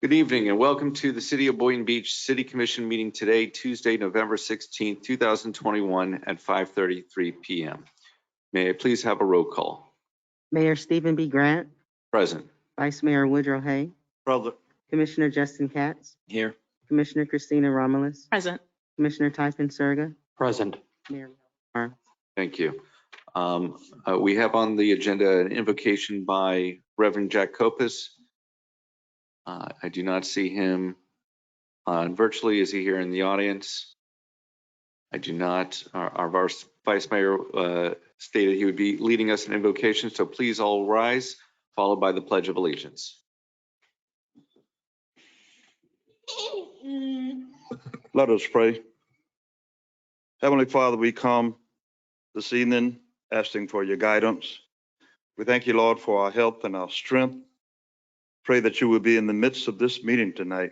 Good evening and welcome to the City of Boynton Beach City Commission meeting today, Tuesday, November 16th, 2021 at 5:33 p.m. May I please have a roll call? Mayor Stephen B. Grant, Present. Vice Mayor Woodrow Hay, Present. Commissioner Justin Katz, Here. Commissioner Christina Romulus, Present. Commissioner Typhon Surga, Present. Mayor Barnes. Thank you. We have on the agenda an invocation by Reverend Jack Kopis. I do not see him virtually. Is he here in the audience? I do not. Our Vice Mayor stated he would be leading us in invocation, so please all rise, followed by the Pledge of Allegiance. Let us pray. Heavenly Father, we come this evening asking for your guidance. We thank you, Lord, for our health and our strength. Pray that you will be in the midst of this meeting tonight.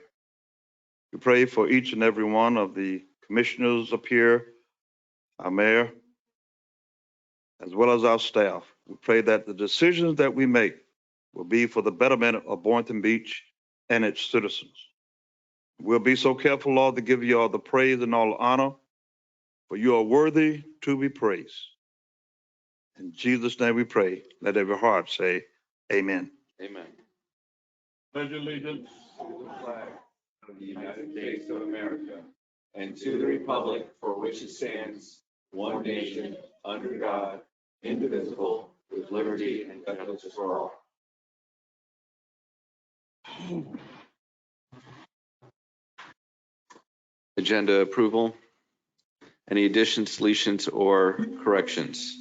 We pray for each and every one of the commissioners up here, our mayor, as well as our staff. We pray that the decisions that we make will be for the betterment of Boynton Beach and its citizens. We'll be so careful, Lord, to give you all the praise and all the honor, for you are worthy to be praised. In Jesus' name we pray. Let every heart say amen. Amen. Pledge allegiance To the flag of the United States of America and to the republic for which it stands, one nation, under God, indivisible, with liberty and justice for all. Agenda approval. Any additions, deletions, or corrections?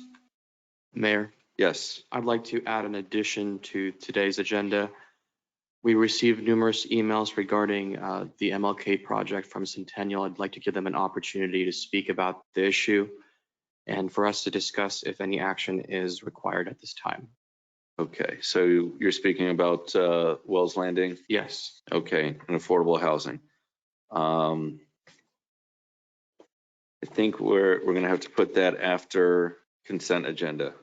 Mayor, Yes. I'd like to add an addition to today's agenda. We received numerous emails regarding the MLK project from Centennial. I'd like to give them an opportunity to speak about the issue and for us to discuss if any action is required at this time. Okay, so you're speaking about Wells Landing? Yes. Okay, and affordable housing. I think we're going to have to put that after consent agenda.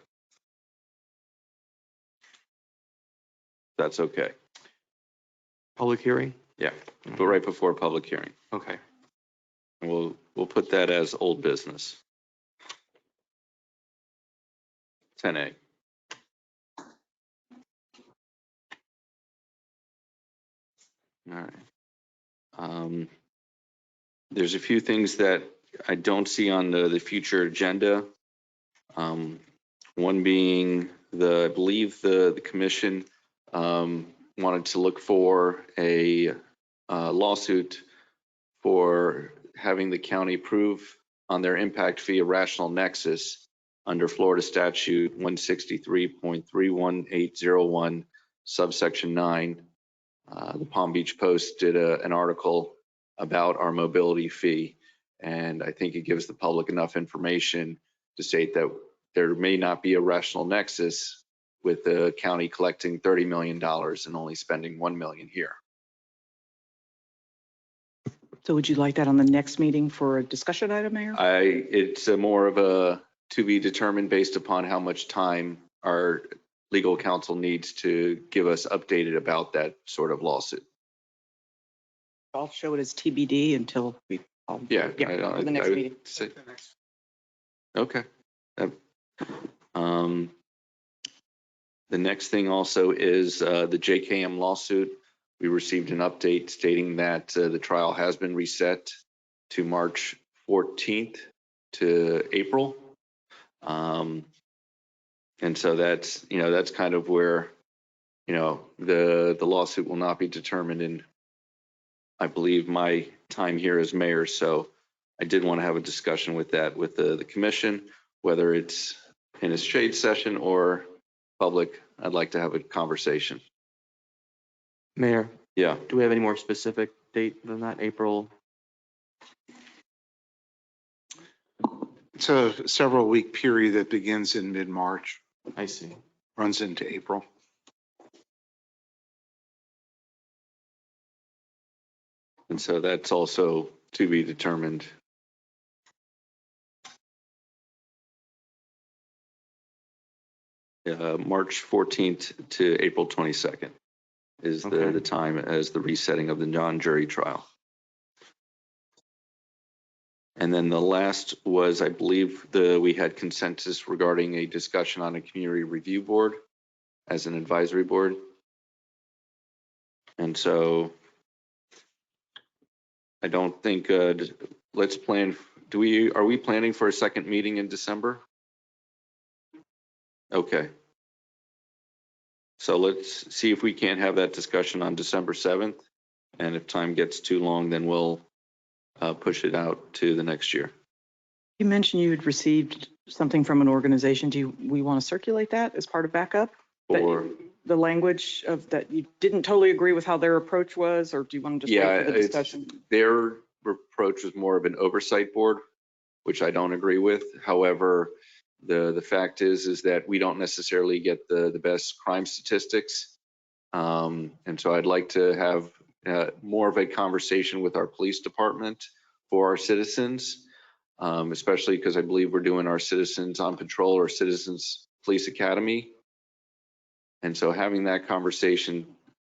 That's okay. Public hearing? Yeah, but right before public hearing. Okay. And we'll put that as old business. 10A. All right. There's a few things that I don't see on the future agenda. One being I believe the commission wanted to look for a lawsuit for having the county prove on their impact fee a rational nexus under Florida statute 163.31801 subsection 9. The Palm Beach Post did an article about our mobility fee, and I think it gives the public enough information to state that there may not be a rational nexus with the county collecting $30 million and only spending $1 million here. So would you like that on the next meeting for a discussion item, Mayor? It's more of a to be determined based upon how much time our legal counsel needs to give us updated about that sort of lawsuit. I'll show it as TBD until we. Yeah, for the next meeting. Okay. The next thing also is the JKM lawsuit. We received an update stating that the trial has been reset to March 14th to April. And so that's kind of where, the lawsuit will not be determined in, I believe, my time here as mayor. So I did want to have a discussion with that with the commission, whether it's in a shade session or public. I'd like to have a conversation. Mayor, Yeah. do we have any more specific date than that, April? It's a several week period that begins in mid-March, I see. runs into April. And so that's also to be determined. March 14th to April 22nd. is Okay. the time as the resetting of the non-jury trial. And then the last was, I believe, we had consensus regarding a discussion on a community review board as an advisory board. And so I don't think, let's plan, are we planning for a second meeting in December? Okay. So let's see if we can't have that discussion on December 7th. And if time gets too long, then we'll push it out to the next year. You mentioned you had received something from an organization. We want to circulate that as part of backup? Or The language of that you didn't totally agree with how their approach was, or do you want to just wait for the discussion? Their approach was more of an oversight board, which I don't agree with. However, the fact is that we don't necessarily get the best crime statistics. And so I'd like to have more of a conversation with our police department for our citizens, especially because I believe we're doing our Citizens on Patrol or Citizens Police Academy. And so having that conversation,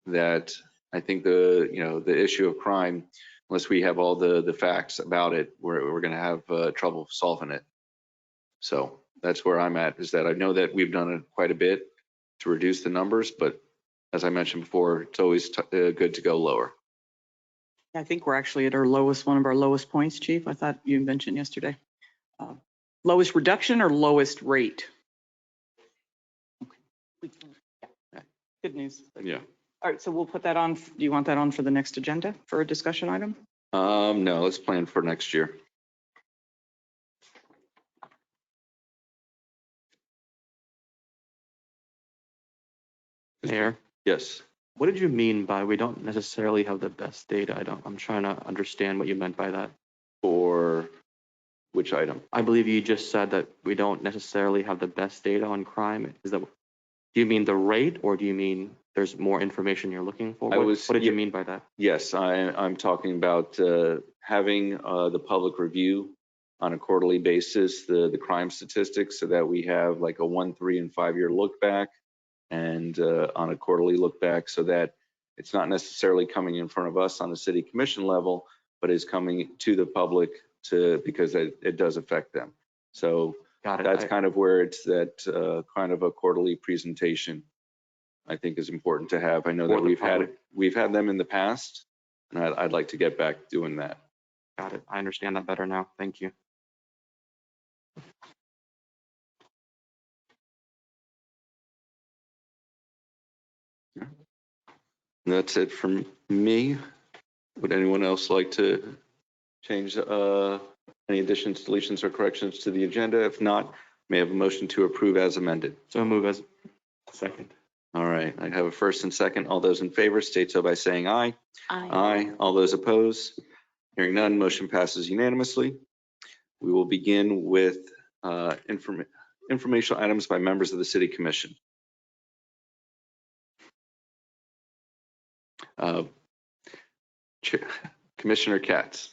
that I think the issue of crime, unless we have all the facts about it, we're going to have trouble solving it. So that's where I'm at, is that I know that we've done it quite a bit to reduce the numbers, but as I mentioned before, it's always good to go lower. I think we're actually at one of our lowest points, Chief. I thought you mentioned yesterday. Lowest reduction or lowest rate? Okay. Good news. Yeah. All right, so we'll put that on. Do you want that on for the next agenda for a discussion item? No, let's plan for next year. Mayor, Yes. what did you mean by we don't necessarily have the best data? I'm trying to understand what you meant by that. For which item? I believe you just said that we don't necessarily have the best data on crime. Do you mean the rate, or do you mean there's more information you're looking for? What did you mean by that? Yes, I'm talking about having the public review on a quarterly basis, the crime statistics, so that we have like a 1, 3, and 5 year look back, and on a quarterly look back, so that it's not necessarily coming in front of us on the city commission level, but is coming to the public because it does affect them. So Got it. that's kind of where it's that kind of a quarterly presentation, I think, is important to have. I know that we've had them in the past, and I'd like to get back doing that. Got it. I understand that better now. Thank you. And that's it from me. Would anyone else like to change any additions, deletions, or corrections to the agenda? If not, may I have a motion to approve as amended? So move as second. All right, I have a first and second. All those in favor state so by saying aye. Aye. Aye. All those opposed? Hearing none, motion passes unanimously. We will begin with informational items by members of the City Commission. Commissioner Katz.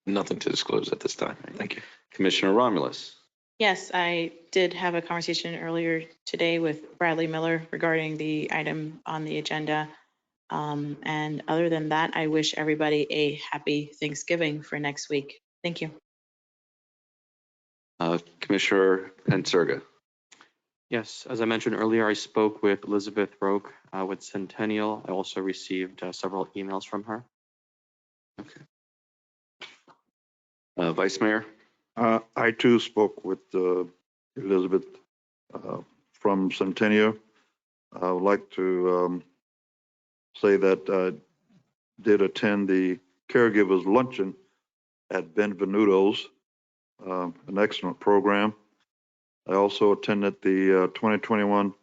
Nothing to disclose at this time. Thank you. Commissioner Romulus. Yes, I did have a conversation earlier today with Bradley Miller regarding the item on the agenda. And other than that, I wish everybody a happy Thanksgiving for next week. Thank you. Commissioner Pensurga. Yes, as I mentioned earlier, I spoke with Elizabeth Roque with Centennial. I also received several emails from her. Okay. Vice Mayor. I too spoke with Elizabeth from Centennial. I would like to say that I did attend the caregivers luncheon at Benvenuto's, an excellent program. I also attended the 2021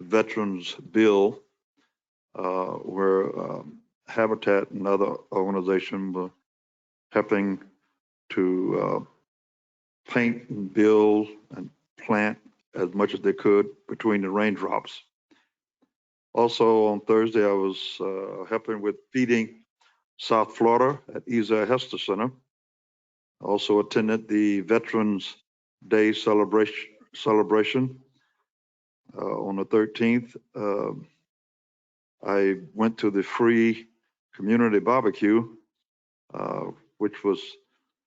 Veterans Bill, where Habitat and other organizations were helping to paint and build and plant as much as they could between the raindrops. Also on Thursday, I was helping with feeding South Florida at Isa Hester Center. I also attended the Veterans Day celebration on the 13th. I went to the free community barbecue, which was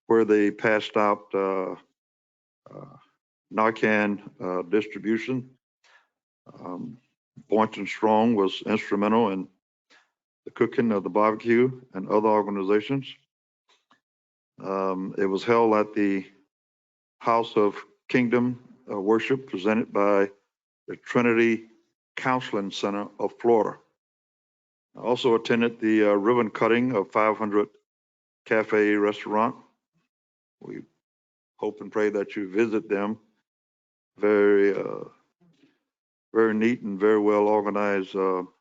where they passed out Narcan distribution. Boynton Strong was instrumental in the cooking of the barbecue and other organizations. It was held at the House of Kingdom Worship presented by the Trinity Counseling Center of Florida. I also attended the ribbon cutting of 500 Cafe Restaurant. We hope and pray that you visit them. Very, very neat and very well organized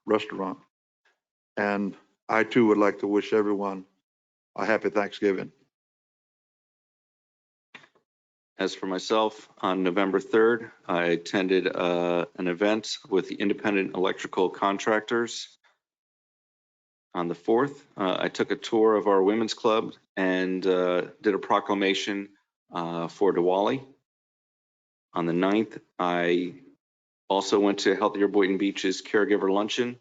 restaurant. And I too would like to wish everyone a happy Thanksgiving. As for myself, on November 3rd, I attended an event with the independent electrical contractors. On the 4th, I took a tour of our women's club and did a proclamation for Diwali. On the 9th, I also went to Healthier Boynton Beach's Caregiver Luncheon.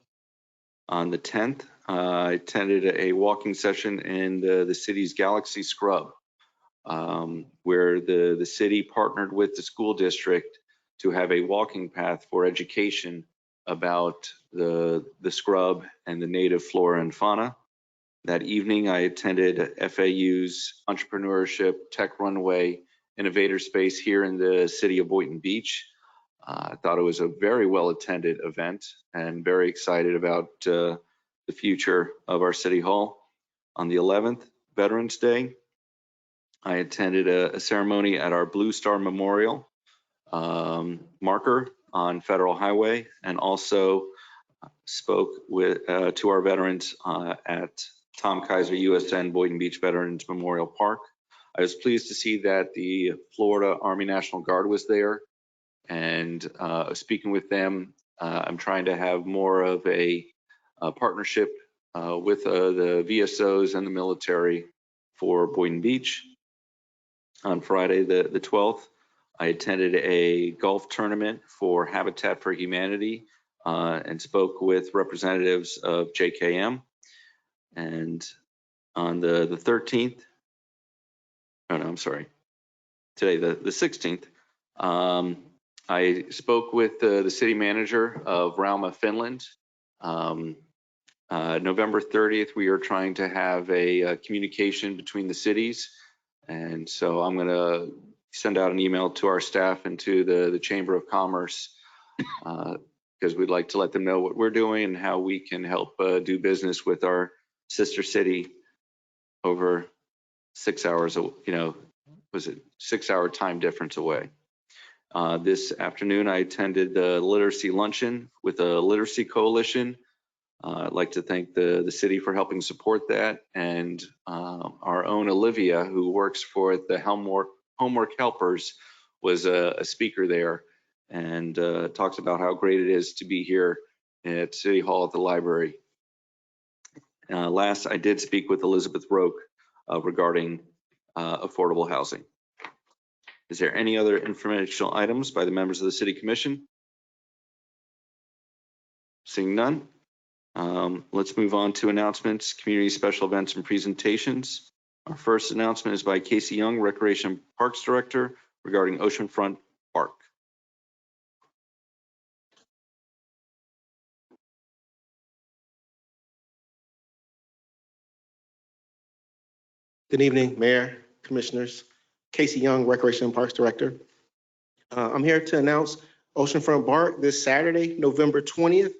On the 10th, I attended a walking session in the city's Galaxy Scrub, where the city partnered with the school district to have a walking path for education about the scrub and the native flora and fauna. That evening, I attended FAU's Entrepreneurship Tech Runway Innovator Space here in the city of Boynton Beach. I thought it was a very well-attended event and very excited about the future of our city hall. On the 11th, Veterans Day, I attended a ceremony at our Blue Star Memorial marker on Federal Highway, and also spoke to our veterans at Tom Kaiser USN Boynton Beach Veterans Memorial Park. I was pleased to see that the Florida Army National Guard was there, and speaking with them, I'm trying to have more of a partnership with the VSOs and the military for Boynton Beach. On Friday, the 12th, I attended a golf tournament for Habitat for Humanity and spoke with representatives of JKM. And on the 13th, oh no, I'm sorry, today, the 16th, I spoke with the city manager of Rauma, Finland. November 30th, we are trying to have a communication between the cities. And so I'm going to send out an email to our staff and to the Chamber of Commerce because we'd like to let them know what we're doing and how we can help do business with our sister city over 6 hours, was it 6 hour time difference away. This afternoon, I attended the Literacy Luncheon with the Literacy Coalition. I'd like to thank the city for helping support that, and our own Olivia, who works for the Homework Helpers, was a speaker there and talks about how great it is to be here at City Hall at the library. Last, I did speak with Elizabeth Roque regarding affordable housing. Is there any other informational items by the members of the City Commission? Seeing none. Let's move on to announcements, community special events and presentations. Our first announcement is by Casey Young, Recreation and Parks Director, regarding Oceanfront Park. Good evening, Mayor, Commissioners. Casey Young, Recreation and Parks Director. I'm here to announce Oceanfront Park this Saturday, November 20th,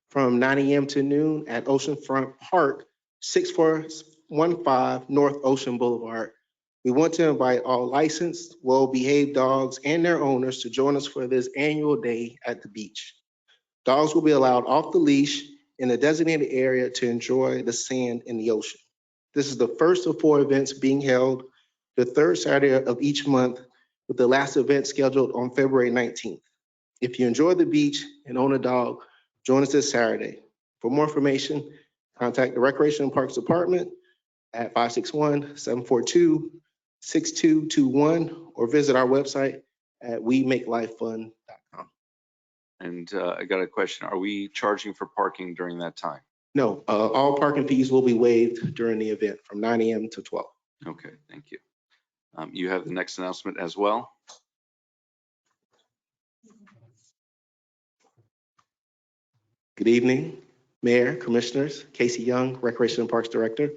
from 9 a.m. to noon at Oceanfront Park, 6415 North Ocean Boulevard. We want to invite all licensed, well-behaved dogs and their owners to join us for this annual day at the beach. Dogs will be allowed off the leash in a designated area to enjoy the sand in the ocean. This is the first of 4 events being held the 3rd Saturday of each month, with the last event scheduled on February 19th. If you enjoy the beach and own a dog, join us this Saturday. For more information, contact the Recreation and Parks Department at 561-742-6221 or visit our website at wemakelifefun.com. And I got a question. Are we charging for parking during that time? No, all parking fees will be waived during the event from 9 a.m. to 12. Okay, thank you. You have the next announcement as well. Good evening, Mayor, Commissioners. Casey Young, Recreation and Parks Director.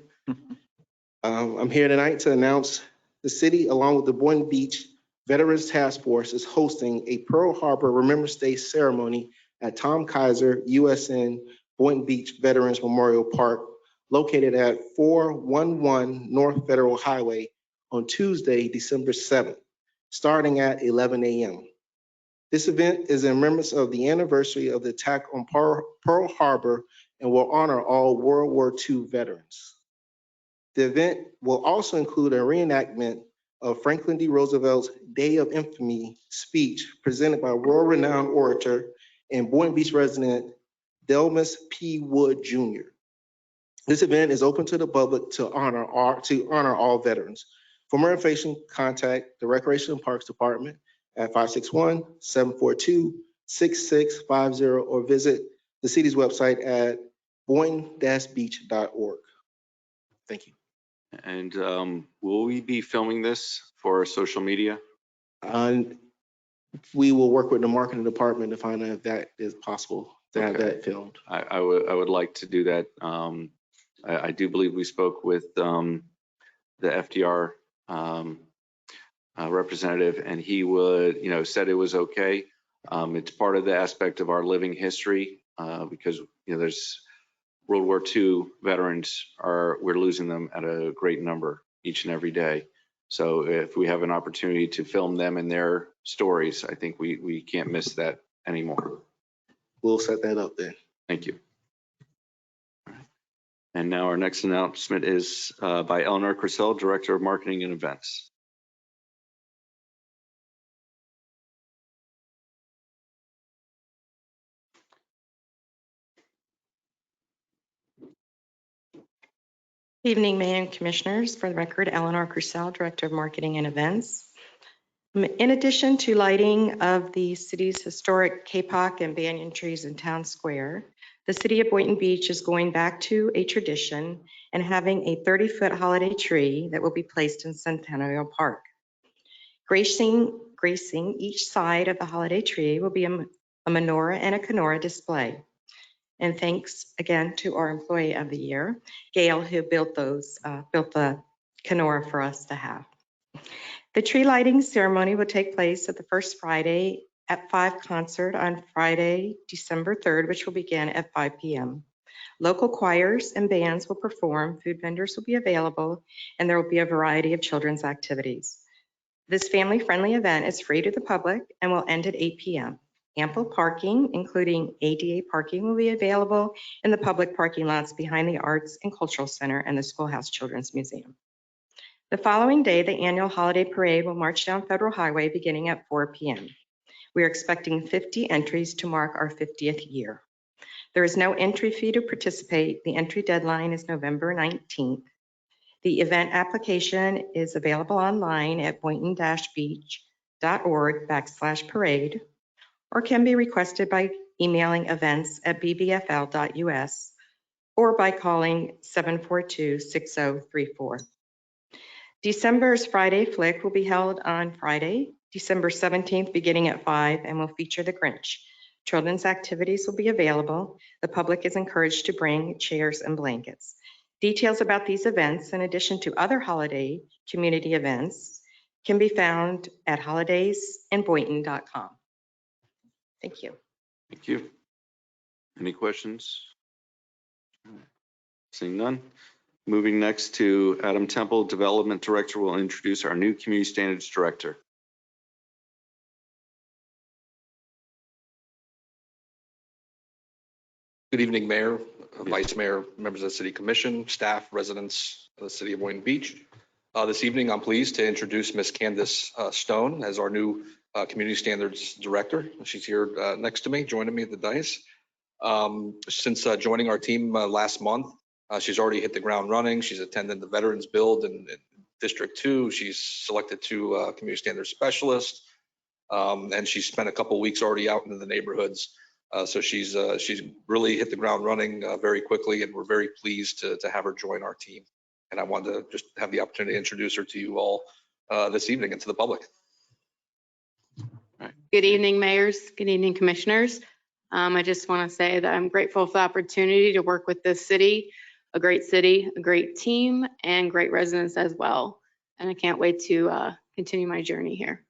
I'm here tonight to announce the city, along with the Boynton Beach Veterans Task Force, is hosting a Pearl Harbor Remembrance Day ceremony at Tom Kaiser USN Boynton Beach Veterans Memorial Park, located at 411 North Federal Highway on Tuesday, December 7th, starting at 11 a.m. This event is in remembrance of the anniversary of the attack on Pearl Harbor and will honor all World War II veterans. The event will also include a reenactment of Franklin D. Roosevelt's Day of Infamy speech presented by world-renowned orator and Boynton Beach resident Delmas P. Wood Jr. This event is open to the public to honor all veterans. For more information, contact the Recreation and Parks Department at 561-742-6650 or visit the city's website at boynton-beach.org. Thank you. And will we be filming this for our social media? And we will work with the marketing department to find out if that is possible to have Okay. that filmed. I would like to do that. I do believe we spoke with the FDR representative, and he would, said it was okay. It's part of the aspect of our living history because, there's World War II veterans we're losing them at a great number each and every day. So if we have an opportunity to film them and their stories, I think we can't miss that anymore. We'll set that up then. Thank you. And now our next announcement is by Eleanor, Chriselle, Director of Marketing and Events. Evening, Mayor and Commissioners. For the record, Eleanor Chriselle, Director of Marketing and Events. In addition to lighting of the city's historic kapok and banyan trees in Town Square, the city of Boynton Beach is going back to a tradition and having a 30-foot holiday tree that will be placed in Centennial Park. Gracing each side of the holiday tree will be a menorah and a Kenora display. And thanks again to our Employee of the Year, Gail, who built the Kenora for us to have. The tree lighting ceremony will take place at the First Friday at 5 concert on Friday, December 3rd, which will begin at 5 p.m. Local choirs and bands will perform, food vendors will be available, and there will be a variety of children's activities. This family-friendly event is free to the public and will end at 8 p.m. Ample parking, including ADA parking, will be available in the public parking lots behind the Arts and Cultural Center and the Schoolhouse Children's Museum. The following day, the annual holiday parade will march down Federal Highway beginning at 4 p.m. We are expecting 50 entries to mark our 50th year. There is no entry fee to participate. The entry deadline is November 19th. The event application is available online at boynton-beach.org/parade or can be requested by emailing events@bbfl.us or by calling 742-6034. December's Friday Flick will be held on Friday, December 17th, beginning at 5, and will feature The Grinch. Children's activities will be available. The public is encouraged to bring chairs and blankets. Details about these events, in addition to other holiday community events, can be found at holidaysinboynton.com. Thank you. Thank you. Any questions? Seeing none. Moving next to Adam Temple, Development Director, will introduce our new Community Standards Director. Good evening, Mayor, Vice Mayor, members of the City Commission, staff, residents of the City of Boynton Beach. This evening, I'm pleased to introduce Ms. Candace Stone as our new Community Standards Director. She's here next to me, joining me at the dais. Since joining our team last month, she's already hit the ground running. She's attended the Veterans Build in District 2. She's selected to Community Standards Specialist. And she's spent a couple weeks already out into the neighborhoods So she's really hit the ground running very quickly, and we're very pleased to have her join our team. And I wanted to just have the opportunity to introduce her to you all this evening and to the public. Good evening, mayors. Good evening, commissioners. I just want to say that I'm grateful for the opportunity to work with this city, a great team, and great residents as well. And I can't wait to continue my journey here.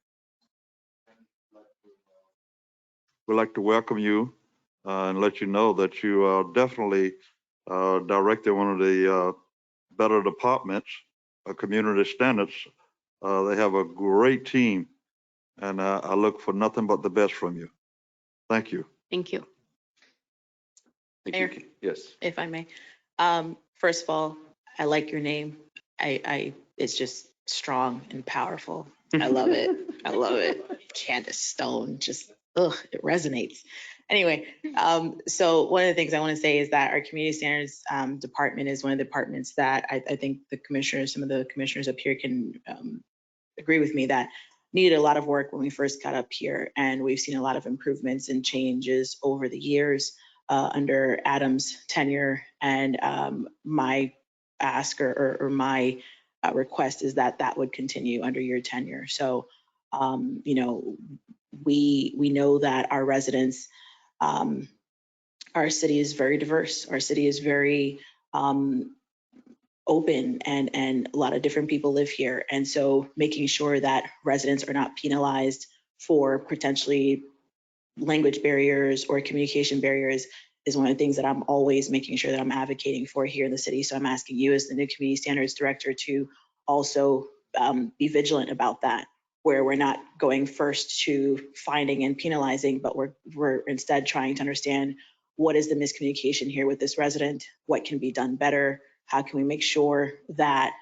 We'd like to welcome you and let you know that you are definitely director of one of the better departments, community standards. They have a great team, and I look for nothing but the best from you. Thank you. Thank you. Thank Mayor? you. Yes. If I may. First of all, I like your name. It's just strong and powerful. I love it. I love it. Candace Stone, just, it resonates. Anyway, so one of the things I want to say is that our community standards department is one of the departments that I think the commissioners, some of the commissioners up here can agree with me that needed a lot of work when we first got up here. And we've seen a lot of improvements and changes over the years under Adam's tenure. And my ask or my request is that that would continue under your tenure. So, you know, we know that our residents, our city is very diverse. Our city is very open, and a lot of different people live here. And so making sure that residents are not penalized for potentially language barriers or communication barriers is one of the things that I'm always making sure that I'm advocating for here in the city. So I'm asking you as the new community standards director to also be vigilant about that, where we're not going first to finding and penalizing, but we're instead trying to understand what is the miscommunication here with this resident, what can be done better, how can we make sure that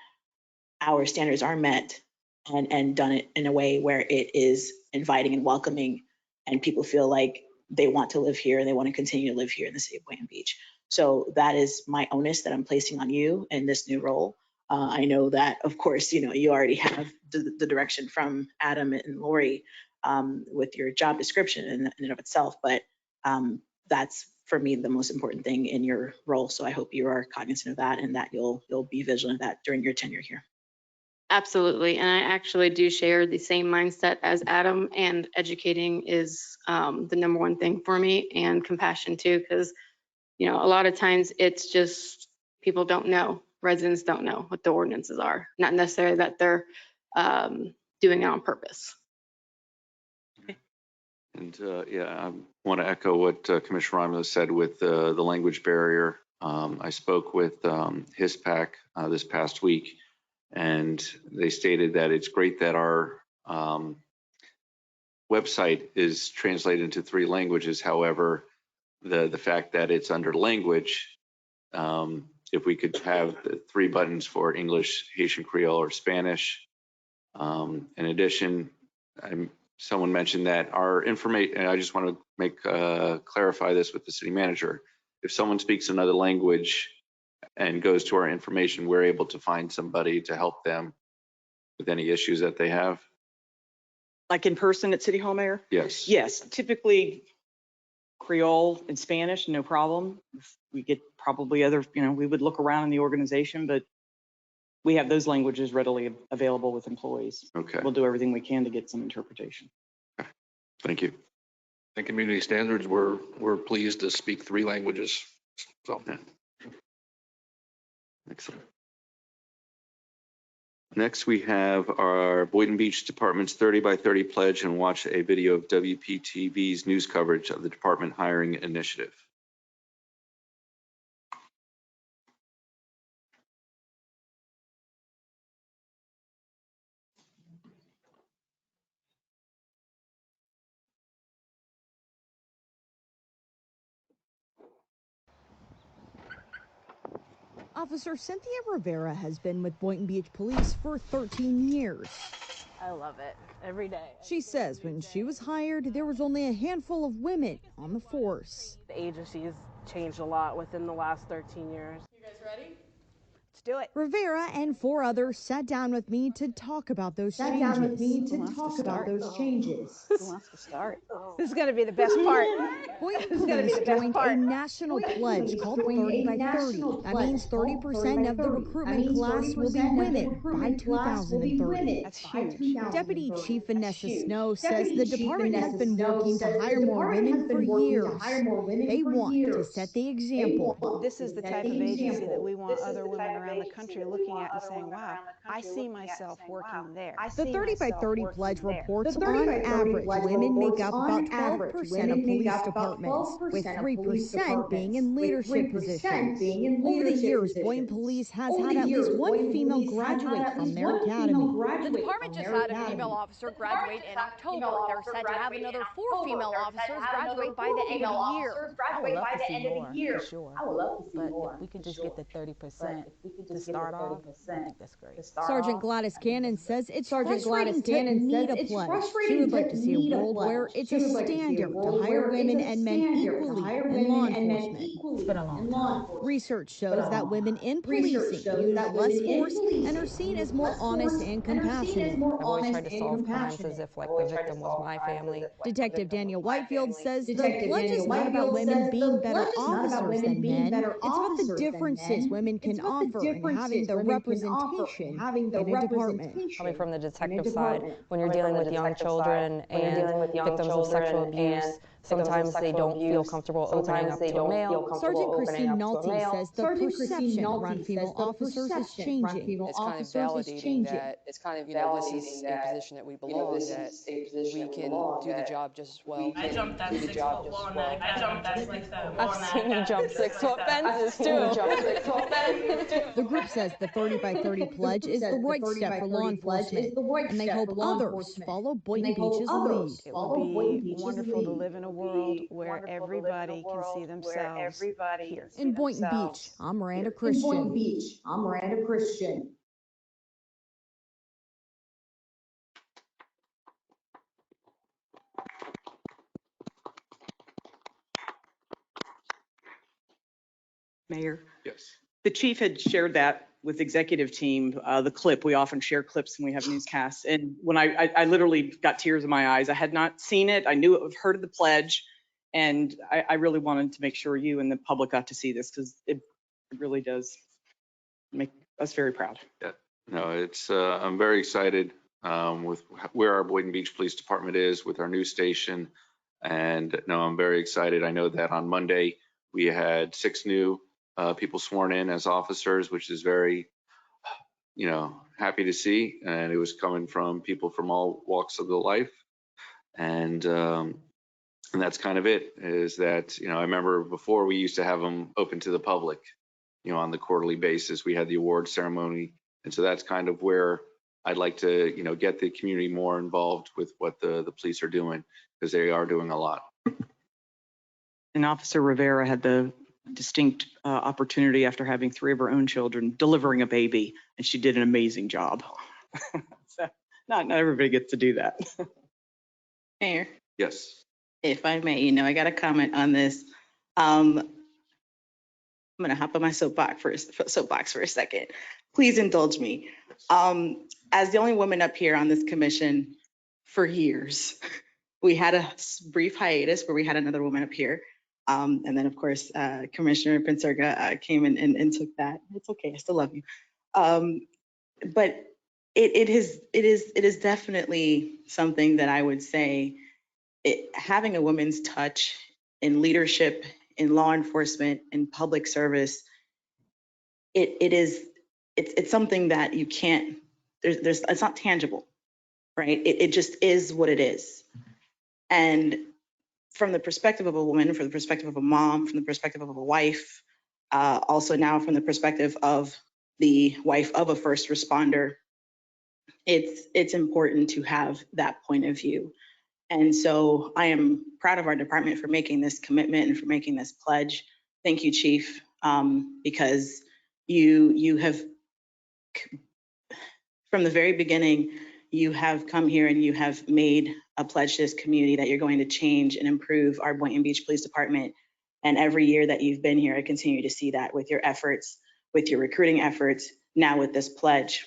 our standards are met and done it in a way where it is inviting and welcoming, and people feel like they want to live here and they want to continue to live here in the city of Boynton Beach. So that is my onus that I'm placing on you in this new role. I know that, of course, you know, you already have the direction from Adam and Lori with your job description in and of itself, but that's for me the most important thing in your role. So I hope you are cognizant of that and that you'll be vigilant of that during your tenure here. Absolutely. And I actually do share the same mindset as Adam, and educating is the number one thing for me, and compassion too, because, you know, a lot of times it's just people don't know, residents don't know what the ordinances are, not necessarily that they're doing it on purpose. And yeah, I want to echo what Commissioner Romulus said with the language barrier. I spoke with HISPAC this past week, and they stated that it's great that our website is translated into 3 languages. However, the fact that it's under language, if we could have the 3 buttons for English, Haitian Creole, or Spanish. In addition, someone mentioned that our information, and I just want to clarify this with the city manager. If someone speaks another language and goes to our information, we're able to find somebody to help them with any issues that they have. Like in person at City Hall, Mayor? Yes. Yes, typically Creole and Spanish, no problem. We get probably other, you know, we would look around in the organization, but we have those languages readily available with employees. Okay. We'll do everything we can to get some interpretation. Thank you. And community standards, we're pleased to speak 3 languages. So. Yeah. Excellent. Next, we have our Boynton Beach Department's 30 by 30 pledge, and watch a video of WPTV's news coverage of the department hiring initiative. Officer Cynthia Rivera has been with Boynton Beach Police for 13 years. I love it every day. She says when she was hired, there was only a handful of women on the force. The agency has changed a lot within the last 13 years. You guys ready? do it. Rivera and 4 others sat down with me to talk about those changes. Who wants to start? This is going to be the best part. Boynton Police joined a national pledge called 30 by 30. That means 30% of the recruitment class will be women by 2030. That's huge. Deputy Chief Vanessa Snow says the department has been working to hire more women for years. They want to set the example. This is the type of agency that we want other women around the country looking at and saying, wow, I see myself working there. The 30 by 30 pledge reports on average, women make up about 12% of police departments, with 3% being in leadership positions. Over the years, Boynton Police has had at least one female graduate from their academy. The department just had a female officer graduate in October. They're set to have another 4 female officers graduate by the end of the year. I would love to see more, for sure. I would love to see more. If we could just get the 30% to start off, I think that's great. Sergeant Gladys Cannon says it's frustrating to need a pledge. She would like to see a world where it's a standard to hire women and men equally in law enforcement. It's been a long time. Research shows that women in policing use less force and are seen as more honest and compassionate. I've always tried to solve crimes as if like the victim was my family. Detective Daniel Whitefield says the pledge is not about women being better officers than men. It's about the differences women can offer in having the representation in a department. Coming from the detective side, when you're dealing with young children and victims of sexual abuse, sometimes they don't feel comfortable opening up to a male. Sergeant Christine Nolte says the perception around female officers is changing. It's kind of validating that, this is a position that we belong, that we can do the job just as well. I jumped that 6-foot wall and I jumped that 6-foot wall. I've seen you jump 6-foot fences too. The group says the 30 by 30 pledge is the right step for law enforcement, and they hope others follow Boynton Beach's lead. It would be wonderful to live in a world where everybody can see themselves here. In Boynton Beach, I'm Miranda Christian. Mayor, Yes. the chief had shared that with the executive team, the clip. We often share clips when we have newscasts. And when I literally got tears in my eyes. I had not seen it. I knew it, I've heard of the pledge. And I really wanted to make sure you and the public got to see this because it really does make us very proud. Yeah, no, it's, I'm very excited with where our Boynton Beach Police Department is with our new station. And no, I'm very excited. I know that on Monday, we had 6 new people sworn in as officers, which is very, happy to see. And it was coming from people from all walks of the life. And that's kind of it, is that, I remember before we used to have them open to the public, on the quarterly basis. We had the award ceremony. And so that's kind of where I'd like to, get the community more involved with what the police are doing, because they are doing a lot. And Officer Rivera had the distinct opportunity after having 3 of her own children delivering a baby, and she did an amazing job. So not everybody gets to do that. Mayor, Yes. if I may, I got a comment on this. I'm going to hop on my soapbox for a second. Please indulge me. As the only woman up here on this commission for years, we had a brief hiatus where we had another woman up here. And then, of course, Commissioner Penserga came in and took that. It's okay. I still love you. But it is definitely something that I would say having a woman's touch in leadership, in law enforcement, in public service, it's something that you can't, it's not tangible, right? It just is what it is. And from the perspective of a woman, from the perspective of a mom, from the perspective of a wife, also now from the perspective of the wife of a first responder, it's important to have that point of view. And so I am proud of our department for making this commitment and for making this pledge. Thank you, Chief, because you have, from the very beginning, you have come here and you have made a pledge to this community that you're going to change and improve our Boynton Beach Police Department. And every year that you've been here, I continue to see that with your efforts with your recruiting efforts, now with this pledge.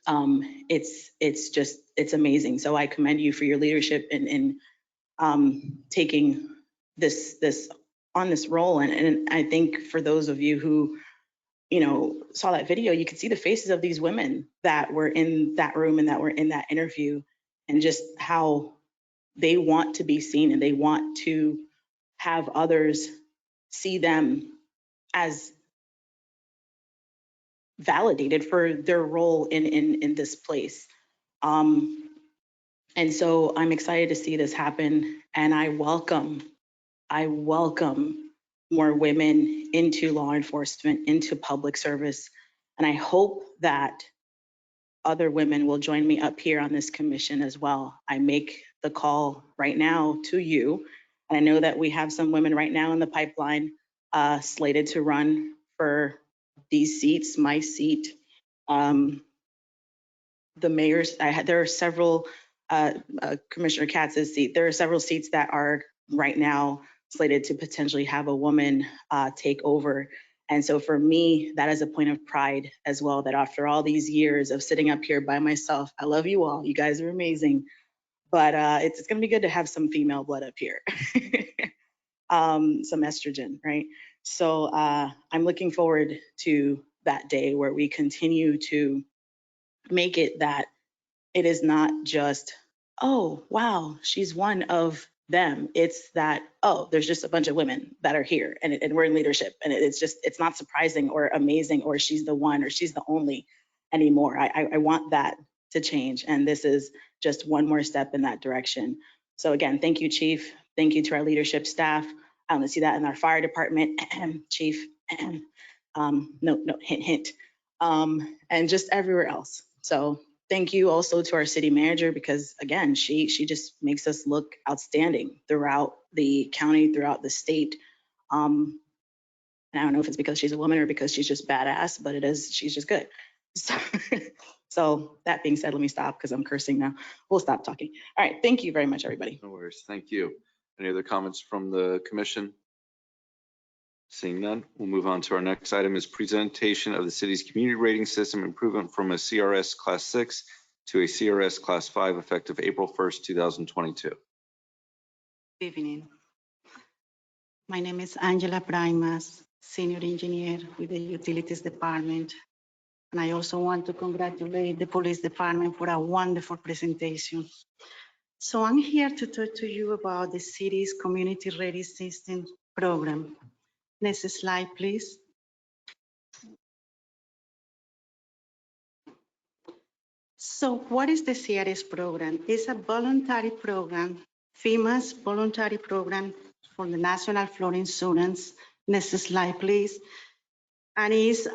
It's amazing. So I commend you for your leadership in taking this on this role. And I think for those of you who, saw that video, you could see the faces of these women that were in that room and that were in that interview, and just how they want to be seen and they want to have others see them as validated for their role in this place. And so I'm excited to see this happen, and I welcome more women into law enforcement, into public service. And I hope that other women will join me up here on this commission as well. I make the call right now to you. And I know that we have some women right now in the pipeline slated to run for these seats, my seat, the mayor's. There are several, Commissioner Katz's seat. There are several seats that are right now slated to potentially have a woman take over. And so for me, that is a point of pride as well, that after all these years of sitting up here by myself, I love you all. You guys are amazing. But it's going to be good to have some female blood up here, some estrogen, right? So I'm looking forward to that day where we continue to make it that it is not just, oh, wow, she's one of them. It's that, oh, there's just a bunch of women that are here and we're in leadership. And it's not surprising or amazing or she's the one or she's the only anymore. I want that to change. And this is just one more step in that direction. So again, thank you, Chief. Thank you to our leadership staff. I want to see that in our fire department, Chief. No, hint, hint. And just everywhere else. So thank you also to our city manager, because again, she just makes us look outstanding throughout the county, throughout the state. And I don't know if it's because she's a woman or because she's just badass, but she's just good. So that being said, let me stop because I'm cursing now. We'll stop talking. All right, thank you very much, everybody. No worries. Thank you. Any other comments from the commission? Seeing none, we'll move on to our next item is presentation of the city's community rating system improvement from a CRS Class 6 to a CRS Class 5 effective April 1st, 2022. Good evening. My name is Angela Primas, Senior Engineer with the Utilities Department. And I also want to congratulate the Police Department for a wonderful presentation. So I'm here to talk to you about the city's Community Rating System program. Next slide, please. So what is the CRS program? It's a voluntary program, FEMA's voluntary program for the National Flood Insurance. Next slide, please. And it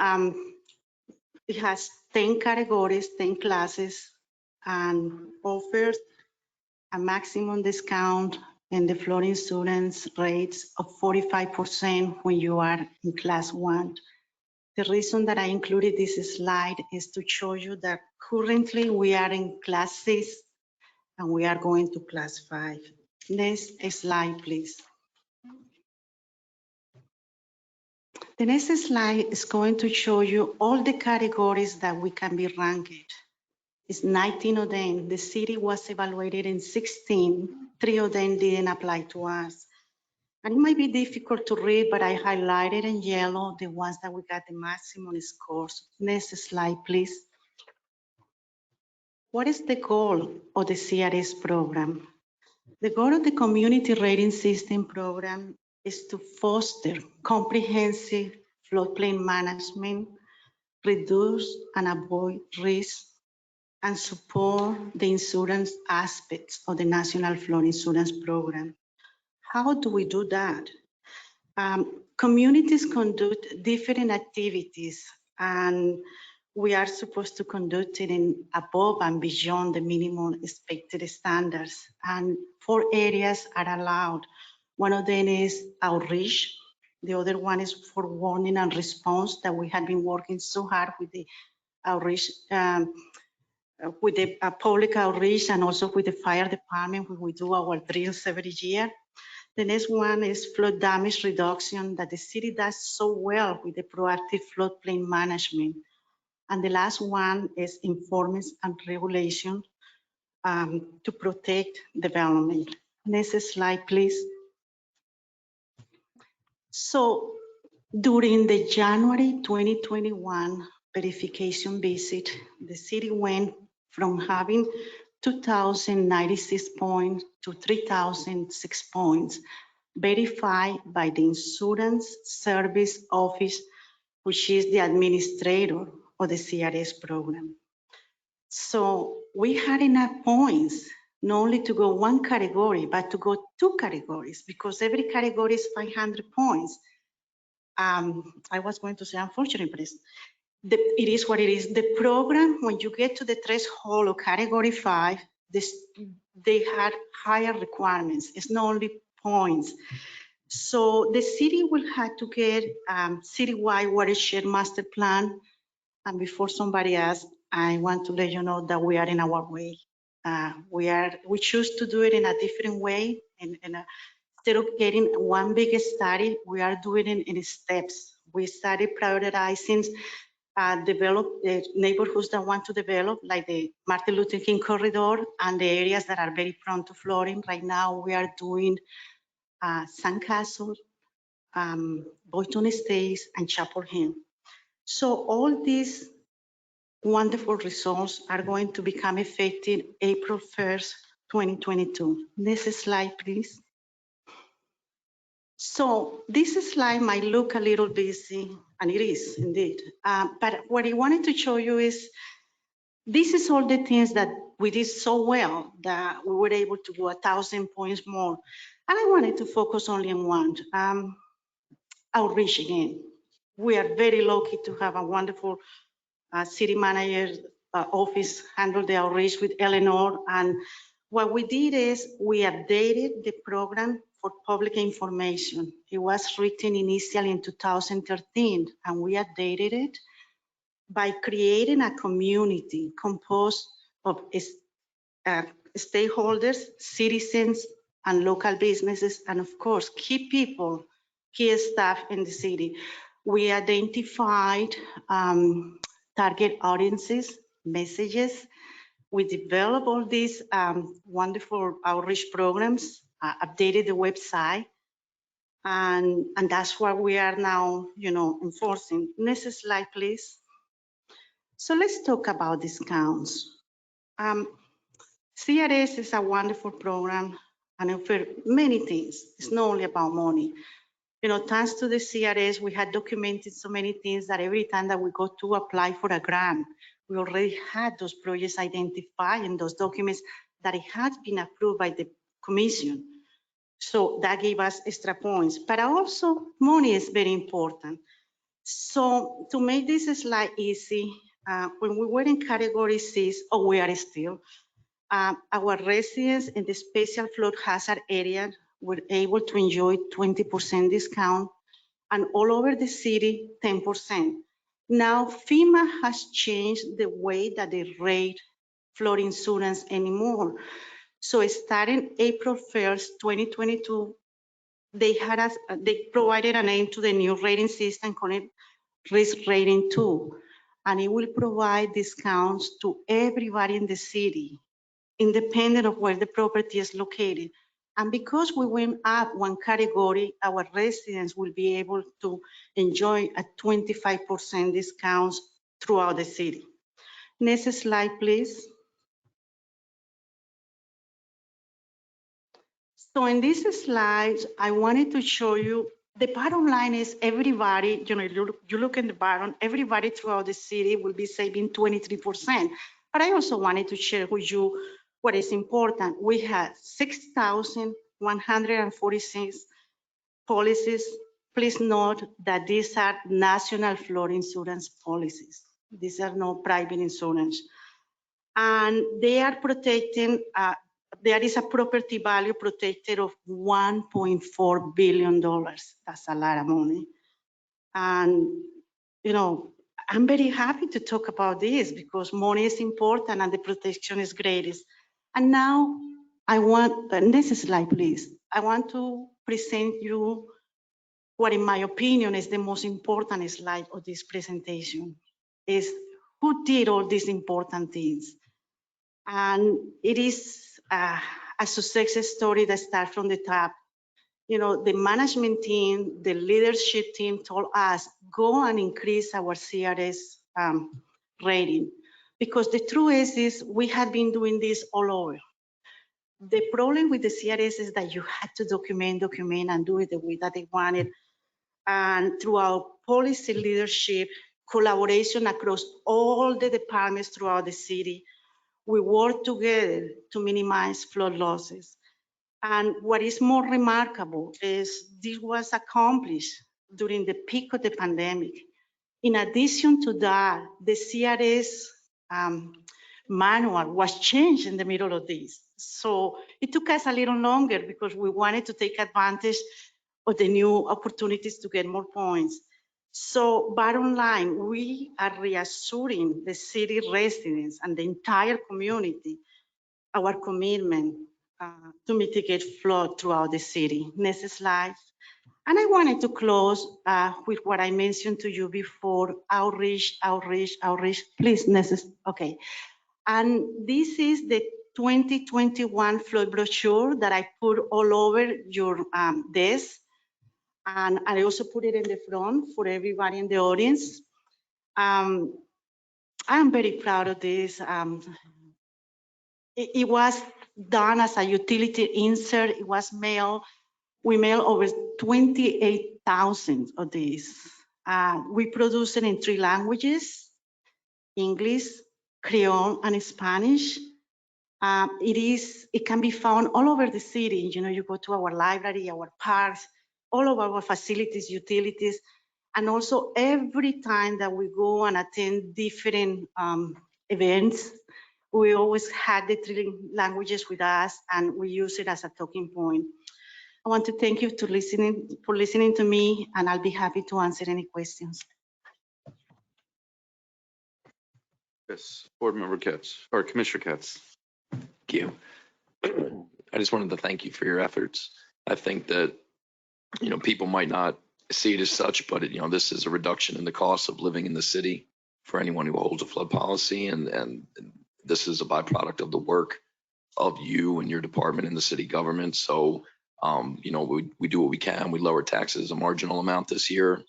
has 10 categories, 10 classes, and offers a maximum discount in the flood insurance rates of 45% when you are in class 1. The reason that I included this slide is to show you that currently we are in class 6 and we are going to class 5. Next slide, please. The next slide is going to show you all the categories that we can be ranked. It's 19 of them. The city was evaluated in 16. 3 of them didn't apply to us. And it might be difficult to read, but I highlighted in yellow the ones that we got the maximum scores. Next slide, please. What is the goal of the CRS program? The goal of the Community Rating System program is to foster comprehensive floodplain management, reduce and avoid risk, and support the insurance aspects of the National Flood Insurance Program. How do we do that? Communities conduct different activities, and we are supposed to conduct it in above and beyond the minimum expected standards. And 4 areas are allowed. One of them is outreach. The other one is for warning and response, that we have been working so hard with the outreach, with the public outreach, and also with the fire department when we do our drills every year. The next one is flood damage reduction that the city does so well with the proactive floodplain management. And the last one is informants and regulation to protect development. Next slide, please. So during the January 2021 verification visit, the city went from having 2,096 points to 3,006 points verified by the Insurance Service Office, which is the administrator of the CRS program. So we had enough points not only to go one category, but to go two categories, because every category is 500 points. I was going to say, unfortunately, but it is what it is. The program, when you get to the threshold of category 5, they had higher requirements. It's not only points. So the city will have to get citywide watershed master plan. And before somebody asks, I want to let you know that we are in our way. We choose to do it in a different way, and instead of getting one big study, we are doing it in steps. We started prioritizing develop the neighborhoods that want to develop, like the Martin Luther King corridor and the areas that are very prone to flooding. Right now, we are doing Sandcastle, Boynton Estates, and Chapel Hill. So all these wonderful results are going to become effective April 1st, 2022. Next slide, please. So this slide might look a little busy, and it is indeed. But what I wanted to show you is, this is all the things that we did so well that we were able to go 1,000 points more. And I wanted to focus only on one, outreach again. We are very lucky to have a wonderful city manager's office handle the outreach with Eleanor. And what we did is we updated the program for public information. It was written initially in 2013, and we updated it by creating a community composed of stakeholders, citizens, and local businesses, and of course, key people, key staff in the city. We identified target audiences, messages. We developed all these wonderful outreach programs, updated the website, and that's what we are now, enforcing. Next slide, please. So let's talk about discounts. CRS is a wonderful program and offer many things. It's not only about money. Thanks to the CRS, we had documented so many things that every time that we go to apply for a grant, we already had those projects identified in those documents that it had been approved by the commission. So that gave us extra points, but also money is very important. So to make this slide easy, when we were in category 6, or we are still, our residents in the special flood hazard area were able to enjoy 20% discount, and all over the city, 10%. Now, FEMA has changed the way that they rate flood insurance anymore. So starting April 1st, 2022, they provided a name to the new rating system called Risk Rating 2, and it will provide discounts to everybody in the city, independent of where the property is located. And because we went up one category, our residents will be able to enjoy a 25% discounts throughout the city. Next slide, please. So in this slide, I wanted to show you the bottom line is everybody, you look in the bottom, everybody throughout the city will be saving 23%. But I also wanted to share with you what is important. We had 6,146 policies. Please note that these are national flood insurance policies. These are not private insurance. And they are protecting, there is a property value protected of $1.4 billion. That's a lot of money. And, I'm very happy to talk about this because money is important and the protection is greatest. And now I want, next slide, please. I want to present you what, in my opinion, is the most important slide of this presentation, is who did all these important things. And it is a success story that starts from the top. You know, the management team, the leadership team told us, go and increase our CRS rating. Because the truth is we had been doing this all over. The problem with the CRS is that you had to document, and do it the way that they wanted. And through our policy leadership, collaboration across all the departments throughout the city, we work together to minimize flood losses. And what is more remarkable is this was accomplished during the peak of the pandemic. In addition to that, the CRS manual was changed in the middle of this. So it took us a little longer because we wanted to take advantage of the new opportunities to get more points. So bottom line, we are reassuring the city residents and the entire community our commitment to mitigate flood throughout the city. Next slide. And I wanted to close with what I mentioned to you before, outreach. Please, next, okay. And this is the 2021 flood brochure that I put all over your desk. And I also put it in the front for everybody in the audience. I'm very proud of this. It was done as a utility insert. It was mailed. We mailed over 28,000 of these. We produce it in 3 languages, English, Creole, and Spanish. It can be found all over the city. You know, you go to our library, our parks, all of our facilities, utilities, and also every time that we go and attend different events, we always had the 3 languages with us, and we use it as a talking point. I want to thank you for listening to me, and I'll be happy to answer any questions. Yes, Board Member Katz, or Commissioner Katz. Thank you. I just wanted to thank you for your efforts. I think that, people might not see it as such, but this is a reduction in the cost of living in the city for anyone who holds a flood policy. And this is a byproduct of the work of you and your department in the city government. So, we do what we can. We lower taxes a marginal amount this year.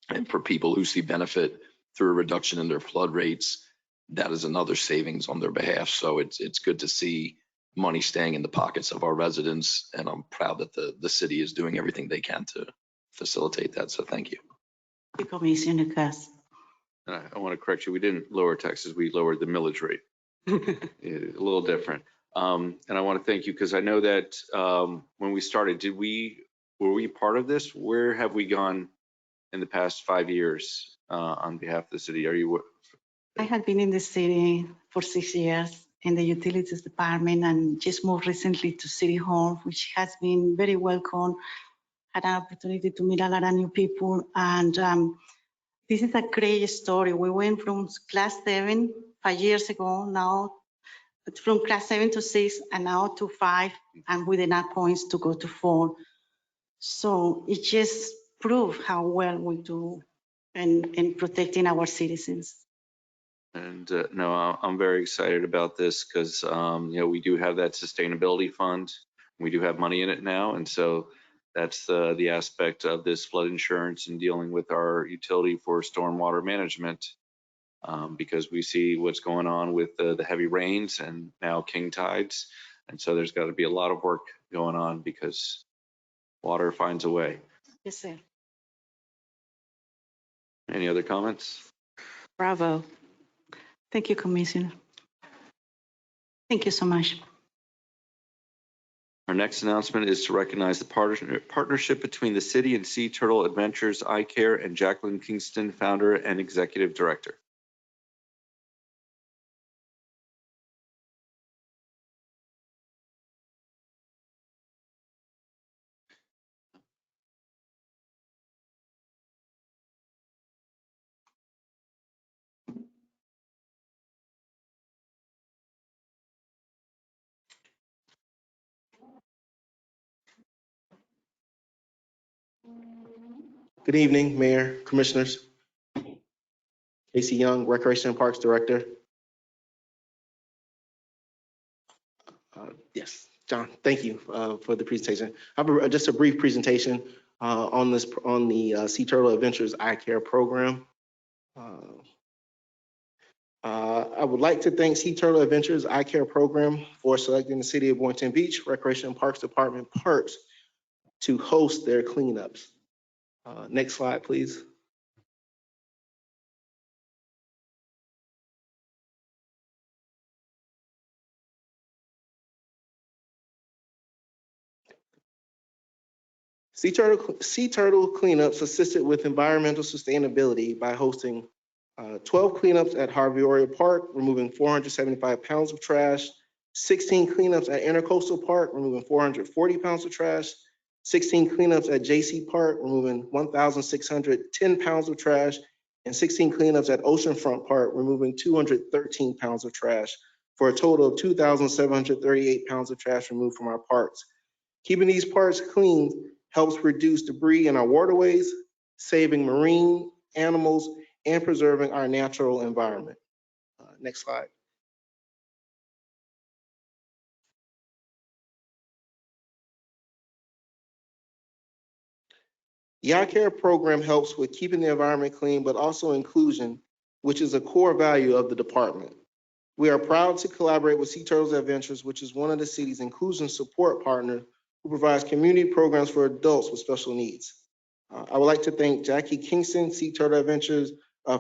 And for people who see benefit through a reduction in their flood rates, that is another savings on their behalf. So it's good to see money staying in the pockets of our residents. And I'm proud that the city is doing everything they can to facilitate that. So thank you. Thank you, Commissioner Katz. I want to correct you. We didn't lower taxes. We lowered the millage rate. A little different. And I want to thank you because I know that when we started, were we part of this? Where have we gone in the past 5 years on behalf of the city? I had been in the city for 6 years in the utilities department and just moved recently to City Hall, which has been very welcome. Had an opportunity to meet a lot of new people. And this is a great story. We went from class 7 5 years ago, now from class 7 to 6 and now to 5, and with enough points to go to 4. So it just proves how well we do in protecting our citizens. And no, I'm very excited about this because, we do have that sustainability fund. We do have money in it now. And so that's the aspect of this flood insurance and dealing with our utility for stormwater management because we see what's going on with the heavy rains and now king tides. And so there's got to be a lot of work going on because water finds a way. Yes, sir. Any other comments? Bravo. Thank you, Commissioner. Thank you so much. Our next announcement is to recognize the partnership between the city and Sea Turtle Adventures Eye Care and Jacqueline Kingston, founder and executive director. Good evening, Mayor, Commissioners. Casey Young, Recreation and Parks Director. Yes, John, thank you for the presentation. I have just a brief presentation on the Sea Turtle Adventures Eye Care Program. I would like to thank Sea Turtle Adventures Eye Care Program for selecting the City of Boynton Beach Recreation and Parks Department parks to host their cleanups. Next slide, please. Sea turtle cleanups assisted with environmental sustainability by hosting 12 cleanups at Harvey Oriole Park, removing 475 pounds of trash, 16 cleanups at Intercoastal Park, removing 440 pounds of trash, 16 cleanups at JC Park, removing 1,610 pounds of trash, and 16 cleanups at Oceanfront Park, removing 213 pounds of trash, for a total of 2,738 pounds of trash removed from our parks. Keeping these parks clean helps reduce debris in our waterways, saving marine animals, and preserving our natural environment. Next slide. The Eye Care program helps with keeping the environment clean, but also inclusion, which is a core value of the department. We are proud to collaborate with Sea Turtles Adventures, which is one of the city's inclusion support partners who provides community programs for adults with special needs. I would like to thank Jackie Kingston, Sea Turtle Adventures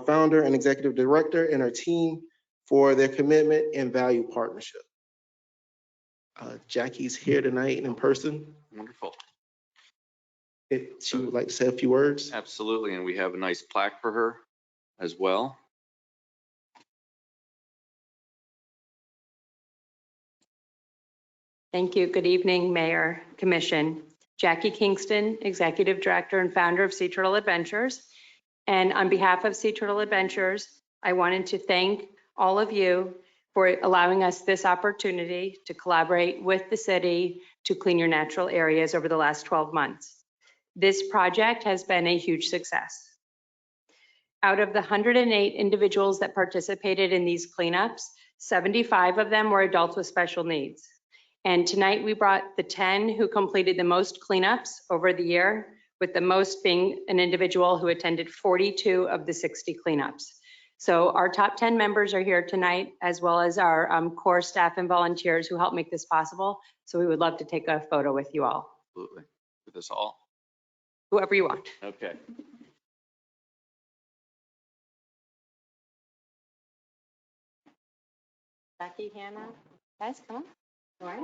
founder and executive director, and her team for their commitment and value partnership. Jackie's here tonight in person. Wonderful. If she would like to say a few words. Absolutely, and we have a nice plaque for her as well. Thank you. Good evening, Mayor, Commission. Jackie Kingston, Executive Director and founder of Sea Turtle Adventures. And on behalf of Sea Turtle Adventures, I wanted to thank all of you for allowing us this opportunity to collaborate with the city to clean your natural areas over the last 12 months. This project has been a huge success. Out of the 108 individuals that participated in these cleanups, 75 of them were adults with special needs. And tonight we brought the 10 who completed the most cleanups over the year, with the most being an individual who attended 42 of the 60 cleanups. So our top 10 members are here tonight, as well as our core staff and volunteers who helped make this possible. So we would love to take a photo with you all. Absolutely. With us all. Whoever you want. Okay. Becky, Hannah, guys, come on. All right.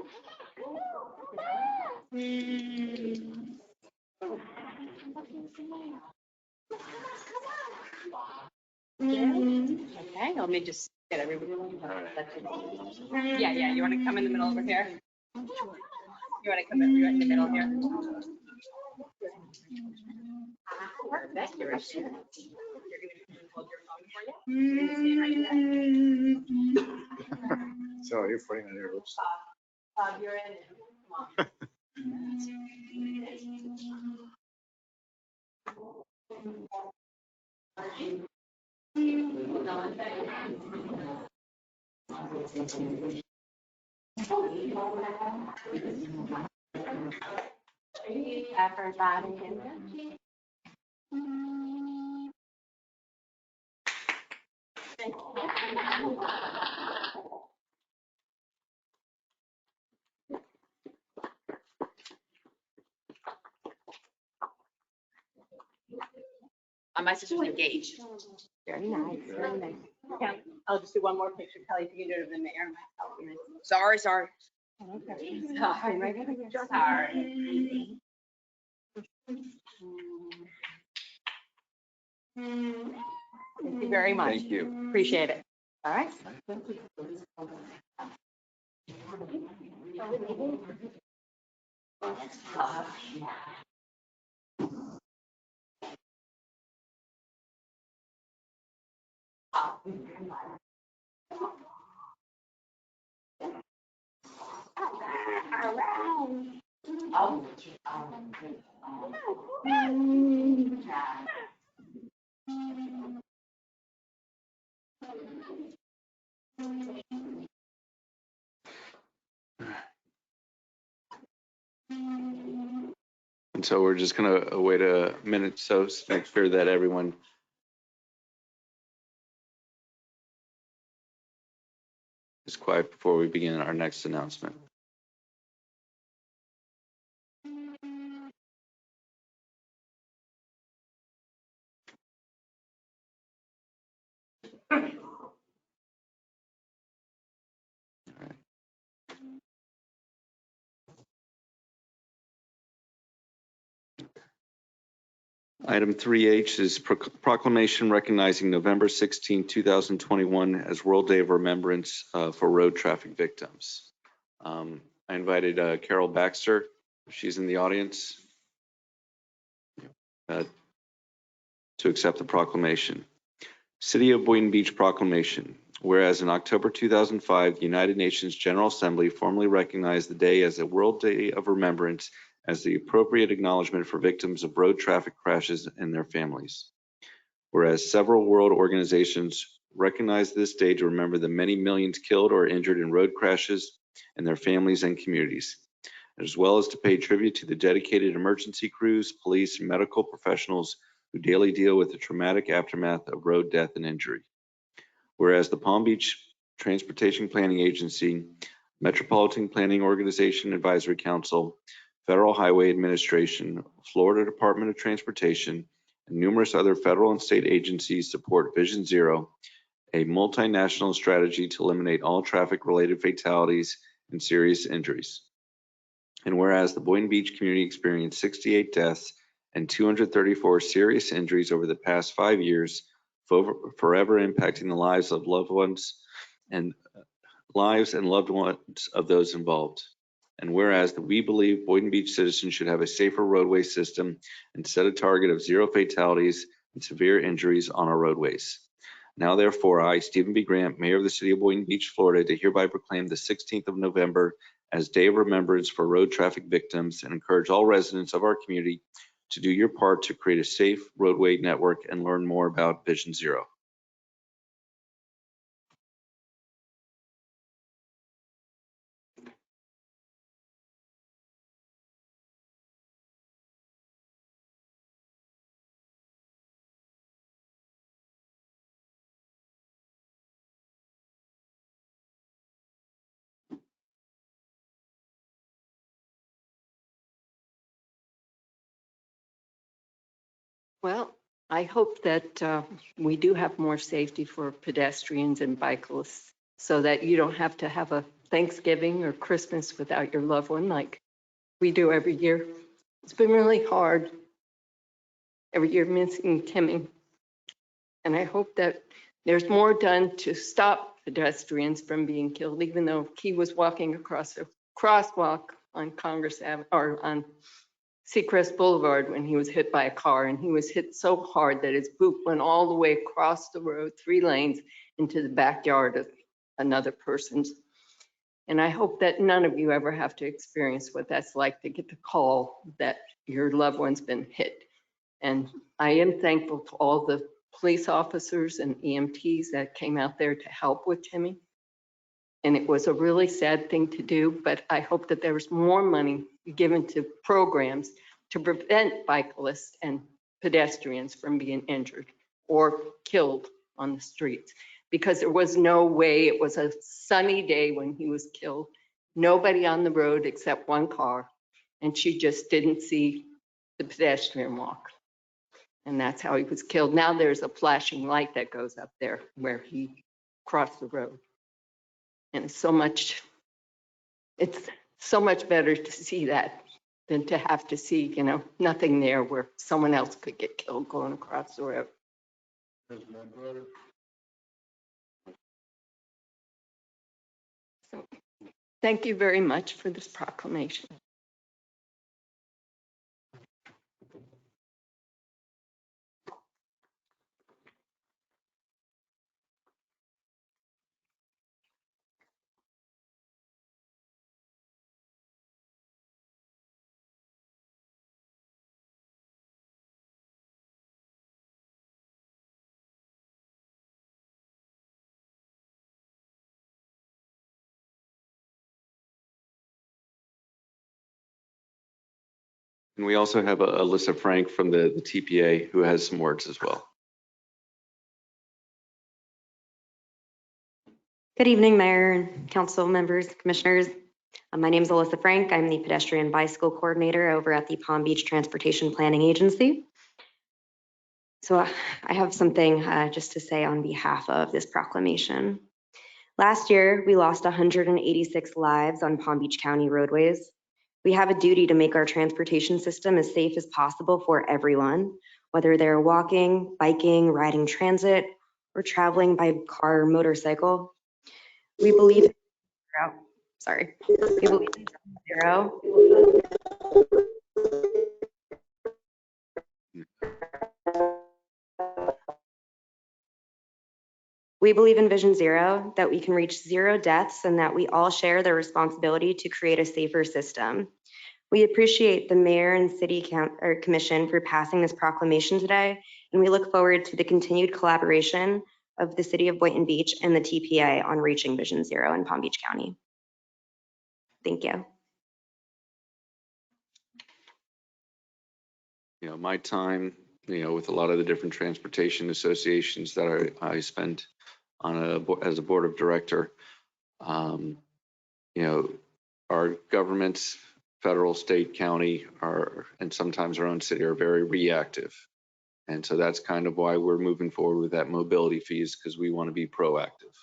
Okay, let me just get everybody. Yeah, you want to come in the middle over here? You want to come in the middle here? Perfect. You're right there. You're going to hold your phone for you. You're going to stay right there. So you're putting on your lips. You're in it. Come on. My sister's engaged. Very nice, very nice. Okay, I'll just do one more picture. Kelly, if you can do it of the mayor and myself. Sorry. Sorry. Thank you very much. Thank you. Appreciate it. All right. And so we're just going to wait a minute so to make sure that everyone is quiet before we begin our next announcement. Item 3H is proclamation recognizing November 16, 2021 as World Day of Remembrance for road traffic victims. I invited Carol Baxter, she's in the audience, to accept the proclamation. City of Boynton Beach Proclamation. Whereas in October 2005, the United Nations General Assembly formally recognized the day as a World Day of Remembrance as the appropriate acknowledgement for victims of road traffic crashes and their families. Whereas several world organizations recognize this day to remember the many millions killed or injured in road crashes and their families and communities, as well as to pay tribute to the dedicated emergency crews, police, and medical professionals who daily deal with the traumatic aftermath of road death and injury. Whereas the Palm Beach Transportation Planning Agency, Metropolitan Planning Organization Advisory Council, Federal Highway Administration, Florida Department of Transportation, and numerous other federal and state agencies support Vision Zero, a multinational strategy to eliminate all traffic-related fatalities and serious injuries. And whereas the Boynton Beach community experienced 68 deaths and 234 serious injuries over the past 5 years, forever impacting the lives of loved ones and loved ones of those involved. And whereas we believe Boynton Beach citizens should have a safer roadway system and set a target of 0 fatalities and severe injuries on our roadways. Now, therefore, I, Stephen B. Grant, Mayor of the City of Boynton Beach, Florida, do hereby proclaim the 16th of November as Day of Remembrance for road traffic victims and encourage all residents of our community to do your part to create a safe roadway network and learn more about Vision Zero. Well, I hope that we do have more safety for pedestrians and bicyclists so that you don't have to have a Thanksgiving or Christmas without your loved one like we do every year. It's been really hard every year missing Timmy. And I hope that there's more done to stop pedestrians from being killed, even though he was walking across a crosswalk on Congress Avenue or on Seacrest Boulevard when he was hit by a car, and he was hit so hard that his boot went all the way across the road, 3 lanes, into the backyard of another person's. And I hope that none of you ever have to experience what that's like to get the call that your loved one's been hit. And I am thankful to all the police officers and EMTs that came out there to help with Timmy. And it was a really sad thing to do, but I hope that there was more money given to programs to prevent bicyclists and pedestrians from being injured or killed on the streets, because there was no way. It was a sunny day when he was killed, nobody on the road except one car, and she just didn't see the pedestrian walk. And that's how he was killed. Now there's a flashing light that goes up there where he crossed the road. And it's so much better to see that than to have to see, nothing there where someone else could get killed going across the road. So, thank you very much for this proclamation. And we also have Alyssa Frank from the TPA who has some words as well. Good evening, Mayor and council members, commissioners. My name is Alyssa Frank. I'm the pedestrian bicycle coordinator over at the Palm Beach Transportation Planning Agency. So I have something just to say on behalf of this proclamation. Last year, we lost 186 lives on Palm Beach County roadways. We have a duty to make our transportation system as safe as possible for everyone, whether they're walking, biking, riding transit, or traveling by car or motorcycle. We believe in zero. We believe in Vision Zero, that we can reach 0 deaths and that we all share the responsibility to create a safer system. We appreciate the mayor and city commission for passing this proclamation today, and we look forward to the continued collaboration of the city of Boynton Beach and the TPA on reaching Vision Zero in Palm Beach County. Thank you. You know, my time, with a lot of the different transportation associations that I spent on as a board of director, our governments, federal, state, county, and sometimes our own city are very reactive. And so that's kind of why we're moving forward with that mobility fees, because we want to be proactive.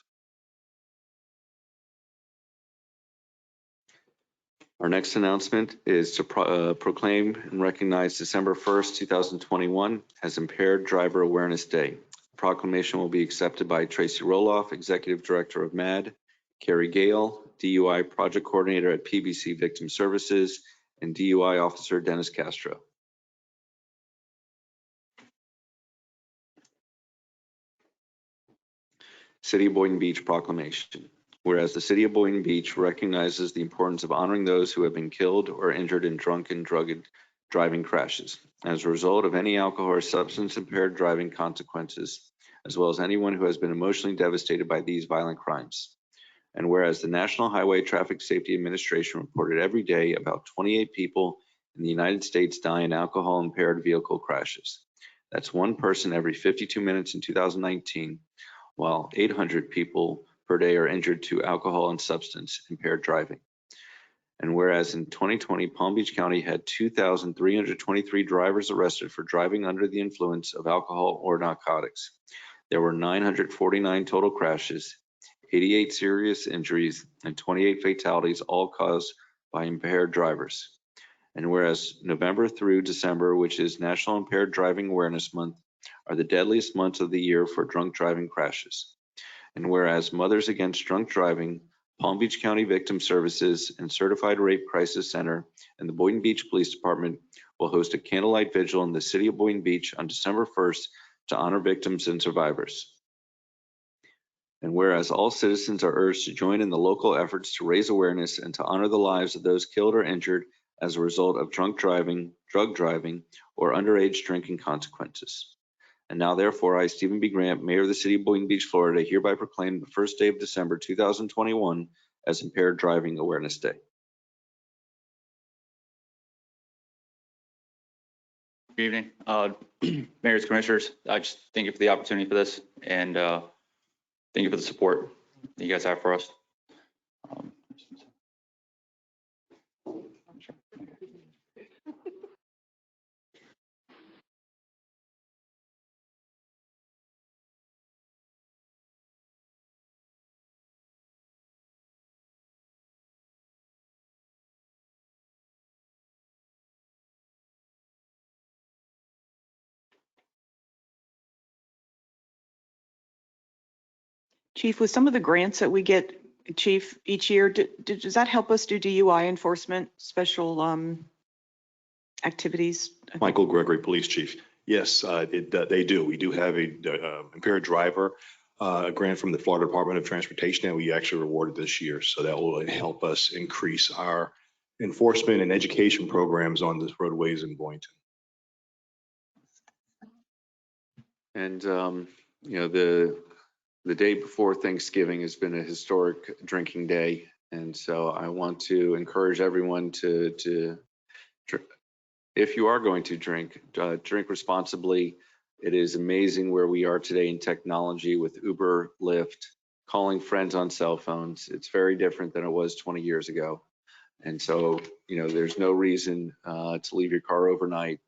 Our next announcement is to proclaim and recognize December 1st, 2021 as Impaired Driver Awareness Day. The proclamation will be accepted by Tracy Roloff, Executive Director of MAD, Carrie Gale, DUI Project Coordinator at PBC Victim Services, and DUI Officer Dennis Castro. City of Boynton Beach Proclamation. Whereas the City of Boynton Beach recognizes the importance of honoring those who have been killed or injured in drunk and drugged driving crashes as a result of any alcohol or substance impaired driving consequences, as well as anyone who has been emotionally devastated by these violent crimes. And whereas the National Highway Traffic Safety Administration reported every day about 28 people in the United States die in alcohol impaired vehicle crashes. That's one person every 52 minutes in 2019, while 800 people per day are injured to alcohol and substance impaired driving. And whereas in 2020, Palm Beach County had 2,323 drivers arrested for driving under the influence of alcohol or narcotics, there were 949 total crashes, 88 serious injuries, and 28 fatalities, all caused by impaired drivers. And whereas November through December, which is National Impaired Driving Awareness Month, are the deadliest months of the year for drunk driving crashes. And whereas Mothers Against Drunk Driving, Palm Beach County Victim Services, and Certified Rape Crisis Center and the Boynton Beach Police Department will host a candlelight vigil in the city of Boynton Beach on December 1st to honor victims and survivors. And whereas all citizens are urged to join in the local efforts to raise awareness and to honor the lives of those killed or injured as a result of drunk driving, drug driving, or underage drinking consequences. And now, therefore, I, Stephen B. Grant, Mayor of the City of Boynton Beach, Florida, hereby proclaim the first day of December 2021 as Impaired Driving Awareness Day. Good evening, Mayors, Commissioners. I just thank you for the opportunity for this, and thank you for the support that you guys have for us. Chief, with some of the grants that we get, Chief, each year, does that help us do DUI enforcement, special activities? Michael Gregory, Police Chief. Yes, they do. We do have a impaired driver a grant from the Florida Department of Transportation that we actually rewarded this year. So that will help us increase our enforcement and education programs on the roadways in Boynton. And, the day before Thanksgiving has been a historic drinking day. And so I want to encourage everyone to if you are going to drink, drink responsibly. It is amazing where we are today in technology with Uber, Lyft, calling friends on cell phones. It's very different than it was 20 years ago. And so, there's no reason to leave your car overnight.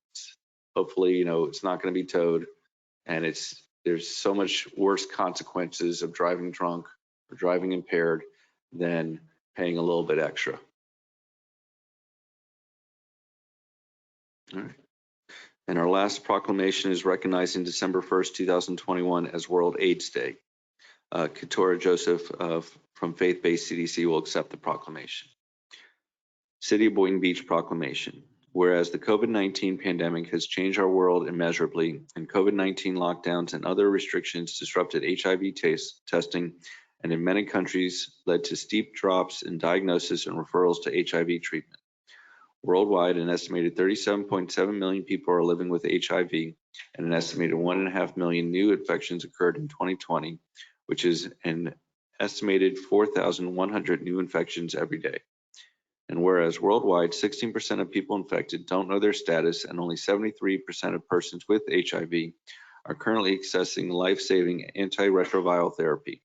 Hopefully, it's not going to be towed. And there's so much worse consequences of driving drunk or driving impaired than paying a little bit extra. All right. And our last proclamation is recognizing December 1st, 2021 as World AIDS Day. Katora Joseph from Faith-Based CDC will accept the proclamation. City of Boynton Beach Proclamation. Whereas the COVID-19 pandemic has changed our world immeasurably, and COVID-19 lockdowns and other restrictions disrupted HIV testing, and in many countries led to steep drops in diagnosis and referrals to HIV treatment. Worldwide, an estimated 37.7 million people are living with HIV, and an estimated 1.5 million new infections occurred in 2020, which is an estimated 4,100 new infections every day. And whereas worldwide, 16% of people infected don't know their status, and only 73% of persons with HIV are currently accessing life-saving antiretroviral therapy.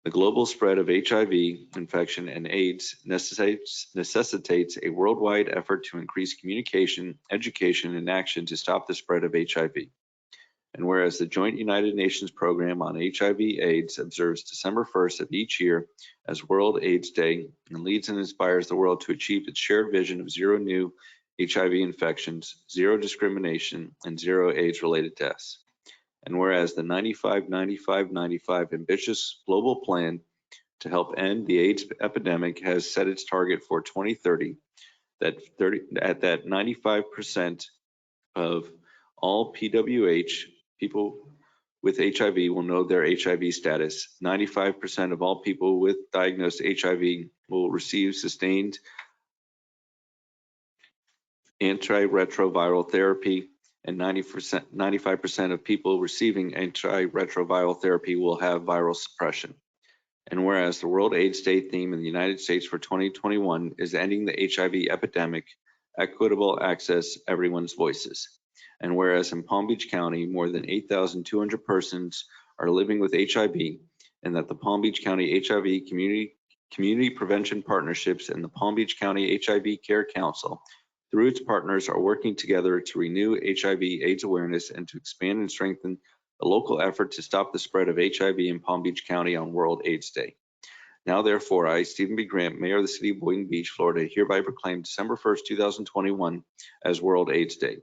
The global spread of HIV infection and AIDS necessitates a worldwide effort to increase communication, education, and action to stop the spread of HIV. And whereas the Joint United Nations Program on HIV/AIDS observes December 1st of each year as World AIDS Day and leads and inspires the world to achieve its shared vision of zero new HIV infections, zero discrimination, and zero AIDS-related deaths. And whereas the 95-95-95 ambitious global plan to help end the AIDS epidemic has set its target for 2030, that 95% of all PWH, people with HIV, will know their HIV status. 95% of all people with diagnosed HIV will receive sustained antiretroviral therapy, and 95% of people receiving antiretroviral therapy will have viral suppression. And whereas the World AIDS Day theme in the United States for 2021 is ending the HIV epidemic, equitable access, everyone's voices. And whereas in Palm Beach County, more than 8,200 persons are living with HIV, and that the Palm Beach County HIV Community Prevention Partnerships and the Palm Beach County HIV Care Council, through its partners, are working together to renew HIV/AIDS awareness and to expand and strengthen the local effort to stop the spread of HIV in Palm Beach County on World AIDS Day. Now, therefore, I, Stephen B. Grant, Mayor of the City of Boynton Beach, Florida, hereby proclaim December 1st, 2021 as World AIDS Day,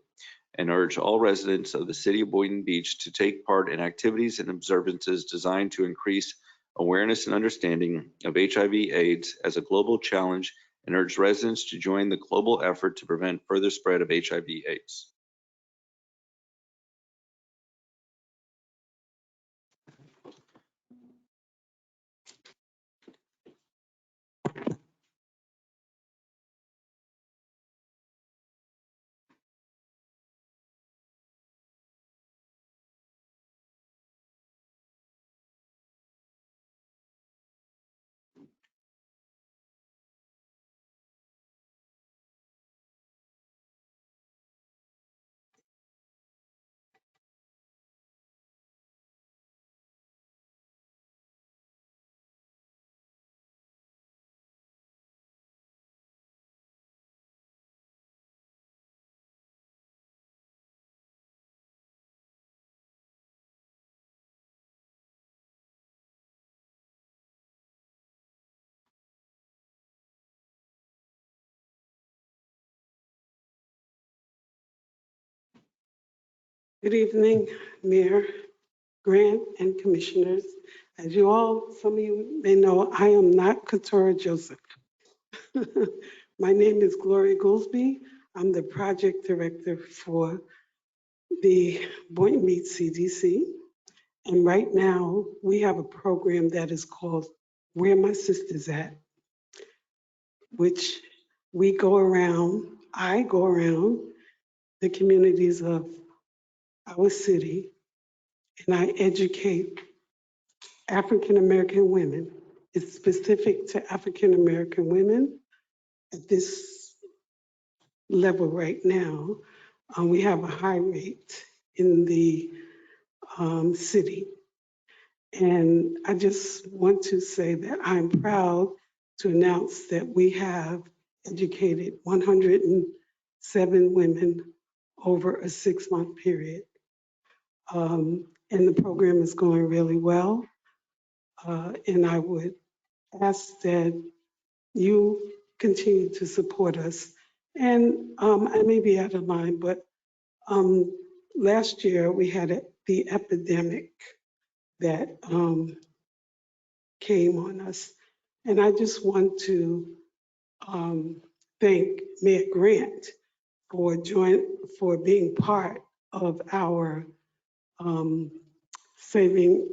and urge all residents of the City of Boynton Beach to take part in activities and observances designed to increase awareness and understanding of HIV/AIDS as a global challenge, and urge residents to join the global effort to prevent further spread of HIV/AIDS. Good evening, Mayor Grant and Commissioners. As some of you may know, I am not Katora Joseph. My name is Gloria Goolsby. I'm the project director for the Boynton Beach CDC. And right now we have a program that is called Where My Sister's At, which I go around the communities of our city, and I educate African-American women. It's specific to African-American women. At this level right now. We have a high rate in the city. And I just want to say that I'm proud to announce that we have educated 107 women over a 6-month period. And the program is going really well. And I would ask that you continue to support us. And I may be out of line, but last year we had the epidemic that came on us. And I just want to thank Mayor Grant for being part of our Saving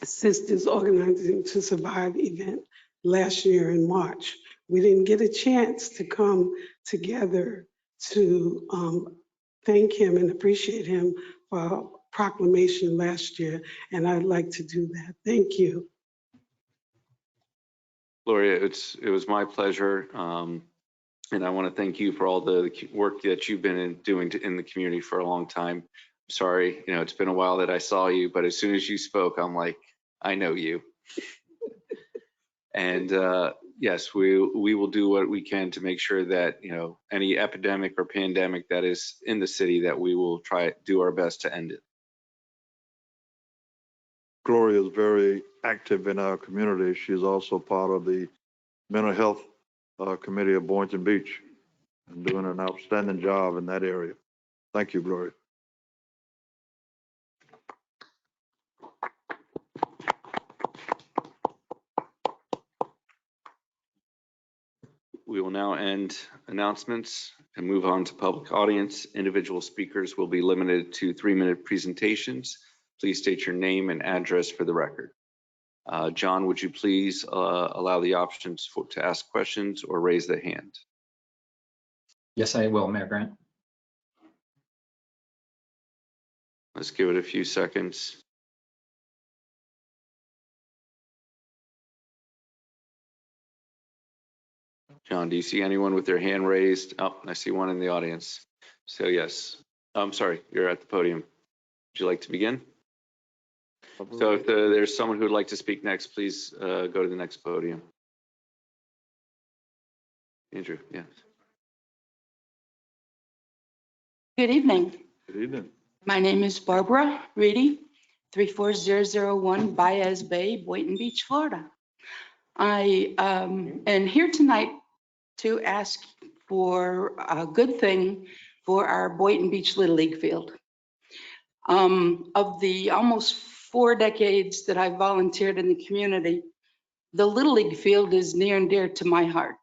Sisters Organizing to Survive event last year in March. We didn't get a chance to come together to thank him and appreciate him for Proclamation last year, and I'd like to do that. Thank you. Gloria, it was my pleasure. And I want to thank you for all the work that you've been doing in the community for a long time. Sorry, it's been a while that I saw you, but as soon as you spoke, I'm like, I know you. And yes, we will do what we can to make sure that, any epidemic or pandemic that is in the city, that we will do our best to end it. Gloria is very active in our community. She's also part of the mental health committee of Boynton Beach and doing an outstanding job in that area. Thank you, Gloria. We will now end announcements and move on to public audience. Individual speakers will be limited to 3-minute presentations. Please state your name and address for the record. John, would you please allow the options to ask questions or raise the hand? Yes, I will, Mayor Grant. Let's give it a few seconds. John, do you see anyone with their hand raised? Oh, I see one in the audience. So yes, I'm sorry, you're at the podium. Would you like to begin? So if there's someone who would like to speak next, please go to the next podium. Andrew, yes. Good evening. Good evening. My name is Barbara Reedy, 34001 Baez Bay, Boynton Beach, Florida. I am here tonight to ask for a good thing for our Boynton Beach Little League field. Of the almost 4 decades that I volunteered in the community, the Little League field is near and dear to my heart.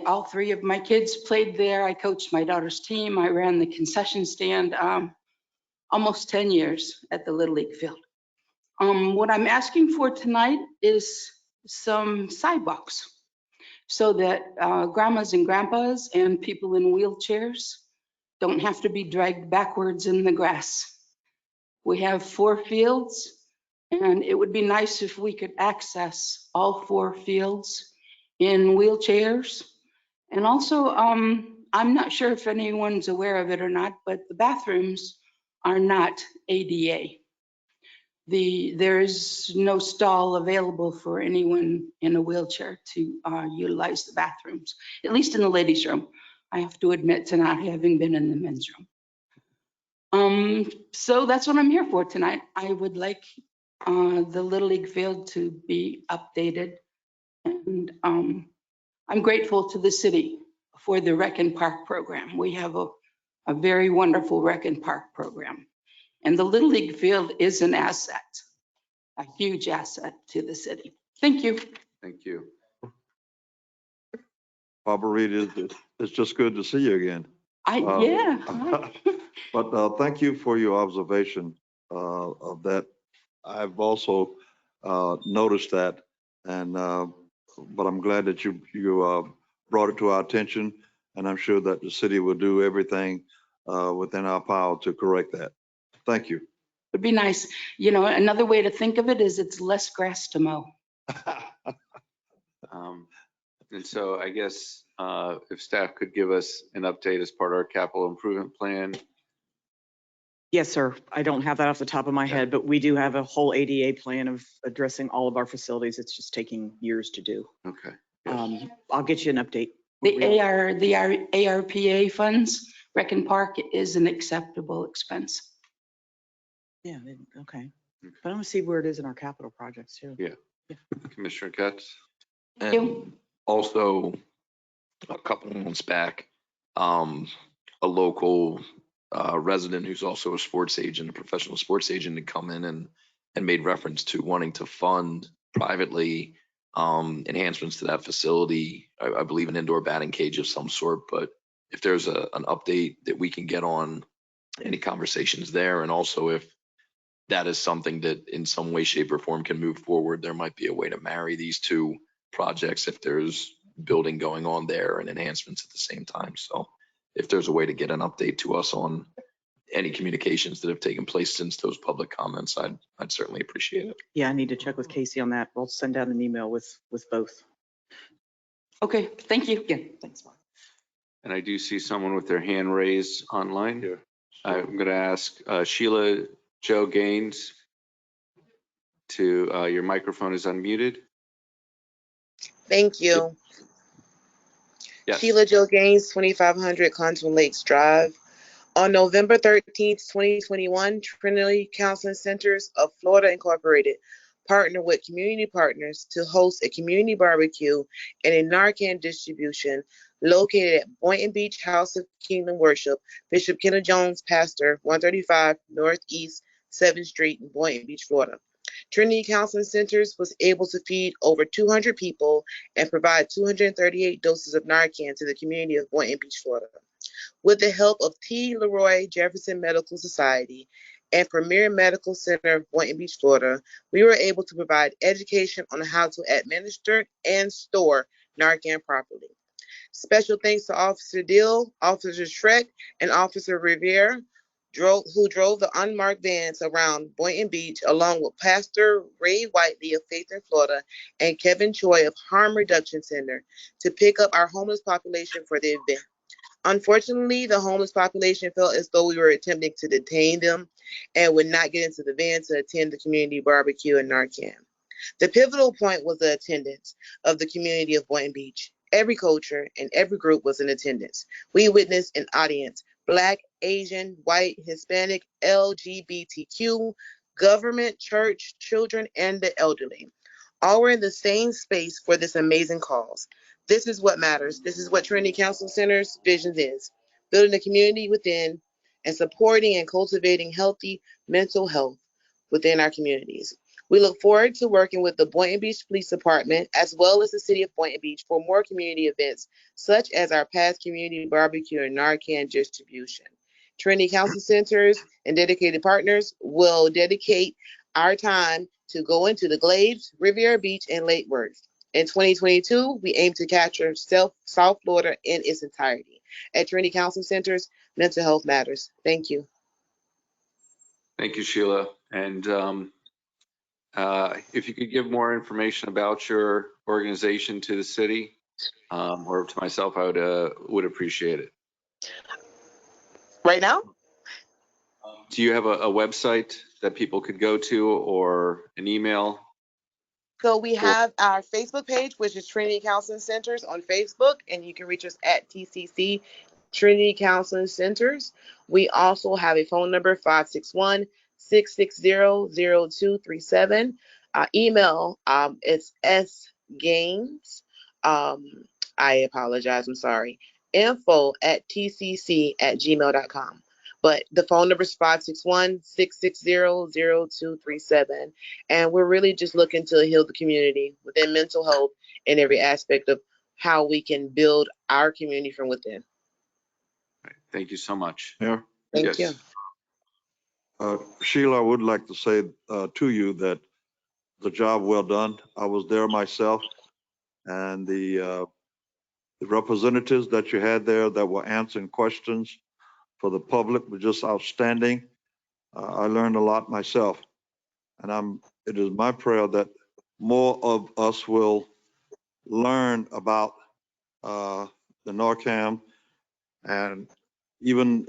All 3 of my kids played there. I coached my daughter's team. I ran the concession stand almost 10 years at the Little League field. What I'm asking for tonight is some sidewalks so that grandmas and grandpas and people in wheelchairs don't have to be dragged backwards in the grass. We have 4 fields, and it would be nice if we could access all 4 fields in wheelchairs. And also, I'm not sure if anyone's aware of it or not, but the bathrooms are not ADA. There is no stall available for anyone in a wheelchair to utilize the bathrooms, at least in the ladies' room. I have to admit to not having been in the men's room. So that's what I'm here for tonight. I would like the Little League field to be updated. And I'm grateful to the city for the Rec and Park program. We have a very wonderful Rec and Park program. And the Little League field is an asset, a huge asset to the city. Thank you. Thank you. Barbara Reed, it's just good to see you again. Yeah. But thank you for your observation of that. I've also noticed that, and but I'm glad that you brought it to our attention, and I'm sure that the city will do everything within our power to correct that. Thank you. It'd be nice. Another way to think of it is it's less grass to mow. And so I guess if staff could give us an update as part of our capital improvement plan. Yes, sir. I don't have that off the top of my head, but we do have a whole ADA plan of addressing all of our facilities. It's just taking years to do. Okay. I'll get you an update. The ARPA funds, Recon Park is an acceptable expense. Yeah, okay. But I want to see where it is in our capital projects too. Yeah. Commissioner Katz. And also, a couple of months back, a local resident who's also a sports agent, a professional sports agent, had come in and made reference to wanting to fund privately enhancements to that facility. I believe an indoor batting cage of some sort, but if there's an update that we can get on any conversations there, and also if that is something that in some way, shape, or form can move forward, there might be a way to marry these two projects if there's building going on there and enhancements at the same time. So if there's a way to get an update to us on any communications that have taken place since those public comments, I'd certainly appreciate it. Yeah, I need to check with Casey on that. We'll send out an email with both. Okay, thank you. Yeah, thanks, Mark. And I do see someone with their hand raised online. Yeah. I'm going to ask Sheila Joe Gaines to, your microphone is unmuted. Thank you. Yes. Sheila Joe Gaines, 2500 Contour Lakes Drive. On November 13th, 2021, Trinity Counseling Centers of Florida Incorporated partnered with community partners to host a community barbecue and a Narcan distribution located at Boynton Beach House of Kingdom Worship, Bishop Kenneth Jones, Pastor, 135 Northeast 7th Street in Boynton Beach, Florida. Trinity Counseling Centers was able to feed over 200 people and provide 238 doses of Narcan to the community of Boynton Beach, Florida. With the help of T. Leroy Jefferson Medical Society and Premier Medical Center of Boynton Beach, Florida, we were able to provide education on how to administer and store Narcan properly. Special thanks to Officer Dill, Officer Shrek, and Officer Revere, who drove the unmarked vans around Boynton Beach, along with Pastor Ray Whiteley of Faith in Florida and Kevin Choi of Harm Reduction Center to pick up our homeless population for the event. Unfortunately, the homeless population felt as though we were attempting to detain them and would not get into the van to attend the community barbecue in Narcan. The pivotal point was the attendance of the community of Boynton Beach. Every culture and every group was in attendance. We witnessed an audience, Black, Asian, white, Hispanic, LGBTQ, government, church, children, and the elderly. All were in the same space for this amazing cause. This is what matters. This is what Trinity Counseling Center's vision is. Building a community within and supporting and cultivating healthy mental health within our communities. We look forward to working with the Boynton Beach Police Department as well as the City of Boynton Beach for more community events, such as our past community barbecue and Narcan distribution. Trinity Counseling Centers and dedicated partners will dedicate our time to go into the Glades, Riviera Beach, and Lake Worth. In 2022, we aim to capture South Florida in its entirety. At Trinity Counseling Centers, mental health matters. Thank you. Thank you, Sheila. And if you could give more information about your organization to the city or to myself, I would appreciate it. Right now? Do you have a website that people could go to or an email? So we have our Facebook page, which is Trinity Counseling Centers on Facebook, and you can reach us at TCC Trinity Counseling Centers. We also have a phone number, 561-660-0237. Email, it's sgames. I apologize, I'm sorry. info@tcc@gmail.com. But the phone number is 561-660-0237. And we're really just looking to heal the community within mental health in every aspect of how we can build our community from within. Thank you so much. Yeah. Thank you. Sheila, I would like to say to you that the job well done. I was there myself, and the representatives that you had there that were answering questions for the public were just outstanding. I learned a lot myself, and it is my prayer that more of us will learn about the NORCAM. And even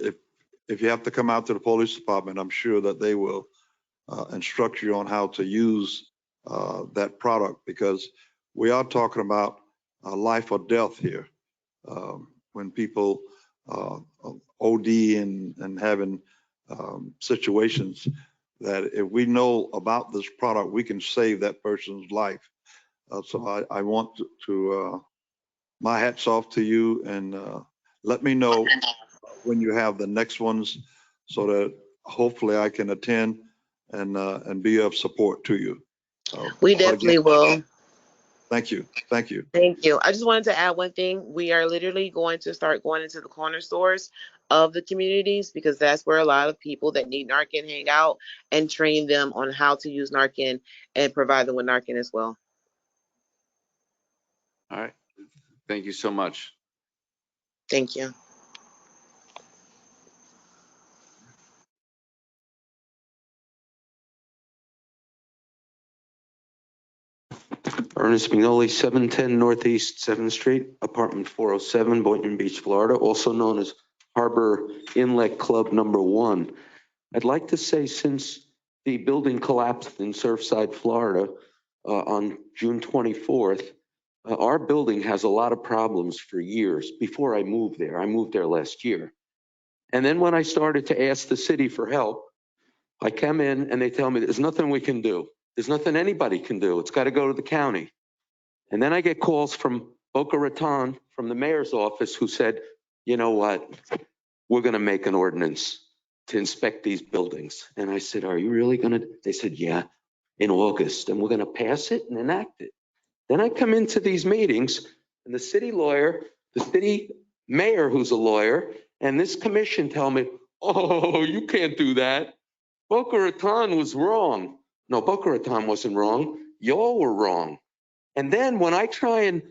if you have to come out to the police department, I'm sure that they will instruct you on how to use that product, because we are talking about life or death here. When people OD and having situations that if we know about this product, we can save that person's life. So I want to my hat's off to you, and let me know when you have the next ones so that hopefully I can attend and be of support to you. We definitely will. Thank you. Thank you. Thank you. I just wanted to add one thing. We are literally going to start going into the corner stores of the communities, because that's where a lot of people that need Narcan hang out, and train them on how to use Narcan and provide them with Narcan as well. All right. Thank you so much. Thank you. Ernest McNolly, 710 Northeast 7th Street, apartment 407, Boynton Beach, Florida, also known as Harbor Inlet Club Number 1. I'd like to say, since the building collapsed in Surfside, Florida, on June 24th, our building has a lot of problems for years. Before I moved there last year. And then when I started to ask the city for help, I come in and they tell me there's nothing we can do. There's nothing anybody can do. It's got to go to the county. And then I get calls from Boca Raton, from the mayor's office, who said, you know what, we're going to make an ordinance to inspect these buildings. And I said, are you really going to? They said, yeah, in August, and we're going to pass it and enact it. Then I come into these meetings, and the city lawyer, the city mayor, who's a lawyer, and this commission tell me, oh, you can't do that. Boca Raton was wrong. No, Boca Raton wasn't wrong. Y'all were wrong. And then when I try and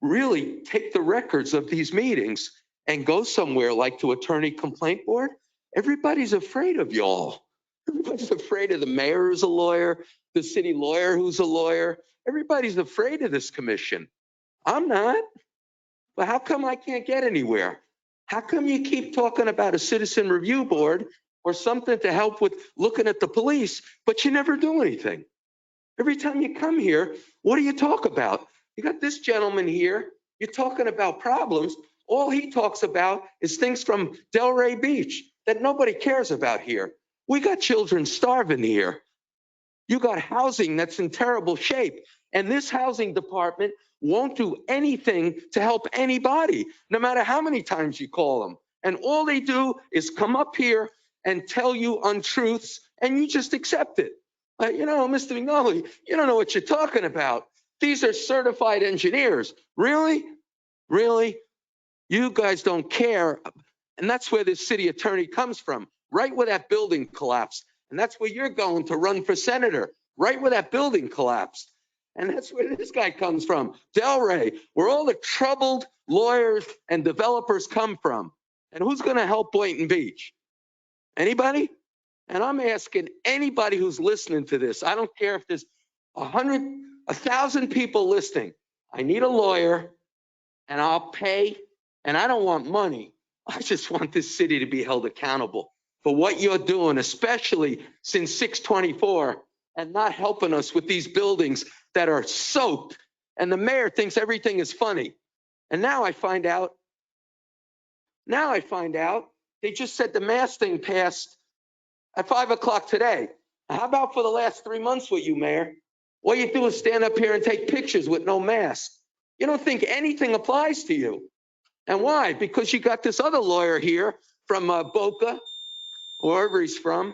really take the records of these meetings and go somewhere like to attorney complaint board, everybody's afraid of y'all. Everybody's afraid of the mayor who's a lawyer, the city lawyer who's a lawyer. Everybody's afraid of this commission. I'm not. But how come I can't get anywhere? How come you keep talking about a citizen review board or something to help with looking at the police, but you never do anything? Every time you come here, what do you talk about? You got this gentleman here, you're talking about problems. All he talks about is things from Delray Beach that nobody cares about here. We got children starving here. You got housing that's in terrible shape. And this housing department won't do anything to help anybody, no matter how many times you call them. And all they do is come up here and tell you untruths, and you just accept it. You know, Mr. McNolly, you don't know what you're talking about. These are certified engineers. Really? Really? You guys don't care. And that's where this city attorney comes from, right where that building collapsed. And that's where you're going to run for senator, right where that building collapsed. And that's where this guy comes from, Delray, where all the troubled lawyers and developers come from. And who's going to help Boynton Beach? Anybody? And I'm asking anybody who's listening to this, I don't care if there's 1,000 people listening. I need a lawyer and I'll pay, and I don't want money. I just want this city to be held accountable for what you're doing, especially since 624, and not helping us with these buildings that are soaked. And the mayor thinks everything is funny. And now I find out they just said the mask thing passed at 5 o'clock today. How about for the last 3 months with you, Mayor? All you do is stand up here and take pictures with no mask. You don't think anything applies to you. And why? Because you got this other lawyer here from Boca, wherever he's from.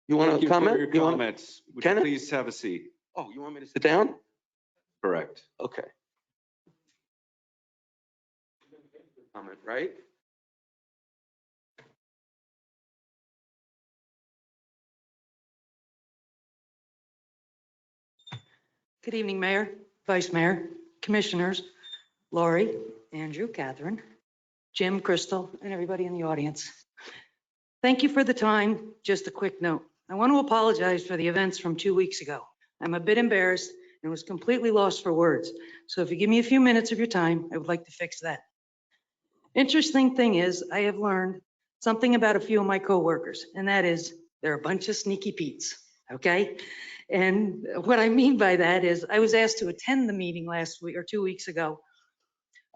You want to comment? Thank you for your comments. Would you please have a seat? Oh, you want me to sit down? Correct. Okay. Comment, right? Good evening, Mayor, Vice Mayor, Commissioners, Lori, Andrew, Catherine, Jim, Crystal, and everybody in the audience. Thank you for the time. Just a quick note. I want to apologize for the events from 2 weeks ago. I'm a bit embarrassed and was completely lost for words. So if you give me a few minutes of your time, I would like to fix that. Interesting thing is, I have learned something about a few of my coworkers, and that is they're a bunch of sneaky Pete's, okay? And what I mean by that is I was asked to attend the meeting last week or 2 weeks ago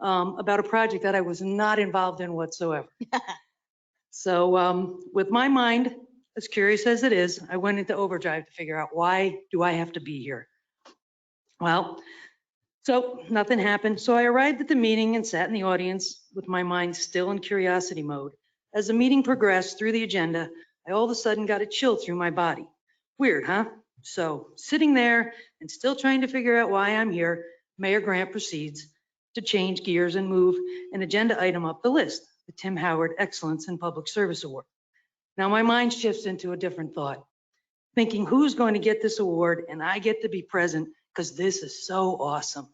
about a project that I was not involved in whatsoever. So with my mind, as curious as it is, I went into overdrive to figure out why do I have to be here? Well, so nothing happened. So I arrived at the meeting and sat in the audience with my mind still in curiosity mode. As the meeting progressed through the agenda, I all of a sudden got a chill through my body. Weird, huh? So sitting there and still trying to figure out why I'm here, Mayor Grant proceeds to change gears and move an agenda item up the list, the Tim Howard Excellence in Public Service Award. Now my mind shifts into a different thought, thinking who's going to get this award and I get to be present because this is so awesome.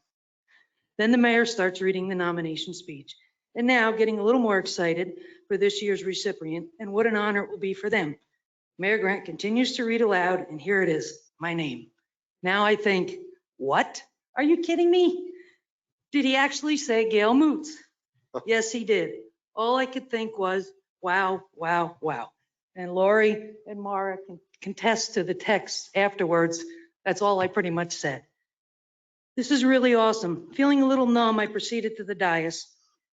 Then the mayor starts reading the nomination speech, and now getting a little more excited for this year's recipient and what an honor it will be for them. Mayor Grant continues to read aloud, and here it is, my name. Now I think, what? Are you kidding me? Did he actually say Gail Moots? Yes, he did. All I could think was, wow, wow, wow. And Lori and Mara can contest to the text afterwards. That's all I pretty much said. This is really awesome. Feeling a little numb, I proceeded to the dais,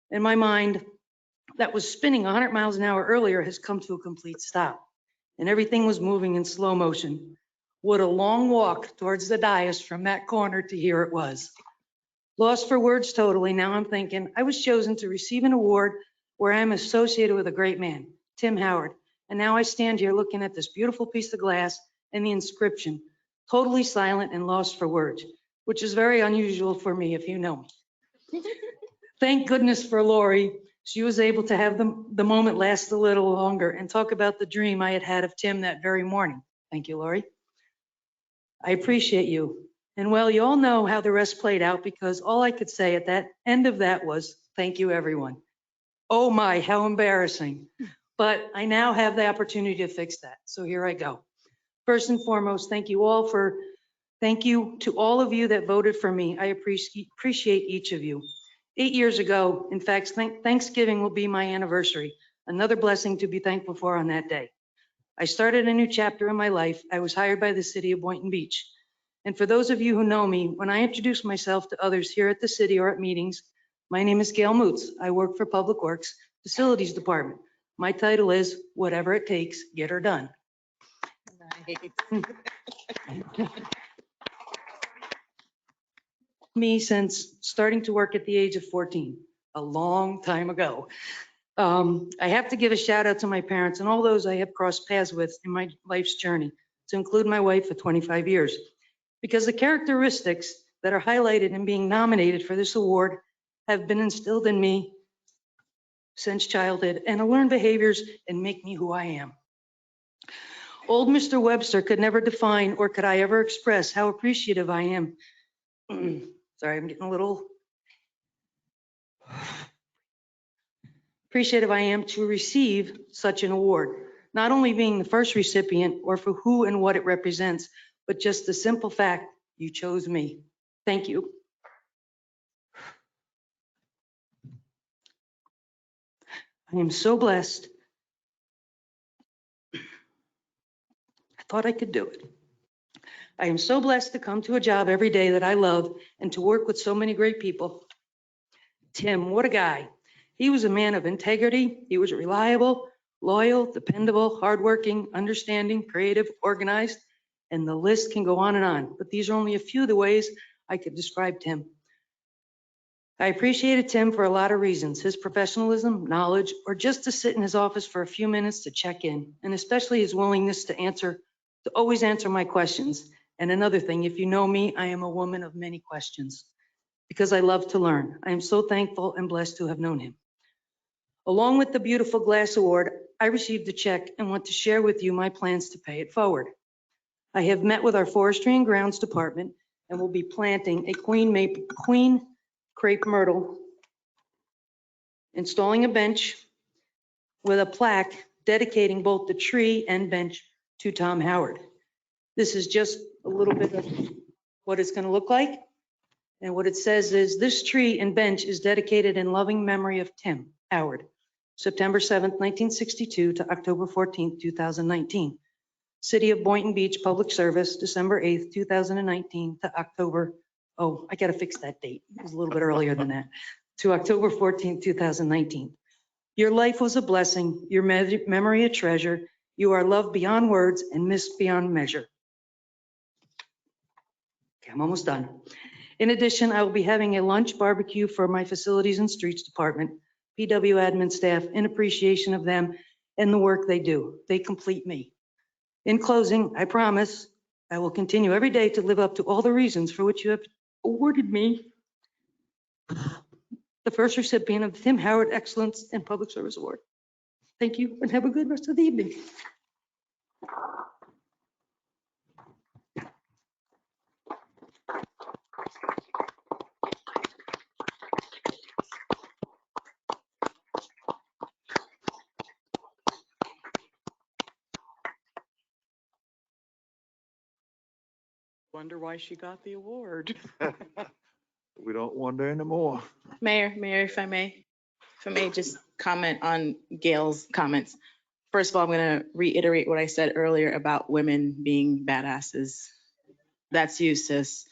and my mind that was spinning 100 miles an hour earlier has come to a complete stop, and everything was moving in slow motion. What a long walk towards the dais from that corner to here it was. Lost for words totally. Now I'm thinking I was chosen to receive an award where I'm associated with a great man, Tim Howard, and now I stand here looking at this beautiful piece of glass and the inscription, totally silent and lost for words, which is very unusual for me if you know me. Thank goodness for Lori. She was able to have the moment last a little longer and talk about the dream I had had of Tim that very morning. Thank you, Lori. I appreciate you. And well, you all know how the rest played out because all I could say at that end of that was, thank you, everyone. Oh my, how embarrassing. But I now have the opportunity to fix that. So here I go. First and foremost, thank you to all of you that voted for me. I appreciate each of you. 8 years ago, in fact, Thanksgiving will be my anniversary. Another blessing to be thankful for on that day. I started a new chapter in my life. I was hired by the city of Boynton Beach. And for those of you who know me, when I introduce myself to others here at the city or at meetings, my name is Gail Moots. I work for Public Works Facilities Department. My title is whatever it takes, get her done. Me since starting to work at the age of 14, a long time ago. I have to give a shout out to my parents and all those I have crossed paths with in my life's journey, to include my wife for 25 years, because the characteristics that are highlighted in being nominated for this award have been instilled in me since childhood and learned behaviors and make me who I am. Old Mr. Webster could never define or could I ever express how appreciative I am. Sorry, I'm getting a little appreciative I am to receive such an award, not only being the first recipient or for who and what it represents, but just the simple fact you chose me. Thank you. I am so blessed. I thought I could do it. I am so blessed to come to a job every day that I love and to work with so many great people. Tim, what a guy. He was a man of integrity. He was reliable, loyal, dependable, hardworking, understanding, creative, organized, and the list can go on and on. But these are only a few of the ways I could describe Tim. I appreciated Tim for a lot of reasons, his professionalism, knowledge, or just to sit in his office for a few minutes to check in, and especially his willingness to always answer my questions. And another thing, if you know me, I am a woman of many questions because I love to learn. I am so thankful and blessed to have known him. Along with the beautiful glass award, I received a check and want to share with you my plans to pay it forward. I have met with our Forestry and Grounds Department and will be planting a queen crepe myrtle, installing a bench with a plaque dedicating both the tree and bench to Tom Howard. This is just a little bit of what it's going to look like. And what it says is, this tree and bench is dedicated in loving memory of Tim Howard, September 7th, 1962 to October 14th, 2019. City of Boynton Beach Public Service, December 8th, 2019 to October, oh, I got to fix that date. It was a little bit earlier than that, to October 14th, 2019. Your life was a blessing, your memory a treasure. You are loved beyond words and missed beyond measure. Okay, I'm almost done. In addition, I will be having a lunch barbecue for my Facilities and Streets Department, PW admin staff, in appreciation of them and the work they do. They complete me. In closing, I promise I will continue every day to live up to all the reasons for which you have awarded me the first recipient of the Tim Howard Excellence in Public Service Award. Thank you and have a good rest of the evening. Wonder why she got the award. We don't wonder anymore. Mayor, if I may just comment on Gail's comments. First of all, I'm going to reiterate what I said earlier about women being badasses. That's you, sis.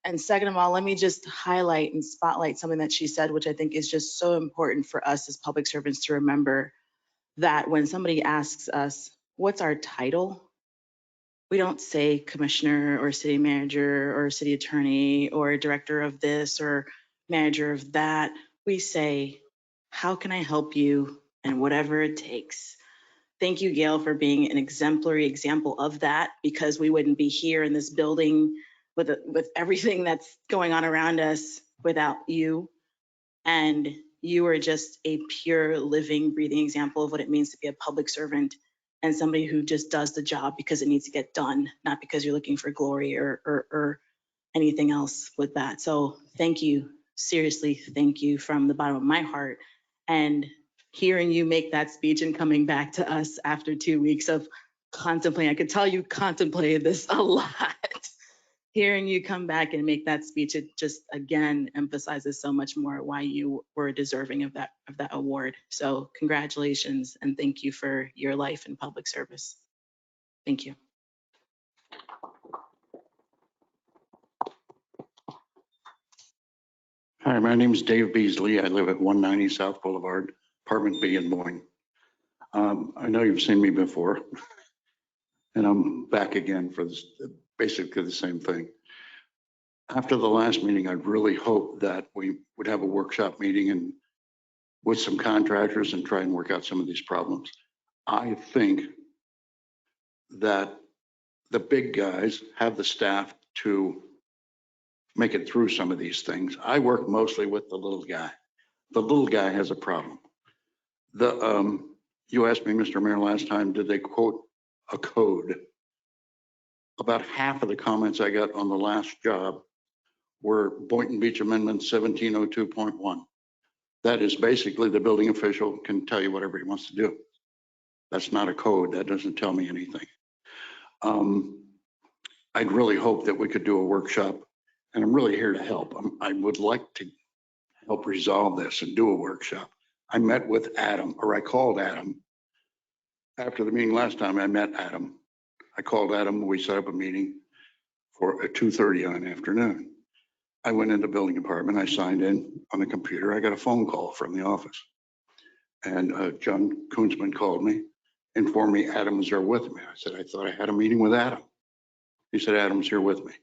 And second of all, let me just highlight and spotlight something that she said, which I think is just so important for us as public servants to remember, that when somebody asks us, what's our title? We don't say commissioner or city manager or city attorney or director of this or manager of that. We say, how can I help you? And whatever it takes. Thank you, Gail, for being an exemplary example of that, because we wouldn't be here in this building with everything that's going on around us without you. And you are just a pure living, breathing example of what it means to be a public servant and somebody who just does the job because it needs to get done, not because you're looking for glory or anything else with that. So thank you, seriously, thank you from the bottom of my heart. And hearing you make that speech and coming back to us after 2 weeks of contemplating, I could tell you contemplated this a lot. Hearing you come back and make that speech, it just again emphasizes so much more why you were deserving of that award. So congratulations and thank you for your life in public service. Thank you. Hi, my name is Dave Beasley. I live at 190 South Boulevard, apartment B in Boynton. I know you've seen me before, and I'm back again for this, basically the same thing. After the last meeting, I really hoped that we would have a workshop meeting and with some contractors and try and work out some of these problems. I think that the big guys have the staff to make it through some of these things. I work mostly with the little guy. The little guy has a problem. You asked me, Mr. Mayor, last time, did they quote a code? About half of the comments I got on the last job were Boynton Beach Amendment 1702.1. That is basically the building official can tell you whatever he wants to do. That's not a code. That doesn't tell me anything. I'd really hope that we could do a workshop, and I'm really here to help. I would like to help resolve this and do a workshop. I met with Adam, or I called Adam. After the meeting last time, I met Adam. I called Adam, we set up a meeting for 2:30 on an afternoon. I went into the building department, I signed in on the computer. I got a phone call from the office. And John Koonsman called me, informed me Adam was there with me. I said, I thought I had a meeting with Adam. He said, Adam's here with me.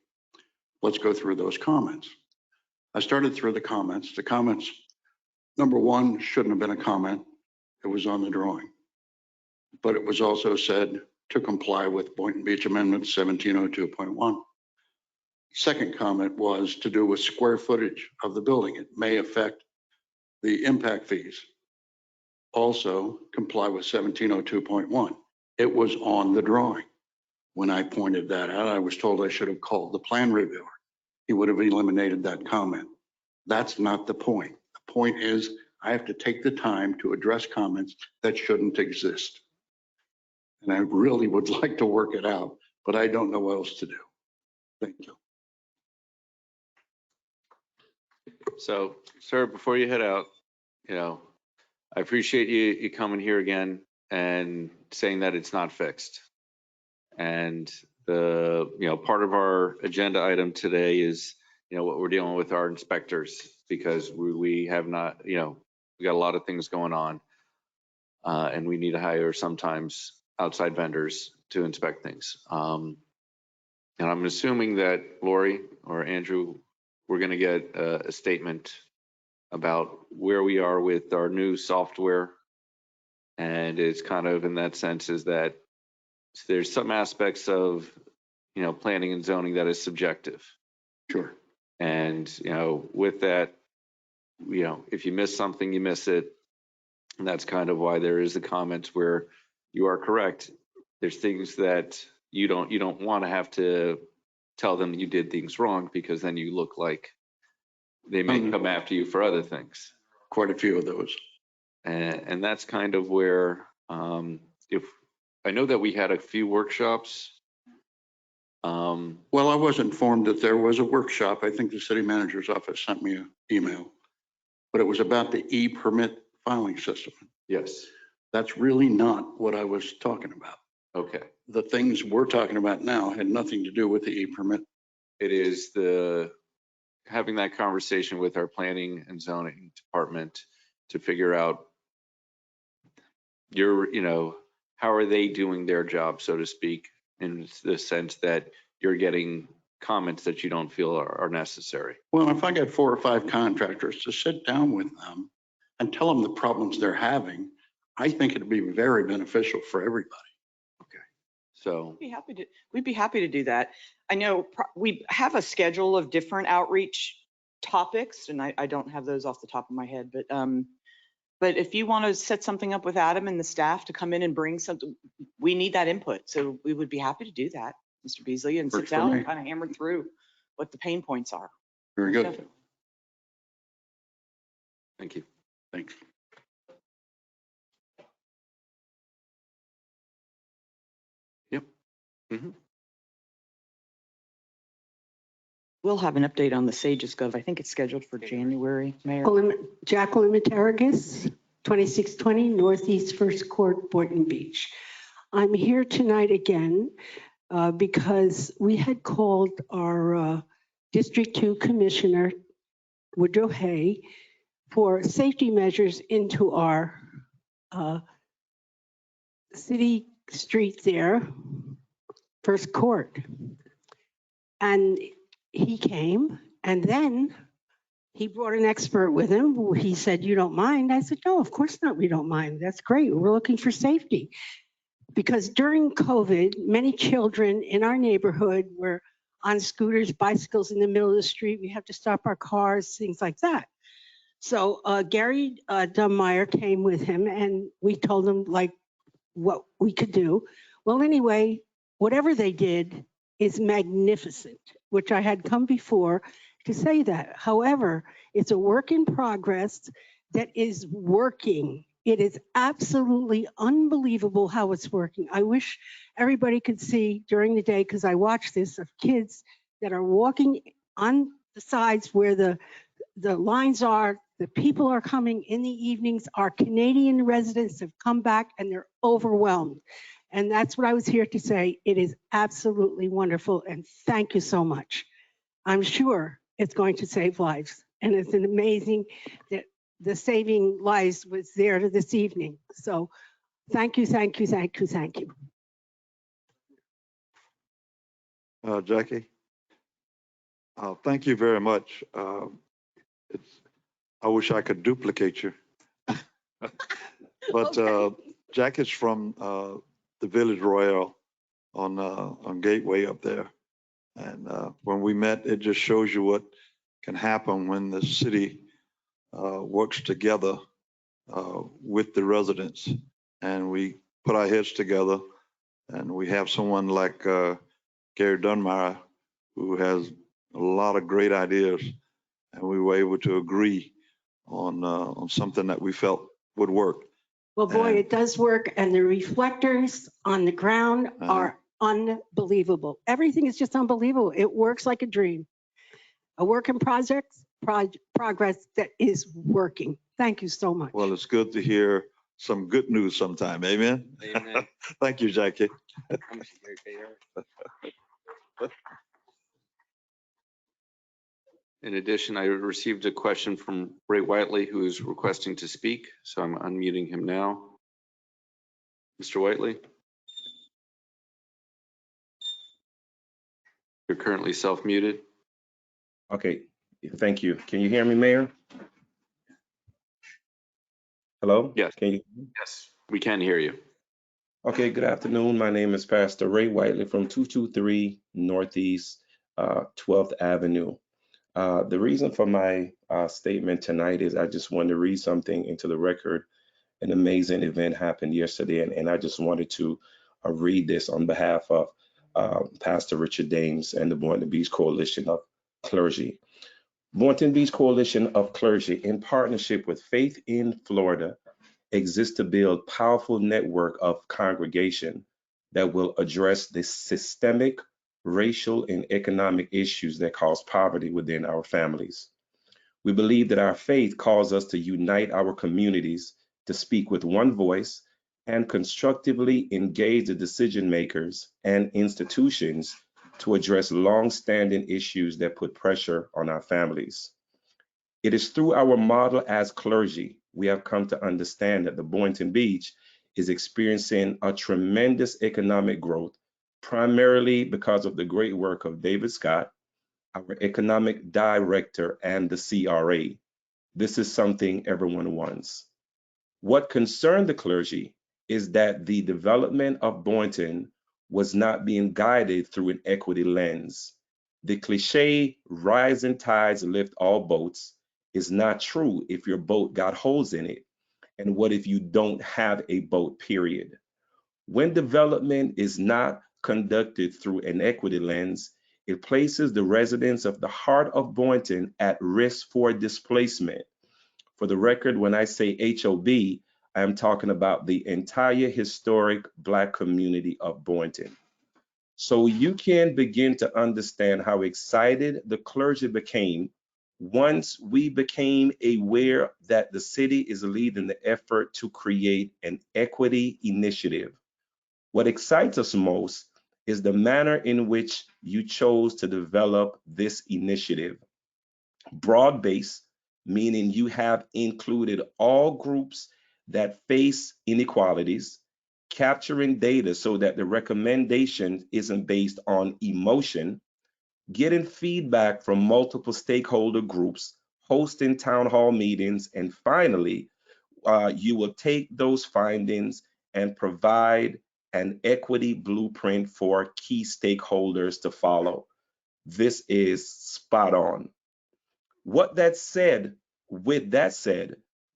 Let's go through those comments. I started through the comments. The comments, number one, shouldn't have been a comment. It was on the drawing. But it was also said to comply with Boynton Beach Amendment 1702.1. Second comment was to do with square footage of the building. It may affect the impact fees. Also comply with 1702.1. It was on the drawing. When I pointed that out, I was told I should have called the plan reviewer. He would have eliminated that comment. That's not the point. The point is I have to take the time to address comments that shouldn't exist. And I really would like to work it out, but I don't know what else to do. Thank you. So, sir, before you head out, I appreciate you coming here again and saying that it's not fixed. And part of our agenda item today is, what we're dealing with our inspectors, because we have not, we got a lot of things going on. And we need to hire sometimes outside vendors to inspect things. And I'm assuming that Lori or Andrew, we're going to get a statement about where we are with our new software. And it's kind of in that sense is that there's some aspects of, planning and zoning that is subjective. Sure. And, with that, if you miss something, you miss it. And that's kind of why there is the comments where you are correct. There's things that you don't want to have to tell them you did things wrong, because then you look like they may come after you for other things. Quite a few of those. And that's kind of where, if I know that we had a few workshops. Well, I was informed that there was a workshop. I think the city manager's office sent me an email, but it was about the e-permit filing system. Yes. That's really not what I was talking about. Okay. The things we're talking about now had nothing to do with the e-permit. It is having that conversation with our planning and zoning department to figure out how are they doing their job, so to speak, in the sense that you're getting comments that you don't feel are necessary. Well, if I got 4 or 5 contractors to sit down with them and tell them the problems they're having, I think it'd be very beneficial for everybody. Okay. So We'd be happy to do that. I know we have a schedule of different outreach topics, and I don't have those off the top of my head, but if you want to set something up with Adam and the staff to come in and bring something, we need that input. So we would be happy to do that, Mr. Beasley, and sit down and kind of hammer through what the pain points are. Very good. Definitely. Thank you. Thanks. Yep. Mm-hmm. We'll have an update on the Sages Gov. I think it's scheduled for January, Mayor. Jacqueline Mataragis, 2620 Northeast First Court, Boynton Beach. I'm here tonight again because we had called our District 2 Commissioner, Woodrow Hay, for safety measures into our city street there, First Court. And he came, and then he brought an expert with him. He said, "You don't mind?" I said, "No, of course not. We don't mind. That's great. We're looking for safety." Because during COVID, many children in our neighborhood were on scooters, bicycles in the middle of the street. We have to stop our cars, things like that. So Gary Dunmeyer came with him, and we told him what we could do. Well, anyway, whatever they did is magnificent, which I had come before to say that. However, it's a work in progress that is working. It is absolutely unbelievable how it's working. I wish everybody could see during the day, because I watch this, of kids that are walking on the sides where the lines are. The people are coming in the evenings. Our Canadian residents have come back and they're overwhelmed. And that's what I was here to say. It is absolutely wonderful. And thank you so much. I'm sure it's going to save lives. And it's an amazing that the saving lives was there this evening. So thank you, thank you, thank you, thank you. Jackie, thank you very much. I wish I could duplicate you. But Jackie's from the Village Royale on Gateway up there. And when we met, it just shows you what can happen when the city works together with the residents, and we put our heads together, and we have someone like Gary Dunmeyer, who has a lot of great ideas, and we were able to agree on something that we felt would work. Well, boy, it does work, and the reflectors on the ground are unbelievable. Everything is just unbelievable. It works like a dream. A work in progress, progress that is working. Thank you so much. Well, it's good to hear some good news sometime. Amen. Amen. Thank you, Jackie. In addition, I received a question from Ray Whiteley, who is requesting to speak, so I'm unmuting him now. Mr. Whiteley? You're currently self-muted. Okay, thank you. Can you hear me, Mayor? Hello? Yes. Can you? Yes, we can hear you. Okay, good afternoon. My name is Pastor Ray Whiteley from 223 Northeast 12th Avenue. The reason for my statement tonight is I just wanted to read something into the record. An amazing event happened yesterday, and I just wanted to read this on behalf of Pastor Richard Dames and the Boynton Beach Coalition of Clergy. Boynton Beach Coalition of Clergy, in partnership with Faith in Florida, exists to build powerful network of congregation that will address the systemic racial and economic issues that cause poverty within our families. We believe that our faith calls us to unite our communities to speak with one voice and constructively engage the decision makers and institutions to address long-standing issues that put pressure on our families. It is through our model as clergy we have come to understand that the Boynton Beach is experiencing a tremendous economic growth, primarily because of the great work of David Scott, our economic director, and the CRA. This is something everyone wants. What concerned the clergy is that the development of Boynton was not being guided through an equity lens. The cliche, rising tides lift all boats, is not true if your boat got holes in it. And what if you don't have a boat, period? When development is not conducted through an equity lens, it places the residents of the heart of Boynton at risk for displacement. For the record, when I say HOB, I am talking about the entire historic Black community of Boynton. So you can begin to understand how excited the clergy became once we became aware that the city is leading the effort to create an equity initiative. What excites us most is the manner in which you chose to develop this initiative. Broad-based, meaning you have included all groups that face inequalities, capturing data so that the recommendation isn't based on emotion, getting feedback from multiple stakeholder groups, hosting town hall meetings, and finally, you will take those findings and provide an equity blueprint for key stakeholders to follow. This is spot on. With that said,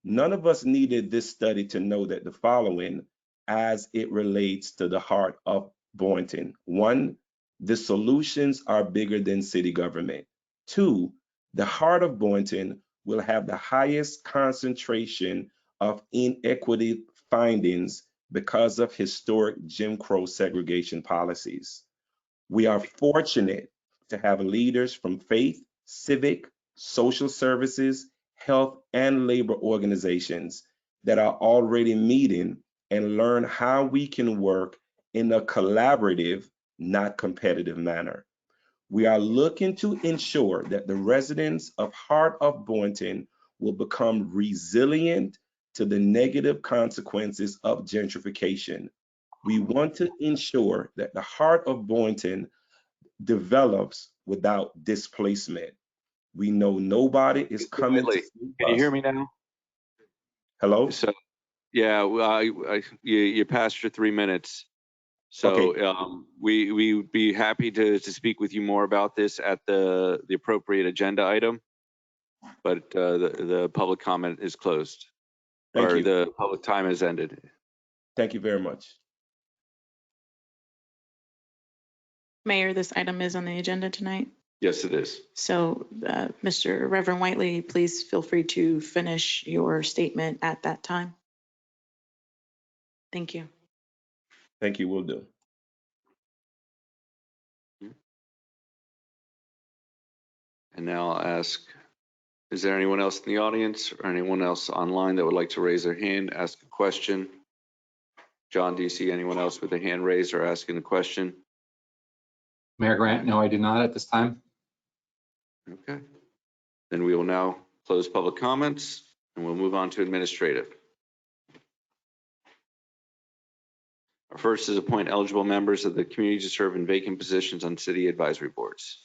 none of us needed this study to know that the following as it relates to the heart of Boynton. One, the solutions are bigger than city government. Two, the heart of Boynton will have the highest concentration of inequity findings because of historic Jim Crow segregation policies. We are fortunate to have leaders from faith, civic, social services, health, and labor organizations that are already meeting and learn how we can work in a collaborative, not competitive manner. We are looking to ensure that the residents of Heart of Boynton will become resilient to the negative consequences of gentrification. We want to ensure that the Heart of Boynton develops without displacement. We know nobody is coming to save Can you hear us. me now? Hello? So, yeah, well, you passed your 3 minutes. So Okay. we would be happy to speak with you more about this at the appropriate agenda item, but the public comment is closed. Thank Or you. the public time has ended. Thank you very much. Mayor, this item is on the agenda tonight. Yes, it is. So, Mr. Reverend Whiteley, please feel free to finish your statement at that time. Thank you. Thank you, will do. And now I'll ask Is there anyone else in the audience or anyone else online that would like to raise their hand, ask a question? John, do you see anyone else with a hand raised or asking a question? Mayor Grant, no, I do not at this time. Okay. Then we will now close public comments and we'll move on to administrative. Our first is appoint eligible members of the community to serve in vacant positions on city advisory boards.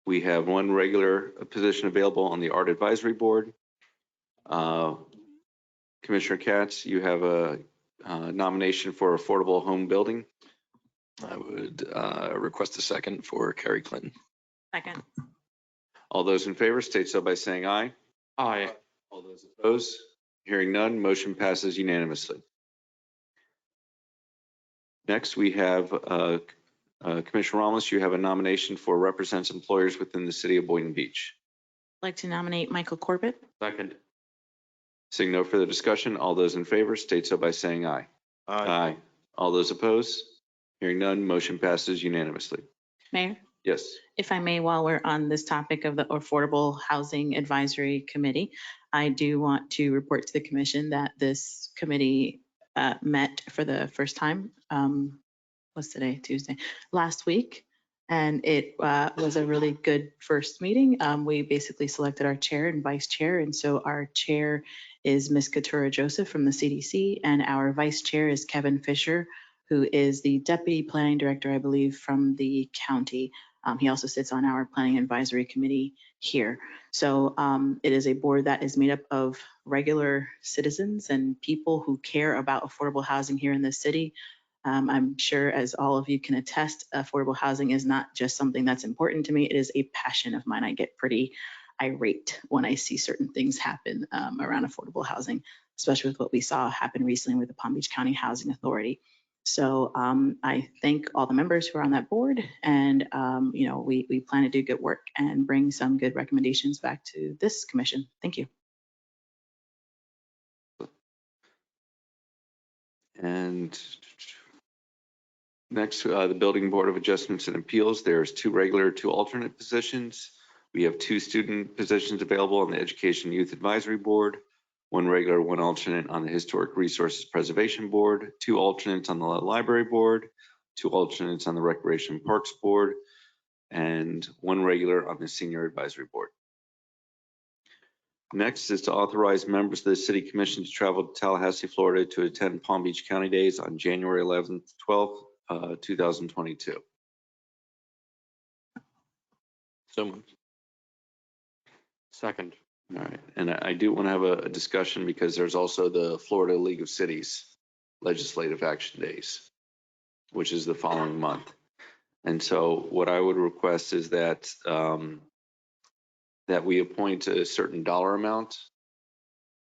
We have one regular position available on the Art Advisory Board. Commissioner Katz, you have a nomination for affordable home building. I would request a second for Carrie Clinton. Second. All those in favor state so by saying aye. Aye. All those opposed? Hearing none, motion passes unanimously. Next, we have Commissioner Ramos, you have a nomination for represents employers within the city of Boynton Beach. I'd like to nominate Michael Corbett. Second. Seeing no further discussion, all those in favor state so by saying aye. Aye. All those opposed? Hearing none, motion passes unanimously. Mayor, Yes. if I may, while we're on this topic of the Affordable Housing Advisory Committee, I do want to report to the commission that this committee met for the first time. What's today? Tuesday. Last week. And it was a really good first meeting. We basically selected our chair and vice chair. And so our chair is Ms. Katura Joseph from the CDC, and our vice chair is Kevin Fisher, who is the deputy planning director, I believe, from the county. He also sits on our planning advisory committee here. So it is a board that is made up of regular citizens and people who care about affordable housing here in the city. I'm sure, as all of you can attest, affordable housing is not just something that's important to me. It is a passion of mine. I get pretty irate when I see certain things happen around affordable housing, especially with what we saw happen recently with the Palm Beach County Housing Authority. So I thank all the members who are on that board, and we plan to do good work and bring some good recommendations back to this commission. Thank you. And next, the Building Board of Adjustments and Appeals. There's 2 regular, 2 alternate positions. We have 2 student positions available on the Education Youth Advisory Board, 1 regular, 1 alternate on the Historic Resources Preservation Board, 2 alternates on the Library Board, 2 alternates on the Recreation Parks Board, and 1 regular on the Senior Advisory Board. Next is to authorize members of the City Commission to travel to Tallahassee, Florida to attend Palm Beach County Days on January 11th, 12th, 2022. So moved. Second. All right, and I do want to have a discussion because there's also the Florida League of Cities Legislative Action Days, which is the following month. And so what I would request is that that we appoint a certain dollar amount,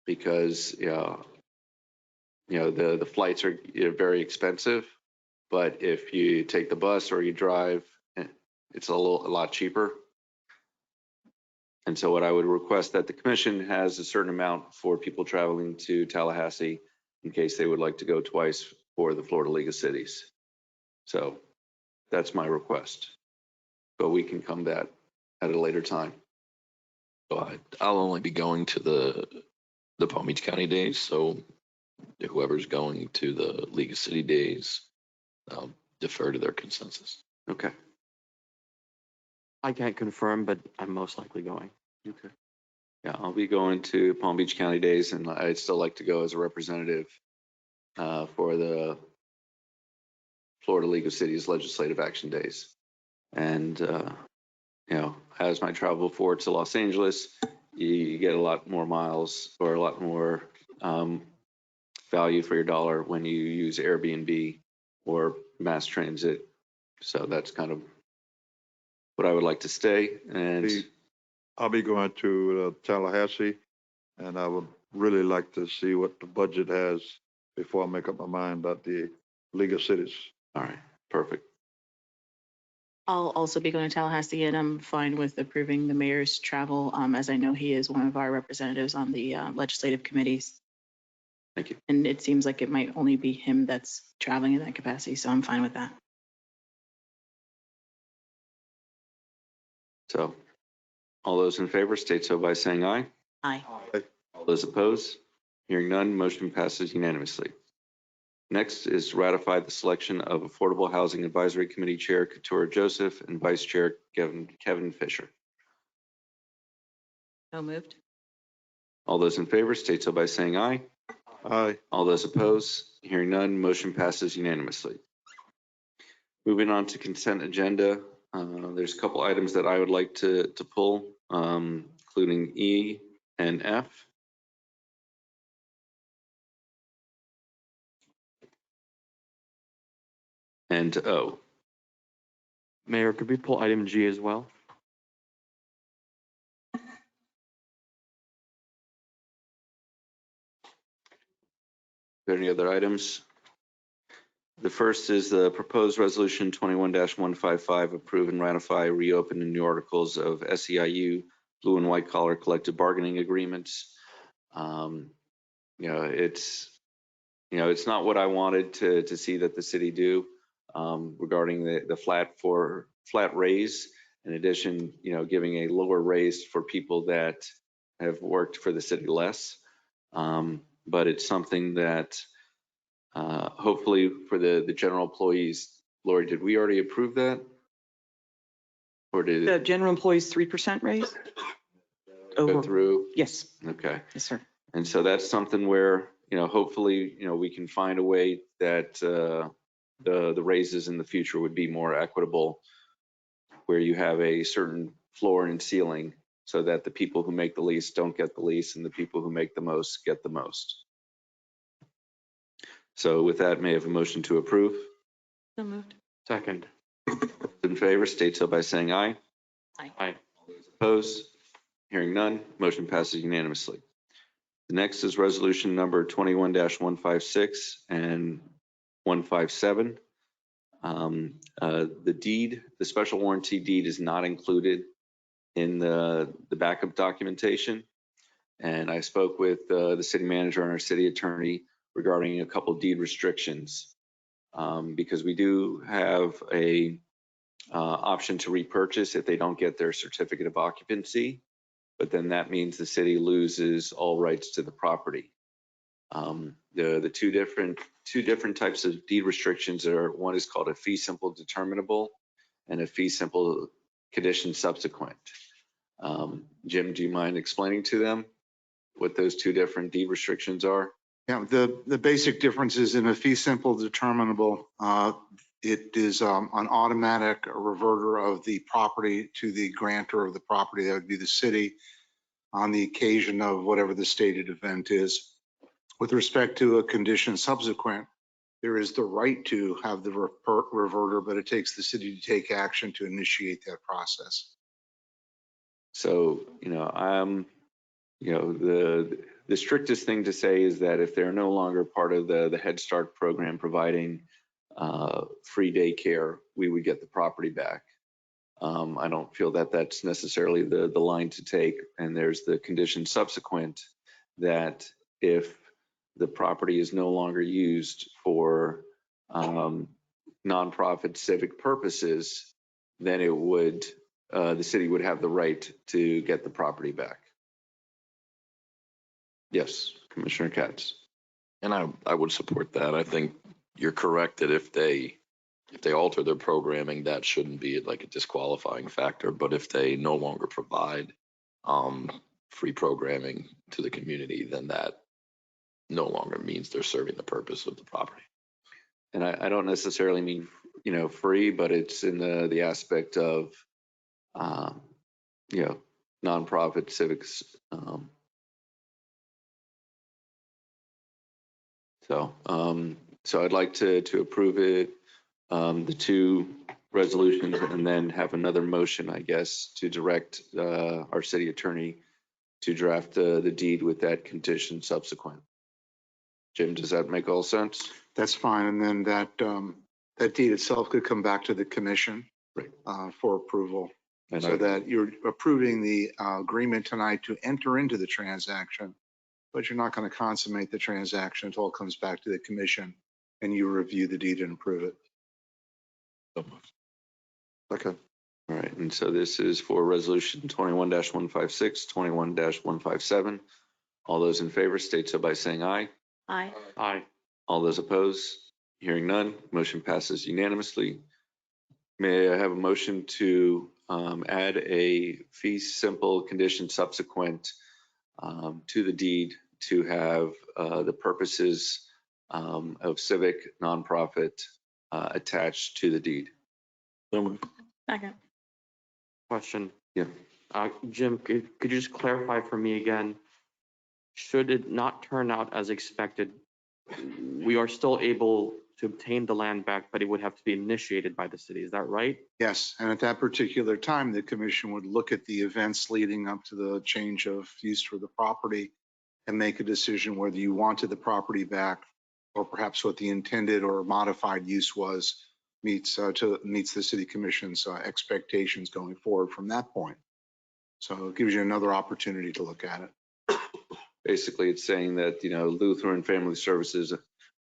because the flights are very expensive, but if you take the bus or you drive, it's a lot cheaper. And so what I would request that the commission has a certain amount for people traveling to Tallahassee in case they would like to go twice for the Florida League of Cities. So that's my request, but we can come that at a later time. So I'll only be going to the Palm Beach County Days. So whoever's going to the League of City Days, I'll defer to their consensus. Okay. I can't confirm, but I'm most likely going. Okay. Yeah, I'll be going to Palm Beach County Days, and I'd still like to go as a representative for the Florida League of Cities Legislative Action Days. And, as my travel before to Los Angeles, you get a lot more miles or a lot more value for your dollar when you use Airbnb or mass transit. So that's kind of what I would like to stay. And I'll be going to Tallahassee, and I would really like to see what the budget has before I make up my mind about the League of Cities. All right, perfect. I'll also be going to Tallahassee, and I'm fine with approving the mayor's travel, as I know he is one of our representatives on the legislative committees. Thank you. And it seems like it might only be him that's traveling in that capacity, so I'm fine with that. So All those in favor state so by saying aye. Aye. All those opposed? Hearing none, motion passes unanimously. Next is ratify the selection of Affordable Housing Advisory Committee Chair Keturah Joseph and Vice Chair Kevin Fisher. So moved. All those in favor state so by saying aye. Aye. All those opposed? Hearing none, motion passes unanimously. Moving on to consent agenda, there's a couple items that I would like to pull, including E and F. And O. Mayor, could we pull item G as well? Are there any other items? The first is the proposed resolution 21-155, approve and ratify reopen the new articles of SEIU blue and white collar collective bargaining agreements. It's not what I wanted to see that the city do regarding the flat raise. In addition, giving a lower raise for people that have worked for the city less. But it's something that hopefully for the general employees. Lori, did we already approve that? Or did The it general employees 3% raise? go through? Yes. Okay. Yes, sir. And so that's something where, hopefully, we can find a way that the raises in the future would be more equitable, where you have a certain floor and ceiling so that the people who make the least don't get the least and the people who make the most get the most. So with that, may I have a motion to approve? So moved. Second. In favor, state so by saying aye. Aye. Aye. Opposed? Hearing none, motion passes unanimously. The next is resolution number 21-156 and 157. The special warranty deed is not included in the backup documentation. And I spoke with the city manager and our city attorney regarding a couple deed restrictions, because we do have a option to repurchase if they don't get their certificate of occupancy, but then that means the city loses all rights to the property. The two different types of deed restrictions are, one is called a fee simple determinable and a fee simple condition subsequent. Jim, do you mind explaining to them what those two different deed restrictions are? Yeah, the basic differences in a fee simple determinable, it is an automatic reverter of the property to the grantor of the property. That would be the city on the occasion of whatever the stated event is. With respect to a condition subsequent, there is the right to have the reverter, but it takes the city to take action to initiate that process. So, the strictest thing to say is that if they're no longer part of the Head Start program providing free daycare, we would get the property back. I don't feel that that's necessarily the line to take. And there's the condition subsequent that if the property is no longer used for nonprofit civic purposes, then it would, the city would have the right to get the property back. Yes, Commissioner Katz. And I would support that. I think you're correct that if they alter their programming, that shouldn't be like a disqualifying factor. But if they no longer provide free programming to the community, then that no longer means they're serving the purpose of the property. And I don't necessarily mean, free, but it's in the aspect of, nonprofit civics. So I'd like to approve it, the two resolutions, and then have another motion, I guess, to direct our city attorney to draft the deed with that condition subsequent. Jim, does that make all sense? That's fine. And then that deed itself could come back to the commission for approval. And so that you're approving the agreement tonight to enter into the transaction, but you're not going to consummate the transaction until it comes back to the commission and you review the deed and approve it. Okay. All right, and so this is for resolution 21-156, 21-157. All those in favor state so by saying aye. Aye. Aye. All those opposed? Hearing none, motion passes unanimously. May I have a motion to add a fee simple condition subsequent to the deed to have the purposes of civic nonprofit attached to the deed? Second. Question. Yeah. Jim, could you just clarify for me again? Should it not turn out as expected, we are still able to obtain the land back, but it would have to be initiated by the city. Is that right? Yes, and at that particular time, the commission would look at the events leading up to the change of use for the property and make a decision whether you wanted the property back or perhaps what the intended or modified use was meets the city commission's expectations going forward from that point. So it gives you another opportunity to look at it. Basically, it's saying that, Lutheran Family Services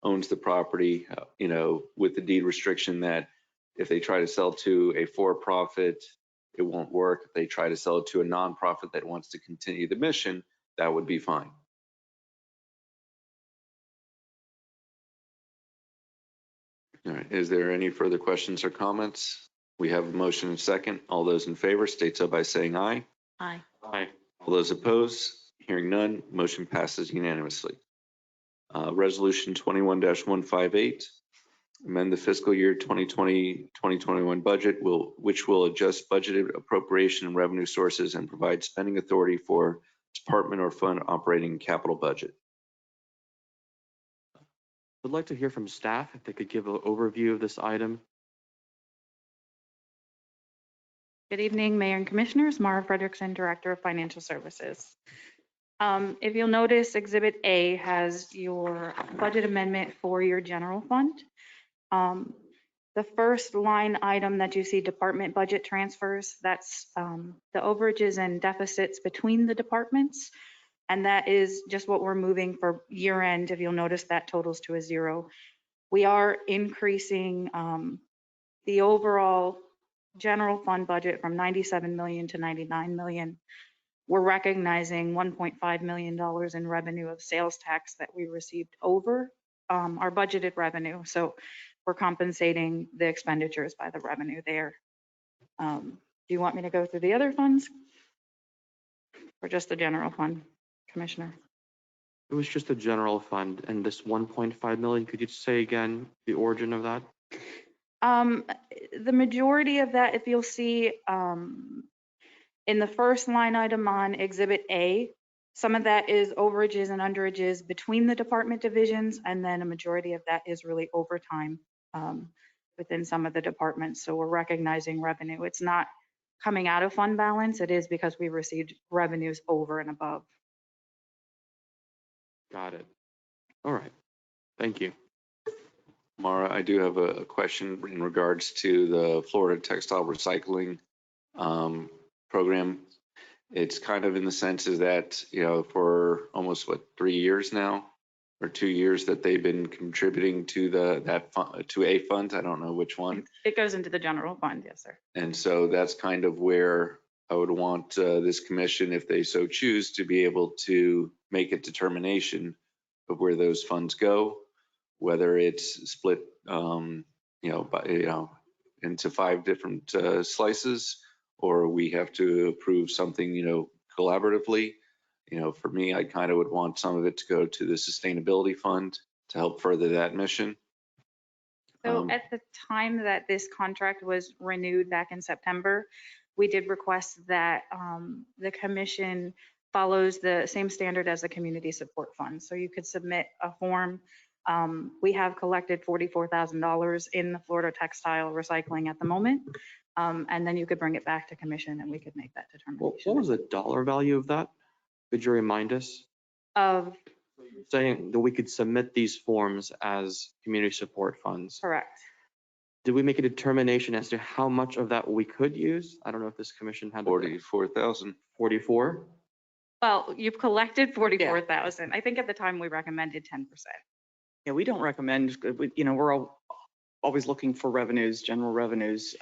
owns the property, with the deed restriction that if they try to sell to a for-profit, it won't work. If they try to sell it to a nonprofit that wants to continue the mission, that would be fine. All right, is there any further questions or comments? We have a motion and second. All those in favor state so by saying aye. Aye. Aye. All those opposed? Hearing none, motion passes unanimously. Resolution 21-158, amend the fiscal year 2020-2021 budget, which will adjust budgeted appropriation and revenue sources and provide spending authority for department or fund operating capital budget. I'd like to hear from staff if they could give an overview of this item. Good evening, Mayor and Commissioners. Mara Frederickson, Director of Financial Services. If you'll notice, Exhibit A has your budget amendment for your general fund. The first line item that you see, department budget transfers, that's the overages and deficits between the departments. And that is just what we're moving for year end. If you'll notice, that totals to a 0. We are increasing the overall general fund budget from 97 million to 99 million. We're recognizing $1.5 million in revenue of sales tax that we received over our budgeted revenue. So we're compensating the expenditures by the revenue there. Do you want me to go through the other funds or just the general fund, Commissioner? It was just a general fund and this 1.5 million, could you say again the origin of that? The majority of that, if you'll see, in the first line item on Exhibit A, some of that is overages and underages between the department divisions, and then a majority of that is really overtime within some of the departments. So we're recognizing revenue. It's not coming out of fund balance. It is because we received revenues over and above. Got it. All right. Thank you. Mara, I do have a question in regards to the Florida Textile Recycling program. It's kind of in the sense is that, for almost 3 years now or 2 years that they've been contributing to to a fund. I don't know which one. It goes into the general fund, yes, sir. And so that's kind of where I would want this commission, if they so choose, to be able to make a determination of where those funds go, whether it's split, into 5 different slices, or we have to approve something, collaboratively. For me, I kind of would want some of it to go to the sustainability fund to help further that mission. So at the time that this contract was renewed back in September, we did request that the commission follows the same standard as the community support fund. So you could submit a form. We have collected $44,000 in the Florida Textile Recycling at the moment. And then you could bring it back to commission and we could make that determination. What was the dollar value of that? Could you remind us? Of saying that we could submit these forms as community support funds. Correct. Did we make a determination as to how much of that we could use? I don't know if this commission had 44,000. 44? Well, you've collected 44,000. I think at the time we recommended 10%. Yeah, we don't recommend, we're always looking for revenues, general revenues.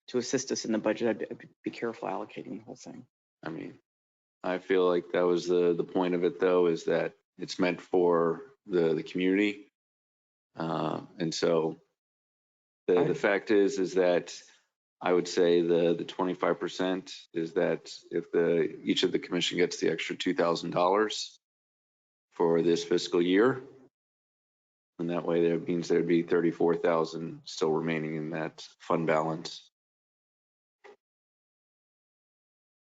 to assist us in the budget, I'd be careful allocating the whole thing. I mean, I feel like that was the point of it, though, is that it's meant for the community. And so the fact is that I would say the 25% is that if each of the commission gets the extra $2,000 for this fiscal year, and that way that means there'd be 34,000 still remaining in that fund balance.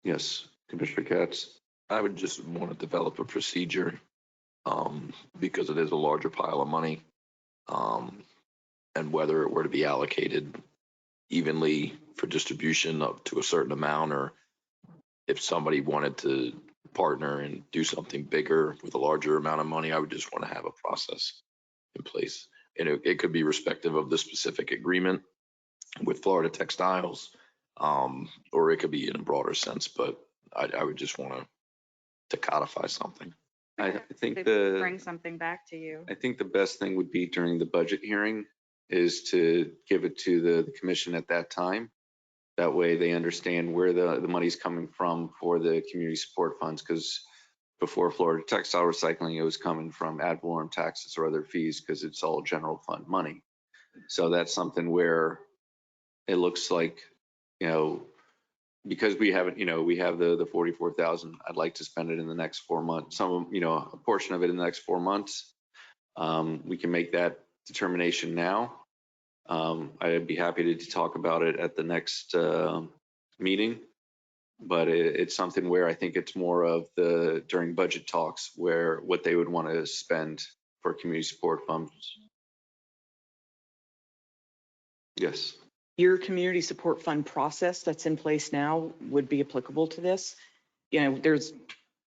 Yes, Commissioner Katz. I would just want to develop a procedure because it is a larger pile of money, and whether it were to be allocated evenly for distribution up to a certain amount, or if somebody wanted to partner and do something bigger with a larger amount of money, I would just want to have a process in place. And it could be respective of the specific agreement with Florida Textiles, or it could be in a broader sense, but I would just want to codify something. I think They bring something back to you. I think the best thing would be during the budget hearing is to give it to the commission at that time. That way they understand where the money's coming from for the community support funds, because before Florida Textile Recycling, it was coming from ad valorem taxes or other fees because it's all general fund money. So that's something where it looks like, because we haven't, we have the 44,000, I'd like to spend it in the next 4 months. A portion of it in the next 4 months. We can make that determination now. I'd be happy to talk about it at the next meeting, but it's something where I think it's more of during budget talks where what they would want to spend for community support funds. Yes. Your community support fund process that's in place now would be applicable to this. There's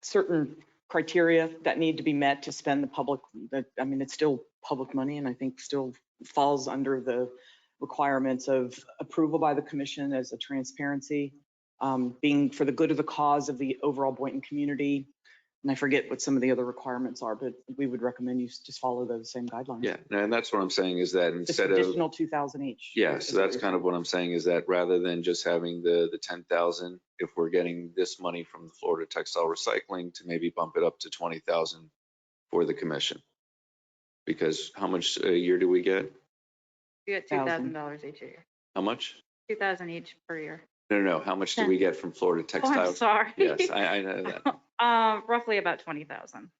certain criteria that need to be met to spend the public, it's still public money, and I think still falls under the requirements of approval by the commission as a transparency, being for the good of the cause of the overall Boynton community. And I forget what some of the other requirements are, but we would recommend you just follow those same guidelines. Yeah, and that's what I'm saying is that Just instead of additional 2,000 each. yeah, so that's kind of what I'm saying is that rather than just having the 10,000, if we're getting this money from the Florida Textile Recycling, to maybe bump it up to 20,000 for the commission. Because how much a year do we get? You get $2,000 each year. How much? 2,000 each per year. No. How much do we get from Florida Textile? Oh, I'm sorry. Yes, I know that. Roughly about 20,000.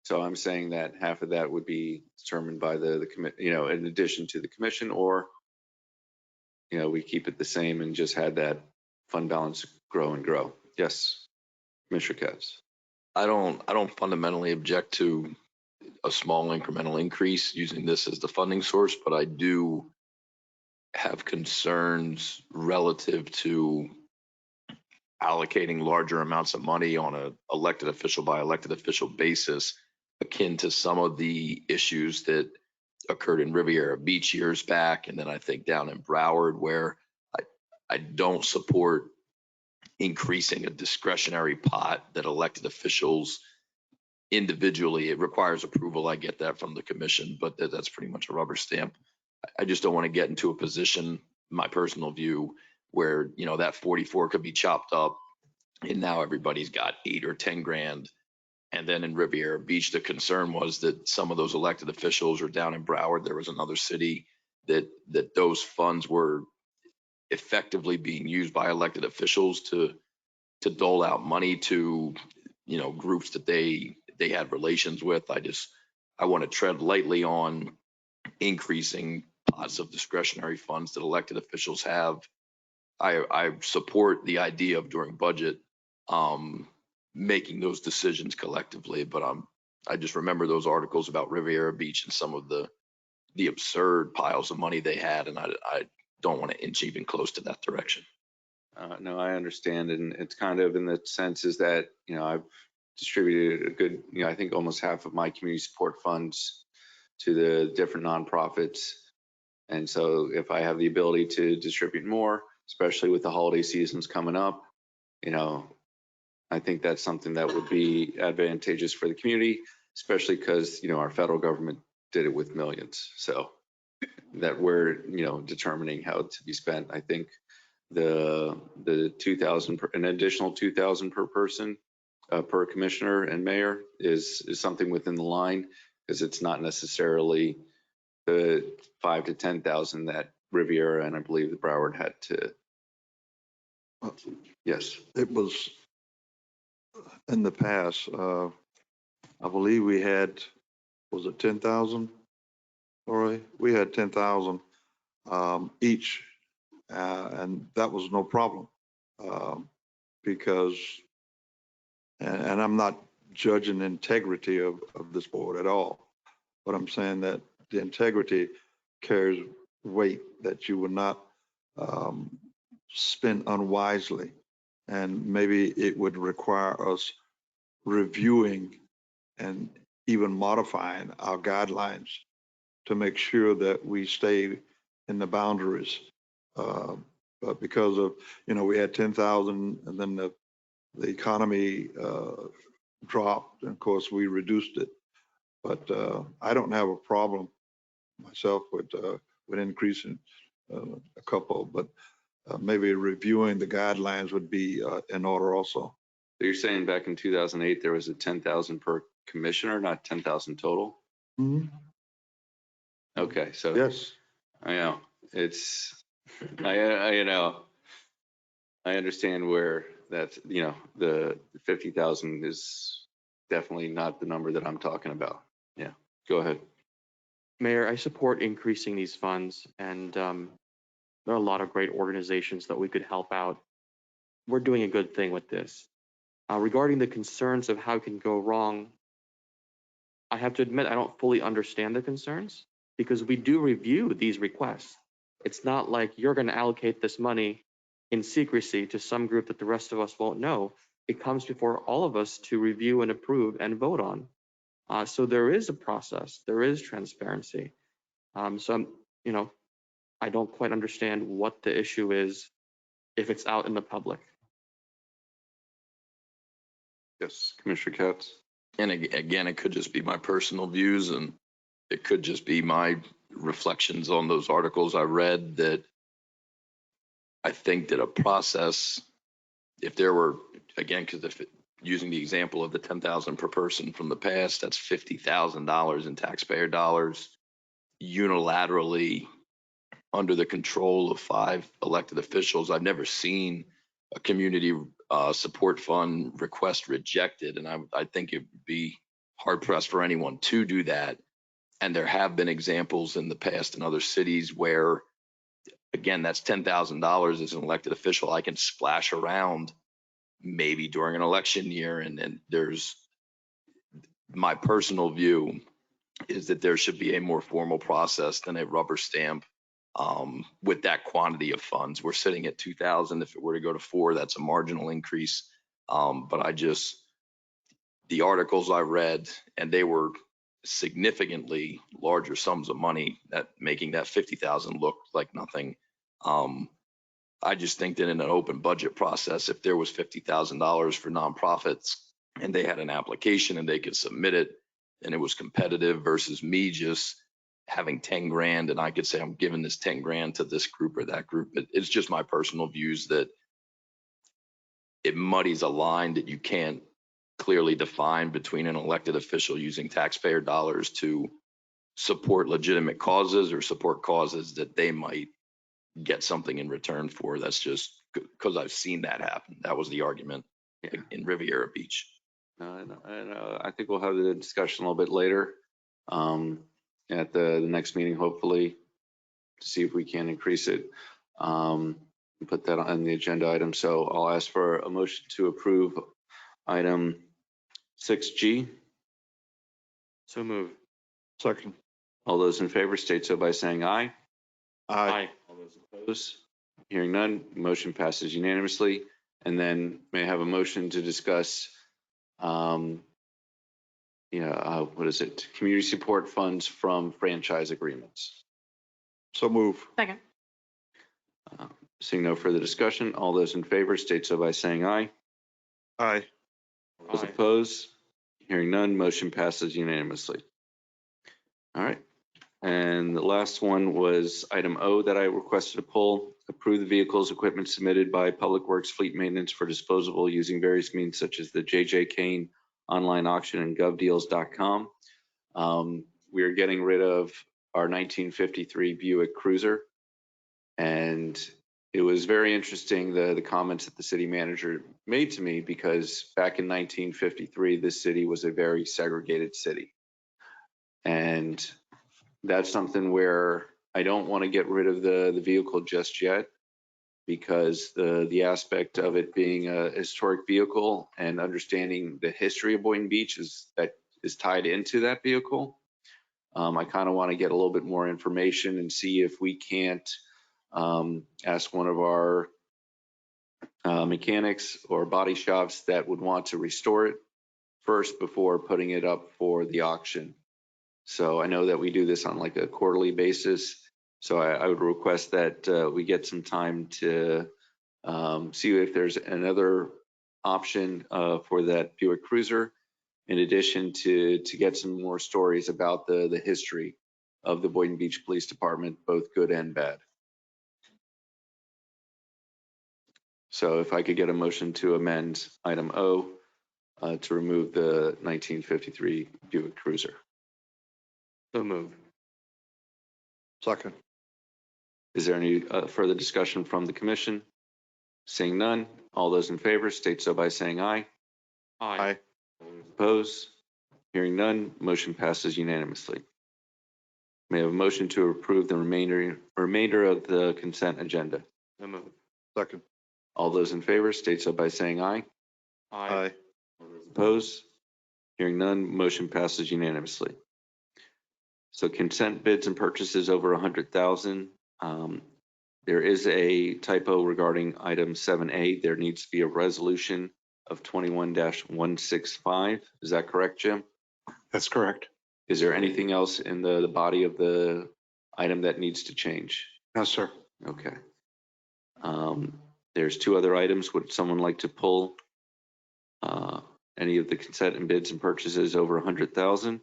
So I'm saying that half of that would be determined by the in addition to the commission, or, we keep it the same and just had that fund balance grow and grow. Yes, Commissioner Katz. I don't fundamentally object to a small incremental increase using this as the funding source, but I do have concerns relative to allocating larger amounts of money on a elected official by elected official basis, akin to some of the issues that occurred in Riviera Beach years back, and then I think down in Broward, where I don't support increasing a discretionary pot that elected officials individually, it requires approval. I get that from the commission, but that's pretty much a rubber stamp. I just don't want to get into a position, my personal view, where, that 44 could be chopped up and now everybody's got 8 or 10 grand. And then in Riviera Beach, the concern was that some of those elected officials, or down in Broward, there was another city that those funds were effectively being used by elected officials to dole out money to, groups that they had relations with. I want to tread lightly on increasing pots of discretionary funds that elected officials have. I support the idea of during budget making those decisions collectively, but I just remember those articles about Riviera Beach and some of the absurd piles of money they had, and I don't want to inch even close to that direction. No, I understand, and it's kind of in the sense is that I've distributed a good, I think almost half of my community support funds to the different nonprofits, and so if I have the ability to distribute more, especially with the holiday seasons coming up, I think that's something that would be advantageous for the community, especially because our federal government did it with millions, so that we're determining how to be spent. I think the 2,000, an additional 2,000 per person, per commissioner and mayor is something within the line, because it's not necessarily the 5 to 10,000 that Riviera and I believe the Broward had to. Yes. It was in the past, I believe we had, was it 10,000? Roy, we had 10,000 each, and that was no problem. Because, and I'm not judging the integrity of this board at all, but I'm saying that the integrity carries weight that you would not spend unwisely. And maybe it would require us reviewing and even modifying our guidelines to make sure that we stay in the boundaries. But because of, we had 10,000 and then the economy dropped, and of course we reduced it. But I don't have a problem myself with increasing a couple, but maybe reviewing the guidelines would be in order also. So you're saying back in 2008, there was a 10,000 per commissioner, not 10,000 total? Mm-hmm. Okay, so. Yes. I know, I understand where that's, the 50,000 is definitely not the number that I'm talking about. Yeah, go ahead. Mayor, I support increasing these funds, and there are a lot of great organizations that we could help out. We're doing a good thing with this. Regarding the concerns of how it can go wrong, I have to admit I don't fully understand the concerns, because we do review these requests. It's not like you're going to allocate this money in secrecy to some group that the rest of us won't know. It comes before all of us to review and approve and vote on. So there is a process, there is transparency. So I don't quite understand what the issue is if it's out in the public. Yes, Commissioner Katz. And again, it could just be my personal views, and it could just be my reflections on those articles I read, that I think that a process, if there were, again, because if using the example of the 10,000 per person from the past, that's $50,000 in taxpayer dollars unilaterally under the control of 5 elected officials. I've never seen a community support fund request rejected, and I think it would be hard pressed for anyone to do that. And there have been examples in the past in other cities where, again, that's $10,000 as an elected official I can splash around maybe during an election year. And there's, my personal view is that there should be a more formal process than a rubber stamp with that quantity of funds. We're sitting at 2,000. If it were to go to 4, that's a marginal increase. But the articles I read, and they were significantly larger sums of money, that making that 50,000 look like nothing. I just think that in an open budget process, if there was $50,000 for nonprofits and they had an application and they could submit it and it was competitive versus me just having 10 grand and I could say I'm giving this 10 grand to this group or that group. It's just my personal views that it muddies a line that you can't clearly define between an elected official using taxpayer dollars to support legitimate causes or support causes that they might get something in return for. That's just because I've seen that happen. That was the argument in Riviera Beach. I think we'll have the discussion a little bit later at the next meeting, hopefully, to see if we can increase it. Put that on the agenda item. So I'll ask for a motion to approve item 6G. So move. Second. All those in favor state so by saying aye. Aye. All those opposed? Hearing none, motion passes unanimously. And then may I have a motion to discuss, what is it? Community support funds from franchise agreements. So move. Second. Seeing no further discussion, all those in favor state so by saying aye. Aye. Those opposed? Hearing none, motion passes unanimously. All right. And the last one was item O that I requested to pull. approve the vehicles, equipment submitted by Public Works Fleet Maintenance for disposable using various means such as the JJ Kane online auction and govdeals.com. We are getting rid of our 1953 Buick Cruiser. And it was very interesting, the comments that the city manager made to me, because back in 1953, this city was a very segregated city. And that's something where I don't want to get rid of the vehicle just yet, because the aspect of it being a historic vehicle and understanding the history of Boynton Beach is tied into that vehicle. I kind of want to get a little bit more information and see if we can't ask one of our mechanics or body shops that would want to restore it first before putting it up for the auction. So I know that we do this on like a quarterly basis. So I would request that we get some time to see if there's another option for that Buick Cruiser, in addition to get some more stories about the history of the Boynton Beach Police Department, both good and bad. So if I could get a motion to amend item O to remove the 1953 Buick Cruiser. So moved. Second. Is there any further discussion from the commission? Seeing none, all those in favor state so by saying aye. Aye. Opposed? Hearing none, motion passes unanimously. May I have a motion to approve the remainder of the consent agenda? So moved. Second. All those in favor state so by saying aye. Aye. Opposed? Hearing none, motion passes unanimously. So consent bids and purchases over 100,000. There is a typo regarding item 7A. There needs to be a resolution of 21-165. Is that correct, Jim? That's correct. Is there anything else in the body of the item that needs to change? No, sir. Okay. There's two other items. Would someone like to pull any of the consent and bids and purchases over 100,000?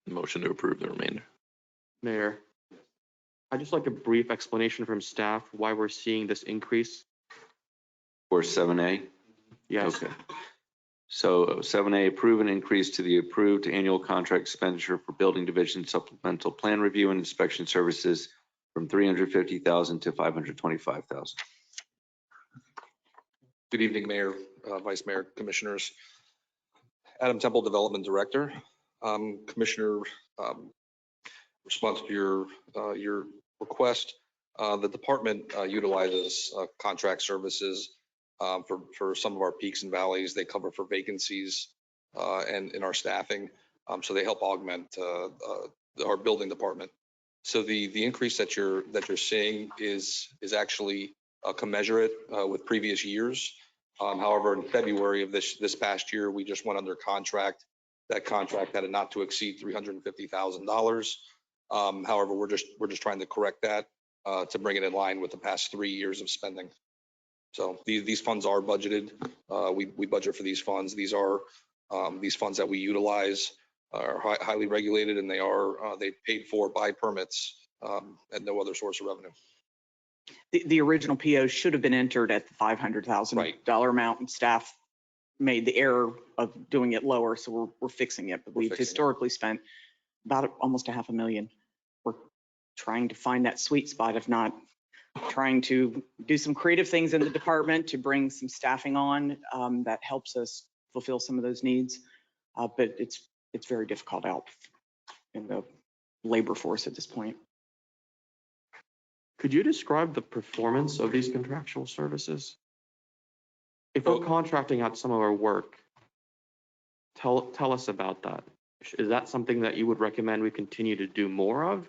Motion to approve the remainder. Mayor, I'd just like a brief explanation from staff why we're seeing this increase. For 7A? Yes. Okay. So 7A, approve an increase to the approved annual contract expenditure for building division supplemental plan review and inspection services from 350,000 to 525,000. Good evening, Mayor, Vice Mayor, Commissioners. Adam Temple, Development Director. Commissioner, response to your request, the department utilizes contract services for some of our peaks and valleys. They cover for vacancies and in our staffing. So they help augment our building department. So the increase that you're seeing is actually commensurate with previous years. However, in February of this past year, we just went under contract. That contract had a not to exceed $350,000. However, we're just trying to correct that to bring it in line with the past 3 years of spending. So these funds are budgeted. We budget for these funds. These are these funds that we utilize are highly regulated, and they paid for by permits and no other source of revenue. The original PO should have been entered at the $500,000 amount, and staff made the error of doing it lower, so we're fixing it. But we've historically spent about almost $500,000. We're trying to find that sweet spot, if not trying to do some creative things in the department to bring some staffing on that helps us fulfill some of those needs. But it's very difficult out in the labor force at this point. Could you describe the performance of these contractual services? If we're contracting out some of our work, tell us about that. Is that something that you would recommend we continue to do more of,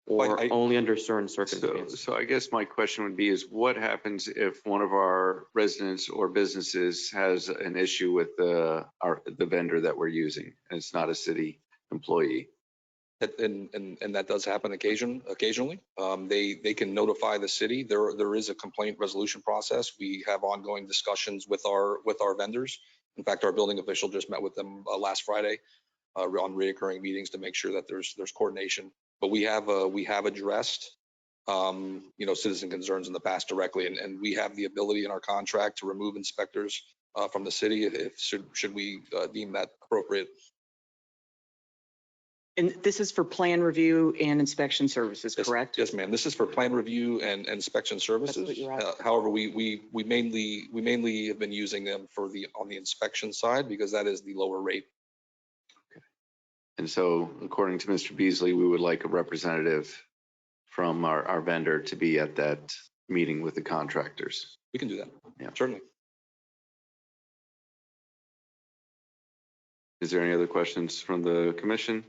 or only under certain circumstances? So I guess my question would be is what happens if one of our residents or businesses has an issue with the vendor that we're using and it's not a city employee? And that does happen occasionally. They can notify the city. There is a complaint resolution process. We have ongoing discussions with our vendors. In fact, our building official just met with them last Friday on reoccurring meetings to make sure that there's coordination. But we have addressed citizen concerns in the past directly, and we have the ability in our contract to remove inspectors from the city if should we deem that appropriate. And this is for plan review and inspection services, correct? Yes, ma'am. This is for plan review and inspection services. what you're asking. However, we mainly have been using them on the inspection side because that is the lower rate. And so according to Mr. Beasley, we would like a representative from our vendor to be at that meeting with the contractors. We can do that. Yeah. Certainly. Is there any other questions from the commission?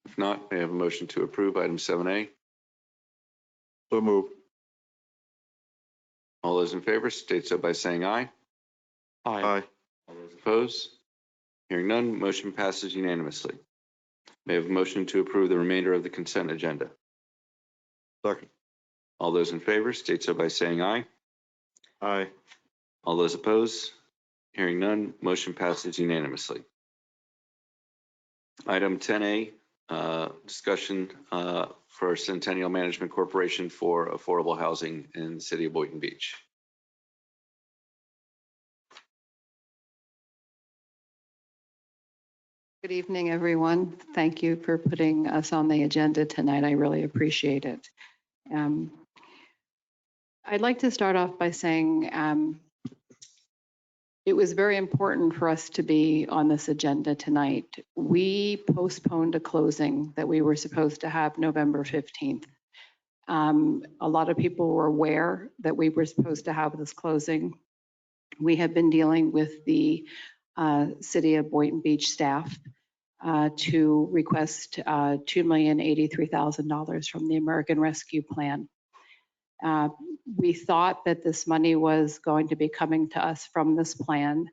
If not, may I have a motion to approve item 7A? So move. All those in favor state so by saying aye. Aye. All those opposed? Hearing none, motion passes unanimously. May I have a motion to approve the remainder of the consent agenda? Second. All those in favor state so by saying aye. Aye. All those opposed? Hearing none, motion passes unanimously. Item 10A, discussion for Centennial Management Corporation for affordable housing in the city of Boynton Beach. Good evening, everyone. Thank you for putting us on the agenda tonight. I really appreciate it. I'd like to start off by saying it was very important for us to be on this agenda tonight. We postponed a closing that we were supposed to have November 15th. A lot of people were aware that we were supposed to have this closing. We have been dealing with the City of Boynton Beach staff to request $2,083,000 from the American Rescue Plan. We thought that this money was going to be coming to us from this plan.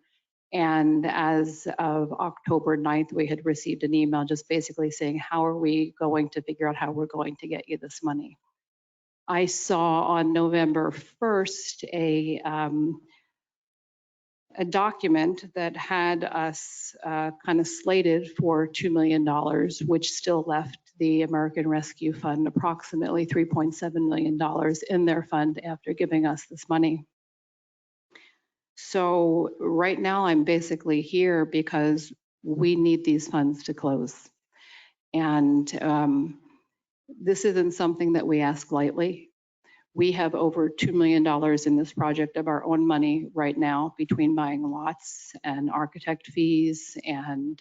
And as of October 9th, we had received an email just basically saying, how are we going to figure out how we're going to get you this money? I saw on November 1st a document that had us kind of slated for $2 million, which still left the American Rescue Fund approximately $3.7 million in their fund after giving us this money. So right now I'm basically here because we need these funds to close. And this isn't something that we ask lightly. We have over $2 million in this project of our own money right now between buying lots and architect fees and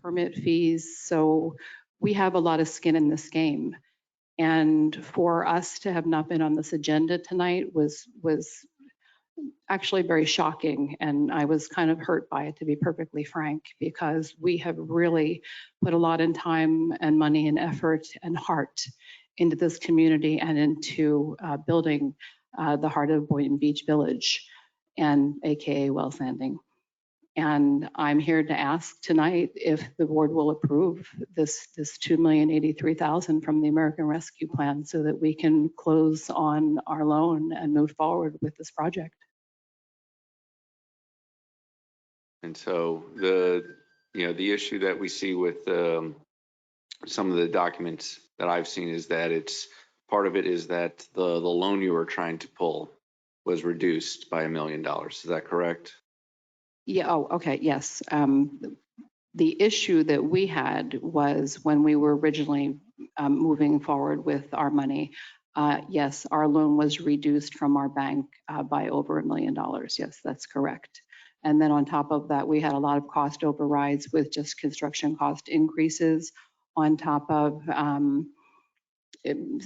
permit fees. So we have a lot of skin in this game. And for us to have not been on this agenda tonight was actually very shocking. And I was kind of hurt by it, to be perfectly frank, because we have really put a lot in time and money and effort and heart into this community and into building the heart of Boynton Beach Village, and AKA Wells Landing. And I'm here to ask tonight if the board will approve this $2,083,000 from the American Rescue Plan so that we can close on our loan and move forward with this project. And so the issue that we see with some of the documents that I've seen is that part of it is that the loan you were trying to pull was reduced by $1 million. Is that correct? Yeah, oh, okay, yes. The issue that we had was when we were originally moving forward with our money, yes, our loan was reduced from our bank by over $1 million. Yes, that's correct. And then on top of that, we had a lot of cost overrides with just construction cost increases on top of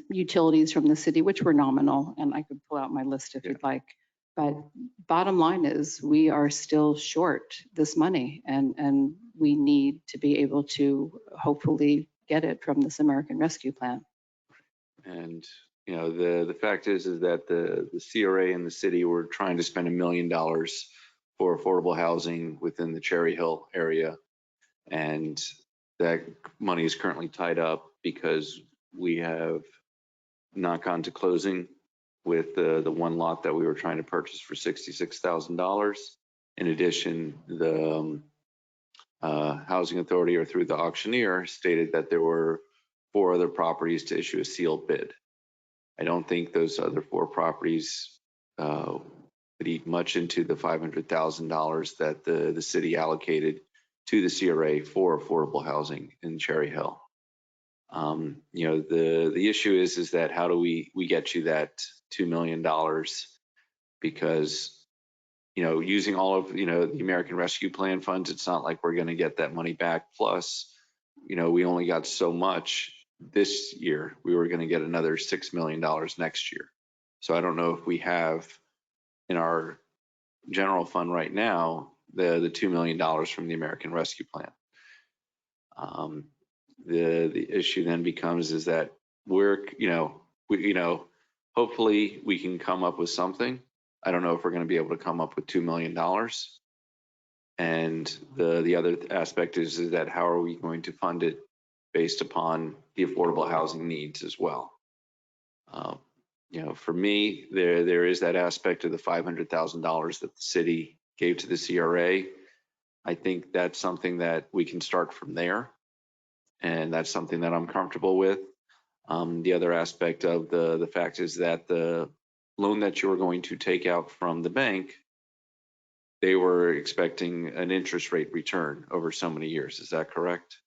utilities from the city, which were nominal. And I could pull out my list if you'd like. But bottom line is we are still short this money, and we need to be able to hopefully get it from this American Rescue Plan. And the fact is that the CRA and the city were trying to spend $1 million for affordable housing within the Cherry Hill area, and that money is currently tied up because we have not gone to closing with the one lot that we were trying to purchase for $66,000. In addition, the housing authority, or through the auctioneer, stated that there were 4 other properties to issue a sealed bid. I don't think those other 4 properties would eat much into the $500,000 that the city allocated to the CRA for affordable housing in Cherry Hill. You know, the issue is that how do we get you that $2 million? Because, you know, using all of, you know, the American Rescue Plan funds, it's not like we're going to get that money back. Plus, you know, we only got so much this year. We were going to get another $6 million next year. So I don't know if we have in our general fund right now the $2 million from the American Rescue Plan. The issue then becomes is that we're, hopefully we can come up with something. I don't know if we're going to be able to come up with $2 million. And the other aspect is that how are we going to fund it based upon the affordable housing needs as well? You know, for me, there is that aspect of the $500,000 that the city gave to the CRA. I think that's something that we can start from there. And that's something that I'm comfortable with. The other aspect of the fact is that the loan that you were going to take out from the bank, they were expecting an interest rate return over so many years. Is that correct?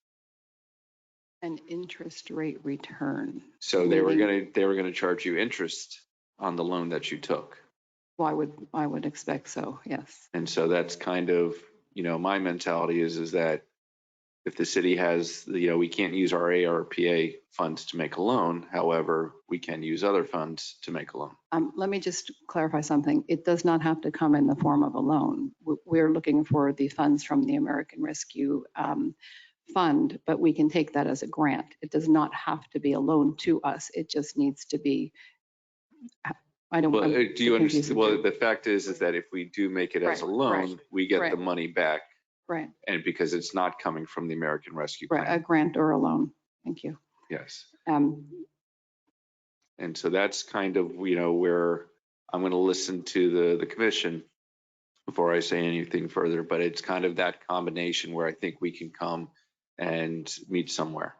An interest rate return. So they were gonna charge you interest on the loan that you took. Well, I would expect so, yes. And so that's kind of, you know, my mentality is that if the city has, you know, we can't use our ARPA funds to make a loan. However, we can use other funds to make a loan. Let me just clarify something. It does not have to come in the form of a loan. We're looking for the funds from the American Rescue Fund, but we can take that as a grant. It does not have to be a loan to us. It just needs to be, I don't. Well, I'm do you so understand? confused. Well, the fact is that if we do make it as a loan, we get the money back. Right. And because it's not coming from the American Rescue Plan. Right, a grant or a loan. Thank you. Yes. And so that's kind of, you know, where I'm going to listen to the commission before I say anything further, but it's kind of that combination where I think we can come and meet somewhere.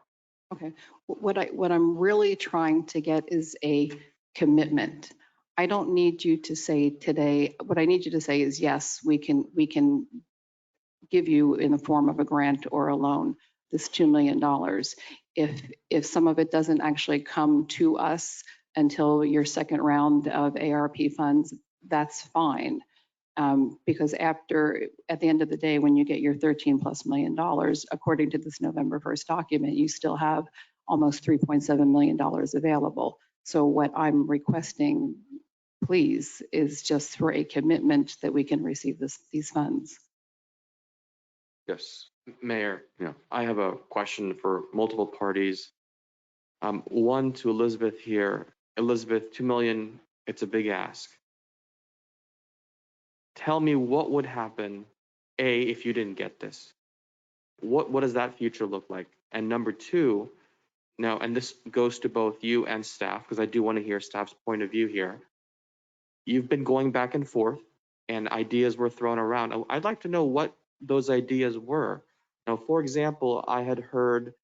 Okay. What I'm really trying to get is a commitment. I don't need you to say today, what I need you to say is, yes, we can give you in the form of a grant or a loan this $2 million. If some of it doesn't actually come to us until your second round of ARP funds, that's fine. Because at the end of the day, when you get your $13+ million, according to this November 1st document, you still have almost $3.7 million available. So what I'm requesting, please, is just for a commitment that we can receive these funds. Yes. Mayor, Yeah. I have a question for multiple parties. One to Elizabeth here. Elizabeth, 2 million, it's a big ask. Tell me what would happen, A, if you didn't get this? What does that future look like? And number two, now, and this goes to both you and staff, because I do want to hear staff's point of view here. You've been going back and forth and ideas were thrown around. I'd like to know what those ideas were. Now, for example, I had heard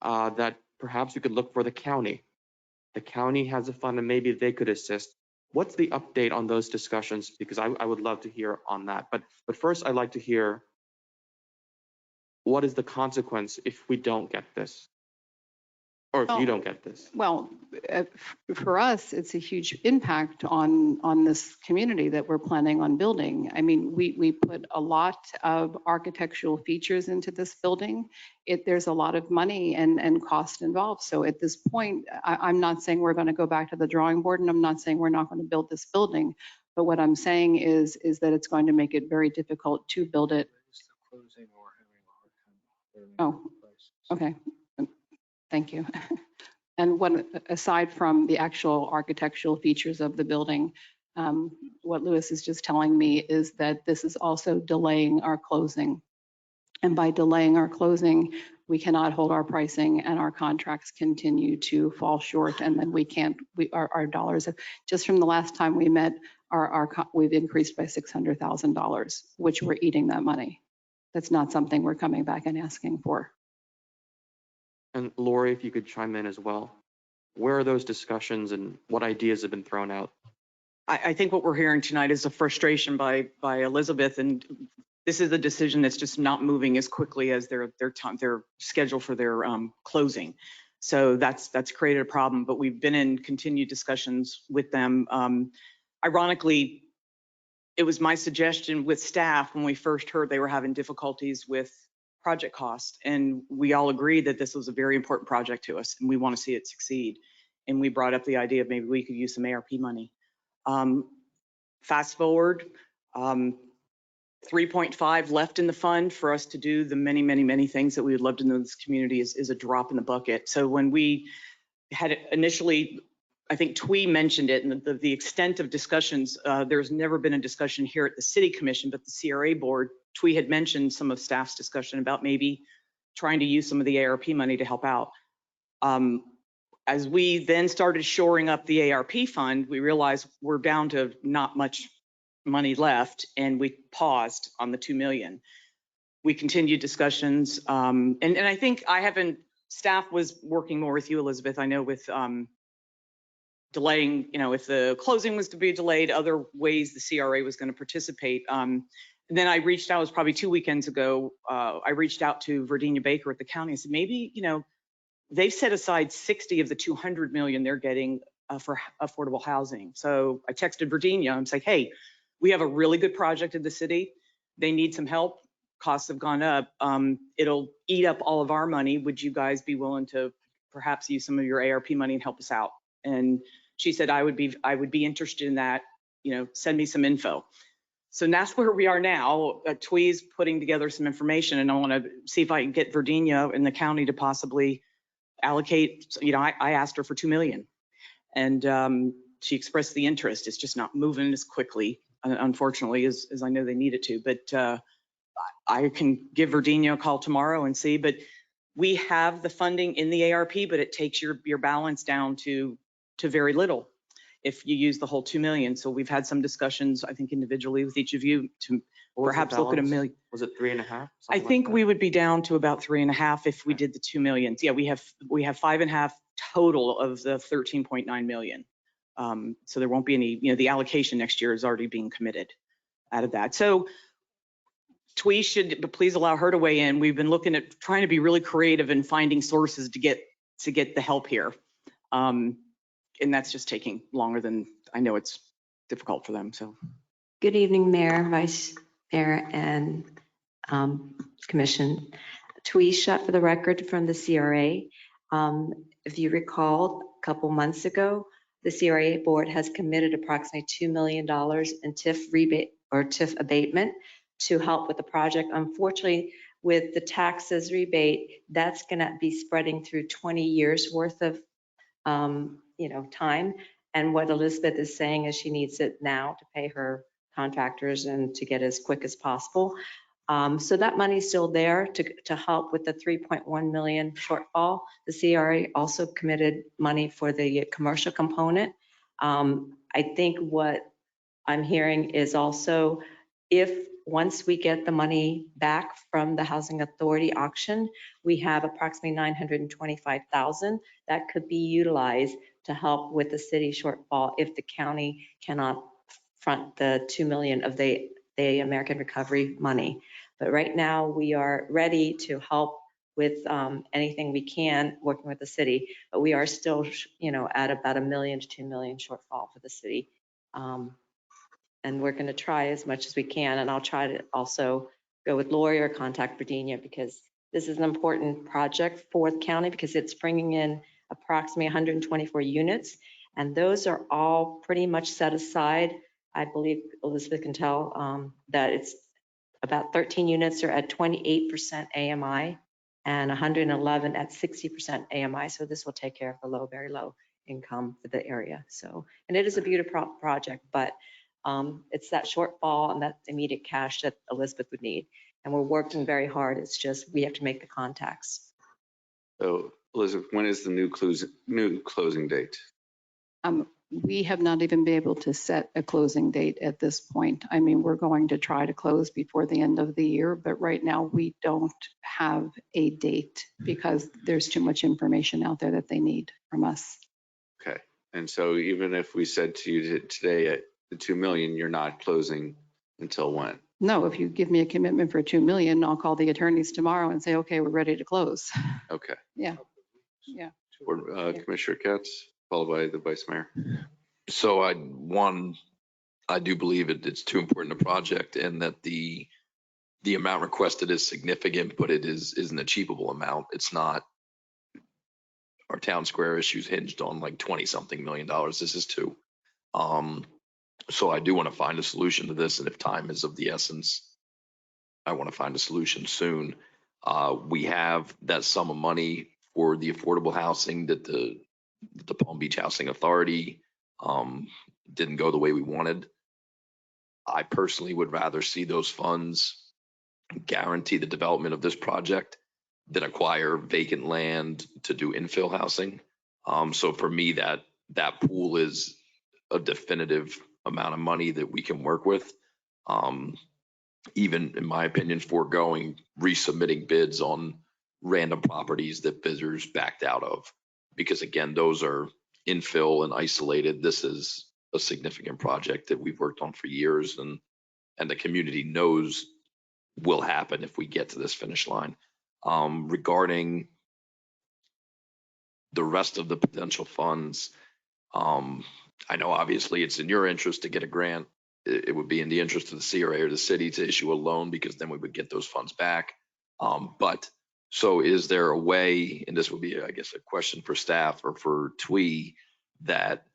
that perhaps you could look for the county. The county has a fund and maybe they could assist. What's the update on those discussions? Because I would love to hear on that. But first, I'd like to hear what is the consequence if we don't get this? Or if you don't get this? Well, for us, it's a huge impact on this community that we're planning on building. I mean, we put a lot of architectural features into this building. There's a lot of money and cost involved. So at this point, I'm not saying we're going to go back to the drawing board, and I'm not saying we're not going to build this building. But what I'm saying is that it's going to make it very difficult to build it. Oh, okay. Thank you. And aside from the actual architectural features of the building, what Lewis is just telling me is that this is also delaying our closing. And by delaying our closing, we cannot hold our pricing and our contracts continue to fall short. And then our dollars, just from the last time we met, we've increased by $600,000, which we're eating that money. That's not something we're coming back and asking for. And Lori, if you could chime in as well. Where are those discussions and what ideas have been thrown out? I think what we're hearing tonight is a frustration by Elizabeth, and this is a decision that's just not moving as quickly as their schedule for their closing. So that's created a problem, but we've been in continued discussions with them. Ironically, it was my suggestion with staff when we first heard they were having difficulties with project cost, and we all agreed that this was a very important project to us and we want to see it succeed. And we brought up the idea of maybe we could use some ARP money. Fast forward, 3.5 left in the fund for us to do the many things that we would love to know in this community is a drop in the bucket. So when we had initially, I think Twee mentioned it, and the extent of discussions, there's never been a discussion here at the City Commission, but the CRA board, Twee had mentioned some of staff's discussion about maybe trying to use some of the ARP money to help out. As we then started shoring up the ARP fund, we realized we're down to not much money left, and we paused on the 2 million. We continued discussions, and I think staff was working more with you, Elizabeth, I know, with delaying, if the closing was to be delayed, other ways the CRA was going to participate. And then I reached out, it was probably 2 weekends ago, I reached out to Virginia Baker at the county and said, maybe, they've set aside 60 of the 200 million they're getting for affordable housing. So I texted Virginia, I'm like, hey, we have a really good project in the city. They need some help. Costs have gone up. It'll eat up all of our money. Would you guys be willing to perhaps use some of your ARP money and help us out? And she said, I would be interested in that. Send me some info. So that's where we are now. Twee's putting together some information, and I want to see if I can get Virginia in the county to possibly allocate. I asked her for 2 million, and she expressed the interest. It's just not moving as quickly, unfortunately, as I know they need it to. But I can give Virginia a call tomorrow and see. But we have the funding in the ARP, but it takes your balance down to very little if you use the whole 2 million. So we've had some discussions, I think, individually with each of you to perhaps look at 1 million. Was it 3.5? I think we would be down to about 3.5 if we did the 2 million. Yeah, we have 5.5 total of the 13.9 million. So there won't be any, the allocation next year is already being committed out of that. So Twee should please allow her to weigh in. We've been looking at trying to be really creative and finding sources to get the help here. And that's just taking longer than I know. It's difficult for them. So good evening, Mayor, Vice Mayor, and Commission. Twee Shutt for the record from the CRA. If you recall, a couple months ago, the CRA board has committed approximately $2 million in TIF rebate or TIF abatement to help with the project. Unfortunately, with the taxes rebate, that's going to be spreading through 20 years worth of time. And what Elizabeth is saying is she needs it now to pay her contractors and to get as quick as possible. So that money is still there to help with the 3.1 million shortfall. The CRA also committed money for the commercial component. I think what I'm hearing is also, if once we get the money back from the Housing Authority auction, we have approximately 925,000 that could be utilized to help with the city shortfall if the county cannot front the 2 million of the American Recovery money. But right now we are ready to help with anything we can working with the city, but we are still, at about $1 million to 2 million shortfall for the city. And we're going to try as much as we can. And I'll try to also go with Lori or contact Virginia, because this is an important project for the county because it's bringing in approximately 124 units. And those are all pretty much set aside. I believe Elizabeth can tell that it's about 13 units are at 28% AMI and 111 at 60% AMI. So this will take care of the low, very low income for the area. So, and it is a beautiful project, but it's that shortfall and that immediate cash that Elizabeth would need. And we're working very hard. It's just, we have to make the contacts. So Elizabeth, when is the new closing date? We have not even been able to set a closing date at this point. I mean, we're going to try to close before the end of the year, but right now we don't have a date because there's too much information out there that they need from us. And so even if we said to you today at the 2 million, you're not closing until when? No, if you give me a commitment for 2 million, I'll call the attorneys tomorrow and say, okay, we're ready to close. Okay. Yeah. Yeah. Commissioner Katz, followed by the Vice Mayor. So I do believe it's too important a project, and that the amount requested is significant, but it is an achievable amount. It's not. Our town square issues hinged on like 20 something million dollars. This is $2 million. So I do want to find a solution to this, and if time is of the essence, I want to find a solution soon. We have that sum of money for the affordable housing that the Palm Beach Housing Authority didn't go the way we wanted. I personally would rather see those funds guarantee the development of this project than acquire vacant land to do infill housing. So for me, that pool is a definitive amount of money that we can work with. Even in my opinion, foregoing resubmitting bids on random properties that bidders backed out of, because again, those are infill and isolated. This is a significant project that we've worked on for years, and the community knows will happen if we get to this finish line. Regarding the rest of the potential funds, I know obviously it's in your interest to get a grant. It would be in the interest of the CRA or the city to issue a loan, because then we would get those funds back. But so is there a way, and this would be, I guess, a question for staff or for TWE, that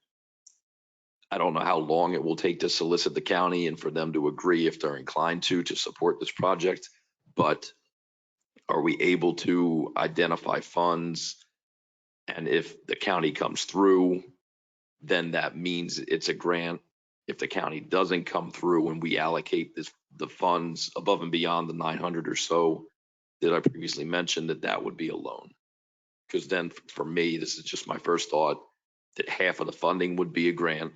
I don't know how long it will take to solicit the county and for them to agree, if they're inclined to support this project, but are we able to identify funds? And if the county comes through, then that means it's a grant. If the county doesn't come through and we allocate the funds above and beyond the 900 or so that I previously mentioned, that would be a loan. Because then for me, this is just my first thought, that half of the funding would be a grant,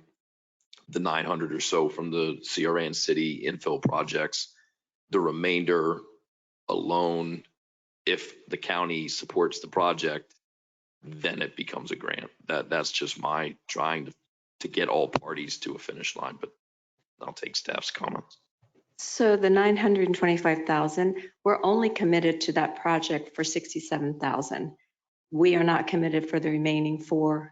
the 900 or so from the CRA and city infill projects, the remainder a loan. If the county supports the project, then it becomes a grant. That's just my trying to get all parties to a finish line, but I'll take staff's comments. So the 925,000, we're only committed to that project for 67,000. We are not committed for the remaining 4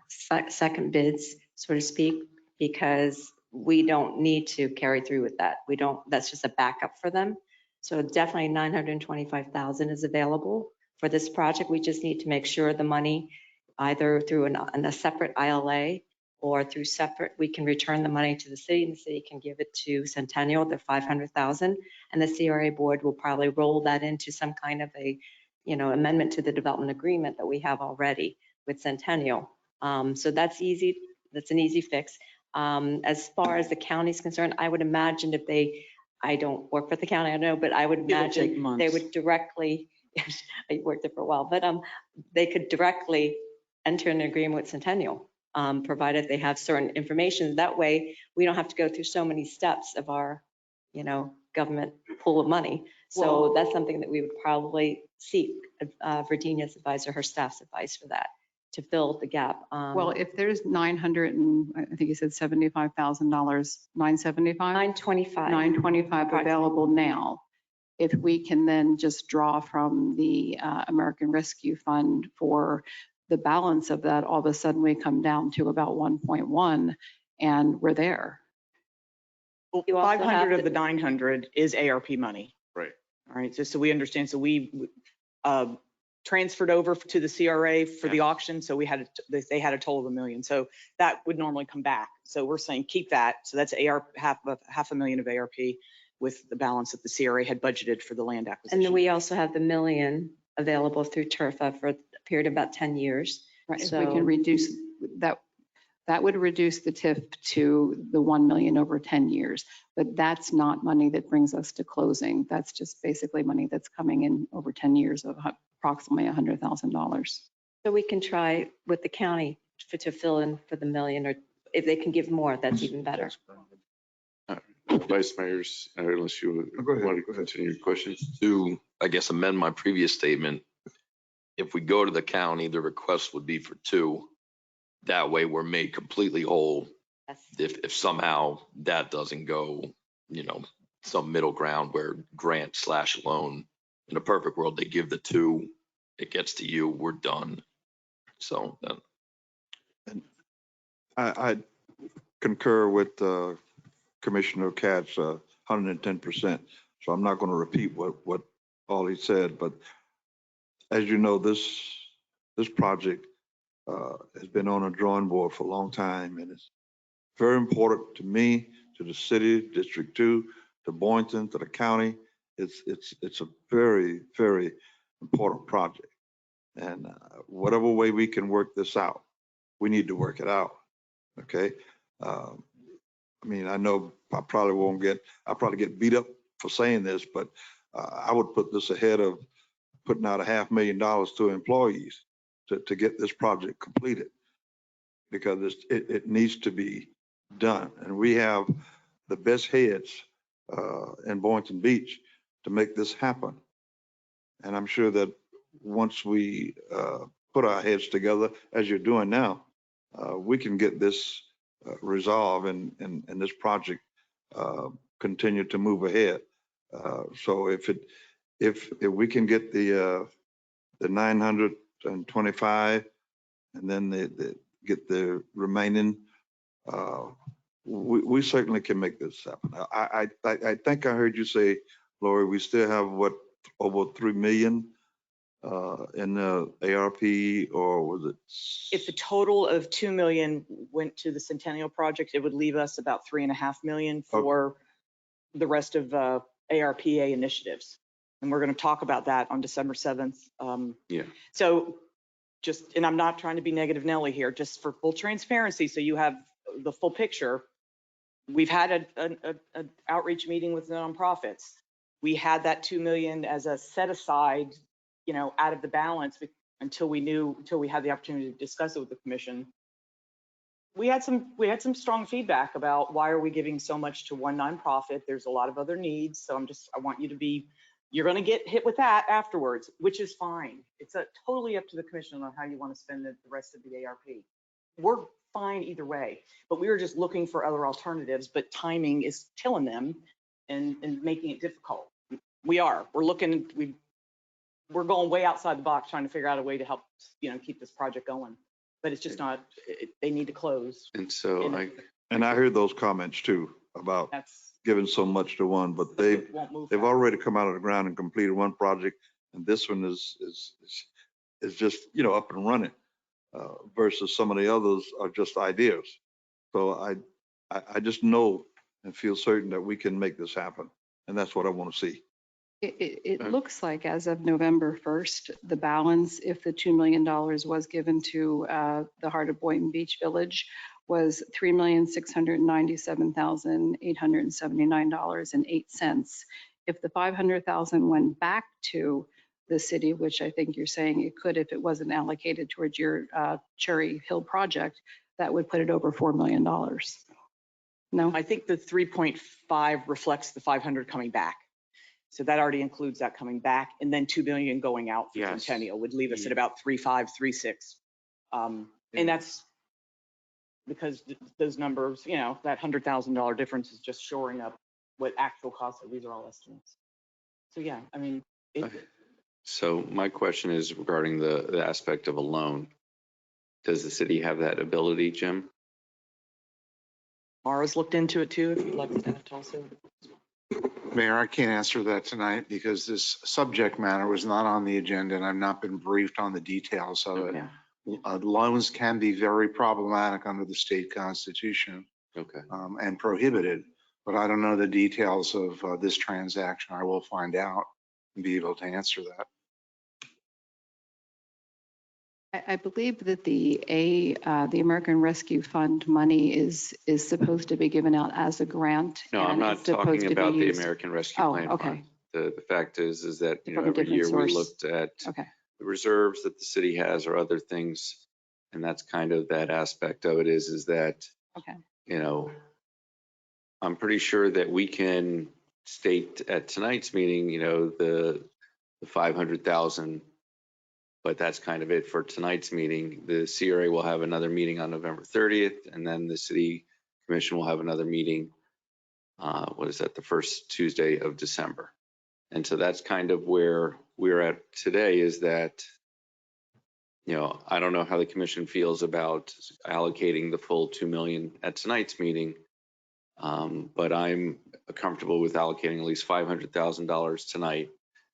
second bids, so to speak, because we don't need to carry through with that. That's just a backup for them. So definitely 925,000 is available for this project. We just need to make sure the money, either through a separate ILA or through separate, we can return the money to the city, and the city can give it to Centennial, the 500,000, and the CRA board will probably roll that into some kind of a, amendment to the development agreement that we have already with Centennial. So that's easy. That's an easy fix. As far as the county's concerned, I would imagine I don't work for the county, I know, but I would imagine they would directly, I worked there for a while, but they could directly enter an agreement with Centennial, provided they have certain information. That way, we don't have to go through so many steps of our, government pool of money. So that's something that we would probably seek Virginia's advisor, her staff's advice for that, to fill the gap. Well, if there's 900 and I think you said $75,000, 975? 925 available now. If we can then just draw from the American Rescue Fund for the balance of that, all of a sudden we come down to about 1.1 and we're there. Well, 500 of the 900 is ARP money. Right. All right. So we understand. So we transferred over to the CRA for the auction. So they had a total of $1 million. So that would normally come back. So we're saying keep that. So that's ARP, half a million of ARP with the balance that the CRA had budgeted for the land acquisition. And then we also have the $1 million available through TRFA for a period of about 10 years. Right. So if we can reduce that would reduce the TIF to the 1 million over 10 years. But that's not money that brings us to closing. That's just basically money that's coming in over 10 years of approximately $100,000. So we can try with the county to fill in for the $1 million, or if they can give more, that's even better. Vice Mayors, unless you want to continue your questions. To, I guess, amend my previous statement, if we go to the county, the request would be for 2. that way we're made completely whole. Yes. If somehow that doesn't go, some middle ground where grant/loan, in a perfect world, they give the two, it gets to you, we're done. So I concur with Commissioner Katz 110%. So I'm not going to repeat what all he said, but as you know, this project has been on a drawing board for a long time, and it's very important to me, to the city, District 2, to Boynton, to the county. It's a very, very important project. And whatever way we can work this out, we need to work it out. Okay. I mean, I know I'll probably get beat up for saying this, but I would put this ahead of putting out $500,000 to employees to get this project completed, because it needs to be done. And we have the best heads in Boynton Beach to make this happen. And I'm sure that once we put our heads together, as you're doing now, we can get this resolved and this project continue to move ahead. So if we can get the 925 and then get the remaining, we certainly can make this happen. I think I heard you say, Lori, we still have what, over 3 million in the ARP, or was it? If the total of 2 million went to the Centennial Project, it would leave us about 3.5 million for the rest of ARPA initiatives. And we're going to talk about that on December 7th. Yeah. So and I'm not trying to be negative Nelly here, just for full transparency, so you have the full picture. We've had an outreach meeting with the nonprofits. We had that 2 million as a set aside, out of the balance until we had the opportunity to discuss it with the commission. We had some strong feedback about why are we giving so much to one nonprofit? There's a lot of other needs. So I want you to you're going to get hit with that afterwards, which is fine. It's totally up to the commission on how you want to spend the rest of the ARP. We're fine either way, but we were just looking for other alternatives, but timing is killing them and making it difficult. We're going way outside the box trying to figure out a way to help, keep this project going, but it's just not, they need to close. And so I heard those comments too about giving so much to one, but they've already come out of the ground and completed one project, and this one is just up and running, versus some of the others are just ideas. So I just know and feel certain that we can make this happen, and that's what I want to see. It looks like as of November 1st, the balance, if the $2 million was given to the Heart of Boynton Beach Village, was $3,697,879.08. If the $500,000 went back to the city, which I think you're saying it could if it wasn't allocated towards your Cherry Hill project, that would put it over $4 million. No? I think the 3.5 reflects the 500 coming back. So that already includes that coming back, and then 2 billion going out for Centennial would leave us at about 3.5, 3.6. And that's because those numbers, that $100,000 difference is just shoring up what actual costs are. These are all estimates. So yeah, I mean. So my question is regarding the aspect of a loan. Does the city have that ability, Jim? Mara's looked into it too, if you'd like to also. Mayor, I can't answer that tonight because this subject matter was not on the agenda and I've not been briefed on the details of it. Loans can be very problematic under the state constitution. And prohibited, but I don't know the details of this transaction. I will find out and be able to answer that. I believe that the American Rescue Fund money is supposed to be given out as a grant. No, I'm not talking about the American Rescue Plan Fund. The fact is that every year we looked at the reserves that the city has or other things, and that's kind of that aspect of it is that I'm pretty sure that we can state at tonight's meeting, the 500,000 But that's kind of it for tonight's meeting. The CRA will have another meeting on November 30th, and then the City Commission will have another meeting, the first Tuesday of December. And so that's kind of where we're at today, is that, I don't know how the commission feels about allocating the full 2 million at tonight's meeting. But I'm comfortable with allocating at least $500,000 tonight,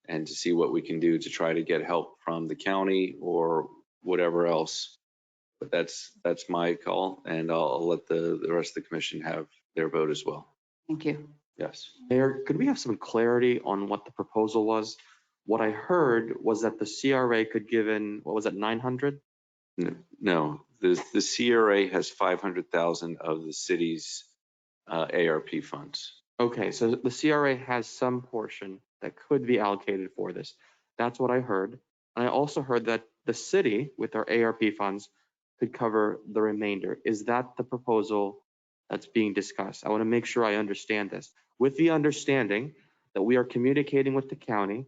and to see what we can do to try to get help from the county or whatever else. But that's my call, and I'll let the rest of the commission have their vote as well. Thank you. Yes. Mayor, could we have some clarity on what the proposal was? What I heard was that the CRA could give in, what was it, 900? No, the CRA has 500,000 of the city's ARP funds. Okay, so the CRA has some portion that could be allocated for this. That's what I heard. And I also heard that the city, with our ARP funds, could cover the remainder. Is that the proposal that's being discussed? I want to make sure I understand this, with the understanding that we are communicating with the county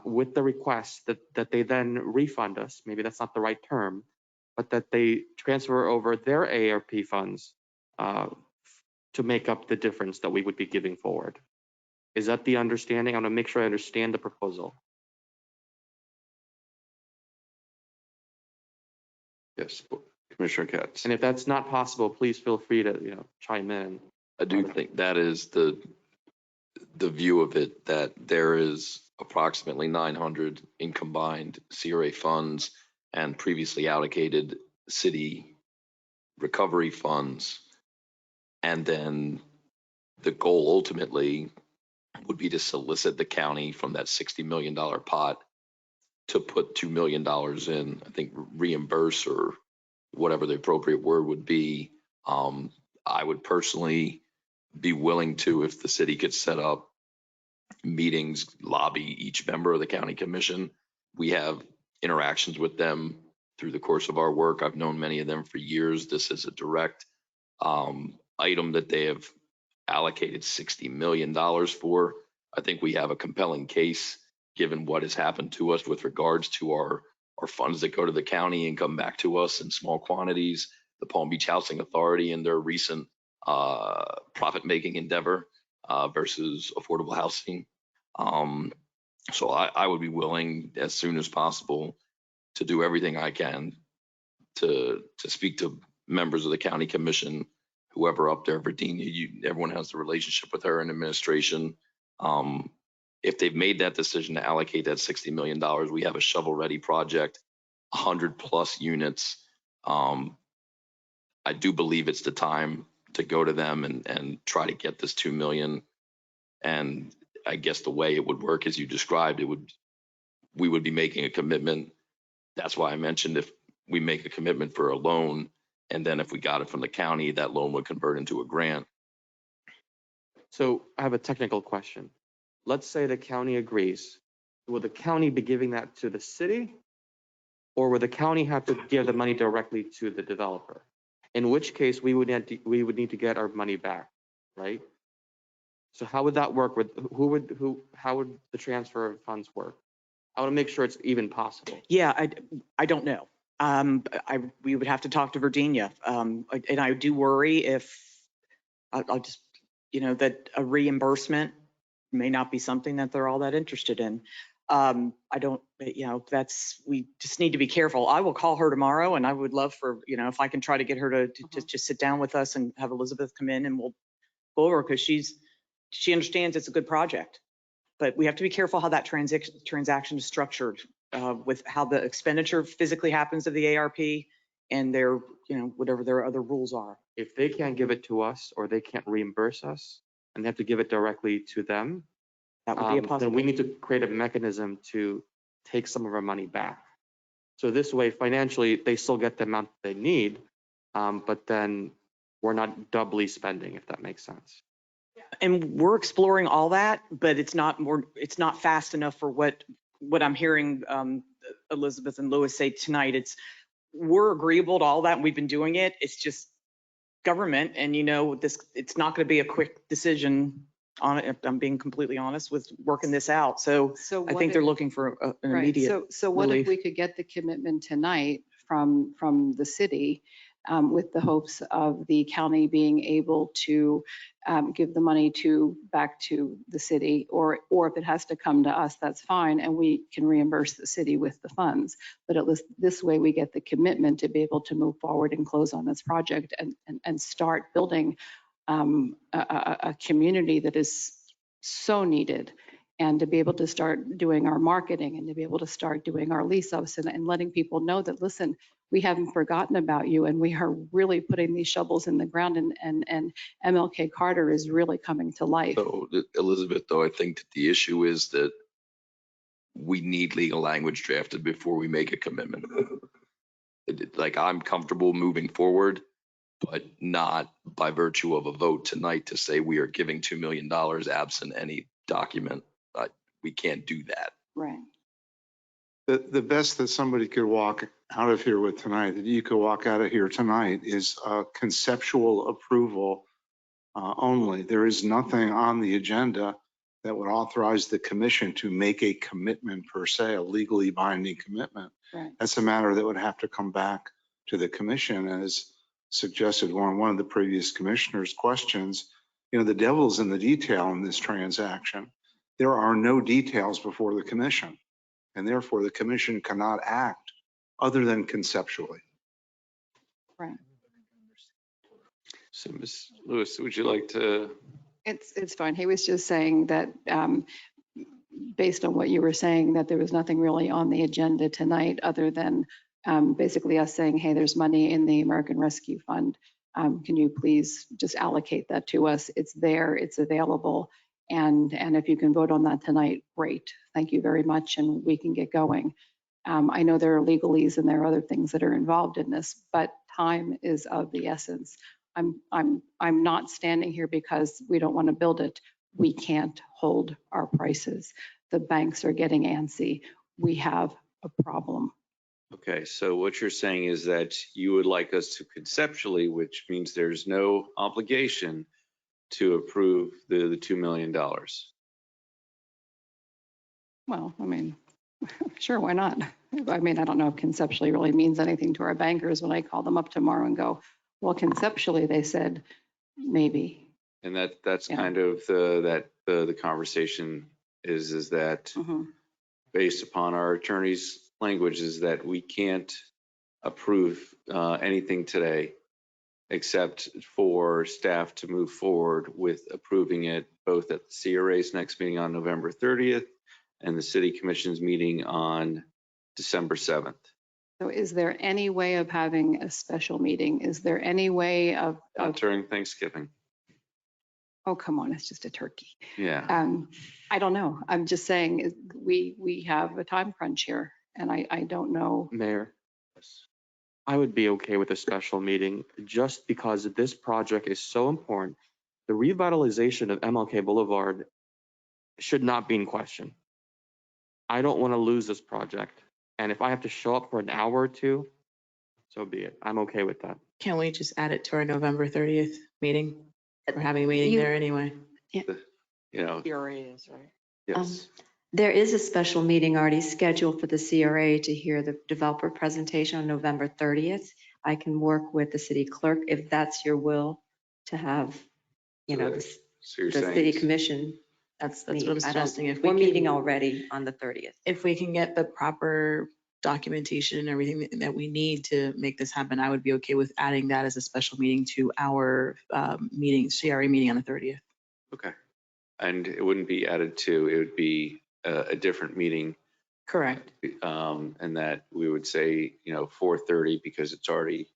with the request that they then refund us. Maybe that's not the right term, but that they transfer over their ARP funds to make up the difference that we would be giving forward. Is that the understanding? I want to make sure I understand the proposal. Yes, Commissioner Katz. And if that's not possible, please feel free to chime in. I do think that is the view of it, that there is approximately 900 in combined CRA funds and previously allocated city recovery funds. And then the goal ultimately would be to solicit the county from that $60 million pot to put $2 million in, I think, reimburse or whatever the appropriate word would be. I would personally be willing to, if the city could set up meetings, lobby each member of the county commission. We have interactions with them through the course of our work. I've known many of them for years. This is a direct item that they have allocated $60 million for. I think we have a compelling case given what has happened to us with regards to our funds that go to the county and come back to us in small quantities. The Palm Beach Housing Authority and their recent profit-making endeavor versus affordable housing. So I would be willing as soon as possible to do everything I can to speak to members of the county commission, whoever up there. Virginia, everyone has the relationship with her and administration. If they've made that decision to allocate that $60 million, we have a shovel-ready project, 100+ units. I do believe it's the time to go to them and try to get this $2 million. And I guess the way it would work, as you described, we would be making a commitment. That's why I mentioned if we make a commitment for a loan, and then if we got it from the county, that loan would convert into a grant. So I have a technical question. Let's say the county agrees. Will the county be giving that to the city, or will the county have to give the money directly to the developer? In which case we would need to get our money back, right? So how would that work? How would the transfer of funds work? I want to make sure it's even possible. Yeah, I don't know. We would have to talk to Virginia. And I do worry if I'll just, that a reimbursement may not be something that they're all that interested in. I don't, we just need to be careful. I will call her tomorrow, and I would love for, if I can try to get her to just sit down with us and have Elizabeth come in, and we'll go over, because she understands it's a good project. But we have to be careful how that transaction is structured with how the expenditure physically happens of the ARP and their, whatever their other rules are. If they can't give it to us, or they can't reimburse us and they have to give it directly to them, that would be a possibility. Then we need to create a mechanism to take some of our money back. So this way, financially, they still get the amount they need, but then we're not doubly spending, if that makes sense. And we're exploring all that, but it's not fast enough for what I'm hearing Elizabeth and Louis say tonight. We're agreeable to all that. We've been doing it. It's just government, and it's not going to be a quick decision I'm being completely honest with working this out. So I what think they're if- looking for an Right, immediate so what if relief. we could get the commitment tonight from the city with the hopes of the county being able to give the money back to the city, or if it has to come to us, that's fine, and we can reimburse the city with the funds. But at least this way we get the commitment to be able to move forward and close on this project and start building a community that is so needed, and to be able to start doing our marketing and to be able to start doing our lease ups and letting people know that, listen, we haven't forgotten about you, and we are really putting these shovels in the ground, and MLK Carter is really coming to life. So Elizabeth, though, I think that the issue is that we need legal language drafted before we make a commitment. Like, I'm comfortable moving forward, but not by virtue of a vote tonight to say we are giving $2 million absent any document. We can't do that. Right. The best that somebody could walk out of here with tonight, that you could walk out of here tonight, is conceptual approval only. There is nothing on the agenda that would authorize the commission to make a commitment per se, a legally binding commitment. Right. That's a matter that would have to come back to the commission, as suggested one of the previous commissioners' questions. You know, the devil's in the detail in this transaction. There are no details before the commission, and therefore the commission cannot act other than conceptually. Right. So Ms. Lewis, would you like to? It's fine. He was just saying that based on what you were saying, that there was nothing really on the agenda tonight other than basically us saying, hey, there's money in the American Rescue Fund. Can you please just allocate that to us? It's there, it's available. And if you can vote on that tonight, great. Thank you very much. And we can get going. I know there are legalese and there are other things that are involved in this, but time is of the essence. I'm not standing here because we don't want to build it. We can't hold our prices. The banks are getting antsy. We have a problem. Okay, so what you're saying is that you would like us to conceptually, which means there's no obligation to approve the $2 million. Well, I mean, sure, why not? I mean, I don't know if conceptually really means anything to our bankers when I call them up tomorrow and go, well, conceptually, they said maybe. And that's kind of the conversation is that based upon our attorney's language is that we can't approve anything today except for staff to move forward with approving it both at the CRA's next meeting on November 30th and the City Commission's meeting on December 7th. So is there any way of having a special meeting? Is there any way of during Thanksgiving? Oh, come on, it's just a turkey. Yeah. I don't know. I'm just saying we have a time crunch here, and I don't know. Mayor, I would be okay with a special meeting just because this project is so important. The revitalization of MLK Boulevard should not be in question. I don't want to lose this project. And if I have to show up for an hour or two, so be it. I'm okay with that. Can we just add it to our November 30th meeting? We're having a meeting there anyway. You know, CRA is, right? yes. There is a special meeting already scheduled for the CRA to hear the developer presentation on November 30th. I can work with the city clerk if that's your will to have, you know, the So you're the saying city commission. That's what I'm suggesting. If We're we meeting can, already on the 30th. if we can get the proper documentation and everything that we need to make this happen, I would be okay with adding that as a special meeting to our meeting, CRA meeting on the 30th. Okay. And it wouldn't be added to, it would be a different meeting. Correct. And that we would say, 4:30 because it's already.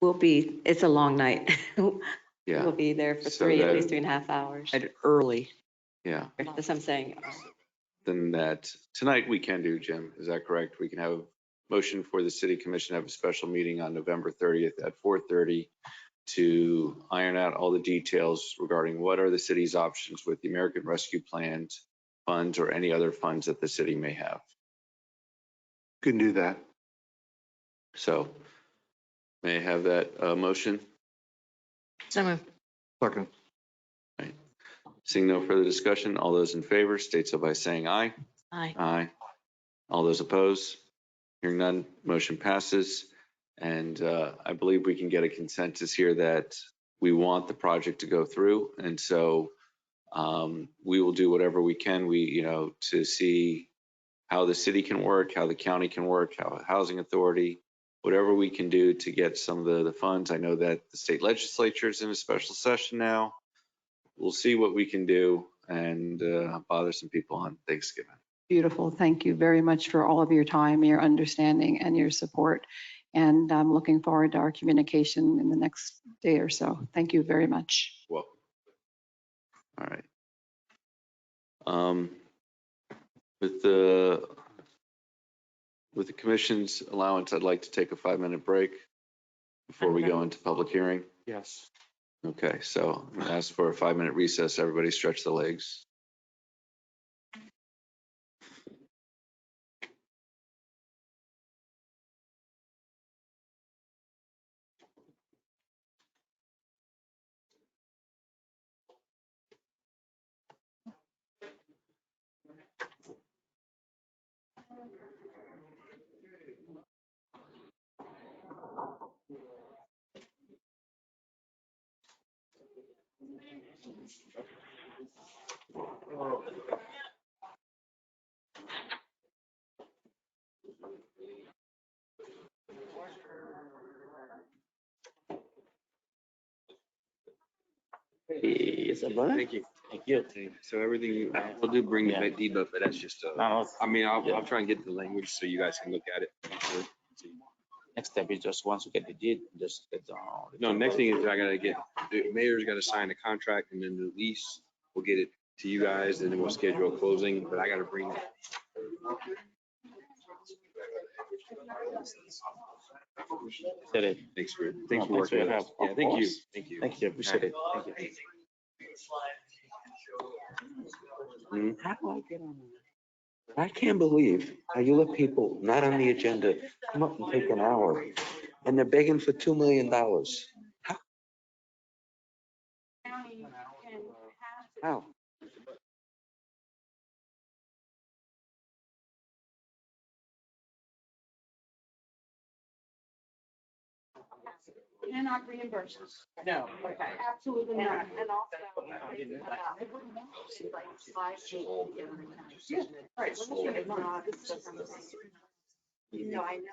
It's a long night. Yeah. We'll be there for So at least 3.5 hours. At early. Yeah. That's what I'm saying. Then that tonight we can do, Jim. Is that correct? We can have a motion for the city commission to have a special meeting on November 30th at 4:30 to iron out all the details regarding what are the city's options with the American Rescue Plan funds or any other funds that the city may have. Can do that. So may I have that motion? So moved. Second. Seeing no further discussion, all those in favor state so by saying aye. Aye. Aye. All those opposed? Hearing none, motion passes. And I believe we can get a consensus here that we want the project to go through. And so we will do whatever we can, to see how the city can work, how the county can work, how housing authority, whatever we can do to get some of the funds. I know that the state legislature is in a special session now. We'll see what we can do and bother some people on Thanksgiving. Beautiful. Thank you very much for all of your time, your understanding, and your support. And I'm looking forward to our communication in the next day or so. Thank you very much. Well, all right. With the commission's allowance, I'd like to take a 5-minute break before we go into public hearing. Yes. Okay, so I'm gonna ask for a 5-minute recess. Everybody stretch the legs. Yes, brother. Thank you. Thank you. So everything, we'll do bring the debuff, but that's just, I mean, I'll try and get the language so you guys can look at it. Next step is just once we get the deed, just get the. No, next thing is I gotta get, the mayor's gotta sign the contract and then the lease, we'll get it to you guys and then we'll schedule a closing, but I gotta bring that. Said it. Thanks for No, working with your us. help. Yeah, Of thank you. course. Thank you. Thank you. Appreciate it. Thank you. How do I get on that? I can't believe how you let people not on the agenda come up and take an hour and they're begging for $2 million. How? Cannot reimburse us. No. Okay, absolutely not. And also. Right. No, I know.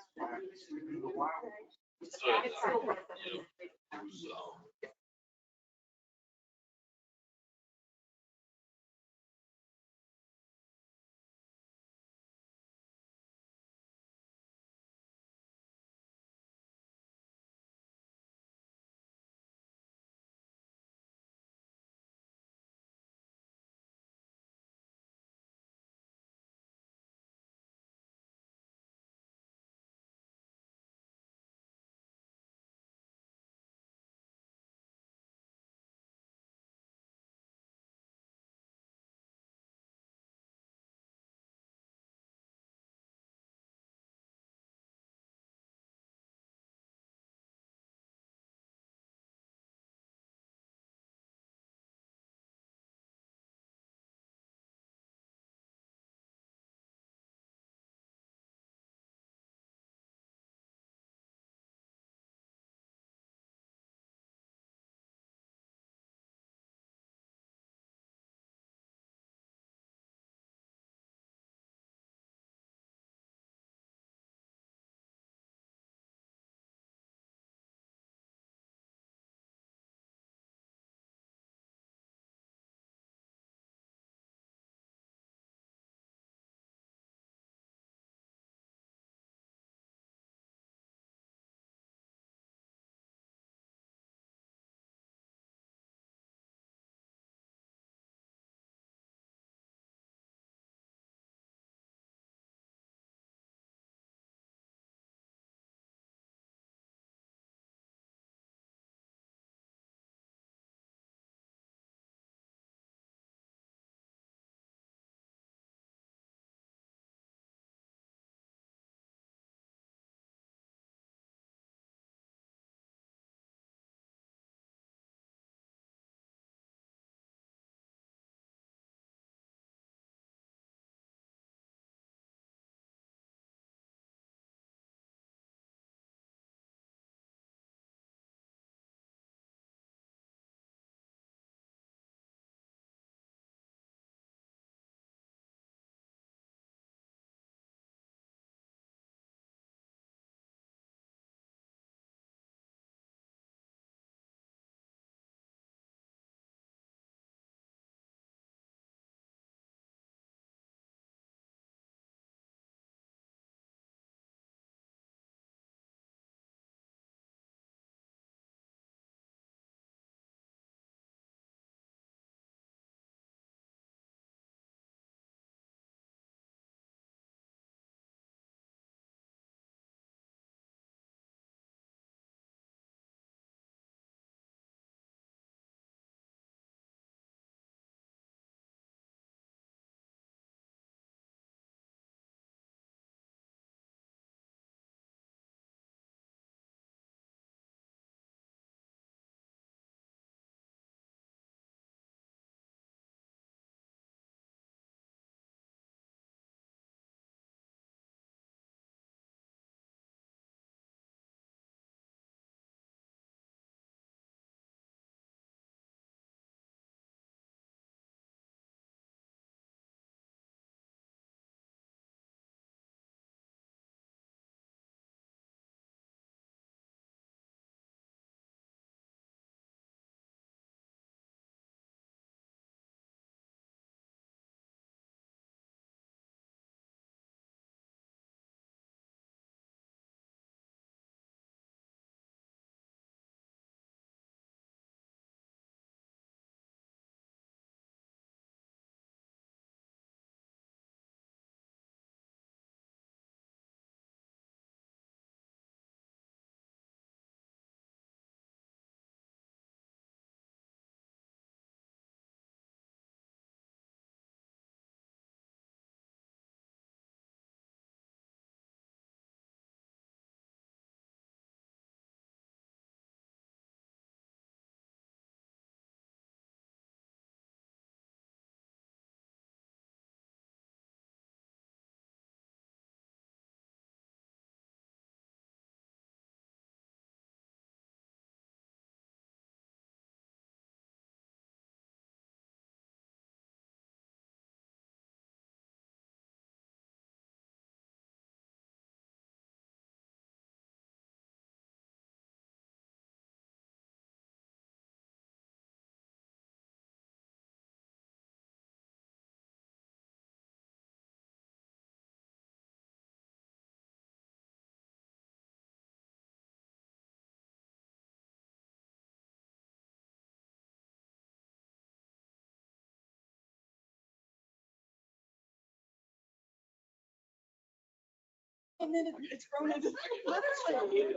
And then it's grown into literally.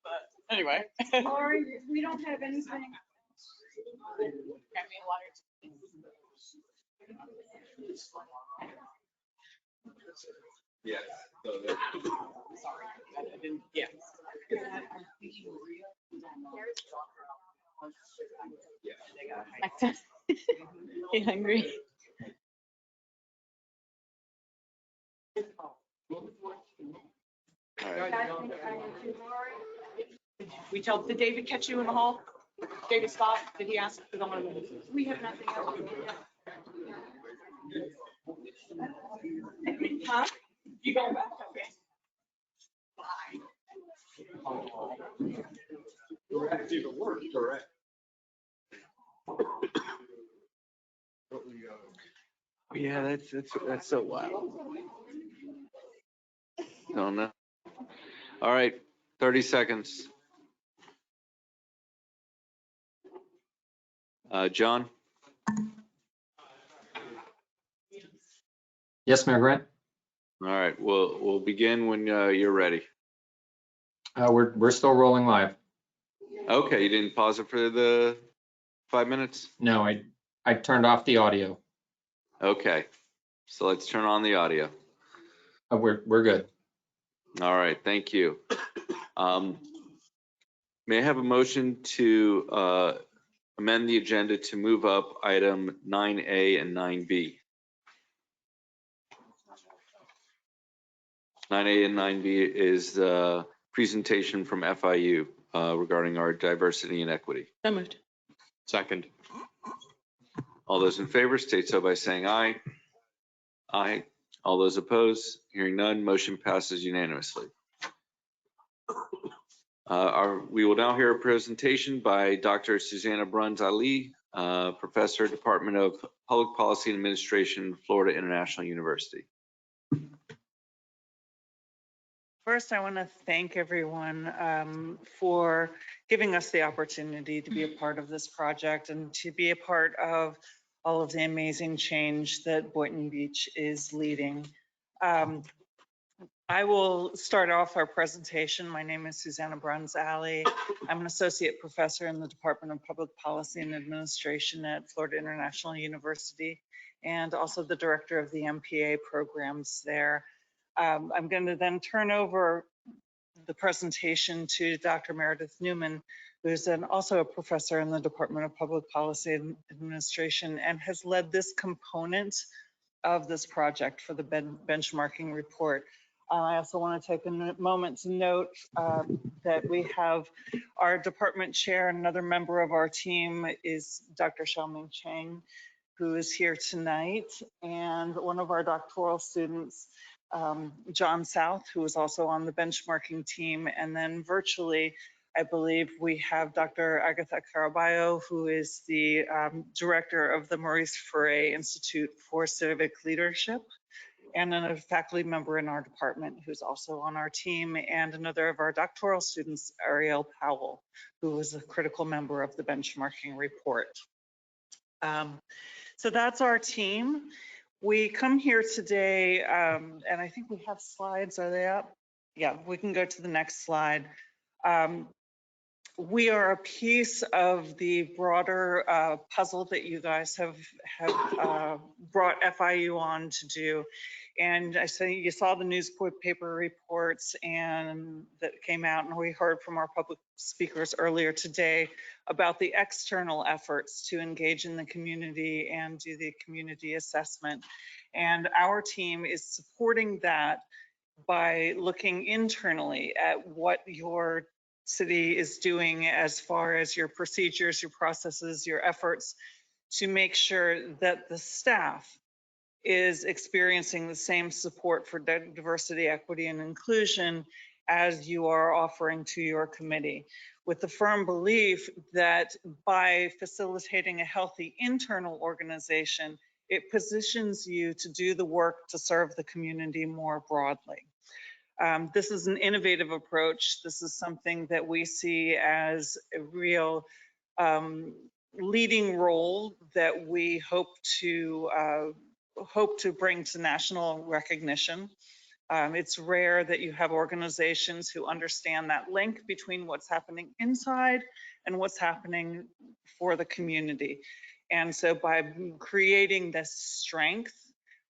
But anyway. Lori, we don't have anything. Yeah. Sorry, I didn't, yeah. You hungry? We tell, did David catch you in the hall? David Scott, did he ask? We have nothing else. Huh? You going back? Okay. Correct, even worse, correct. Yeah, that's so wild. Don't know. All right, 30 seconds. John? Yes, Mayor Grant. All right, we'll begin when you're ready. We're still rolling live. Okay, you didn't pause it for the 5 minutes? No, I turned off the audio. Okay, so let's turn on the audio. We're good. All right, thank you. May I have a motion to amend the agenda to move up item 9A and 9B? 9A and 9B is the presentation from FIU regarding our diversity and equity. So moved. Second. All those in favor state so by saying aye. Aye. All those opposed, hearing none, motion passes unanimously. We will now hear a presentation by Dr. Susanna Bruns-Ali, Professor, Department of Public Policy and Administration, Florida International University. First, I want to thank everyone for giving us the opportunity to be a part of this project and to be a part of all of the amazing change that Boynton Beach is leading. I will start off our presentation. My name is Susanna Bruns-Ali. I'm an associate professor in the Department of Public Policy and Administration at Florida International University, and also the director of the MPA programs there. I'm going to then turn over the presentation to Dr. Meredith Newman, who's also a professor in the Department of Public Policy and Administration and has led this component of this project for the benchmarking report. I also want to take a moment to note that we have our department chair, another member of our team is Dr. Xiaoming Cheng, who is here tonight, and one of our doctoral students, John South, who is also on the benchmarking team. And then virtually, I believe we have Dr. Agatha Caraballo, who is the director of the Maurice Ferre Institute for Civic Leadership, and then a faculty member in our department who's also on our team, and another of our doctoral students, Ariel Powell, who was a critical member of the benchmarking report. So that's our team. We come here today, and I think we have slides. Are they up? Yeah, we can go to the next slide. We are a piece of the broader puzzle that you guys have brought FIU on to do. And I say you saw the newspaper reports and that came out, and we heard from our public speakers earlier today about the external efforts to engage in the community and do the community assessment. And our team is supporting that by looking internally at what your city is doing as far as your procedures, your processes, your efforts to make sure that the staff is experiencing the same support for diversity, equity, and inclusion as you are offering to your committee, with the firm belief that by facilitating a healthy internal organization, it positions you to do the work to serve the community more broadly. This is an innovative approach. This is something that we see as a real leading role that we hope to hope to bring to national recognition. It's rare that you have organizations who understand that link between what's happening inside and what's happening for the community. And so by creating this strength,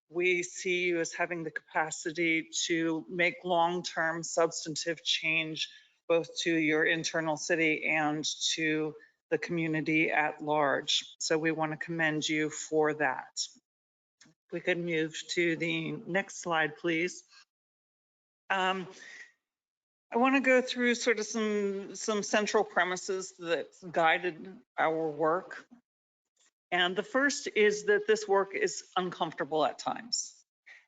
we see you as having the capacity to make long-term substantive change, both to your internal city and to the community at large. So we want to commend you for that. If we could move to the next slide, please. I want to go through sort of some central premises that guided our work. And the first is that this work is uncomfortable at times.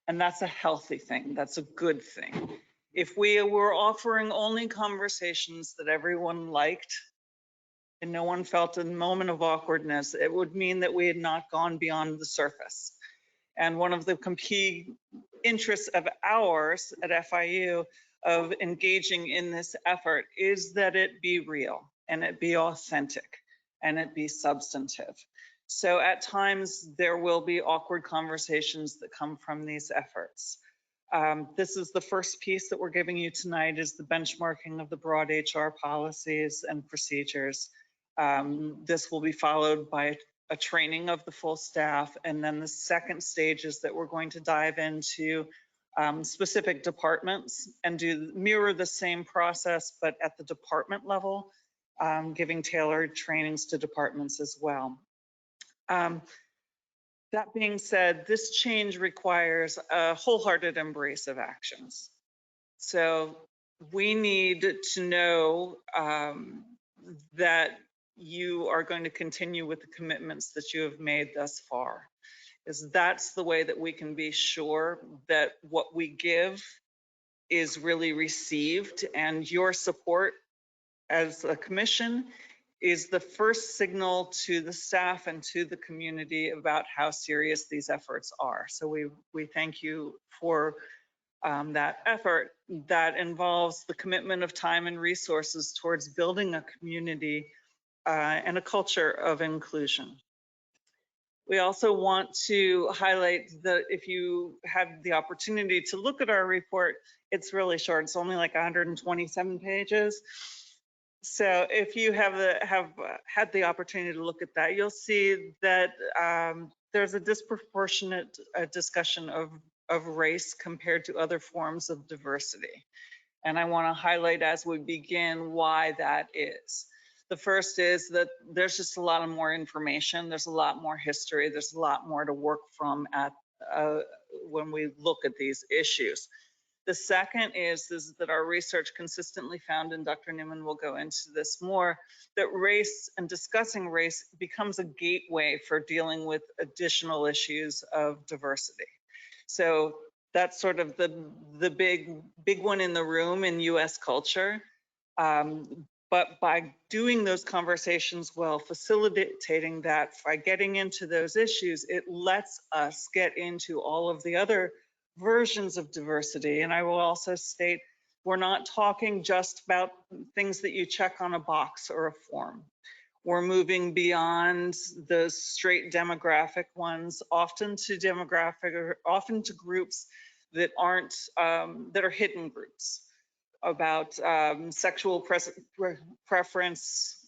And that's a healthy thing. That's a good thing. If we were offering only conversations that everyone liked and no one felt a moment of awkwardness, it would mean that we had not gone beyond the surface. And one of the key interests of ours at FIU of engaging in this effort is that it be real and it be authentic and it be substantive. So at times there will be awkward conversations that come from these efforts. This is the first piece that we're giving you tonight, is the benchmarking of the broad HR policies and procedures. This will be followed by a training of the full staff. And then the second stage is that we're going to dive into specific departments and mirror the same process, but at the department level, giving tailored trainings to departments as well. That being said, this change requires a wholehearted embrace of actions. So we need to know that you are going to continue with the commitments that you have made thus far. Because that's the way that we can be sure that what we give is really received, and your support as a commission is the first signal to the staff and to the community about how serious these efforts are. So we thank you for that effort that involves the commitment of time and resources towards building a community and a culture of inclusion. We also want to highlight that if you had the opportunity to look at our report, it's really short. It's only like 127 pages. So if you have had the opportunity to look at that, you'll see that there's a disproportionate discussion of race compared to other forms of diversity. And I want to highlight as we begin why that is. The first is that there's just a lot of more information. There's a lot more history. There's a lot more to work from at when we look at these issues. The second is that our research consistently found, and Dr. Newman will go into this more, that race and discussing race becomes a gateway for dealing with additional issues of diversity. So that's sort of the big one in the room in US culture. But by doing those conversations well, facilitating that, by getting into those issues, it lets us get into all of the other versions of diversity. And I will also state, we're not talking just about things that you check on a box or a form. We're moving beyond the straight demographic ones, often to groups that aren't, that are hidden groups, about sexual preference,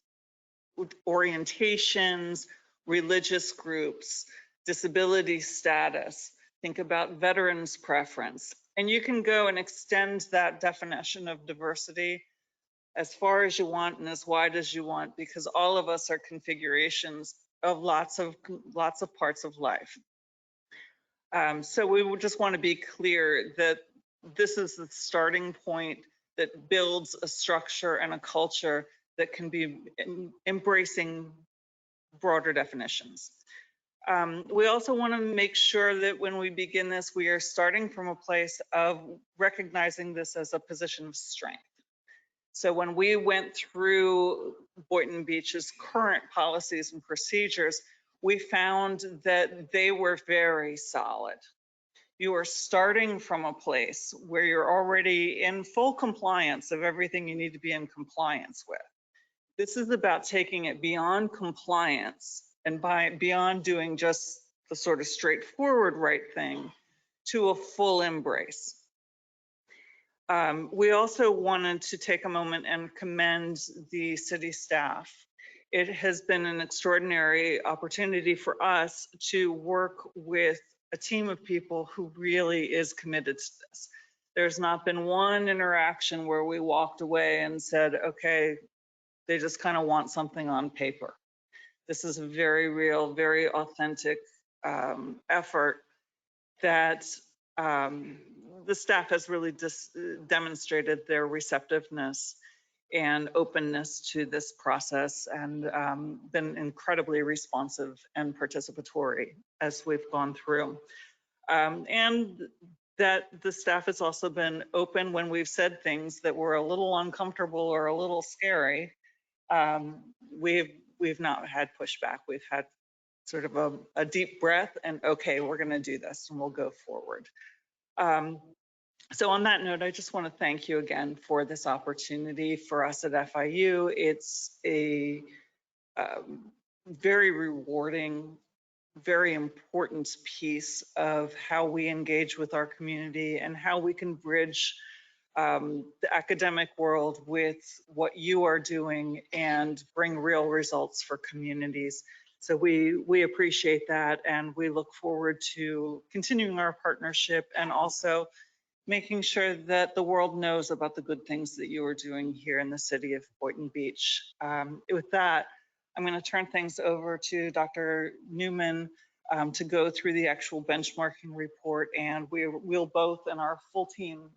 orientations, religious groups, disability status. Think about veterans' preference. And you can go and extend that definition of diversity as far as you want and as wide as you want, because all of us are configurations of lots of parts of life. So we would just want to be clear that this is the starting point that builds a structure and a culture that can be embracing broader definitions. We also want to make sure that when we begin this, we are starting from a place of recognizing this as a position of strength. So when we went through Boynton Beach's current policies and procedures, we found that they were very solid. You are starting from a place where you're already in full compliance of everything you need to be in compliance with. This is about taking it beyond compliance and beyond doing just the sort of straightforward right thing to a full embrace. We also wanted to take a moment and commend the city staff. It has been an extraordinary opportunity for us to work with a team of people who really is committed to this. There's not been one interaction where we walked away and said, okay, they just kind of want something on paper. This is a very real, very authentic effort that the staff has really demonstrated their receptiveness and openness to this process, and been incredibly responsive and participatory as we've gone through. And that the staff has also been open when we've said things that were a little uncomfortable or a little scary. We've not had pushback. We've had sort of a deep breath and, okay, we're going to do this and we'll go forward. So on that note, I just want to thank you again for this opportunity for us at FIU. It's a very rewarding, very important piece of how we engage with our community and how we can bridge the academic world with what you are doing and bring real results for communities. So we appreciate that, and we look forward to continuing our partnership and also making sure that the world knows about the good things that you are doing here in the city of Boynton Beach. With that, I'm going to turn things over to Dr. Newman to go through the actual benchmarking report, and we'll both and our full team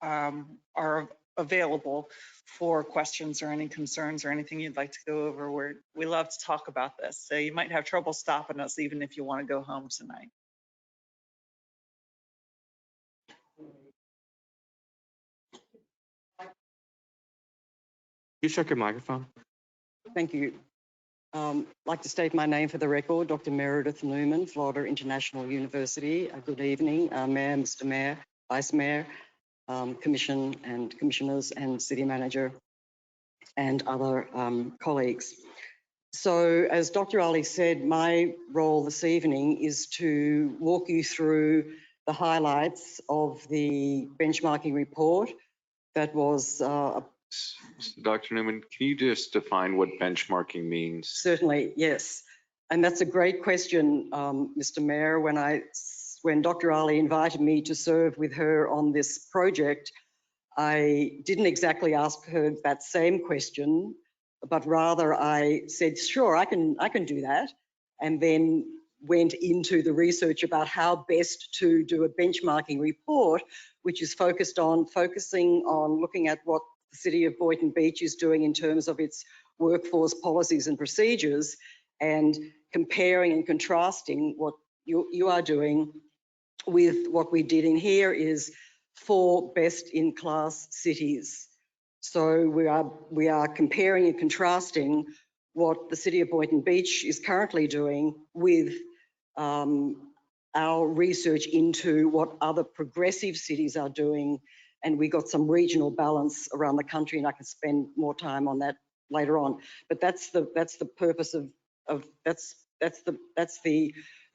are available for questions or any concerns or anything you'd like to go over. We love to talk about this, so you might have trouble stopping us even if you want to go home tonight. You check your microphone. Thank you. I'd like to state my name for the record, Dr. Meredith Newman, Florida International University. Good evening, Mayor, Mr. Mayor, Vice Mayor, Commission and Commissioners and City Manager and other colleagues. So as Dr. Ali said, my role this evening is to walk you through the highlights of the benchmarking report that was Dr. Newman, can you just define what benchmarking means? Certainly, yes. And that's a great question, Mr. Mayor. When Dr. Ali invited me to serve with her on this project, I didn't exactly ask her that same question, but rather I said, sure, I can do that. And then went into the research about how best to do a benchmarking report, which is focusing on looking at what the city of Boynton Beach is doing in terms of its workforce policies and procedures, and comparing and contrasting what you are doing with what we did in here is 4 best-in-class cities. So we are comparing and contrasting what the city of Boynton Beach is currently doing with our research into what other progressive cities are doing, and we got some regional balance around the country, and I can spend more time on that later on. But that's the purpose of that's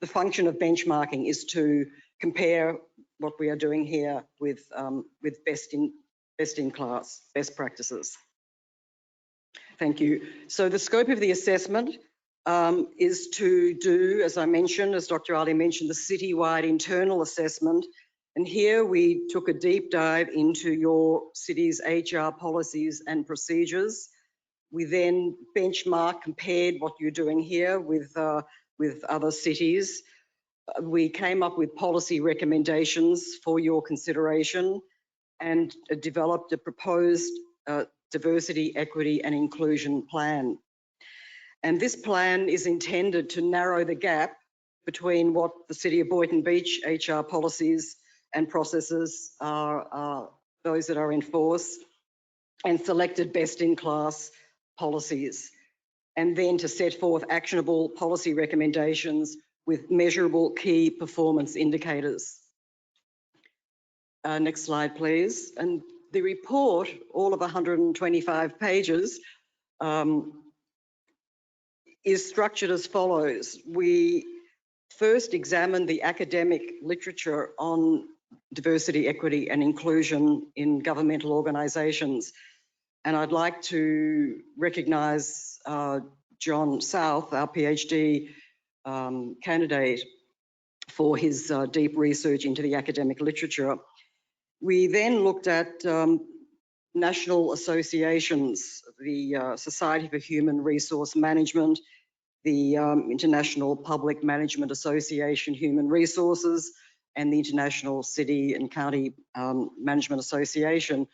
the function of benchmarking, is to compare what we are doing here with best in class, best practices. Thank you. So the scope of the assessment is to do, as I mentioned, as Dr. Ali mentioned, the citywide internal assessment. And here we took a deep dive into your city's HR policies and procedures. We then compared what you're doing here with other cities. We came up with policy recommendations for your consideration and developed a proposed diversity, equity and inclusion plan. And this plan is intended to narrow the gap between what the City of Boynton Beach HR policies and processes are those that are in force, and selected best-in-class policies, and then to set forth actionable policy recommendations with measurable key performance indicators. Next slide, please. And the report, all of 125 pages, is structured as follows. We first examined the academic literature on diversity, equity and inclusion in governmental organisations. And I'd like to recognise John South, our PhD candidate, for his deep research into the academic literature. We then looked at national associations, the Society for Human Resource Management, the International Public Management Association Human Resources, and the International City and County Management Association.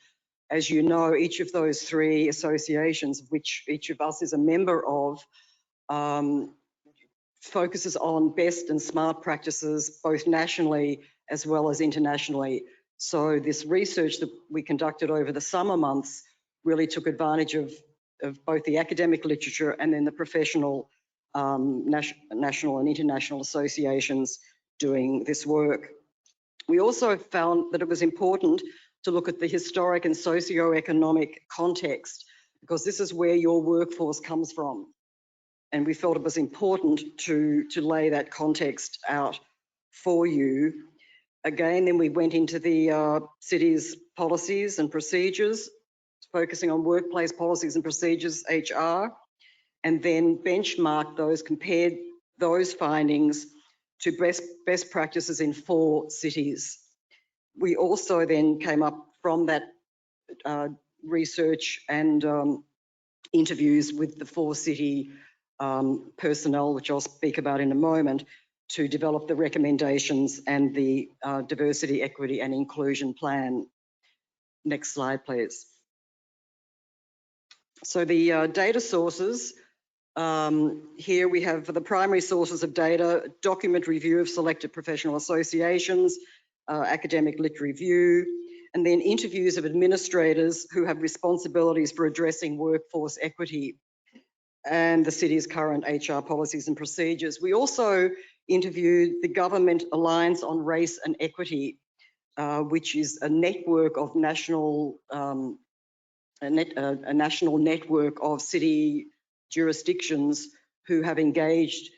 As you know, each of those three associations, which each of us is a member of, focuses on best and smart practices, both nationally as well as internationally. So this research that we conducted over the summer months really took advantage of both the academic literature and then the professional national and international associations doing this work. We also found that it was important to look at the historic and socio-economic context, because this is where your workforce comes from. And we felt it was important to lay that context out for you. Again, then we went into the city's policies and procedures, focusing on workplace policies and procedures, HR, and then benchmarked those, compared those findings to best practices in 4 cities. We also then came up from that research and interviews with the 4 city personnel, which I'll speak about in a moment, to develop the recommendations and the diversity, equity and inclusion plan. Next slide, please. So the data sources, here we have for the primary sources of data, document review of selected professional associations, academic lit review, and then interviews of administrators who have responsibilities for addressing workforce equity and the city's current HR policies and procedures. We also interviewed the Government Alliance on Race and Equity, which is a network of national, a national network of city jurisdictions who have engaged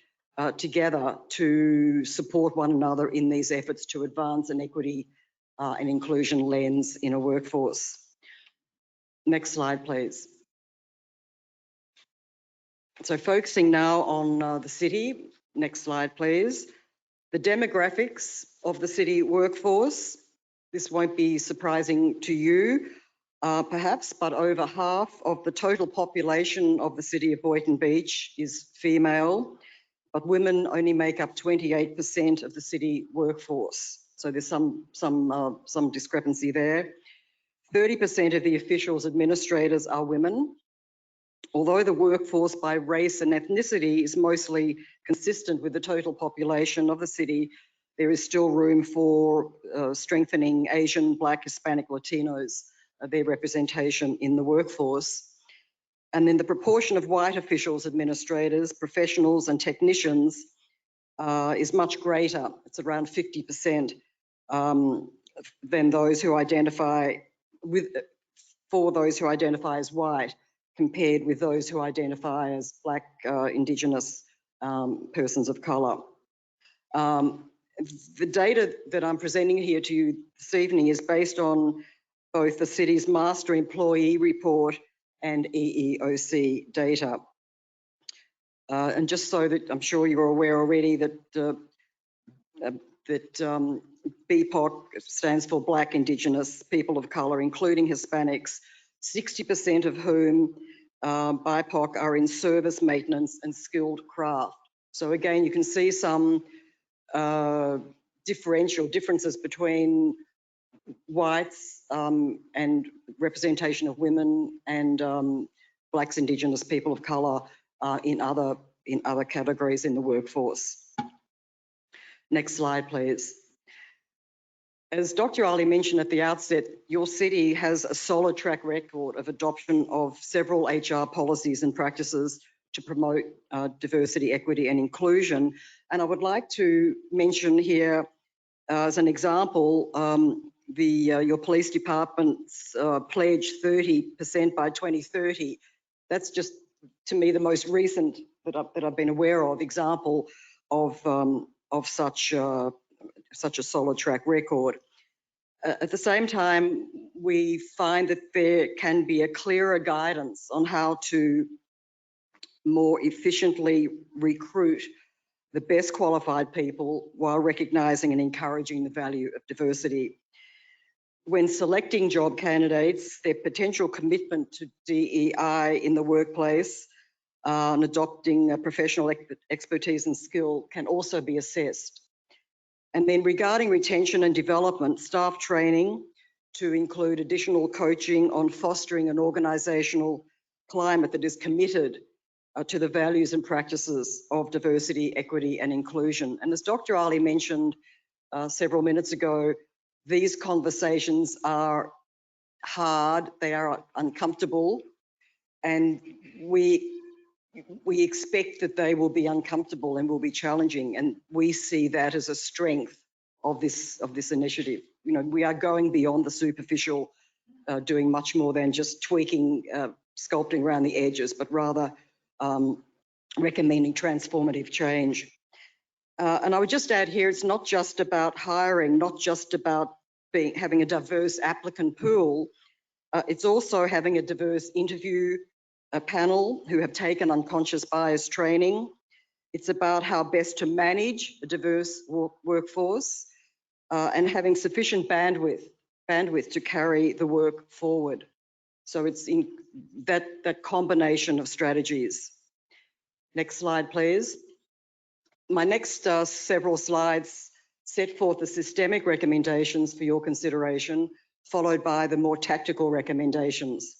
together to support one another in these efforts to advance an equity and inclusion lens in a workforce. Next slide, please. So focusing now on the city, next slide, please. The demographics of the city workforce. This won't be surprising to you, perhaps, but over half of the total population of the city of Boynton Beach is female, but women only make up 28% of the city workforce. So there's some discrepancy there. 30% of the officials administrators are women. Although the workforce by race and ethnicity is mostly consistent with the total population of the city, there is still room for strengthening Asian, Black, Hispanic, Latinos, their representation in the workforce. And then the proportion of white officials, administrators, professionals and technicians is much greater. It's around 50% than those who identify for those who identify as white, compared with those who identify as Black, Indigenous persons of colour. The data that I'm presenting here to you this evening is based on both the city's master employee report and EEOC data. And just so that I'm sure you're aware already that BPOC stands for Black, Indigenous, people of colour, including Hispanics, 60% of whom BIPOC are in service, maintenance and skilled craft. So again, you can see some differences between whites and representation of women and Blacks, Indigenous, people of colour in other categories in the workforce. Next slide, please. As Dr. Ali mentioned at the outset, your city has a solid track record of adoption of several HR policies and practices to promote diversity, equity and inclusion. And I would like to mention here as an example, your police department's pledge 30% by 2030. That's just, to me, the most recent that I've been aware of example of such a solid track record. At the same time, we find that there can be a clearer guidance on how to more efficiently recruit the best qualified people while recognising and encouraging the value of diversity. When selecting job candidates, their potential commitment to DEI in the workplace and adopting a professional expertise and skill can also be assessed. And then regarding retention and development, staff training to include additional coaching on fostering an organisational climate that is committed to the values and practices of diversity, equity and inclusion. And as Dr. Ali mentioned several minutes ago, these conversations are hard, they are uncomfortable, and we expect that they will be uncomfortable and will be challenging, and we see that as a strength of this initiative. You know, we are going beyond the superficial, doing much more than just tweaking, sculpting around the edges, but rather recommending transformative change. And I would just add here, it's not just about hiring, not just about having a diverse applicant pool, it's also having a diverse interview panel who have taken unconscious bias training. It's about how best to manage a diverse workforce and having sufficient bandwidth to carry the work forward. So it's in that combination of strategies. Next slide, please. My next several slides set forth the systemic recommendations for your consideration, followed by the more tactical recommendations.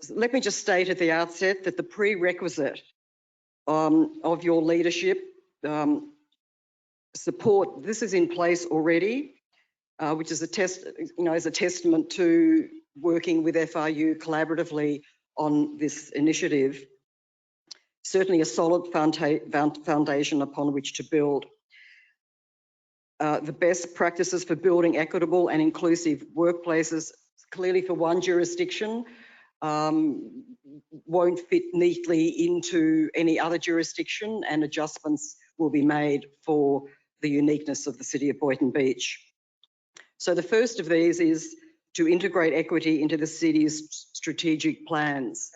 Let me just state at the outset that the prerequisite of your leadership support, this is in place already, which is a testament to working with FRU collaboratively on this initiative. Certainly a solid foundation upon which to build. The best practices for building equitable and inclusive workplaces, clearly for one jurisdiction, won't fit neatly into any other jurisdiction, and adjustments will be made for the uniqueness of the city of Boynton Beach. So the first of these is to integrate equity into the city's strategic plans.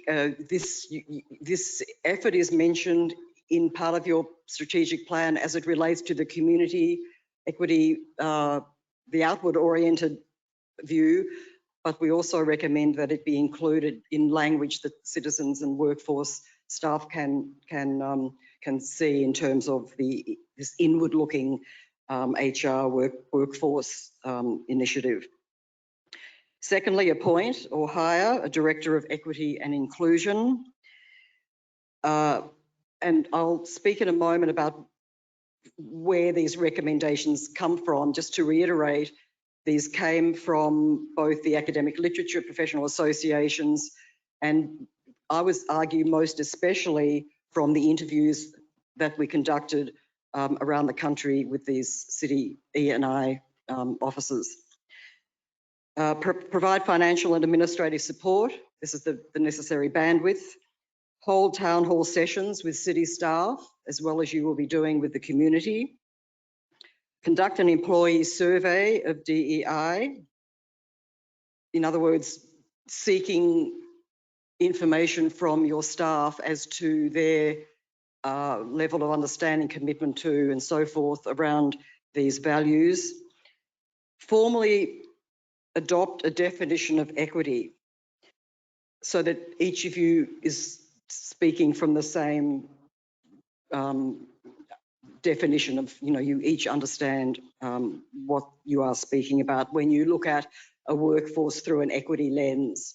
This effort is mentioned in part of your strategic plan as it relates to the community equity, the outward oriented view, but we also recommend that it be included in language that citizens and workforce staff can see in terms of this inward looking HR workforce initiative. Secondly, appoint or hire a Director of Equity and Inclusion. And I'll speak in a moment about where these recommendations come from. Just to reiterate, these came from both the academic literature, professional associations, and I would argue most especially from the interviews that we conducted around the country with these city E&I officers. Provide financial and administrative support. This is the necessary bandwidth. Hold town hall sessions with city staff, as well as you will be doing with the community. Conduct an employee survey of DEI. In other words, seeking information from your staff as to their level of understanding, commitment to, and so forth around these values. Formally adopt a definition of equity so that each of you is speaking from the same definition of, you each understand what you are speaking about when you look at a workforce through an equity lens.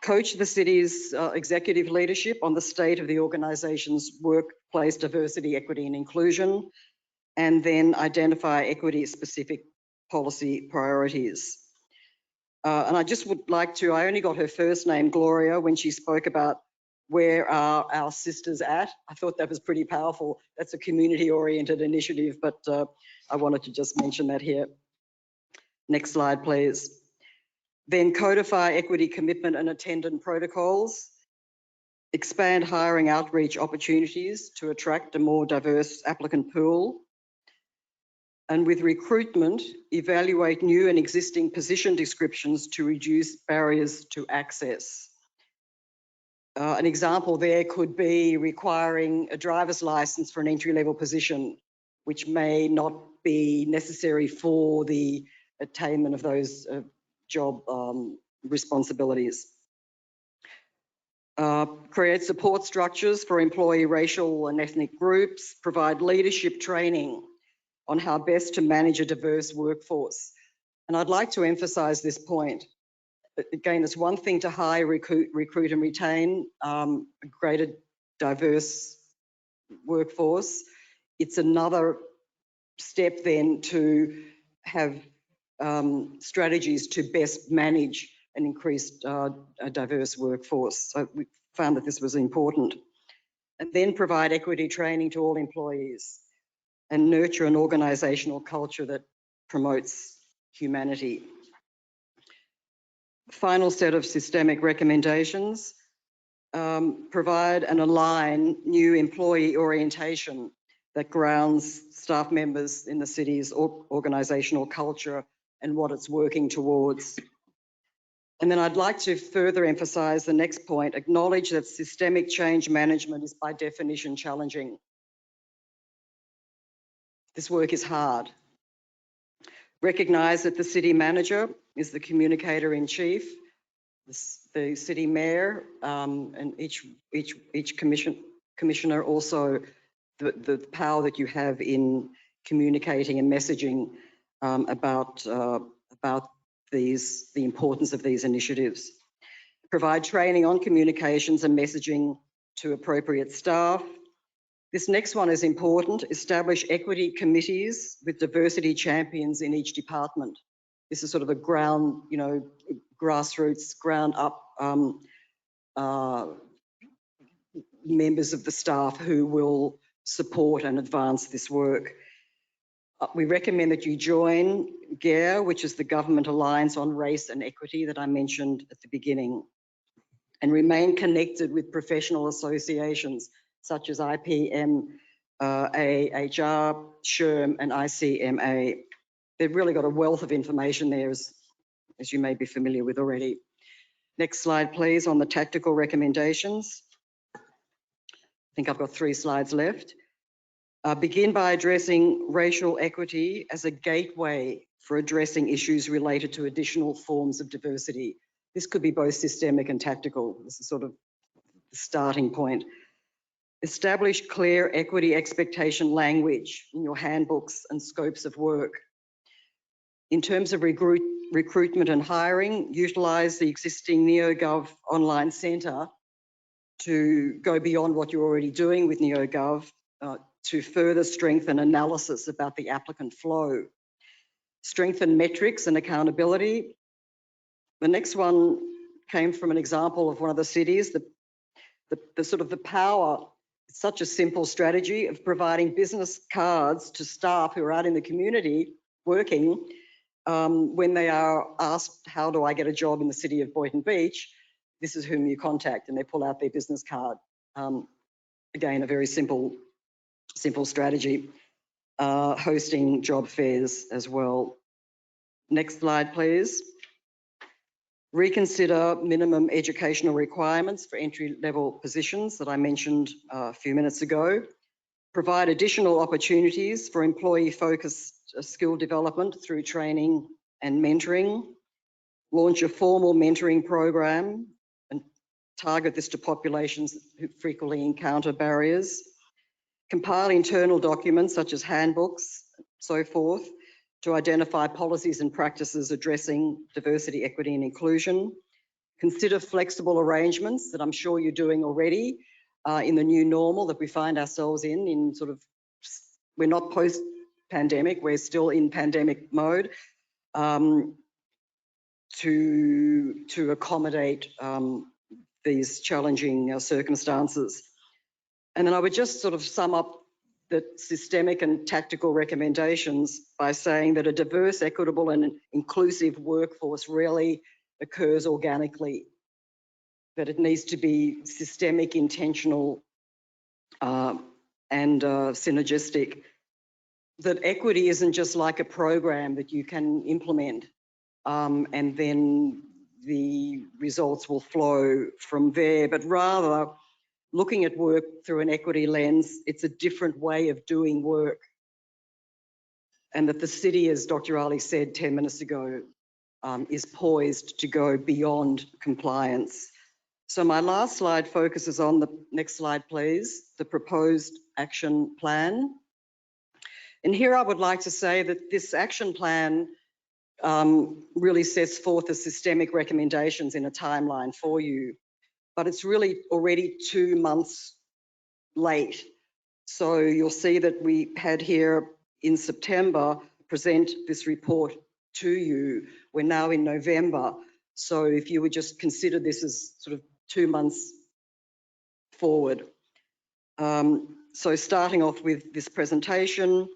Coach the city's executive leadership on the state of the organisation's workplace diversity, equity and inclusion, and then identify equity-specific policy priorities. And I just would like to, I only got her first name, Gloria, when she spoke about where are our sisters at. I thought that was pretty powerful. That's a community-oriented initiative, but I wanted to just mention that here. Next slide, please. Then codify equity commitment and attendant protocols. expand hiring outreach opportunities to attract a more diverse applicant pool, and with recruitment, evaluate new and existing position descriptions to reduce barriers to access. An example there could be requiring a driver's license for an entry-level position, which may not be necessary for the attainment of those job responsibilities. Create support structures for employee racial and ethnic groups, provide leadership training on how best to manage a diverse workforce. And I'd like to emphasise this point. Again, it's one thing to hire, recruit and retain a greater diverse workforce. It's another step then to have strategies to best manage an increased a diverse workforce. So we found that this was important. And then provide equity training to all employees and nurture an organisational culture that promotes humanity. Final set of systemic recommendations, provide and align new employee orientation that grounds staff members in the city's organisational culture and what it's working towards. And then I'd like to further emphasise the next point, acknowledge that systemic change management is by definition challenging. This work is hard. Recognise that the city manager is the communicator in chief, the city mayor, and each commissioner also the power that you have in communicating and messaging about the importance of these initiatives. Provide training on communications and messaging to appropriate staff. This next one is important. Establish equity committees with diversity champions in each department. This is sort of a ground, grassroots, ground up members of the staff who will support and advance this work. We recommend that you join GARE, which is the Government Alliance on Race and Equity that I mentioned at the beginning, and remain connected with professional associations such as IPM, HR, SHRM and ICMA. They've really got a wealth of information there, as you may be familiar with already. Next slide, please, on the tactical recommendations. I think I've got 3 slides left. Begin by addressing racial equity as a gateway for addressing issues related to additional forms of diversity. This could be both systemic and tactical. This is sort of the starting point. Establish clear equity expectation language in your handbooks and scopes of work. In terms of recruitment and hiring, utilise the existing NeoGov online centre to go beyond what you're already doing with NeoGov to further strengthen analysis about the applicant flow. Strengthen metrics and accountability. The next one came from an example of one of the cities, the sort of the power, it's such a simple strategy of providing business cards to staff who are out in the community working when they are asked, how do I get a job in the city of Boynton Beach? This is whom you contact, and they pull out their business card. Again, a very simple strategy. Hosting job fairs as well. Next slide, please. Reconsider minimum educational requirements for entry-level positions that I mentioned a few minutes ago. Provide additional opportunities for employee-focused skill development through training and mentoring. Launch a formal mentoring program and target this to populations who frequently encounter barriers. Compile internal documents such as handbooks, so forth, to identify policies and practices addressing diversity, equity and inclusion. Consider flexible arrangements that I'm sure you're doing already in the new normal that we find ourselves in sort of, we're not post-pandemic, we're still in pandemic mode, to accommodate these challenging circumstances. And then I would just sort of sum up the systemic and tactical recommendations by saying that a diverse, equitable and inclusive workforce rarely occurs organically. that it needs to be systemic, intentional, and synergistic. That equity isn't just like a program that you can implement and then the results will flow from there, but rather looking at work through an equity lens, it's a different way of doing work. And that the city, as Dr. Ali said 10 minutes ago, is poised to go beyond compliance. So my last slide focuses on the next slide, please, the proposed action plan. And here I would like to say that this action plan really sets forth the systemic recommendations in a timeline for you, but it's really already 2 months late. So you'll see that we had here in September present this report to you. We're now in November. So if you would just consider this as sort of 2 months forward. So starting off with this presentation,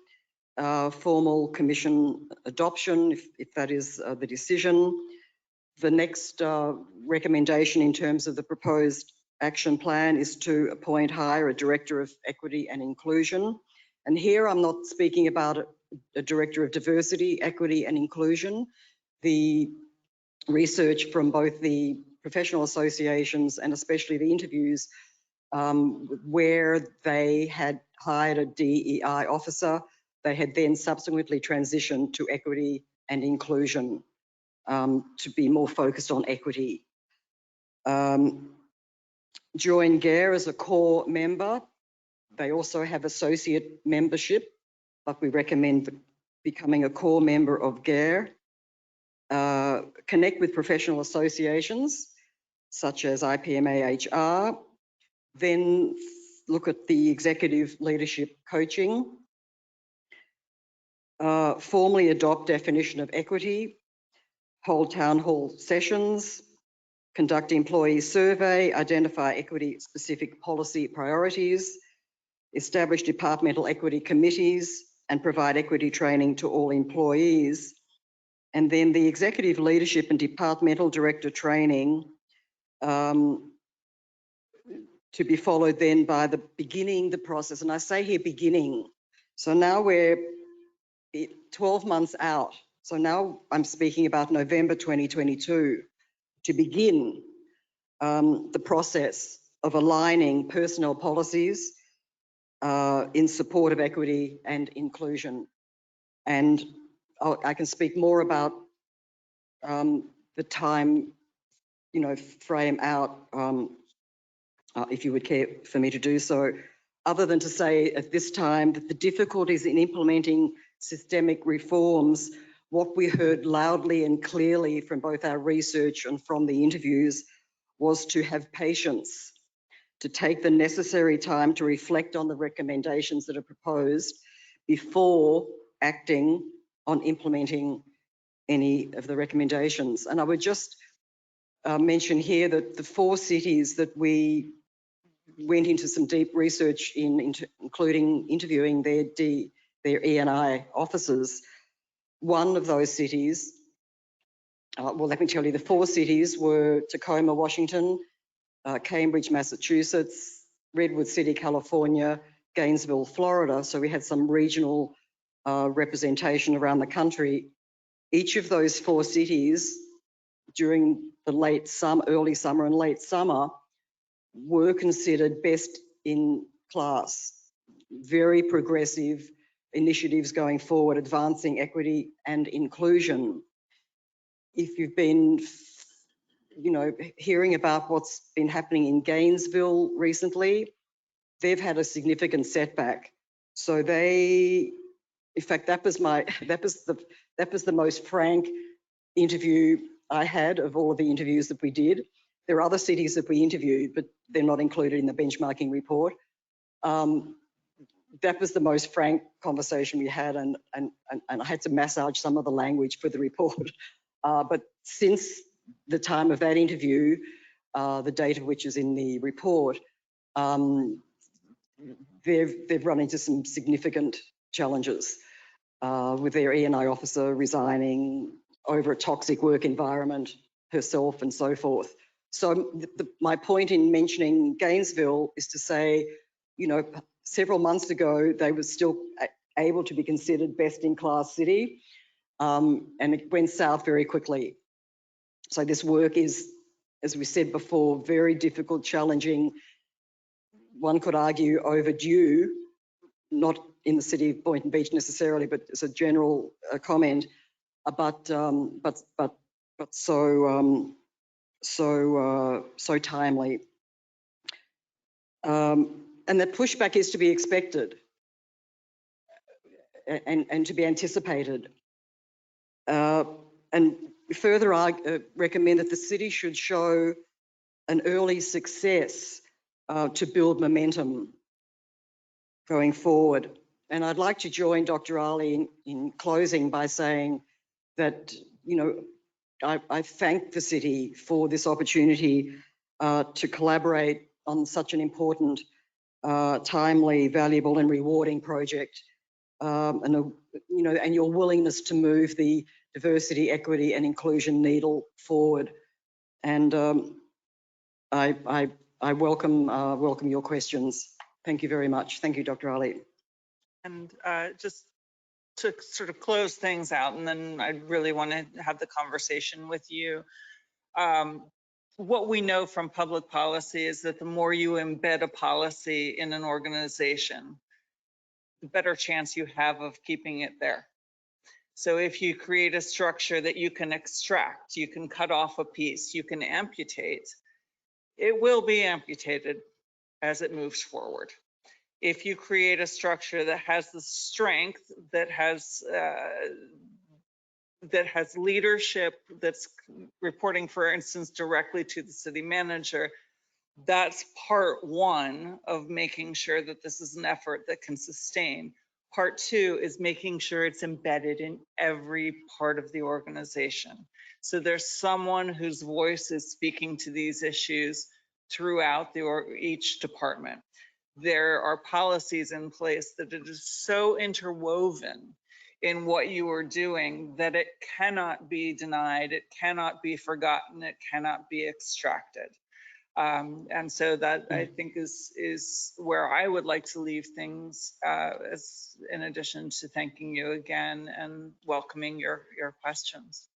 formal commission adoption, if that is the decision. The next recommendation in terms of the proposed action plan is to appoint, hire a Director of Equity and Inclusion. And here I'm not speaking about a Director of Diversity, Equity and Inclusion. The research from both the professional associations and especially the interviews where they had hired a DEI officer, they had then subsequently transitioned to equity and inclusion to be more focused on equity. Join GARE as a core member. They also have associate membership, but we recommend becoming a core member of GARE. Connect with professional associations such as IPMA-HR. Then look at the executive leadership coaching. Formally adopt definition of equity. Hold town hall sessions. Conduct employee survey. Identify equity specific policy priorities. Establish departmental equity committees and provide equity training to all employees. And then the executive leadership and departmental director training to be followed then by the beginning the process. And I say here beginning. So now we're 12 months out. So now I'm speaking about November 2022 to begin the process of aligning personnel policies in support of equity and inclusion. And I can speak more about the time, frame out if you would care for me to do so, other than to say at this time that the difficulties in implementing systemic reforms, what we heard loudly and clearly from both our research and from the interviews was to have patience, to take the necessary time to reflect on the recommendations that are proposed before acting on implementing any of the recommendations. And I would just mention here that the 4 cities that we went into some deep research in, including interviewing their E&I officers, one of those cities, well, let me tell you, the 4 cities were Tacoma, Washington, Cambridge, Massachusetts, Redwood City, California, Gainesville, Florida. So we had some regional representation around the country. Each of those 4 cities during the early summer and late summer were considered best in class. Very progressive initiatives going forward, advancing equity and inclusion. If you've been, hearing about what's been happening in Gainesville recently, they've had a significant setback. So in fact, that was the most frank interview I had of all of the interviews that we did. There are other cities that we interviewed, but they're not included in the benchmarking report. That was the most frank conversation we had, and I had to massage some of the language for the report. But since the time of that interview, the date of which is in the report, they've run into some significant challenges with their E&I officer resigning over a toxic work environment herself and so forth. So my point in mentioning Gainesville is to say, you know, several months ago, they were still able to be considered best in class city, and it went south very quickly. So this work is, as we said before, very difficult, challenging. One could argue overdue, not in the city of Boynton Beach necessarily, but as a general comment. But so timely, and that pushback is to be expected and to be anticipated. And further recommend that the city should show an early success to build momentum going forward. And I'd like to join Dr. Ali in closing by saying that, you know, I thank the city for this opportunity to collaborate on such an important, timely, valuable and rewarding project. And you know, and your willingness to move the diversity, equity and inclusion needle forward. And I welcome your questions. Thank you very much. Thank you, Dr. Ali. And just to sort of close things out, and then I really want to have the conversation with you. What we know from public policy is that the more you embed a policy in an organization, the better chance you have of keeping it there. So if you create a structure that you can extract, you can cut off a piece, you can amputate, it will be amputated as it moves forward. If you create a structure that has the strength, that has leadership, that's reporting, for instance, directly to the city manager, that's part one of making sure that this is an effort that can sustain. Part two is making sure it's embedded in every part of the organization. So there's someone whose voice is speaking to these issues throughout each department. There are policies in place that it is so interwoven in what you are doing that it cannot be denied, it cannot be forgotten, it cannot be extracted. And so that, I think, is where I would like to leave things, as in addition to thanking you again and welcoming your questions.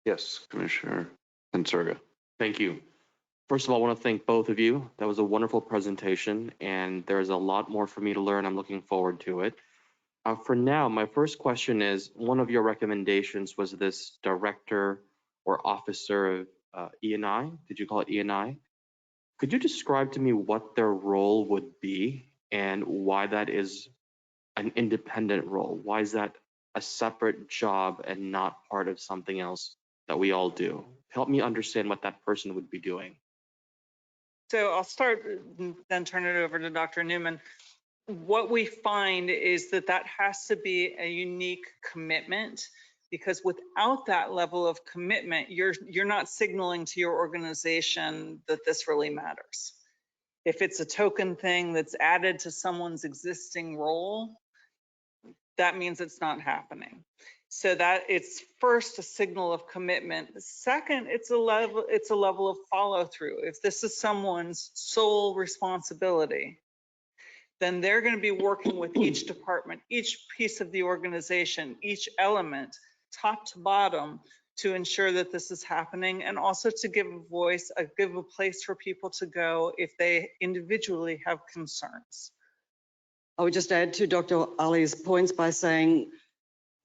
Yes, Commissioner Conserga. Thank you. First of all, I want to thank both of you. That was a wonderful presentation, and there's a lot more for me to learn. I'm looking forward to it. For now, my first question is, one of your recommendations was this director or officer of E&I. Did you call it E&I? Could you describe to me what their role would be and why that is an independent role? Why is that a separate job and not part of something else that we all do? Help me understand what that person would be doing. So I'll start, then turn it over to Dr. Newman. What we find is that that has to be a unique commitment, because without that level of commitment, you're not signaling to your organization that this really matters. If it's a token thing that's added to someone's existing role, that means it's not happening. So that it's first a signal of commitment. Second, it's a level of follow through. If this is someone's sole responsibility, then they're going to be working with each department, each piece of the organization, each element, top to bottom, to ensure that this is happening, and also to give a voice, give a place for people to go if they individually have concerns. I would just add to Dr. Ali's points by saying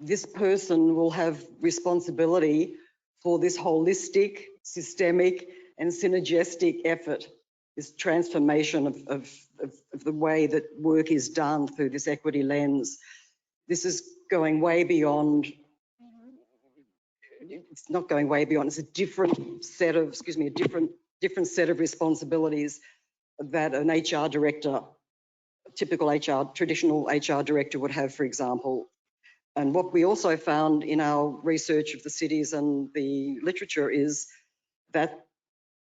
this person will have responsibility for this holistic, systemic and synergistic effort, this transformation of the way that work is done through this equity lens. This is going way beyond, it's not going way beyond, it's a different set of, different set of responsibilities that an HR director, typical HR, traditional HR director would have, for example. And what we also found in our research of the cities and the literature is that,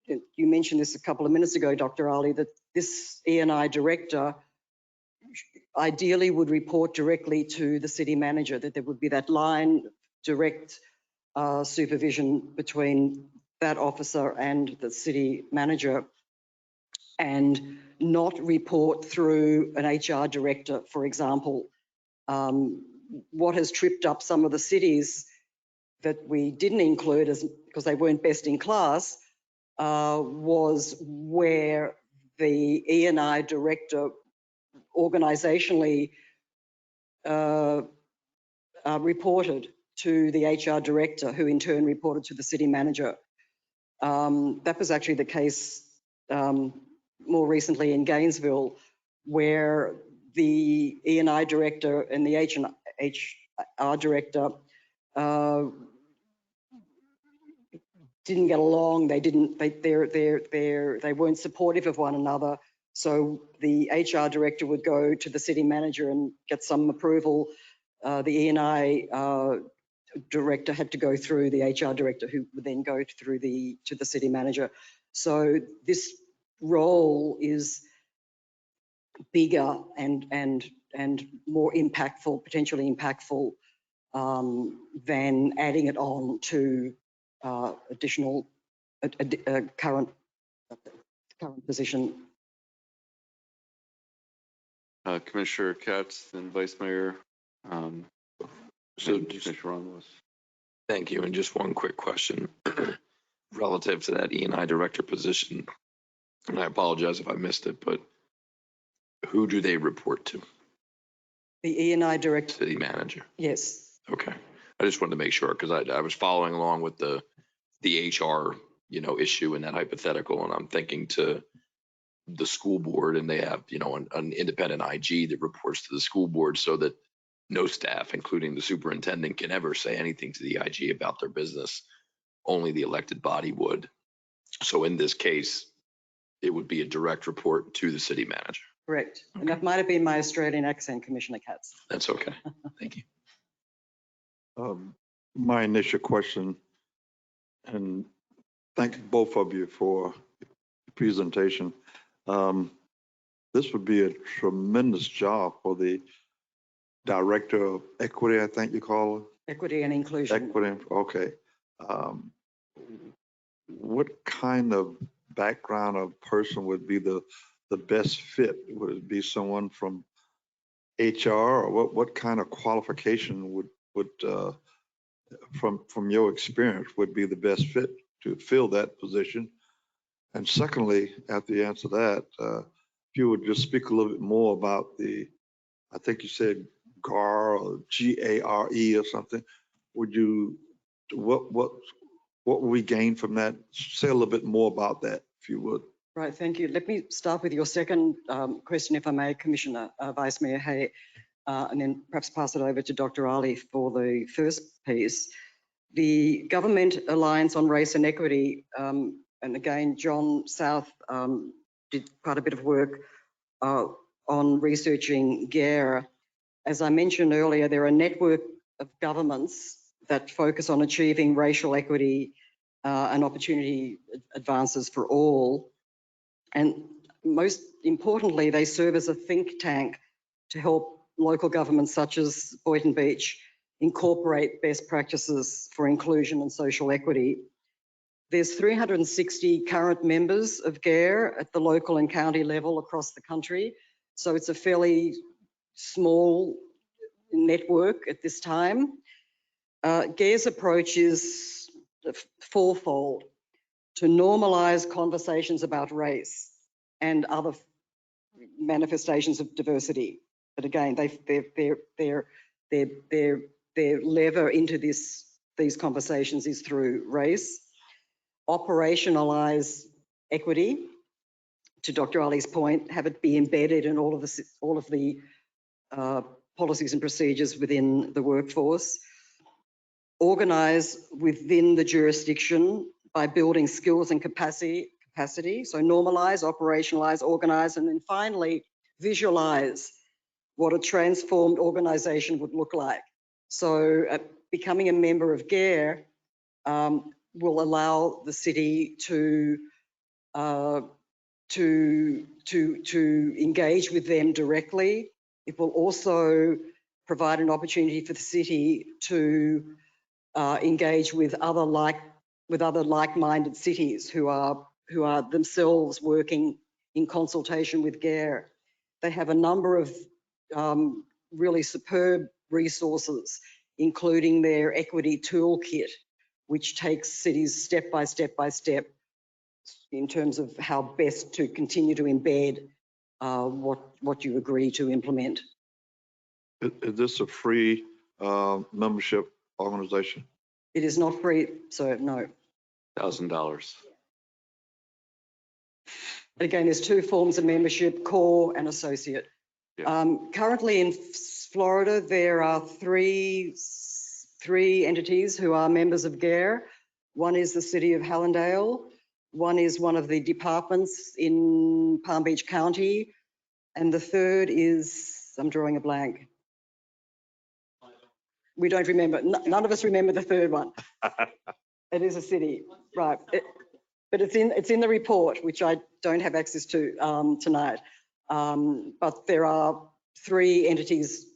you mentioned this a couple of minutes ago, Dr. Ali, that this E&I director ideally would report directly to the city manager, that there would be that line direct supervision between that officer and the city manager, and not report through an HR director, for example. What has tripped up some of the cities that we didn't include because they weren't best in class was where the E&I director organisationally reported to the HR director, who in turn reported to the city manager. That was actually the case more recently in Gainesville, where the E&I director and the HR director didn't get along. They weren't supportive of one another. So the HR director would go to the city manager and get some approval. The E&I director had to go through the HR director, who would then go through to the city manager. So this role is bigger and more impactful, potentially impactful, than adding it on to additional current position. Commissioner Katz, then Vice Mayor. Commissioner Ron. Thank you. And just one quick question relative to that E&I director position. And I apologize if I missed it, but who do they report to? The E&I director. City manager. Yes. Okay. I just wanted to make sure, because I was following along with the HR, issue in that hypothetical, and I'm thinking to the school board, and they have, an independent IG that reports to the school board, so that no staff, including the superintendent, can ever say anything to the IG about their business. Only the elected body would. So in this case, it would be a direct report to the city manager. Correct. Okay. And that might have been my Australian accent, Commissioner Katz. That's okay. Thank you. My initial question, and thank both of you for the presentation. This would be a tremendous job for the Director of Equity, I think you call it. Equity and Inclusion. Equity, okay. What kind of background of person would be the best fit? Would it be someone from HR, or what kind of qualification would from your experience would be the best fit to fill that position? And secondly, after you answer that, if you would just speak a little bit more about I think you said GAR or GARE or something. What would we gain from that? Say a little bit more about that, if you would. Right, thank you. Let me start with your second question, if I may, Commissioner Vice Mayor Hay, and then perhaps pass it over to Dr. Ali for the first piece. The Government Alliance on Race and Equity, and again, John South did quite a bit of work on researching GARE. As I mentioned earlier, there are a network of governments that focus on achieving racial equity and opportunity advances for all. And most importantly, they serve as a think tank to help local governments such as Boynton Beach incorporate best practices for inclusion and social equity. There's 360 current members of GARE at the local and county level across the country. So it's a fairly small network at this time. GARE's approach is fourfold: to normalise conversations about race and other manifestations of diversity. But again, their lever into these conversations is through race. Operationalise equity, to Dr. Ali's point, have it be embedded in all of the policies and procedures within the workforce. Organise within the jurisdiction by building skills and capacity. So normalise, operationalise, organise, and then finally visualise what a transformed organisation would look like. So becoming a member of GARE will allow the city to engage with them directly. It will also provide an opportunity for the city to engage with other like-minded cities who are themselves working in consultation with GARE. They have a number of really superb resources, including their equity toolkit, which takes cities step by step by step in terms of how best to continue to embed what you agree to implement. Is this a free membership organization? It is not free, so no. $1,000. Again, there's two forms of membership, core and associate. Yeah. Currently in Florida, there are three entities who are members of GARE. One is the city of Hallandale. One is one of the departments in Palm Beach County. And the third is, I'm drawing a blank. We don't remember, none of us remember the third one. It is a city, right. But it's in the report, which I don't have access to tonight. But there are three entities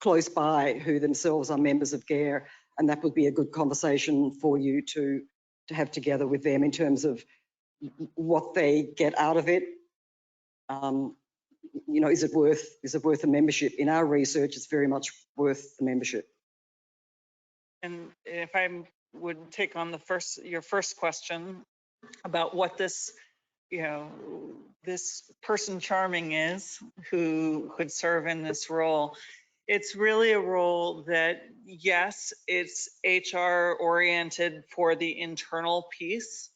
close by who themselves are members of GARE, and that would be a good conversation for you to have together with them in terms of what they get out of it. You know, is it worth a membership? In our research, it's very much worth the membership. And if I would take on your first question about what this, this person charming is who could serve in this role, it's really a role that, yes, it's HR oriented for the internal piece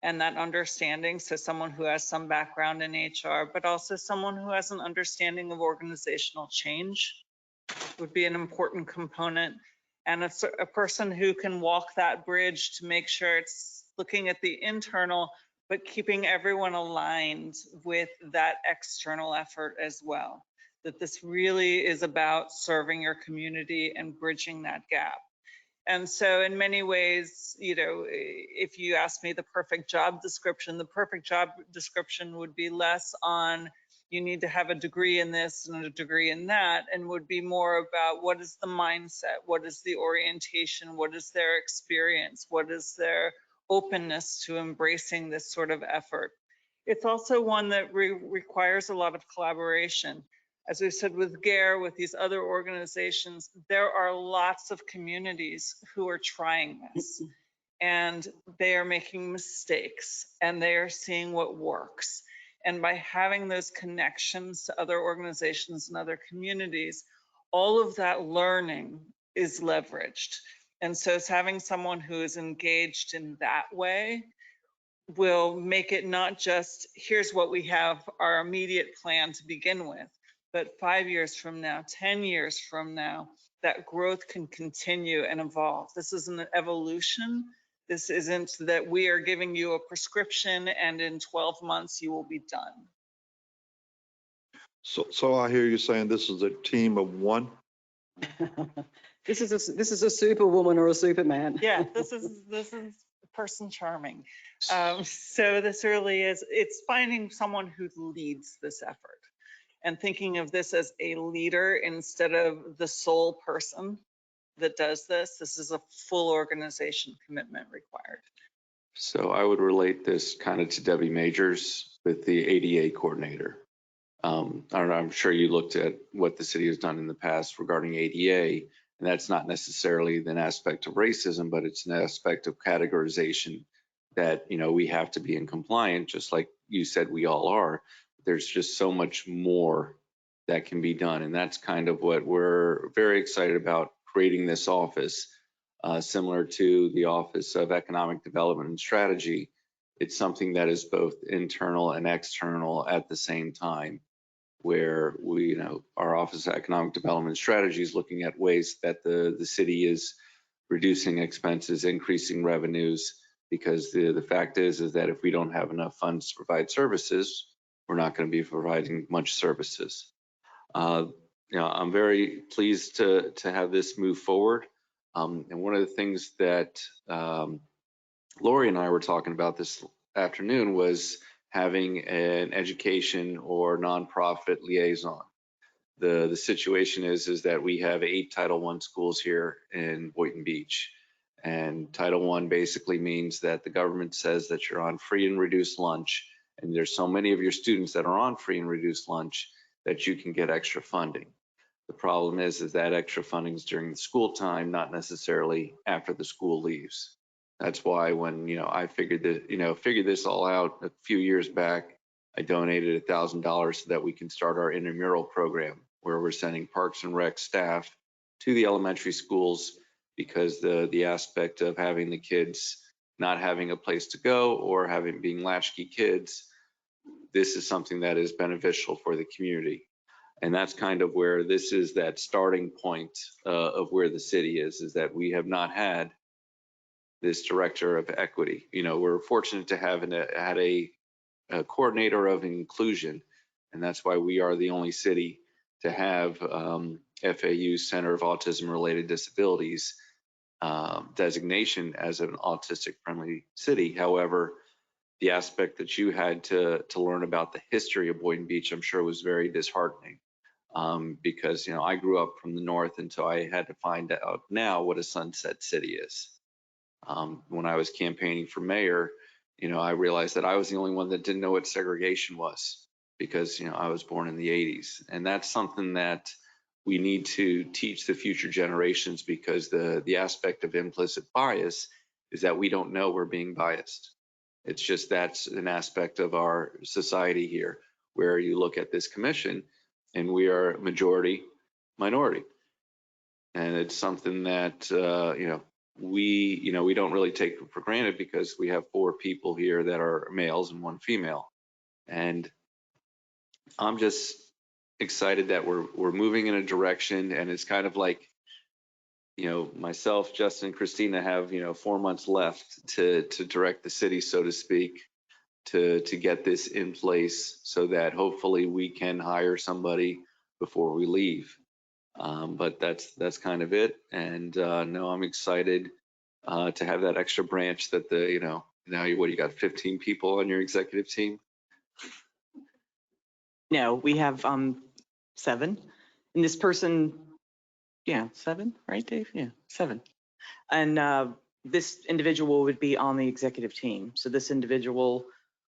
and that understanding. So someone who has some background in HR, but also someone who has an understanding of organizational change would be an important component. And it's a person who can walk that bridge to make sure it's looking at the internal, but keeping everyone aligned with that external effort as well. That this really is about serving your community and bridging that gap. And so in many ways, if you ask me the perfect job description would be less on you need to have a degree in this and a degree in that, and would be more about what is the mindset, what is the orientation, what is their experience, what is their openness to embracing this sort of effort. It's also one that requires a lot of collaboration. As we've said with GARE, with these other organizations, there are lots of communities who are trying this and they are making mistakes and they are seeing what works. And by having those connections to other organizations and other communities, all of that learning is leveraged. And so it's having someone who is engaged in that way will make it not just, here's what we have, our immediate plan to begin with, but 5 years from now, 10 years from now, that growth can continue and evolve. This is an evolution. This isn't that we are giving you a prescription and in 12 months you will be done. So I hear you saying this is a team of one? This is a superwoman or a superman. Yeah, this is person charming. So this really is, it's finding someone who leads this effort and thinking of this as a leader instead of the sole person that does this. This is a full organization commitment required. So I would relate this kind of to Debbie Majors with the ADA coordinator. I'm sure you looked at what the city has done in the past regarding ADA, and that's not necessarily an aspect of racism, but it's an aspect of categorization that, we have to be in compliant, just like you said we all are. There's just so much more that can be done. And that's kind of what we're very excited about, creating this office, similar to the Office of Economic Development and Strategy. It's something that is both internal and external at the same time, where we, our Office of Economic Development and Strategy is looking at ways that the city is reducing expenses, increasing revenues, because the fact is that if we don't have enough funds to provide services, we're not going to be providing much services. I'm very pleased to have this move forward. And one of the things that Lori and I were talking about this afternoon was having an education or nonprofit liaison. The situation is that we have 8 Title I schools here in Boynton Beach. And Title I basically means that the government says that you're on free and reduced lunch, and there's so many of your students that are on free and reduced lunch that you can get extra funding. The problem is that extra funding is during the school time, not necessarily after the school leaves. That's why when, I figured this all out a few years back, I donated $1,000 so that we can start our intramural program where we're sending Parks and Rec staff to the elementary schools, because the aspect of having the kids not having a place to go or being latchkey kids, this is something that is beneficial for the community. And that's kind of where this is, that starting point of where the city is that we have not had this director of equity. We're fortunate to have had a coordinator of inclusion, and that's why we are the only city to have FAU Center of Autism Related Disabilities designation as an autistic friendly city. However, the aspect that you had to learn about the history of Boynton Beach, I'm sure was very disheartening, because I grew up from the north, and so I had to find out now what a sunset city is. When I was campaigning for mayor, I realized that I was the only one that didn't know what segregation was, because I was born in the 80s, and that's something that we need to teach the future generations, because the aspect of implicit bias is that we don't know we're being biased. It's just that's an aspect of our society here, where you look at this commission and we are majority minority, and it's something that we don't really take for granted, because we have 4 people here that are males and 1 female, and I'm just excited that we're moving in a direction. And it's kind of like, myself, Justin, and Christina have 4 months left to direct the city, so to speak, to get this in place, so that hopefully we can hire somebody before we leave. But that's kind of it. And no, I'm excited to have that extra branch that now you got 15 people on your executive team. No, we have 7. And this person, 7, right, Dave? Yeah, 7. And this individual would be on the executive team. So this individual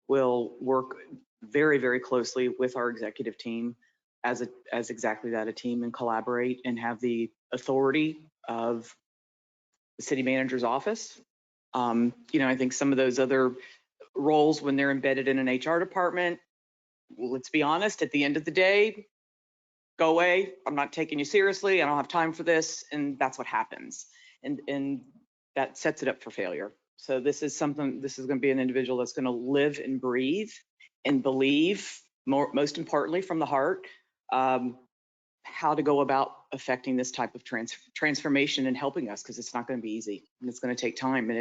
will work very, very closely with our executive team as exactly that, a team, and collaborate and have the authority of the city manager's office. I think some of those other roles, when they're embedded in an HR department, let's be honest, at the end of the day, go away. I'm not taking you seriously. I don't have time for this. And that's what happens. And that sets it up for failure. So this is going to be an individual that's going to live and breathe and believe, most importantly from the heart, how to go about affecting this type of transformation and helping us, because it's not going to be easy and it's going to take time. And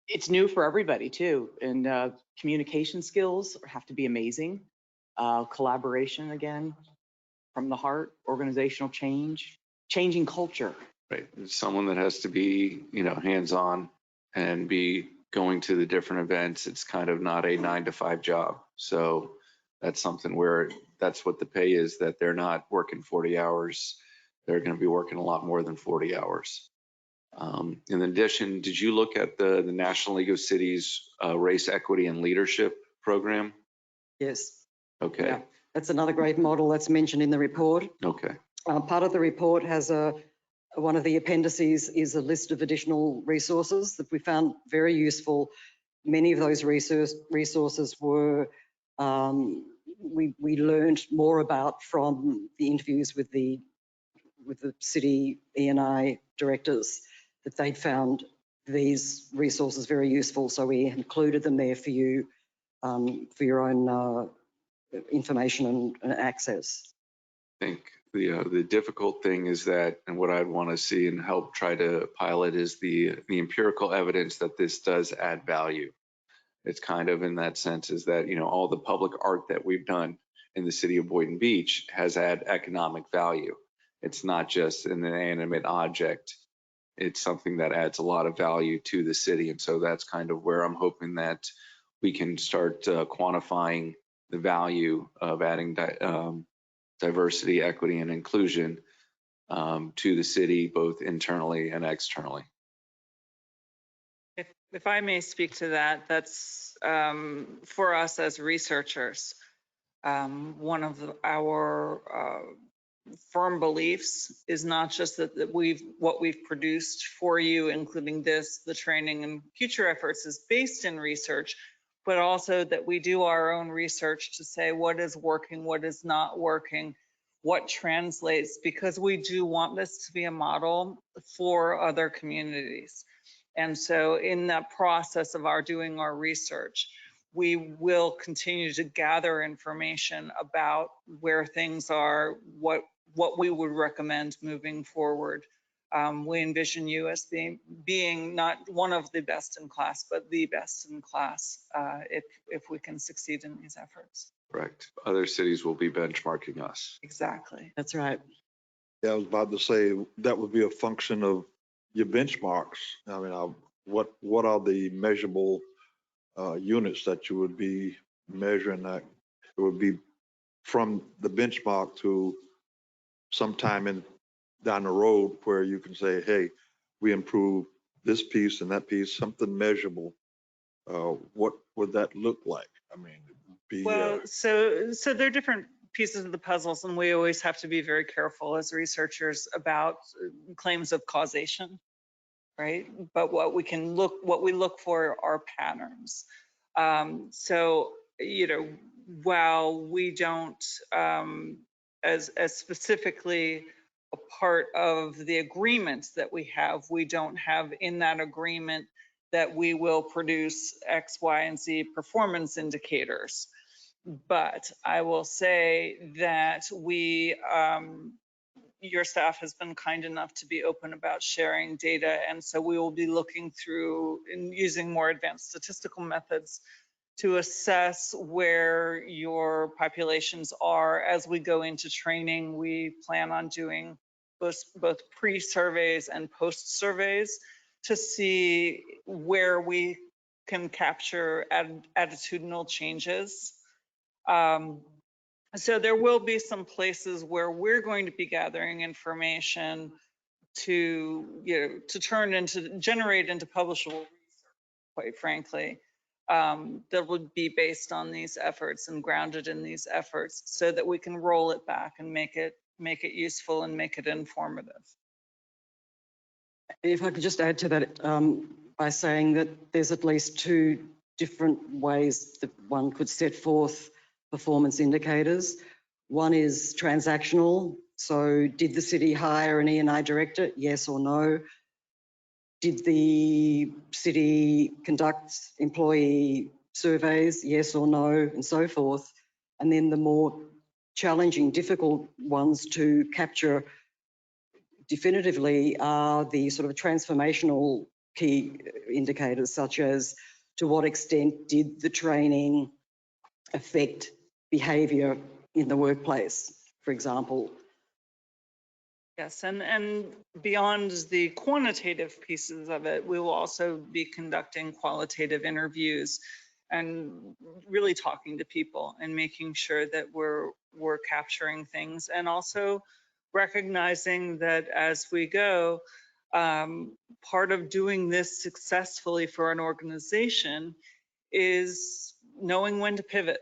it's new for everybody too. And communication skills have to be amazing. Collaboration, again, from the heart, organizational change, changing culture. Right. It's someone that has to be, hands-on and be going to the different events. It's kind of not a 9-to-5 job. So that's something where that's what the pay is, that they're not working 40 hours. They're going to be working a lot more than 40 hours. In addition, did you look at the National League of Cities Race Equity and Leadership program? Yes. Okay. Yeah. That's another great model that's mentioned in the report. Okay. Part of the report has one of the appendices is a list of additional resources that we found very useful. Many of those resources were we learned more about from the interviews with the city E&I directors, that they'd found these resources very useful. So we included them there for you, for your own information and access. I think the difficult thing is that, and what I'd want to see and help try to pilot, is the empirical evidence that this does add value. It's kind of in that sense is that, all the public art that we've done in the city of Boynton Beach has had economic value. It's not just an inanimate object. It's something that adds a lot of value to the city. And so that's kind of where I'm hoping that we can start quantifying the value of adding diversity, equity, and inclusion to the city, both internally and externally. If I may speak to that, that's for us as researchers. One of our firm beliefs is not just that what we've produced for you, including this, the training and future efforts, is based in research, but also that we do our own research to say what is working, what is not working, what translates, because we do want this to be a model for other communities. And so in that process of doing our research, we will continue to gather information about where things are, what we would recommend moving forward. We envision you as being not one of the best in class, but the best in class if we can succeed in these efforts. Correct. Other cities will be benchmarking us. Exactly. That's right. Yeah, I was about to say that would be a function of your benchmarks. I mean, what are the measurable units that you would be measuring? That it would be from the benchmark to sometime down the road where you can say, hey, we improved this piece and that piece, something measurable. What would that look like? I mean, Well, so there are different pieces of the puzzles, and we always have to be very careful as researchers about claims of causation, right? But what we look for are patterns. So, while we don't, as specifically a part of the agreements that we don't have in that agreement that we will produce X, Y, and Z performance indicators. But I will say that your staff has been kind enough to be open about sharing data. And so we will be looking through and using more advanced statistical methods to assess where your populations are. As we go into training, we plan on doing both pre-surveys and post-surveys to see where we can capture attitudinal changes. So there will be some places where we're going to be gathering information to generate into publishable research, quite frankly, that would be based on these efforts and grounded in these efforts, so that we can roll it back and make it useful and make it informative. If I could just add to that by saying that there's at least two different ways that one could set forth performance indicators. One is transactional. So did the city hire an E&I director? Yes or no. Did the city conduct employee surveys? Yes or no, and so forth. And then the more challenging, difficult ones to capture definitively are the sort of transformational key indicators, such as to what extent did the training affect behaviour in the workplace, for example. Yes, and beyond the quantitative pieces of it, we will also be conducting qualitative interviews and really talking to people and making sure that we're capturing things, and also recognizing that as we go, part of doing this successfully for an organization is knowing when to pivot,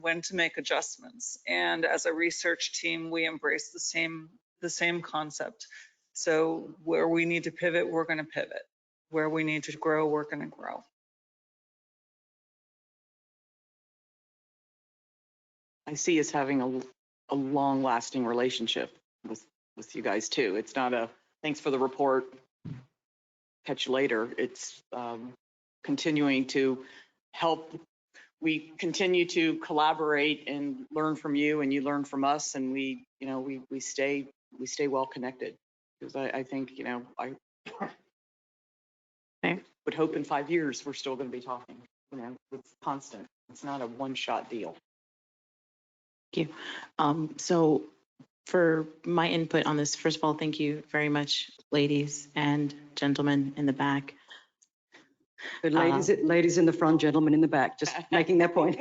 when to make adjustments. And as a research team, we embrace the same concept. So where we need to pivot, we're going to pivot. Where we need to grow, we're going to grow. I see us having a long-lasting relationship with you guys too. It's not a thanks for the report, catch you later. It's continuing to help. We continue to collaborate and learn from you, and you learn from us, and we stay well connected. Because I think I would hope in 5 years we're still going to be talking. It's constant. It's not a one-shot deal. Thank you. So for my input on this, first of all, thank you very much, ladies and gentlemen in the back. But ladies in the front, gentlemen in the back, just making that point.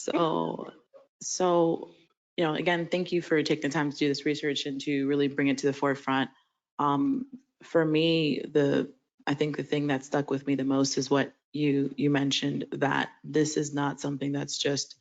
So, again, thank you for taking the time to do this research and to really bring it to the forefront. For me, I think the thing that stuck with me the most is what you mentioned, that this is not something that's just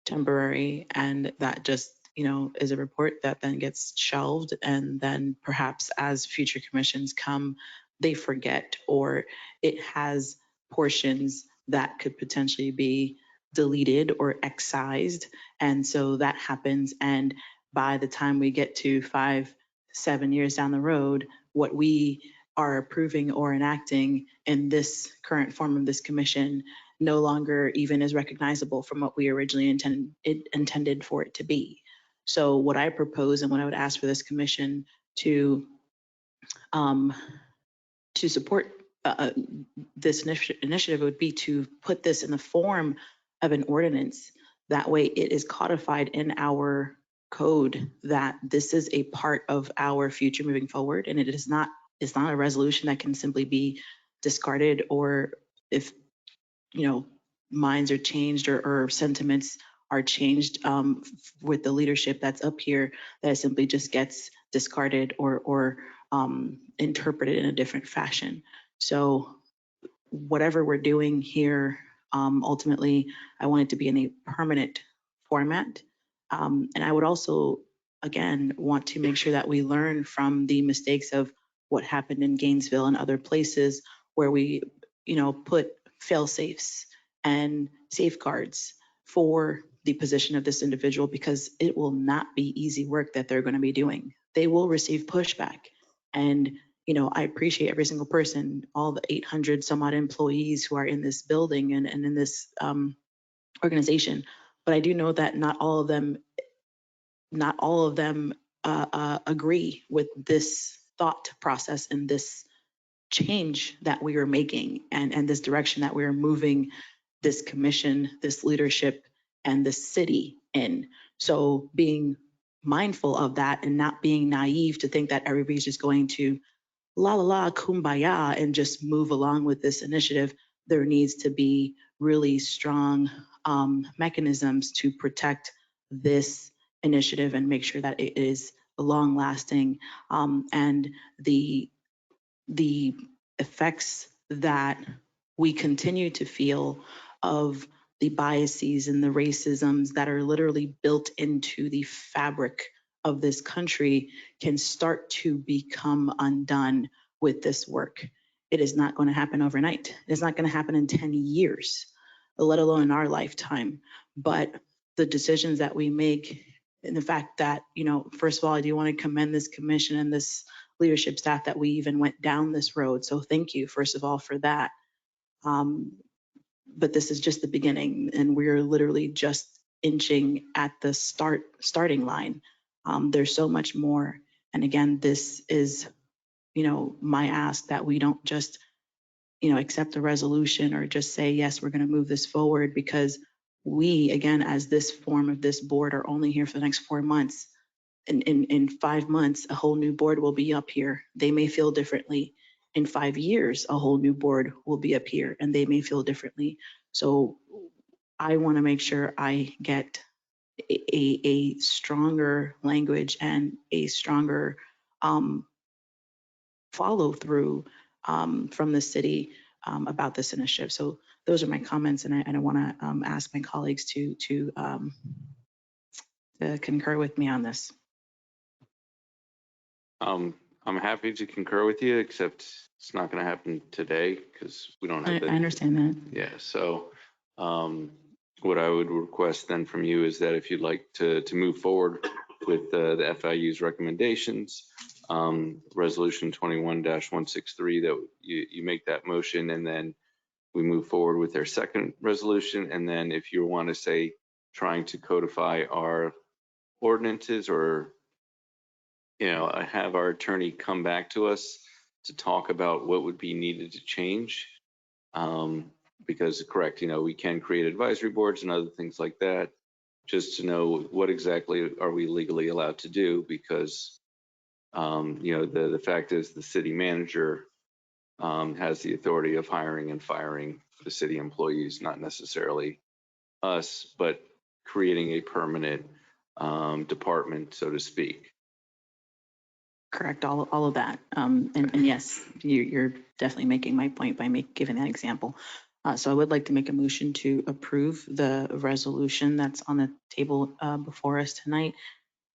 temporary and that just, is a report that then gets shelved, and then perhaps as future commissions come, they forget, or it has portions that could potentially be deleted or excised. And so that happens. And by the time we get to 5-7 years down the road, what we are approving or enacting in this current form of this commission no longer even is recognizable from what we originally intended for it to be. So what I propose and what I would ask for this commission to support this initiative would be to put this in the form of an ordinance. That way it is codified in our code that this is a part of our future moving forward, and it's not a resolution that can simply be discarded, or if minds are changed or sentiments are changed with the leadership that's up here, that it simply just gets discarded or interpreted in a different fashion. So whatever we're doing here, ultimately, I want it to be in a permanent format. And I would also, again, want to make sure that we learn from the mistakes of what happened in Gainesville and other places where we, put fail safes and safeguards for the position of this individual, because it will not be easy work that they're going to be doing. They will receive pushback. And, I appreciate every single person, all the 800 some odd employees who are in this building and in this organization. But I do know that not all of them agree with this thought process and this change that we are making, and this direction that we are moving this commission, this leadership, and the city in. So being mindful of that and not being naive to think that everybody's just going to la la la kumbaya and just move along with this initiative. There needs to be really strong mechanisms to protect this initiative and make sure that it is long lasting, and the effects that we continue to feel of the biases and the racisms that are literally built into the fabric of this country can start to become undone with this work. It is not going to happen overnight. It's not going to happen in 10 years, let alone in our lifetime. But the decisions that we make, and the fact that, first of all, I do want to commend this commission and this leadership staff that we even went down this road. So thank you, first of all, for that. But this is just the beginning, and we're literally just inching at the starting line. There's so much more. And again, this is, my ask that we don't just, accept a resolution or just say, yes, we're going to move this forward, because we, again, as this form of this board, are only here for the next 4 months. In 5 months, a whole new board will be up here. They may feel differently. In 5 years, a whole new board will be up here and they may feel differently. So I want to make sure I get a stronger language and a stronger follow through from the city about this initiative. So those are my comments, and I want to ask my colleagues to concur with me on this. I'm happy to concur with you, except it's not going to happen today because we don't have I understand that. Yeah. So what I would request then from you is that if you'd like to move forward with the FIU's recommendations, resolution 21-163, that you make that motion, and then we move forward with their second resolution. And then if you want to say trying to codify our ordinances, or have our attorney come back to us to talk about what would be needed to change. Because correct, we can create advisory boards and other things like that, just to know what exactly are we legally allowed to do, because the fact is the city manager has the authority of hiring and firing the city employees, not necessarily us, but creating a permanent department, so to speak. Correct, all of that. And yes, you're definitely making my point by giving that example. So I would like to make a motion to approve the resolution that's on the table before us tonight.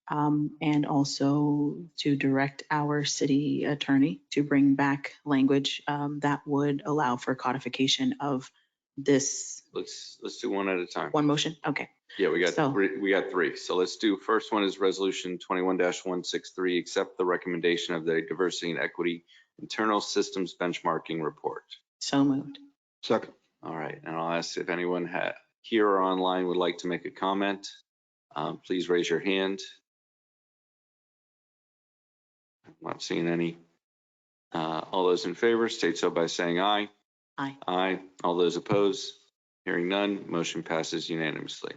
And also to direct our city attorney to bring back language that would allow for codification of this. Let's do one at a time. One motion, okay. Yeah, we got So- three. So let's do, first one is resolution 21-163, accept the recommendation of the Diversity and Equity Internal Systems Benchmarking Report. So moved. Second. All right, and I'll ask if anyone here or online would like to make a comment. Please raise your hand. I'm not seeing any. All those in favor state so by saying aye. Aye. Aye. All those opposed? Hearing none, motion passes unanimously.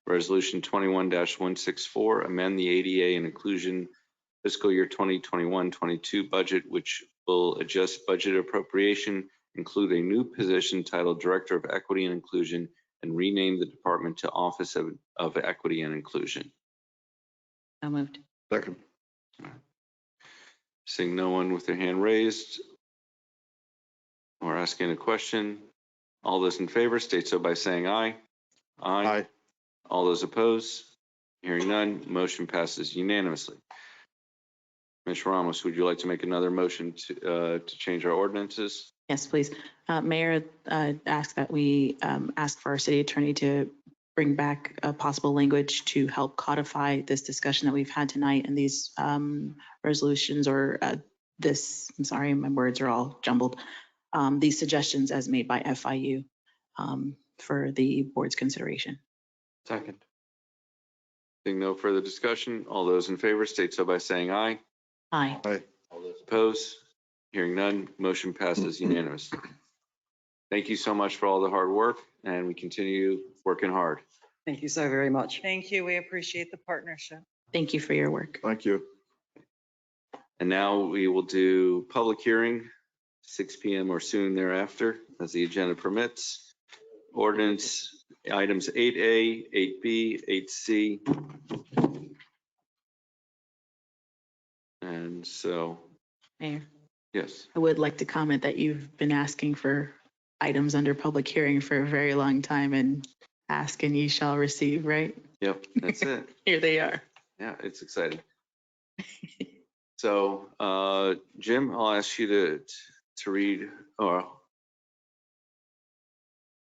Resolution 21-164, amend the ADA and inclusion fiscal year 2021-22 budget, which will adjust budget appropriation, include a new position titled Director of Equity and Inclusion, and rename the department to Office of Equity and Inclusion. So moved. Second. Seeing no one with their hand raised or asking a question, all those in favor state so by saying aye. Aye. All those opposed? Hearing none, motion passes unanimously. Ms. Ramos, would you like to make another motion to change our ordinances? Yes, please. Mayor, ask that we ask for our city attorney to bring back possible language to help codify this discussion that we've had tonight and these resolutions or this, I'm sorry, my words are all jumbled, these suggestions as made by FIU for the board's consideration. Second. Seeing no further discussion, all those in favor state so by saying aye. Aye. Aye. All those opposed? Hearing none, motion passes unanimously. Thank you so much for all the hard work, and we continue working hard. Thank you so very much. Thank you. We appreciate the partnership. Thank you for your work. Thank you. And now we will do public hearing, 6 p.m. or soon thereafter, as the agenda permits. Ordinance items 8A, 8B, 8C. And so, Mayor, yes. I would like to comment that you've been asking for items under public hearing for a very long time, and ask and ye shall receive, right? Yep, that's it. Here they are. Yeah, it's exciting. So, Jim, I'll ask you to read, or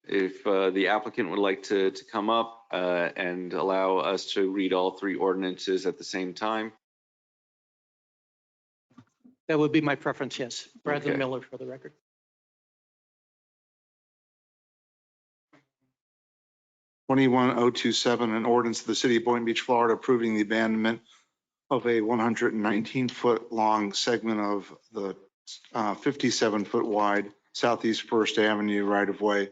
if the applicant would like to come up and allow us to read all three ordinances at the same time. That would be my preference, yes. Bradley Okay. Miller for the record. #21027, an ordinance of the city of Boynton Beach, Florida, approving the abandonment of a 119-foot long segment of the 57-foot wide Southeast First Avenue right-of-way,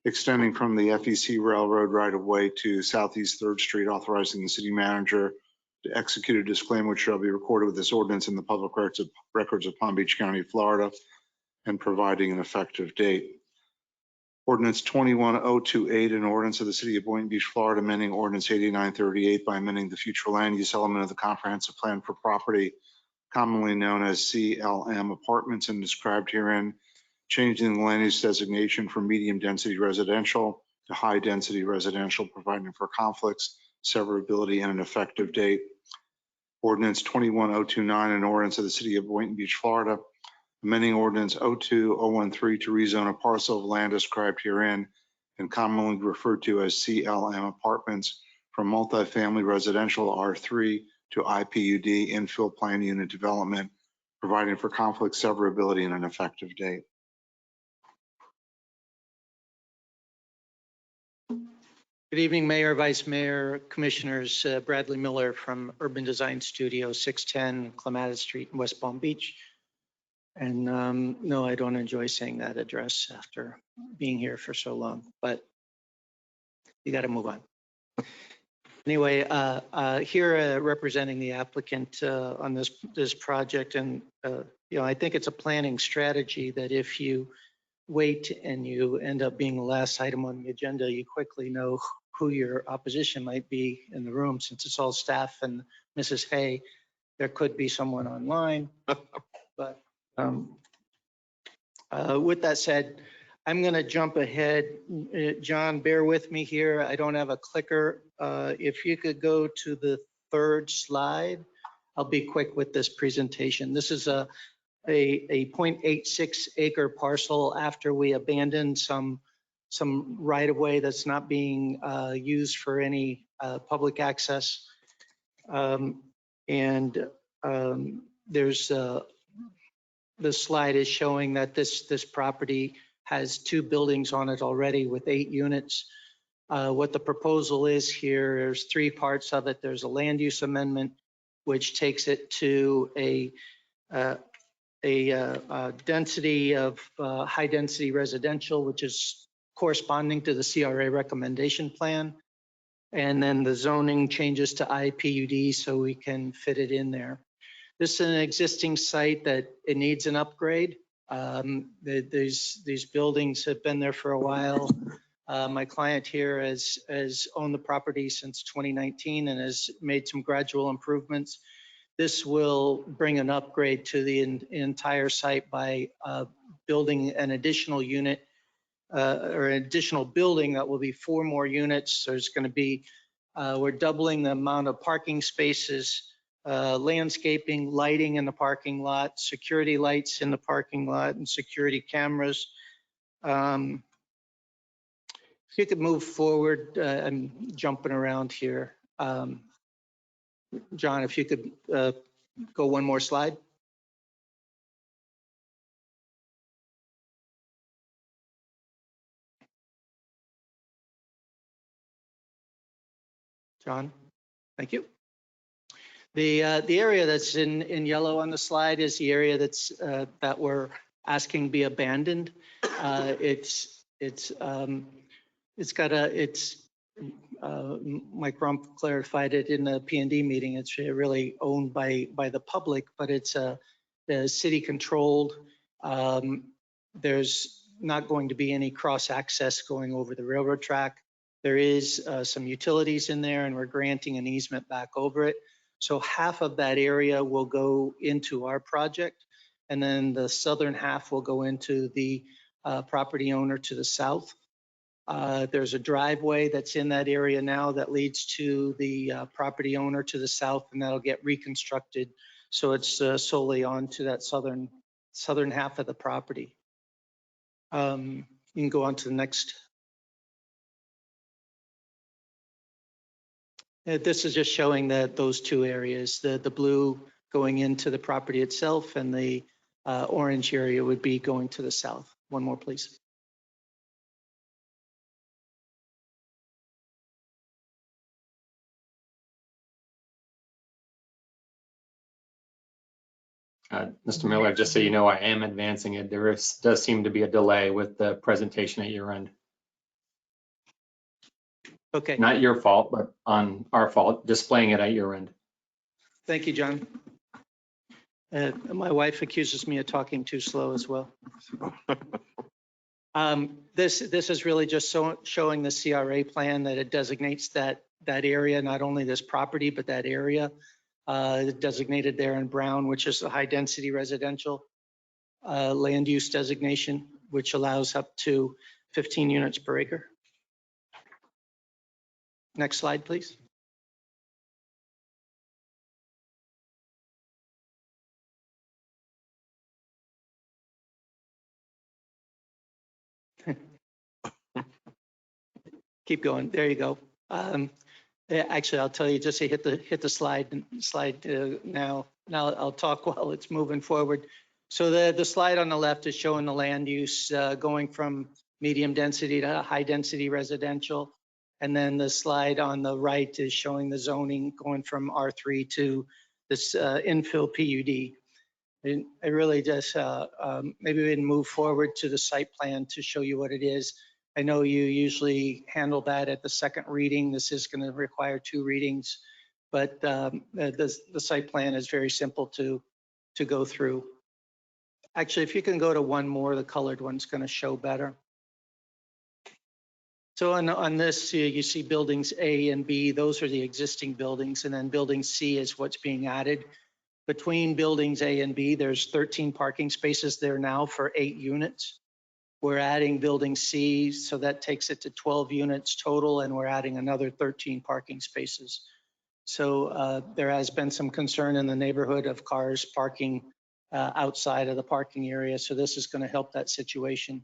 extending from the FEC Railroad right-of-way to Southeast Third Street, authorizing the city manager to execute a disclaimer which shall be recorded with this ordinance in the public records of Palm Beach County, Florida, and providing an effective date. Ordinance 21028, an ordinance of the city of Boynton Beach, Florida, amending ordinance 8938 by amending the future land use element of the comprehensive plan for property commonly known as CLM apartments and described herein, changing the land use designation from medium density residential to high density residential, providing for conflicts, severability, and an effective date. Ordinance 21029, an ordinance of the city of Boynton Beach, Florida, amending ordinance 02013 to rezone a parcel of land described herein and commonly referred to as CLM apartments from multifamily residential R3 to IPUD infill plan unit development, providing for conflict severability and an effective date. Good evening, Mayor, Vice Mayor, Commissioners. Bradley Miller from Urban Design Studio, 610 Clematis Street in West Palm Beach. And no, I don't enjoy saying that address after being here for so long, but you got to move on. Anyway, here representing the applicant on this project, and I think it's a planning strategy that if you wait and you end up being the last item on the agenda, you quickly know who your opposition might be in the room, since it's all staff and Mrs. Hay. there could be someone online. But with that said, I'm going to jump ahead. John, bear with me here. I don't have a clicker. If you could go to the third slide, I'll be quick with this presentation. This is a 0.86 acre parcel after we abandoned some right of way that's not being used for any public access. There's the slide is showing that this property has 2 buildings on it already with 8 units. What the proposal is here, there's 3 parts of it. There's a land use amendment, which takes it to a density of high density residential, which is corresponding to the CRA recommendation plan. And then the zoning changes to IPUD so we can fit it in there. This is an existing site that it needs an upgrade. These buildings have been there for a while. My client here has owned the property since 2019 and has made some gradual improvements. This will bring an upgrade to the entire site by building an additional unit or an additional building that will be 4 more units. There's going to be, we're doubling the amount of parking spaces, landscaping, lighting in the parking lot, security lights in the parking lot, and security cameras. If you could move forward, I'm jumping around here. John, if you could go one more slide. John, thank you. The area that's in yellow on the slide is the area that's that we're asking be abandoned. Mike Rump clarified it in the P&D meeting. It's really owned by the public, but it's city controlled. There's not going to be any cross access going over the railroad track. There is some utilities in there, and we're granting an easement back over it. So half of that area will go into our project, and then the southern half will go into the property owner to the south. There's a driveway that's in that area now that leads to the property owner to the south, and that'll get reconstructed. So it's solely onto that southern half of the property. You can go on to the next. This is just showing that those 2 areas, the blue going into the property itself, and the orange area would be going to the south. One more, please. Mr. Miller, just so you know, I am advancing it. There does seem to be a delay with the presentation at your end. Okay. Not your fault, but on our fault, displaying it at your end. Thank you, John. My wife accuses me of talking too slow as well. This is really just showing the CRA plan that it designates that area, not only this property, but that area designated there in brown, which is a high density residential land use designation, which allows up to 15 units per acre. Next slide, please. Keep going. There you go. Actually, I'll tell you, just to hit the slide now. Now I'll talk while it's moving forward. So the slide on the left is showing the land use going from medium density to high density residential. And then the slide on the right is showing the zoning going from R3 to this infill PUD. And I really just, maybe we can move forward to the site plan to show you what it is. I know you usually handle that at the second reading. This is going to require 2 readings, but the site plan is very simple to go through. Actually, if you can go to one more, the colored one's going to show better. So on this, you see buildings A and B. Those are the existing buildings, and then building C is what's being added. between buildings A and B, there's 13 parking spaces there now for 8 units. We're adding building C, so that takes it to 12 units total, and we're adding another 13 parking spaces. So there has been some concern in the neighborhood of cars parking outside of the parking area. So this is going to help that situation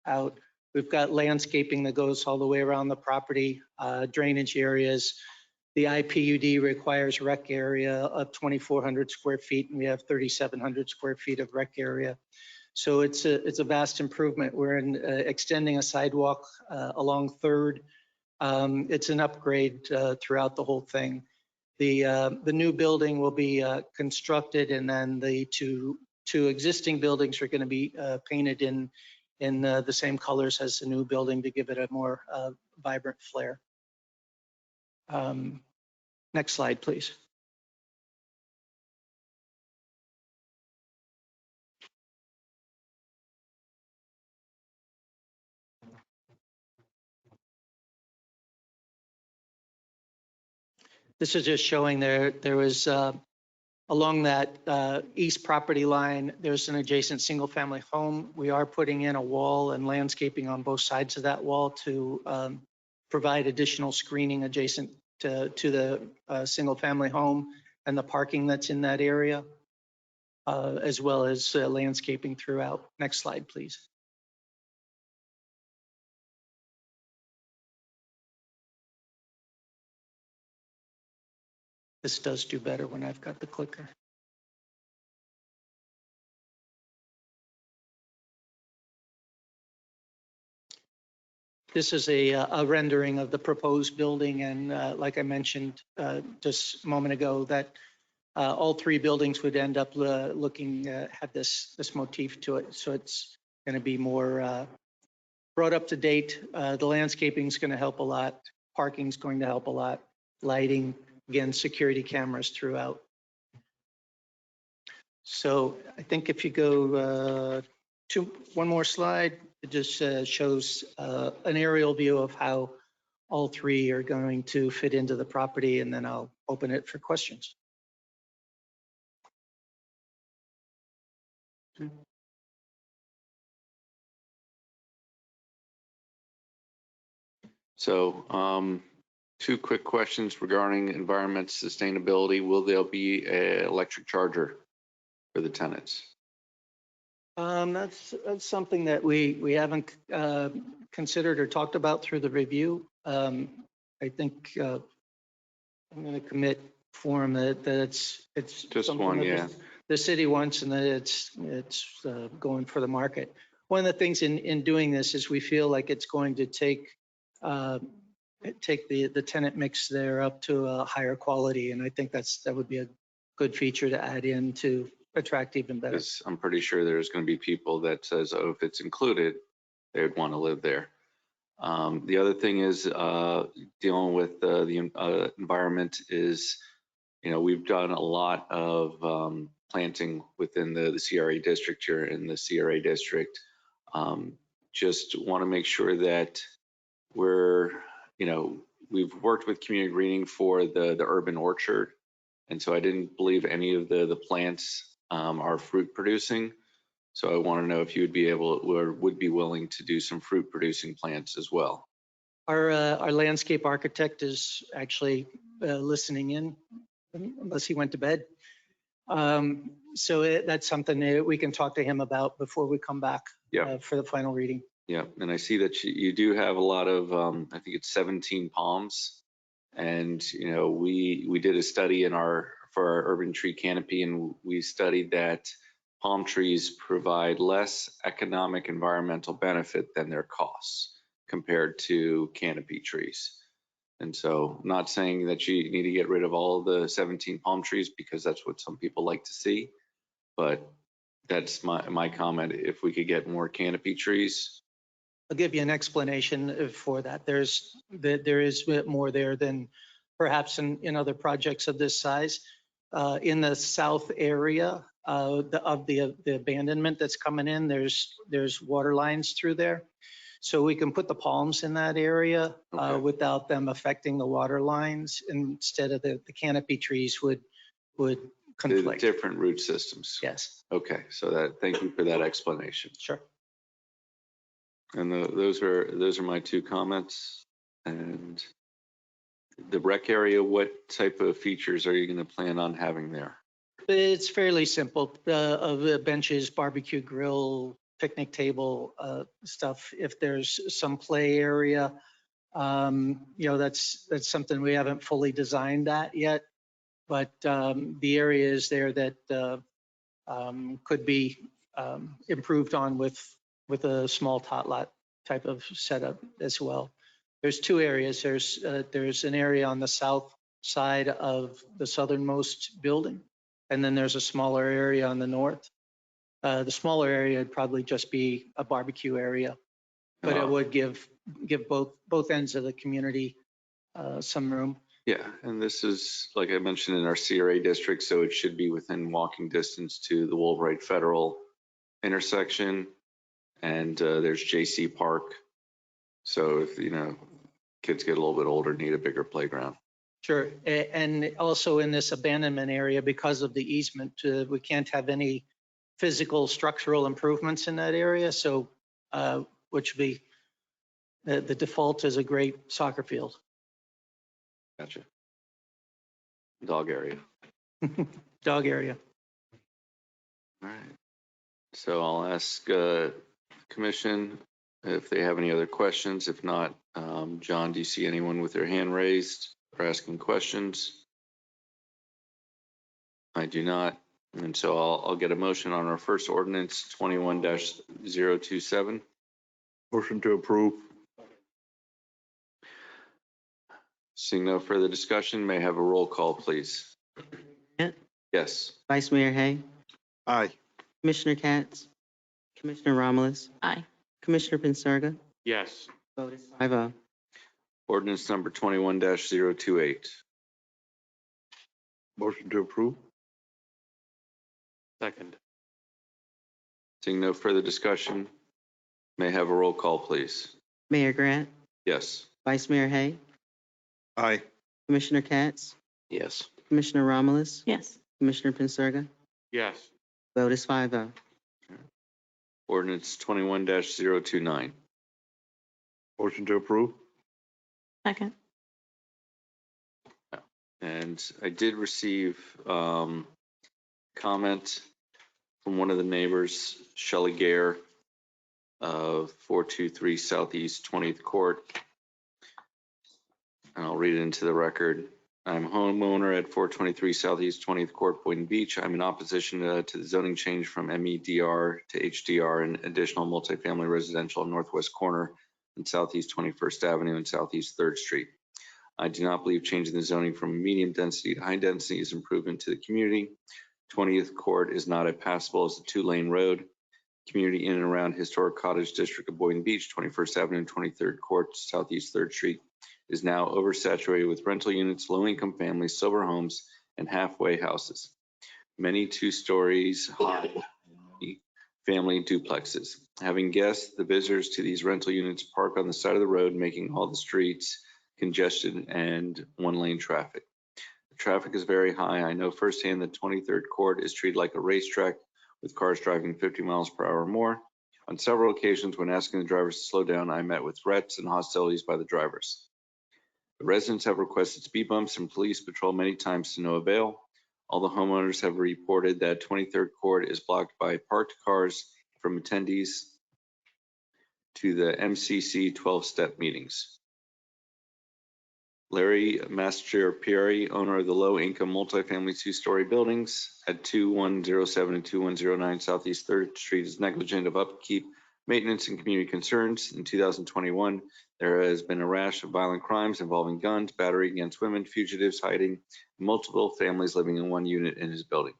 out. We've got landscaping that goes all the way around the property, drainage areas. The IPUD requires rec area of 2,400 square feet, and we have 3,700 square feet of rec area. So it's a vast improvement. We're extending a sidewalk along 3rd. It's an upgrade throughout the whole thing. The new building will be constructed, and then the two existing buildings are going to be painted in the same colors as the new building to give it a more vibrant flair. Next slide, please. This is just showing there was along that east property line, there's an adjacent single family home. We are putting in a wall and landscaping on both sides of that wall to provide additional screening adjacent to the single family home and the parking that's in that area, as well as landscaping throughout. Next slide, please. This does do better when I've got the clicker. This is a rendering of the proposed building, and like I mentioned just a moment ago, that all 3 buildings would end up looking have this motif to it. So it's going to be more brought up to date. The landscaping is going to help a lot. Parking is going to help a lot. Lighting, again, security cameras throughout. So I think if you go to one more slide, it just shows an aerial view of how all 3 are going to fit into the property, and then I'll open it for questions. So 2 quick questions regarding environment sustainability. Will there be an electric charger for the tenants? That's something that we haven't considered or talked about through the review. I think I'm going to commit for him that it's just one, yeah. The city wants, and that it's going for the market. One of the things in doing this is we feel like it's going to take the tenant mix there up to a higher quality, and I think that would be a good feature to add in to attract even better. I'm pretty sure there's going to be people that says, oh, if it's included, they would want to live there. The other thing is dealing with the environment is, we've done a lot of planting within the CRA district here in the CRA district. Just want to make sure that we've worked with community greening for the urban orchard. And so I didn't believe any of the plants are fruit producing. So I want to know if you would be able or would be willing to do some fruit producing plants as well. Our landscape architect is actually listening in, unless he went to bed. So that's something that we can talk to him about before we come back for the final reading. Yeah, and I see that you do have a lot of, I think it's 17 palms. And, we did a study for our urban tree canopy, and we studied that palm trees provide less economic environmental benefit than their costs compared to canopy trees. And so I'm not saying that you need to get rid of all of the 17 palm trees, because that's what some people like to see. But that's my comment. If we could get more canopy trees. I'll give you an explanation for that. There is more there than perhaps in other projects of this size. In the south area of the abandonment that's coming in, there's water lines through there. So we can put the palms in that area without them affecting the water lines. Instead of the canopy trees would conflict. different root systems. Yes, Okay, so that, thank you for that explanation. sure. And those are my two comments. And the rec area, what type of features are you going to plan on having there? It's fairly simple, of benches, barbecue grill, picnic table, stuff. If there's some play area, that's something we haven't fully designed that yet. But the area is there that could be improved on with a small tot lot type of setup as well. There's two areas. There's an area on the south side of the southernmost building, and then there's a smaller area on the north. The smaller area would probably just be a barbecue area, but it would give both ends of the community some room. Yeah, and this is, like I mentioned, in our CRA district, so it should be within walking distance to the Woolbright Federal intersection. And there's JC Park. So if, kids get a little bit older, need a bigger playground. Sure, and also in this abandonment area, because of the easement, we can't have any physical structural improvements in that area. So, which would be, the default is a great soccer field. Gotcha. Dog area. Dog area. All right. So I'll ask Commission if they have any other questions. If not, John, do you see anyone with their hand raised or asking questions? I do not. And so I'll get a motion on our first ordinance, 21-027. Motion to approve. Seeing no further discussion, may I have a roll call, please? Yes. Vice Mayor Hay, Aye. Commissioner Katz, Commissioner Romulus, Aye. Commissioner Pincirga. Yes. Vote is 5-0. Ordinance number 21-028. Motion to approve. Second. Seeing no further discussion, may I have a roll call, please? Mayor Grant, Yes. Vice Mayor Hay, Aye. Commissioner Katz, Yes. Commissioner Romulus, Yes. Commissioner Pincirga. Yes. Vote is 5-0. Ordinance 21-029. Motion to approve. Second. And I did receive comment from one of the neighbors, Shelley Gare, of 423 Southeast 20th Court. And I'll read it into the record. I'm homeowner at 423 Southeast 20th Court, Boynton Beach. I'm in opposition to the zoning change from MEDR to HDR and additional multifamily residential northwest corner and Southeast 21st Avenue and Southeast 3rd Street. I do not believe changing the zoning from medium density to high density is improvement to the community. 20th Court is not as passable as a 2-lane road. Community in and around historic cottage district of Boynton Beach, 21st Avenue and 23rd Court, Southeast 3rd Street is now oversaturated with rental units, low-income families, sober homes, and halfway houses. Many 2 stories high family duplexes. Having guests, the visitors to these rental units park on the side of the road, making all the streets congested and 1-lane traffic. The traffic is very high. I know firsthand that 23rd Court is treated like a racetrack with cars driving 50 miles per hour or more. On several occasions, when asking the drivers to slow down, I met with threats and hostilities by the drivers. The residents have requested speed bumps and police patrol many times to no avail. All the homeowners have reported that 23rd Court is blocked by parked cars from attendees to the MCC 12-step meetings. Larry Mastropieri, owner of the low-income multifamily 2-story buildings at 2107 and 2109 Southeast 3rd Street, is negligent of upkeep, maintenance, and community concerns. In 2021, there has been a rash of violent crimes involving guns, battery against women, fugitives hiding, and multiple families living in one unit in his building.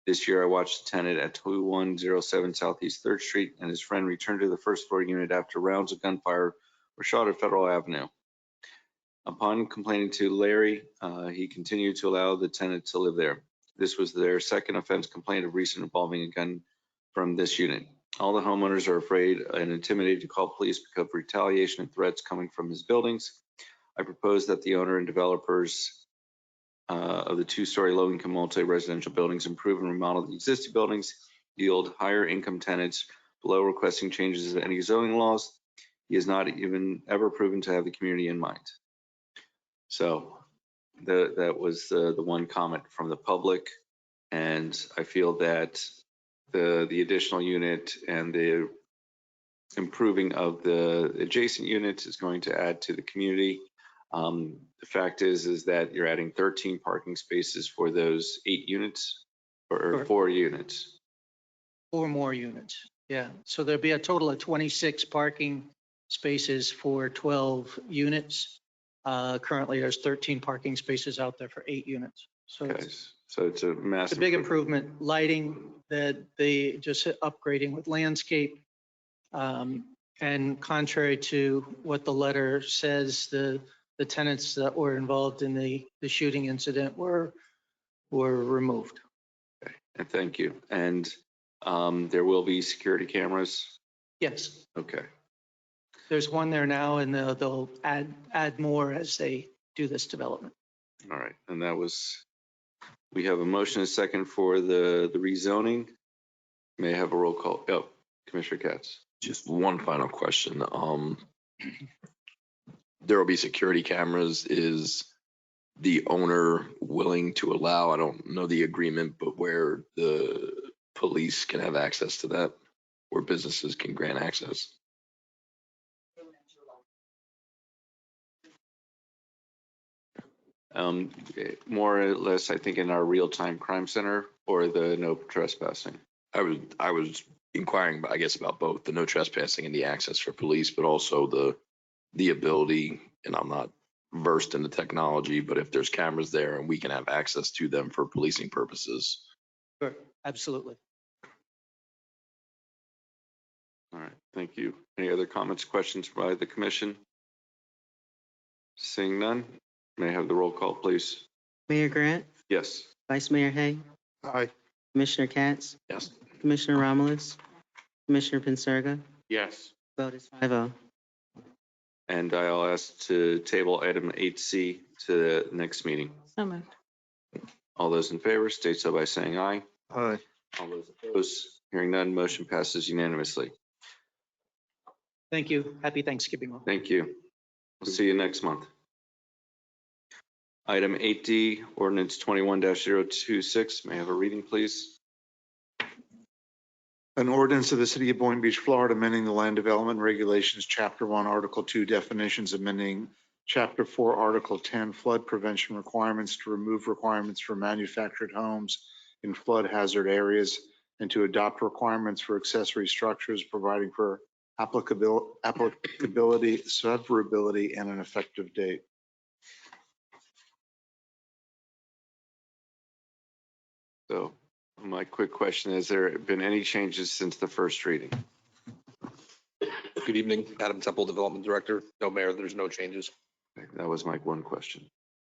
This year, I watched the tenant at 2107 Southeast 3rd Street and his friend return to the first floor unit after rounds of gunfire were shot at Federal Avenue. Upon complaining to Larry, he continued to allow the tenant to live there. This was their second offense complaint of recent involving a gun from this unit. All the homeowners are afraid and intimidated to call police because of retaliation and threats coming from his buildings. I propose that the owner and developers of the two-story low-income multi-residential buildings, improve and remodel the existing buildings, yield higher income tenants, below requesting changes to any zoning laws. He has not even ever proven to have the community in mind. So that was the one comment from the public. And I feel that the additional unit and the improving of the adjacent units is going to add to the community. The fact is that you're adding 13 parking spaces for those 8 units or Correct. 4 units. 4 more units. Yeah, so there'll be a total of 26 parking spaces for 12 units. Currently, there's 13 parking spaces out there for 8 units. So Okay. it's So it's a a massive. big improvement. Lighting that they just upgrading with landscape. And contrary to what the letter says, the tenants that were involved in the shooting incident were removed. And thank you. And there will be security cameras. Yes, Okay. there's one there now, and they'll add more as they do this development. All right. And that was, we have a motion and a second for the rezoning. May I have a roll call? Oh, Commissioner Katz. Just one final question. There will be security cameras. Is the owner willing to allow, I don't know the agreement, but where the police can have access to that, where businesses can grant access? More or less, I think in our real-time crime center or the no trespassing. I was inquiring, I guess, about both the no trespassing and the access for police, but also the ability, and I'm not versed in the technology, but if there's cameras there and we can have access to them for policing purposes. Sure, absolutely. All right, thank you. Any other comments, questions by the commission? Seeing none, may I have the roll call, please? Mayor Grant, Yes. Vice Mayor Hay, Aye. Commissioner Katz, Yes. Commissioner Romulus, Commissioner Pincirga. Yes. Vote is 5-0. And I'll ask to table item 8C to the next meeting. So moved. All those in favor state so by saying aye. Aye. All those opposed, hearing none, motion passes unanimously. Thank you. Happy Thanksgiving. Thank you. We'll see you next month. Item 8D, ordinance 21-026. May I have a reading, please? An ordinance of the City of Boynton Beach, Florida, amending the Land Development Regulations, Chapter 1, Article 2, definitions, amending Chapter 4, Article 10, flood prevention requirements to remove requirements for manufactured homes in flood hazard areas and to adopt requirements for accessory structures, providing for applicability, severability, and an effective date. So my quick question, has there been any changes since the first reading? Good evening, Adam Temple, Development Director. No, Mayor, there's no changes. That was my one question.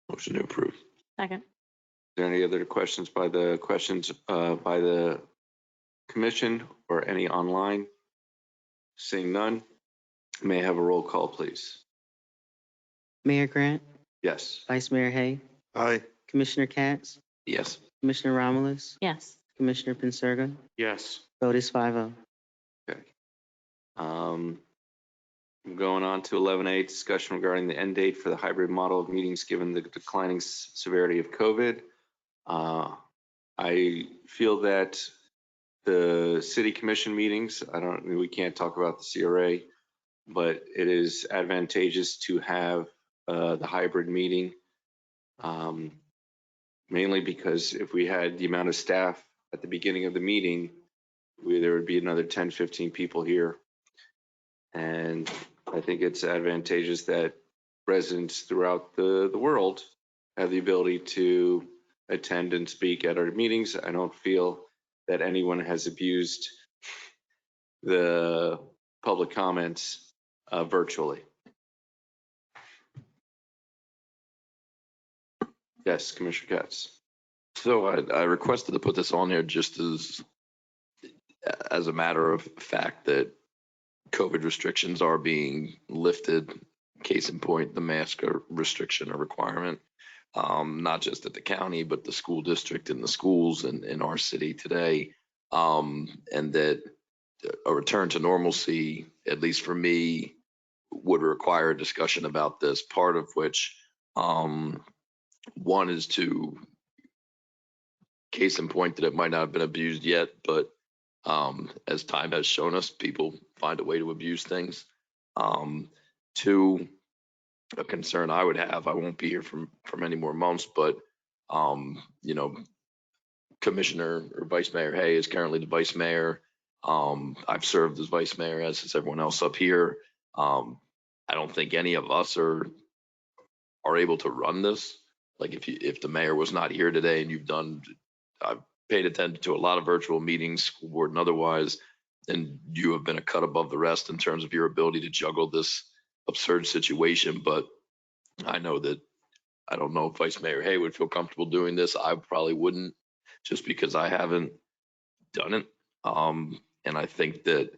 Motion to approve. Second. Is there any other questions by the commission or any online? Seeing none, may I have a roll call, please? Mayor Grant, Yes. Vice Mayor Hay, Aye. Commissioner Katz, Yes. Commissioner Romulus, Yes. Commissioner Pincirga. Yes. Vote is 5-0. Okay. Going on to 11A, discussion regarding the end date for the hybrid model of meetings given the declining severity of COVID. I feel that the city commission meetings, we can't talk about the CRA, but it is advantageous to have the hybrid meeting. Mainly because if we had the amount of staff at the beginning of the meeting, there would be another 10, 15 people here. And I think it's advantageous that residents throughout the world have the ability to attend and speak at our meetings. I don't feel that anyone has abused the public comments virtually. Yes, Commissioner Katz. So I requested to put this on here just as a matter of fact that COVID restrictions are being lifted. Case in point, the mask restriction or requirement. not just at the county, but the school district and the schools in our city today. And that a return to normalcy, at least for me, would require a discussion about this, part of which, one is to case in point that it might not have been abused yet, but as time has shown us, people find a way to abuse things. Two, a concern I would have, I won't be here for many more months, but you know, Commissioner or Vice Mayor Hay is currently the Vice Mayor. I've served as Vice Mayor, as is everyone else up here. I don't think any of us are able to run this. Like if the mayor was not here today and I've paid attention to a lot of virtual meetings, school board and otherwise, and you have been a cut above the rest in terms of your ability to juggle this absurd situation. But I know that I don't know if Vice Mayor Hay would feel comfortable doing this. I probably wouldn't, just because I haven't done it. And I think that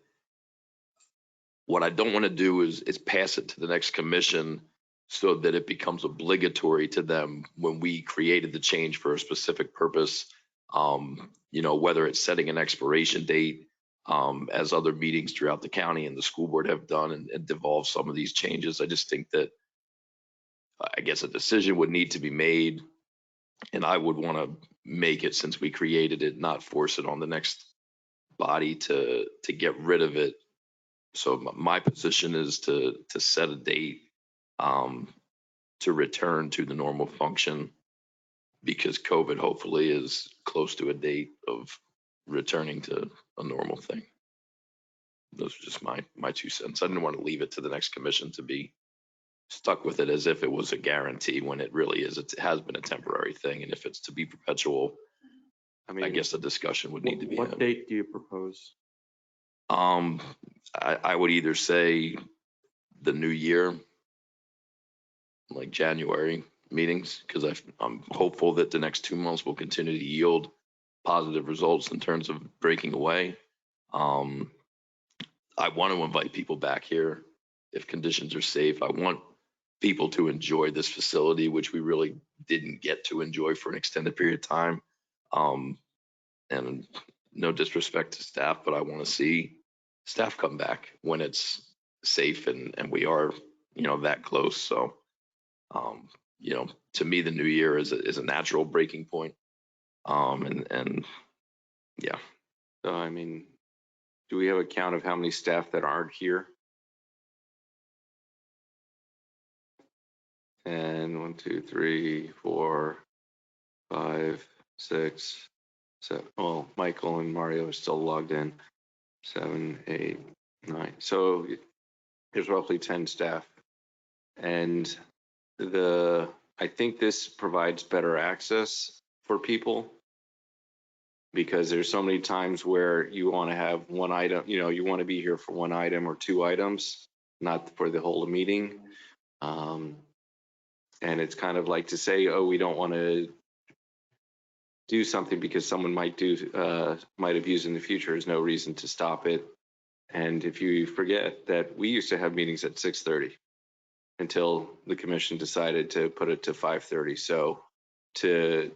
what I don't want to do is pass it to the next commission so that it becomes obligatory to them when we created the change for a specific purpose. You know, whether it's setting an expiration date, as other meetings throughout the county and the school board have done and devolved some of these changes. I just think that I guess a decision would need to be made, and I would want to make it since we created it, not force it on the next body to get rid of it. So my position is to set a date to return to the normal function, because COVID hopefully is close to a date of returning to a normal thing. Those are just my 2 cents. I didn't want to leave it to the next commission to be stuck with it as if it was a guarantee when it really is. It has been a temporary thing, and if it's to be perpetual, I guess a discussion would need to be had. What date do you propose? I would either say the new year, like January meetings, because I'm hopeful that the next 2 months will continue to yield positive results in terms of breaking away. I want to invite people back here if conditions are safe. I want people to enjoy this facility, which we really didn't get to enjoy for an extended period of time. And no disrespect to staff, but I want to see staff come back when it's safe and we are, you know, that close. So, you know, to me, the new year is a natural breaking point. And yeah. So, I mean, do we have a count of how many staff that aren't here? And 1, 2, 3, 4, 5, 6, 7. Well, Michael and Mario are still logged in. 7, 8, 9. So there's roughly 10 staff. And I think this provides better access for people, because there's so many times where you want to have one item, you know, you want to be here for one item or 2 items, not for the whole meeting. And it's kind of like to say, oh, we don't want to do something because someone might abuse in the future. There's no reason to stop it. And if you forget that we used to have meetings at 6:30 until the commission decided to put it to 5:30. So to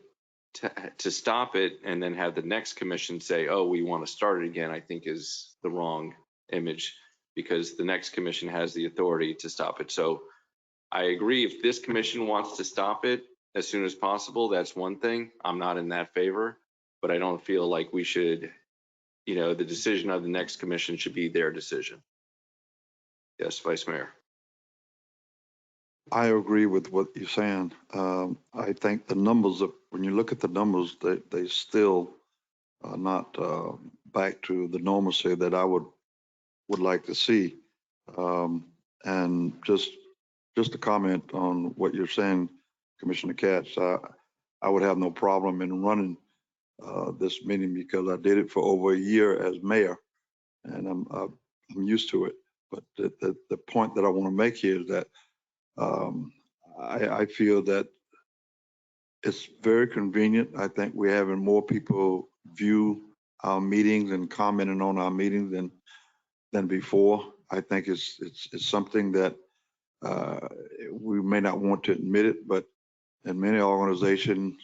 stop it and then have the next commission say, oh, we want to start it again, I think is the wrong image, because the next commission has the authority to stop it. So I agree, if this commission wants to stop it as soon as possible, that's one thing. I'm not in that favor, but I don't feel like we should, you know, the decision of the next commission should be their decision. Yes, Vice Mayor. I agree with what you're saying. I think the numbers, when you look at the numbers, they still are not back to the normalcy that I would like to see. And just to comment on what you're saying, Commissioner Katz, I would have no problem in running this meeting because I did it for over a year as mayor, and I'm used to it. But the point that I want to make here is that I feel that it's very convenient. I think we're having more people view our meetings and commenting on our meetings than before. I think it's something that we may not want to admit it, but in many organizations,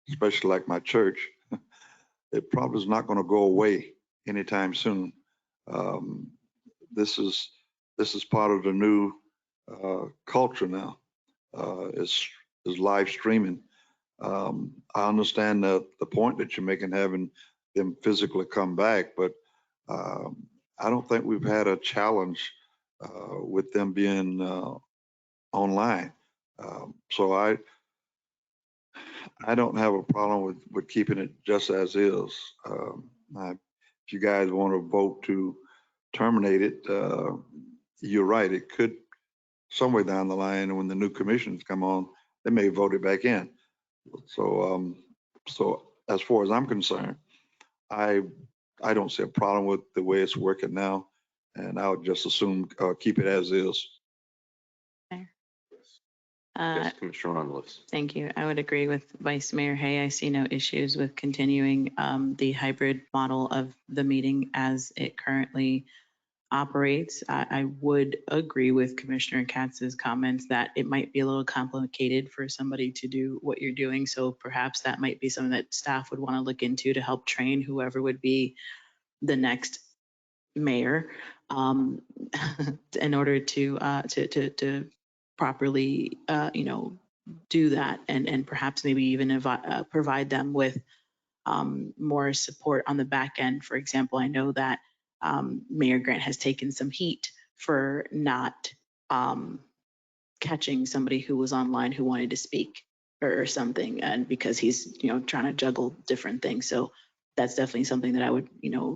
especially like my church, it probably is not going to go away anytime soon. Um, this is part of the new culture now. Is live streaming. I understand the point that you're making, having them physically come back, but I don't think we've had a challenge with them being online. So I don't have a problem with keeping it just as is. If you guys want to vote to terminate it, you're right. It could somewhere down the line, when the new commissions come on, they may vote it back in. So, so as far as I'm concerned, I don't see a problem with the way it's working now, and I would just assume keep it as is. Yes, Commissioner on the list. Thank you. I would agree with Vice Mayor Hay. I see no issues with continuing the hybrid model of the meeting as it currently operates. I would agree with Commissioner Katz's comments that it might be a little complicated for somebody to do what you're doing. So perhaps that might be something that staff would want to look into to help train whoever would be the next mayor in order to properly, do that and perhaps maybe even provide them with more support on the back end. For example, I know that Mayor Grant has taken some heat for not catching somebody who was online who wanted to speak or something, and because he's trying to juggle different things. So that's definitely something that I would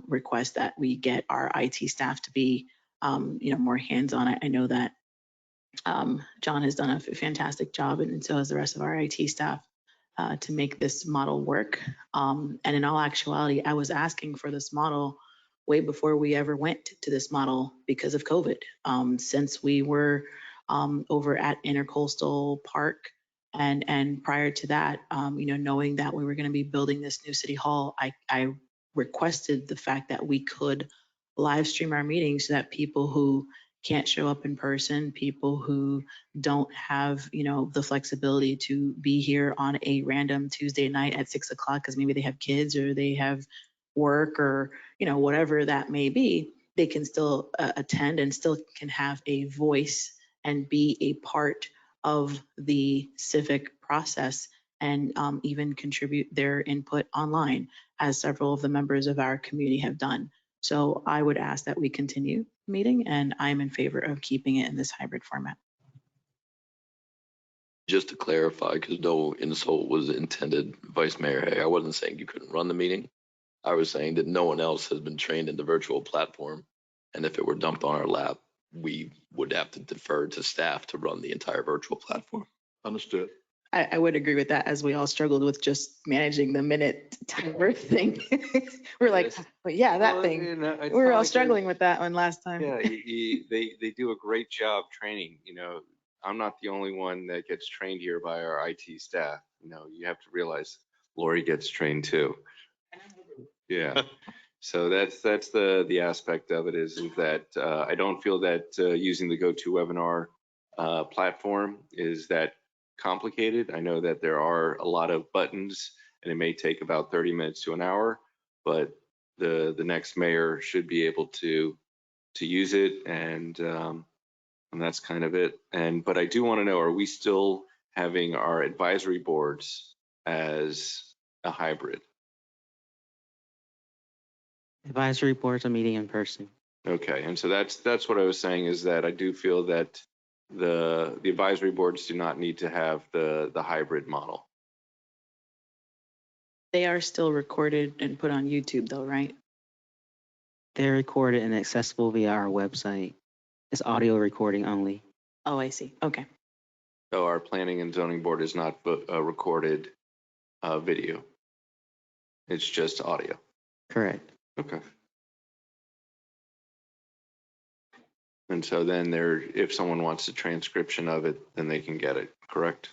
request that we get our IT staff to be more hands-on. I know that John has done a fantastic job, and so has the rest of our IT staff to make this model work. And in all actuality, I was asking for this model way before we ever went to this model because of COVID. Since we were over at Intercoastal Park and prior to that, knowing that we were going to be building this new city hall, I requested the fact that we could live stream our meetings so that people who can't show up in person, people who don't have, the flexibility to be here on a random Tuesday night at 6 o'clock because maybe they have kids or they have work or, whatever that may be, they can still attend and still can have a voice and be a part of the civic process and even contribute their input online, as several of the members of our community have done. So I would ask that we continue meeting, and I'm in favor of keeping it in this hybrid format. Just to clarify, because no insult was intended, Vice Mayor Hay, I wasn't saying you couldn't run the meeting. I was saying that no one else has been trained in the virtual platform. And if it were dumped on our lap, we would have to defer to staff to run the entire virtual platform. Understood. I would agree with that, as we all struggled with just managing the minute timer thing. We're like, well, yeah, that thing. We were all struggling with that one last time. Yeah, they do a great job training. I'm not the only one that gets trained here by our IT staff. You have to realize Lori gets trained too. Yeah. So that's the aspect of it is that I don't feel that using the GoToWebinar platform is that complicated. I know that there are a lot of buttons and it may take about 30 minutes to an hour, but the next mayor should be able to use it, and that's kind of it. But I do want to know, are we still having our advisory boards as a hybrid? Advisory boards are meeting in person. Okay, and so that's what I was saying, is that I do feel that the advisory boards do not need to have the hybrid model. They are still recorded and put on YouTube though, right? They're recorded and accessible via our website. It's audio recording only. Oh, I see. Okay. So our planning and zoning board is not recorded video. It's just audio. Correct. Okay. And so then if someone wants a transcription of it, then they can get it, correct?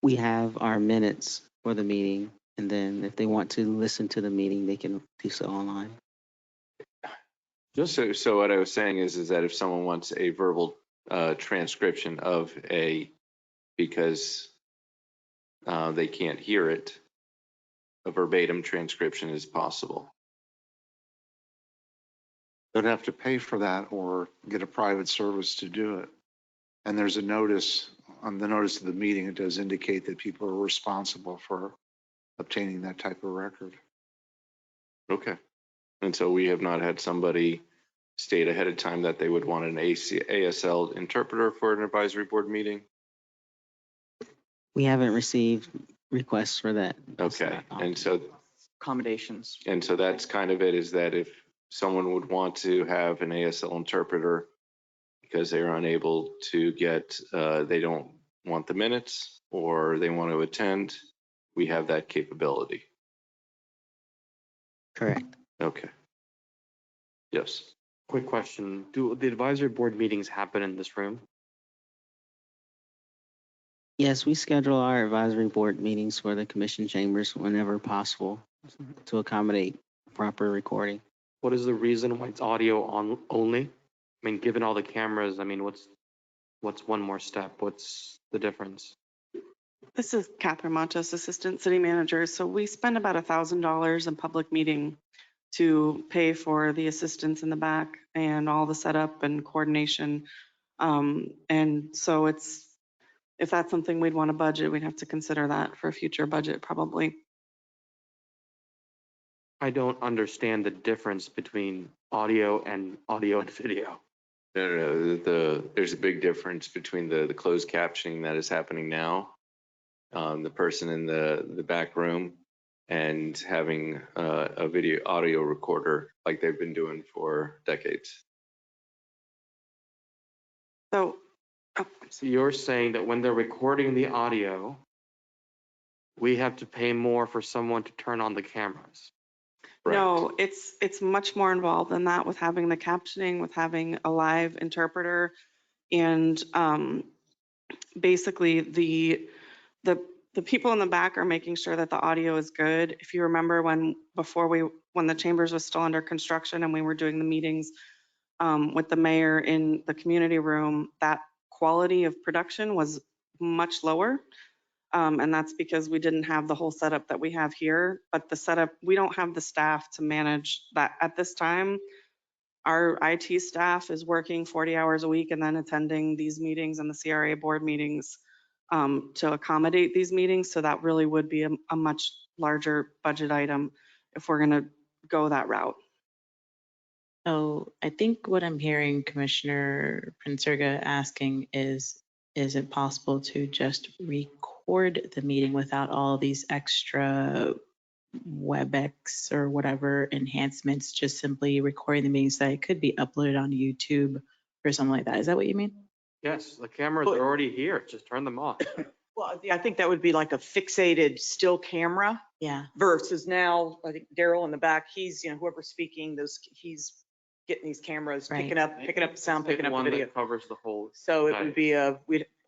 We have our minutes for the meeting, and then if they want to listen to the meeting, they can do so online. So what I was saying is that if someone wants a verbal transcription of a because they can't hear it, a verbatim transcription is possible. They'd have to pay for that or get a private service to do it. And there's a notice, on the notice of the meeting, it does indicate that people are responsible for obtaining that type of record. Okay. And so we have not had somebody state ahead of time that they would want an ASL interpreter for an advisory board meeting? We haven't received requests for that. Okay. And so Accommodations. And so that's kind of it, is that if someone would want to have an ASL interpreter because they're unable to get, they don't want the minutes or they want to attend, we have that capability. Correct. Okay. Yes. Quick question. Do the advisory board meetings happen in this room? Yes, we schedule our advisory board meetings for the commission chambers whenever possible to accommodate proper recording. What is the reason why it's audio on only? I mean, given all the cameras, I mean, what's one more step? What's the difference? This is Catherine Montes, Assistant City Manager. So we spend about $1,000 in public meeting to pay for the assistants in the back and all the setup and coordination. And so if that's something we'd want to budget, we'd have to consider that for a future budget probably. I don't understand the difference between audio and video. No. There's a big difference between the closed captioning that is happening now, the person in the back room, and having a video audio recorder like they've been doing for decades. So, So you're saying that when they're recording the audio, we have to pay more for someone to turn on the cameras? no, it's much more involved than that, with having the captioning, with having a live interpreter, and basically the people in the back are making sure that the audio is good. If you remember when the chambers was still under construction and we were doing the meetings with the mayor in the community room, that quality of production was much lower. And that's because we didn't have the whole setup that we have here. But the setup, we don't have the staff to manage that at this time. Our IT staff is working 40 hours a week and then attending these meetings and the CRA board meetings to accommodate these meetings. So that really would be a much larger budget item if we're going to go that route. So I think what I'm hearing Commissioner Princerga asking is it possible to just record the meeting without all these extra WebEx or whatever enhancements, just simply recording the meeting so that it could be uploaded on YouTube or something like that? Is that what you mean? Yes, the cameras are already here. Just turn them off. Well, I think that would be like a fixated still camera. Yeah. Versus now, I think Daryl in the back, he's, whoever's speaking, he's getting these cameras, picking up the sound, picking up the One video. that covers the whole. So it site. would be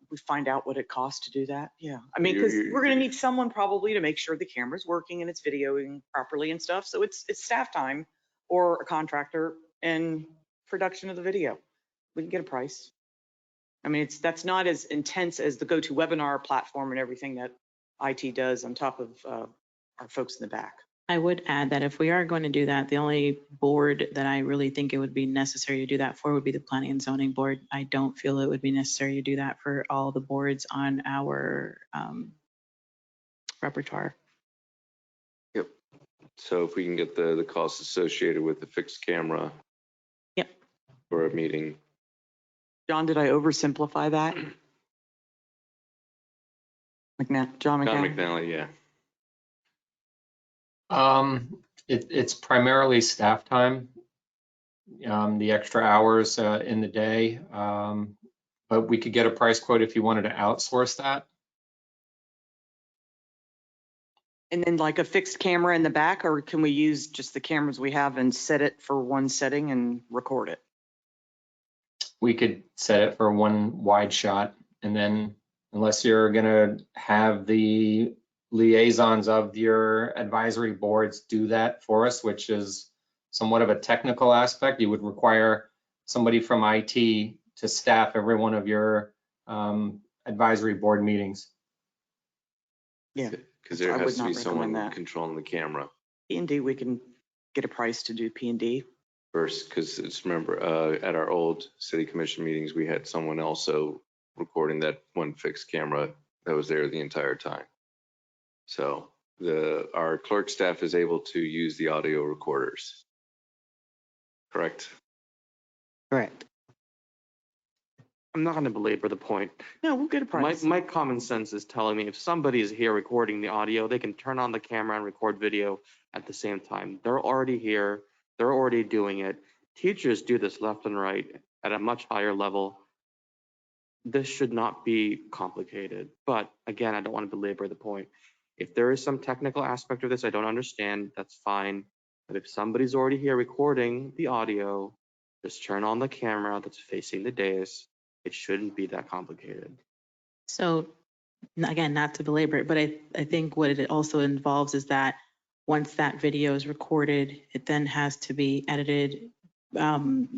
we find out what it costs to do that. Yeah. I mean, because we're going to need someone probably to make sure the camera's working and it's videoing properly and stuff. So it's staff time or a contractor and production of the video. We can get a price. I mean, that's not as intense as the GoToWebinar platform and everything that IT does on top of our folks in the back. I would add that if we are going to do that, the only board that I really think it would be necessary to do that for would be the Planning and Zoning Board. I don't feel it would be necessary to do that for all the boards on our repertoire. Yep. So if we can get the costs associated with the fixed camera. Yep. For a meeting. John, did I oversimplify that? John McNally, yeah. It's primarily staff time, the extra hours in the day. But we could get a price quote if you wanted to outsource that. And then like a fixed camera in the back, or can we use just the cameras we have and set it for one setting and record it? We could set it for one wide shot, and then unless you're gonna have the liaisons of your advisory boards do that for us, which is somewhat of a technical aspect, you would require somebody from IT to staff every one of your advisory board meetings. Yeah. Because there I would has to not be someone recommend that. controlling the camera P&D, we can get a price to do P&D. first, because it's, remember, at our old city commission meetings, we had someone also recording that one fixed camera that was there the entire time. So our clerk staff is able to use the audio recorders. Correct? Correct. I'm not going to belabor the point. No, we'll get a price. My common sense is telling me if somebody is here recording the audio, they can turn on the camera and record video at the same time. They're already here. They're already doing it. Teachers do this left and right at a much higher level. This should not be complicated. But again, I don't want to belabor the point. If there is some technical aspect of this I don't understand, that's fine. But if somebody's already here recording the audio, just turn on the camera that's facing the dais. It shouldn't be that complicated. So again, not to belabor it, but I think what it also involves is that once that video is recorded, it then has to be edited. The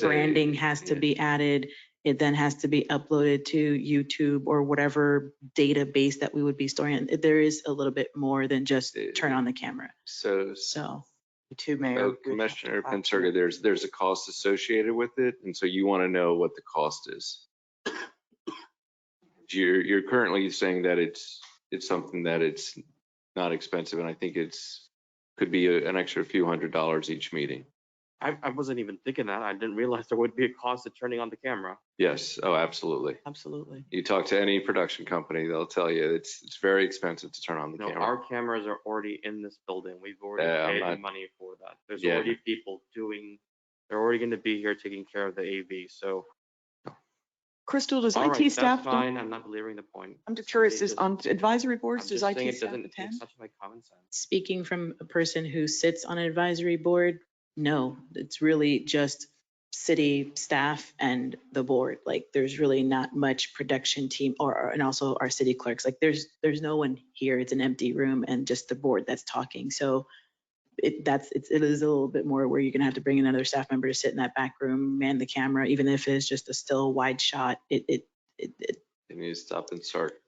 branding has to be added. It then has to be uploaded to YouTube or whatever database that we would be storing. There is a little bit more than just turn on the camera. So too, Mayor. Commissioner Pensurga, there's a cost associated with it, and so you want to know what the cost is. You're currently saying that it's something that it's not expensive, and I think could be an extra few $100s each meeting. I wasn't even thinking that. I didn't realize there would be a cost of turning on the camera. Yes. Oh, absolutely. Absolutely. You talk to any production company, they'll tell you it's very expensive to turn on the camera. Our cameras are already in this building. We've already paid the money for that. There's already people they're already going to be here taking care of the AV. So, Crystal, does all IT right, staff? That's fine. I'm not belaboring the point. I'm just curious, is on advisory boards, I'm does just IT saying staff it doesn't attend? make such my common sense. Speaking from a person who sits on an advisory board, no, it's really just city staff and the board. Like there's really not much production team and also our city clerks. Like there's no one here. It's an empty room and just the board that's talking. So it is a little bit more where you're gonna have to bring another staff member to sit in that back room, man the camera, even if it's just a still wide shot. You need to stop and start.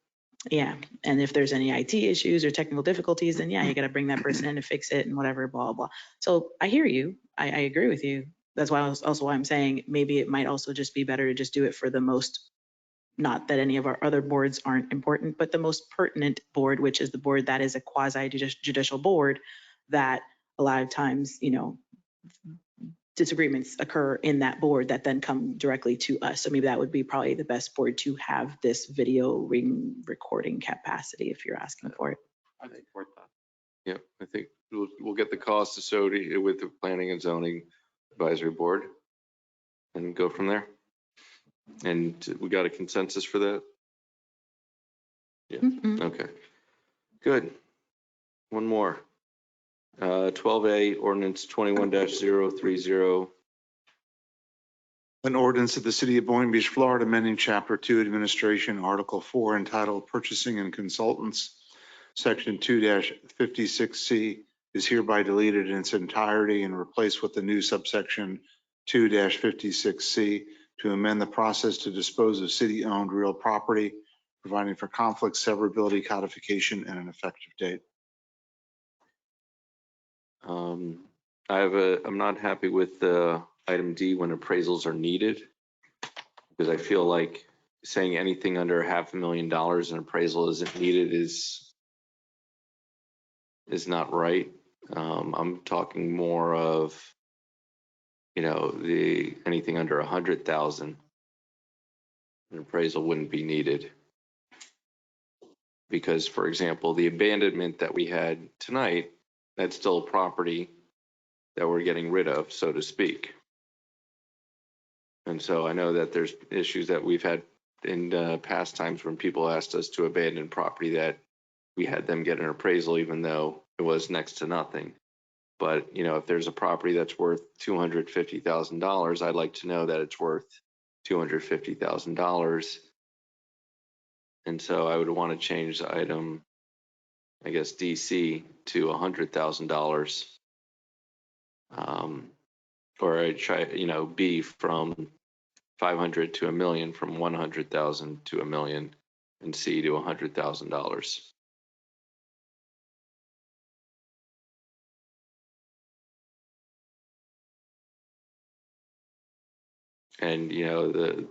Yeah, and if there's any IT issues or technical difficulties, then yeah, you got to bring that person in to fix it and whatever, blah, blah. So I hear you. I agree with you. That's why why I'm saying maybe it might also just be better to just do it for the most, not that any of our other boards aren't important, but the most pertinent board, which is the board that is a quasi judicial board that a lot of times, disagreements occur in that board that then come directly to us. So maybe that would be probably the best board to have this video recording capacity if you're asking for it. I support that. Yep, I think we'll get the cost associated with the planning and zoning advisory board and go from there. And we got a consensus for that? Yeah, okay, good. One more. 12A ordinance 21-030. An ordinance of the city of Boynton Beach, Florida, amending Chapter 2 Administration, Article 4, entitled Purchasing and Consultants, Section 2-56C is hereby deleted in its entirety and replaced with the new subsection 2-56C to amend the process to dispose of city-owned real property, providing for conflict, severability, codification, and an effective date. I'm not happy with item D when appraisals are needed, because I feel like saying anything under $500,000 in appraisal isn't needed is not right. I'm talking more of, anything under 100,000 an appraisal wouldn't be needed. Because, for example, the abandonment that we had tonight, that's still a property that we're getting rid of, so to speak. And so I know that there's issues that we've had in past times when people asked us to abandon property that we had them get an appraisal even though it was next to nothing. But, if there's a property that's worth $250,000, I'd like to know that it's worth $250,000. And so I would want to change the item, I guess, DC to $100,000. Or I try, B from 500 to $1 million, from 100,000 to $1 million, and C to $100,000. And, you know, the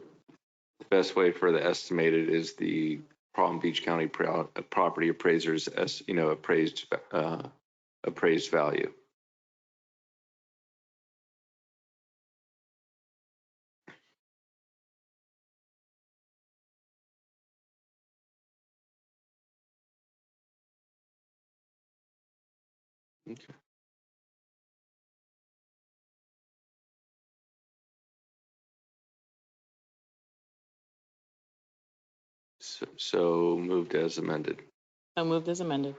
best way for the estimated is the Palm Beach County property appraisers, as you know, appraised value. Okay. So moved as amended. So moved as amended.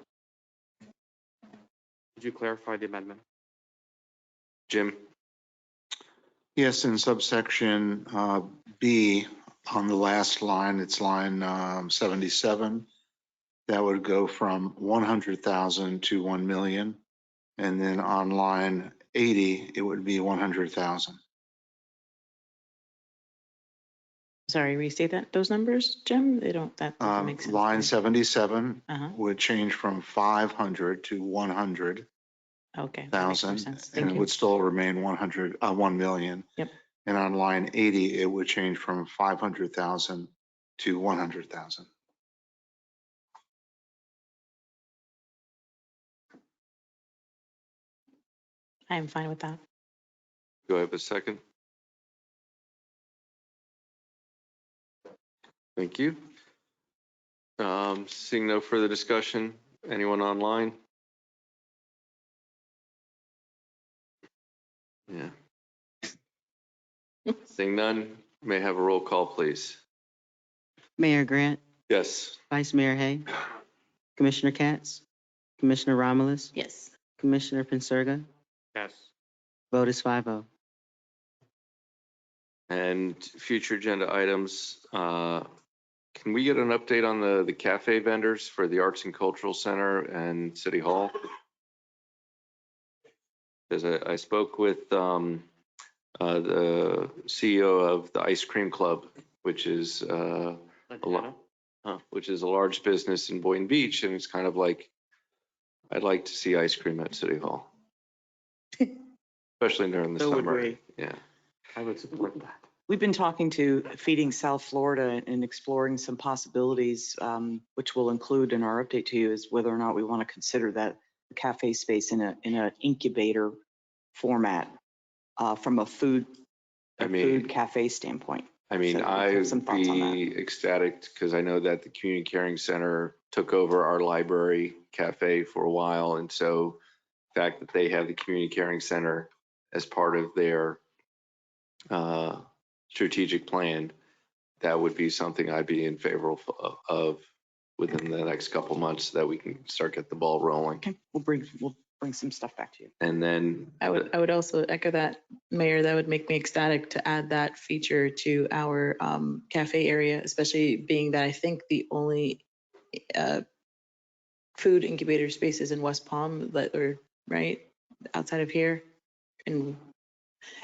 Could you clarify the amendment? Jim? Yes, in subsection B, on the last line, it's line 77. That would go from 100,000 to 1 million. And then on line 80, it would be 100,000. Sorry, restate those numbers, Jim? They don't, that doesn't make sense. Line 77 Uh-huh. would change from 500 to 100,000. Okay. That makes more sense. And Thank it you. would still remain 1 million. Yep. And on line 80, it would change from 500,000 to 100,000. I am fine with that. Do I have a second? Thank you. Seeing no further discussion, anyone online? Yeah. Seeing none, may I have a roll call, please? Mayor Grant, Yes. Vice Mayor Hay, Commissioner Katz, Commissioner Romulus, Yes. Commissioner Pincirga, Yes. vote is 5-0. And future agenda items, can we get an update on the cafe vendors for the Arts and Cultural Center and City Hall? Because I spoke with the CEO of the Ice Cream Club, which is a large business in Boynton Beach, and it's kind of like, I'd like to see ice cream at City Hall, especially during the So would summer. we. Yeah. I would support that. We've been talking to Feeding South Florida and exploring some possibilities, which we'll include in our update to you, is whether or not we want to consider that cafe space in an incubator format from a food cafe standpoint. I mean, So I'd some thoughts on that. be ecstatic because I know that the Community Caring Center took over our library cafe for a while. And so the fact that they have the Community Caring Center as part of their strategic plan, that would be something I'd be in favor of within the next couple months, that we can start get the ball rolling. Okay, we'll bring some stuff back to you. And then I would also echo that, Mayor. That would make me ecstatic to add that feature to our cafe area, especially being that I think the only food incubator spaces in West Palm that are right outside of here. And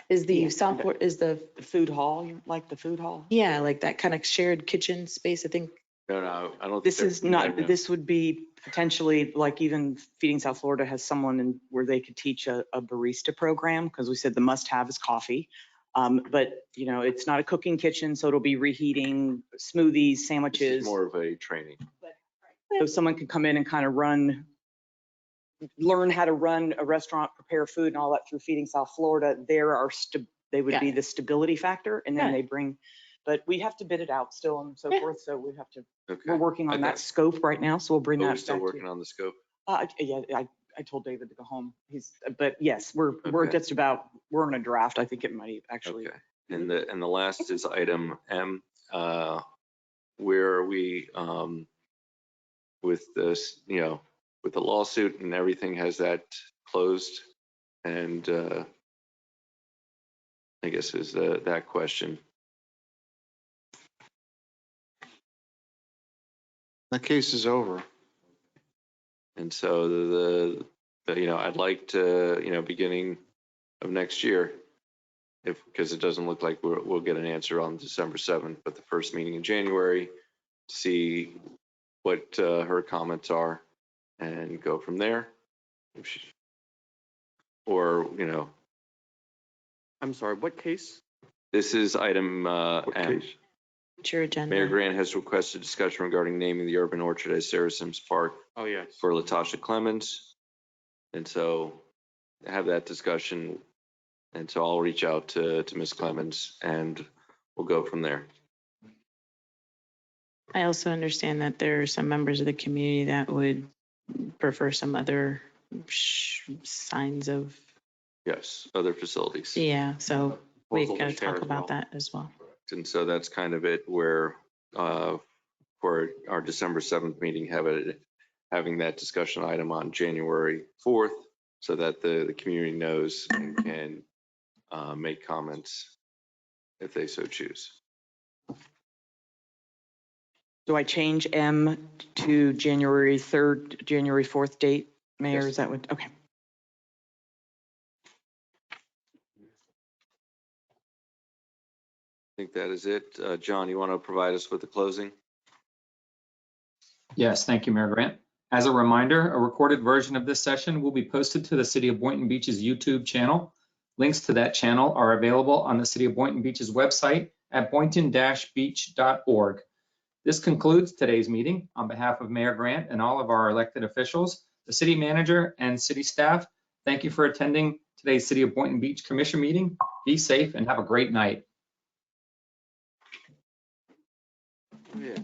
is the Southport, is the food hall, you like the food hall? Yeah, like that kind of shared kitchen space, I think. No, I don't. This is not, this would be potentially like even Feeding South Florida has someone where they could teach a barista program, because we said the must have is coffee. But you know, it's not a cooking kitchen, so it'll be reheating smoothies, sandwiches. This is more of a training. So someone could come in and kind of learn how to run a restaurant, prepare food and all that through Feeding South Florida. They would be the stability factor, and then they bring, but we have to bid it out still and so forth. So we have to, we're working on that scope right now. So we'll bring that We're back still to you. working on the scope. Yeah, I told David to go home. But yes, we're just about, we're in a draft. I think it might actually. Okay. And the last is item M, where we, with this, you know, with the lawsuit and everything, has that closed? And I guess is that question. The case is over. And so the you know, I'd like to, you know, beginning of next year, because it doesn't look like we'll get an answer on December 7th, but the first meeting in January, to see what her comments are and go from there. Or, I'm sorry, what case? this is item What M. case? It's your agenda. Mayor Grant has requested discussion regarding naming the urban orchard as Sarah Sims Park Oh, yes. for Latasha Clemens. And so have that discussion. And so I'll reach out to Ms. Clemens and we'll go from there. I also understand that there are some members of the community that would prefer some other signs of, Yes, other facilities. yeah, so we've Proposal got to to share talk as about well. that as well. And so that's kind of it where for our December 7th meeting, having that discussion item on January 4th so that the community knows and can make comments if they so choose. Do I change M to January 3rd, January 4th date? Mayor, Yes. is that what, okay. I think that is it. John, you want to provide us with the closing? Yes, thank you, Mayor Grant. As a reminder, a recorded version of this session will be posted to the City of Boynton Beach's YouTube channel. Links to that channel are available on the City of Boynton Beach's website at boynton-beach.org. This concludes today's meeting. On behalf of Mayor Grant and all of our elected officials, the city manager and city staff, thank you for attending today's City of Boynton Beach Commission meeting. Be safe and have a great night. Yeah.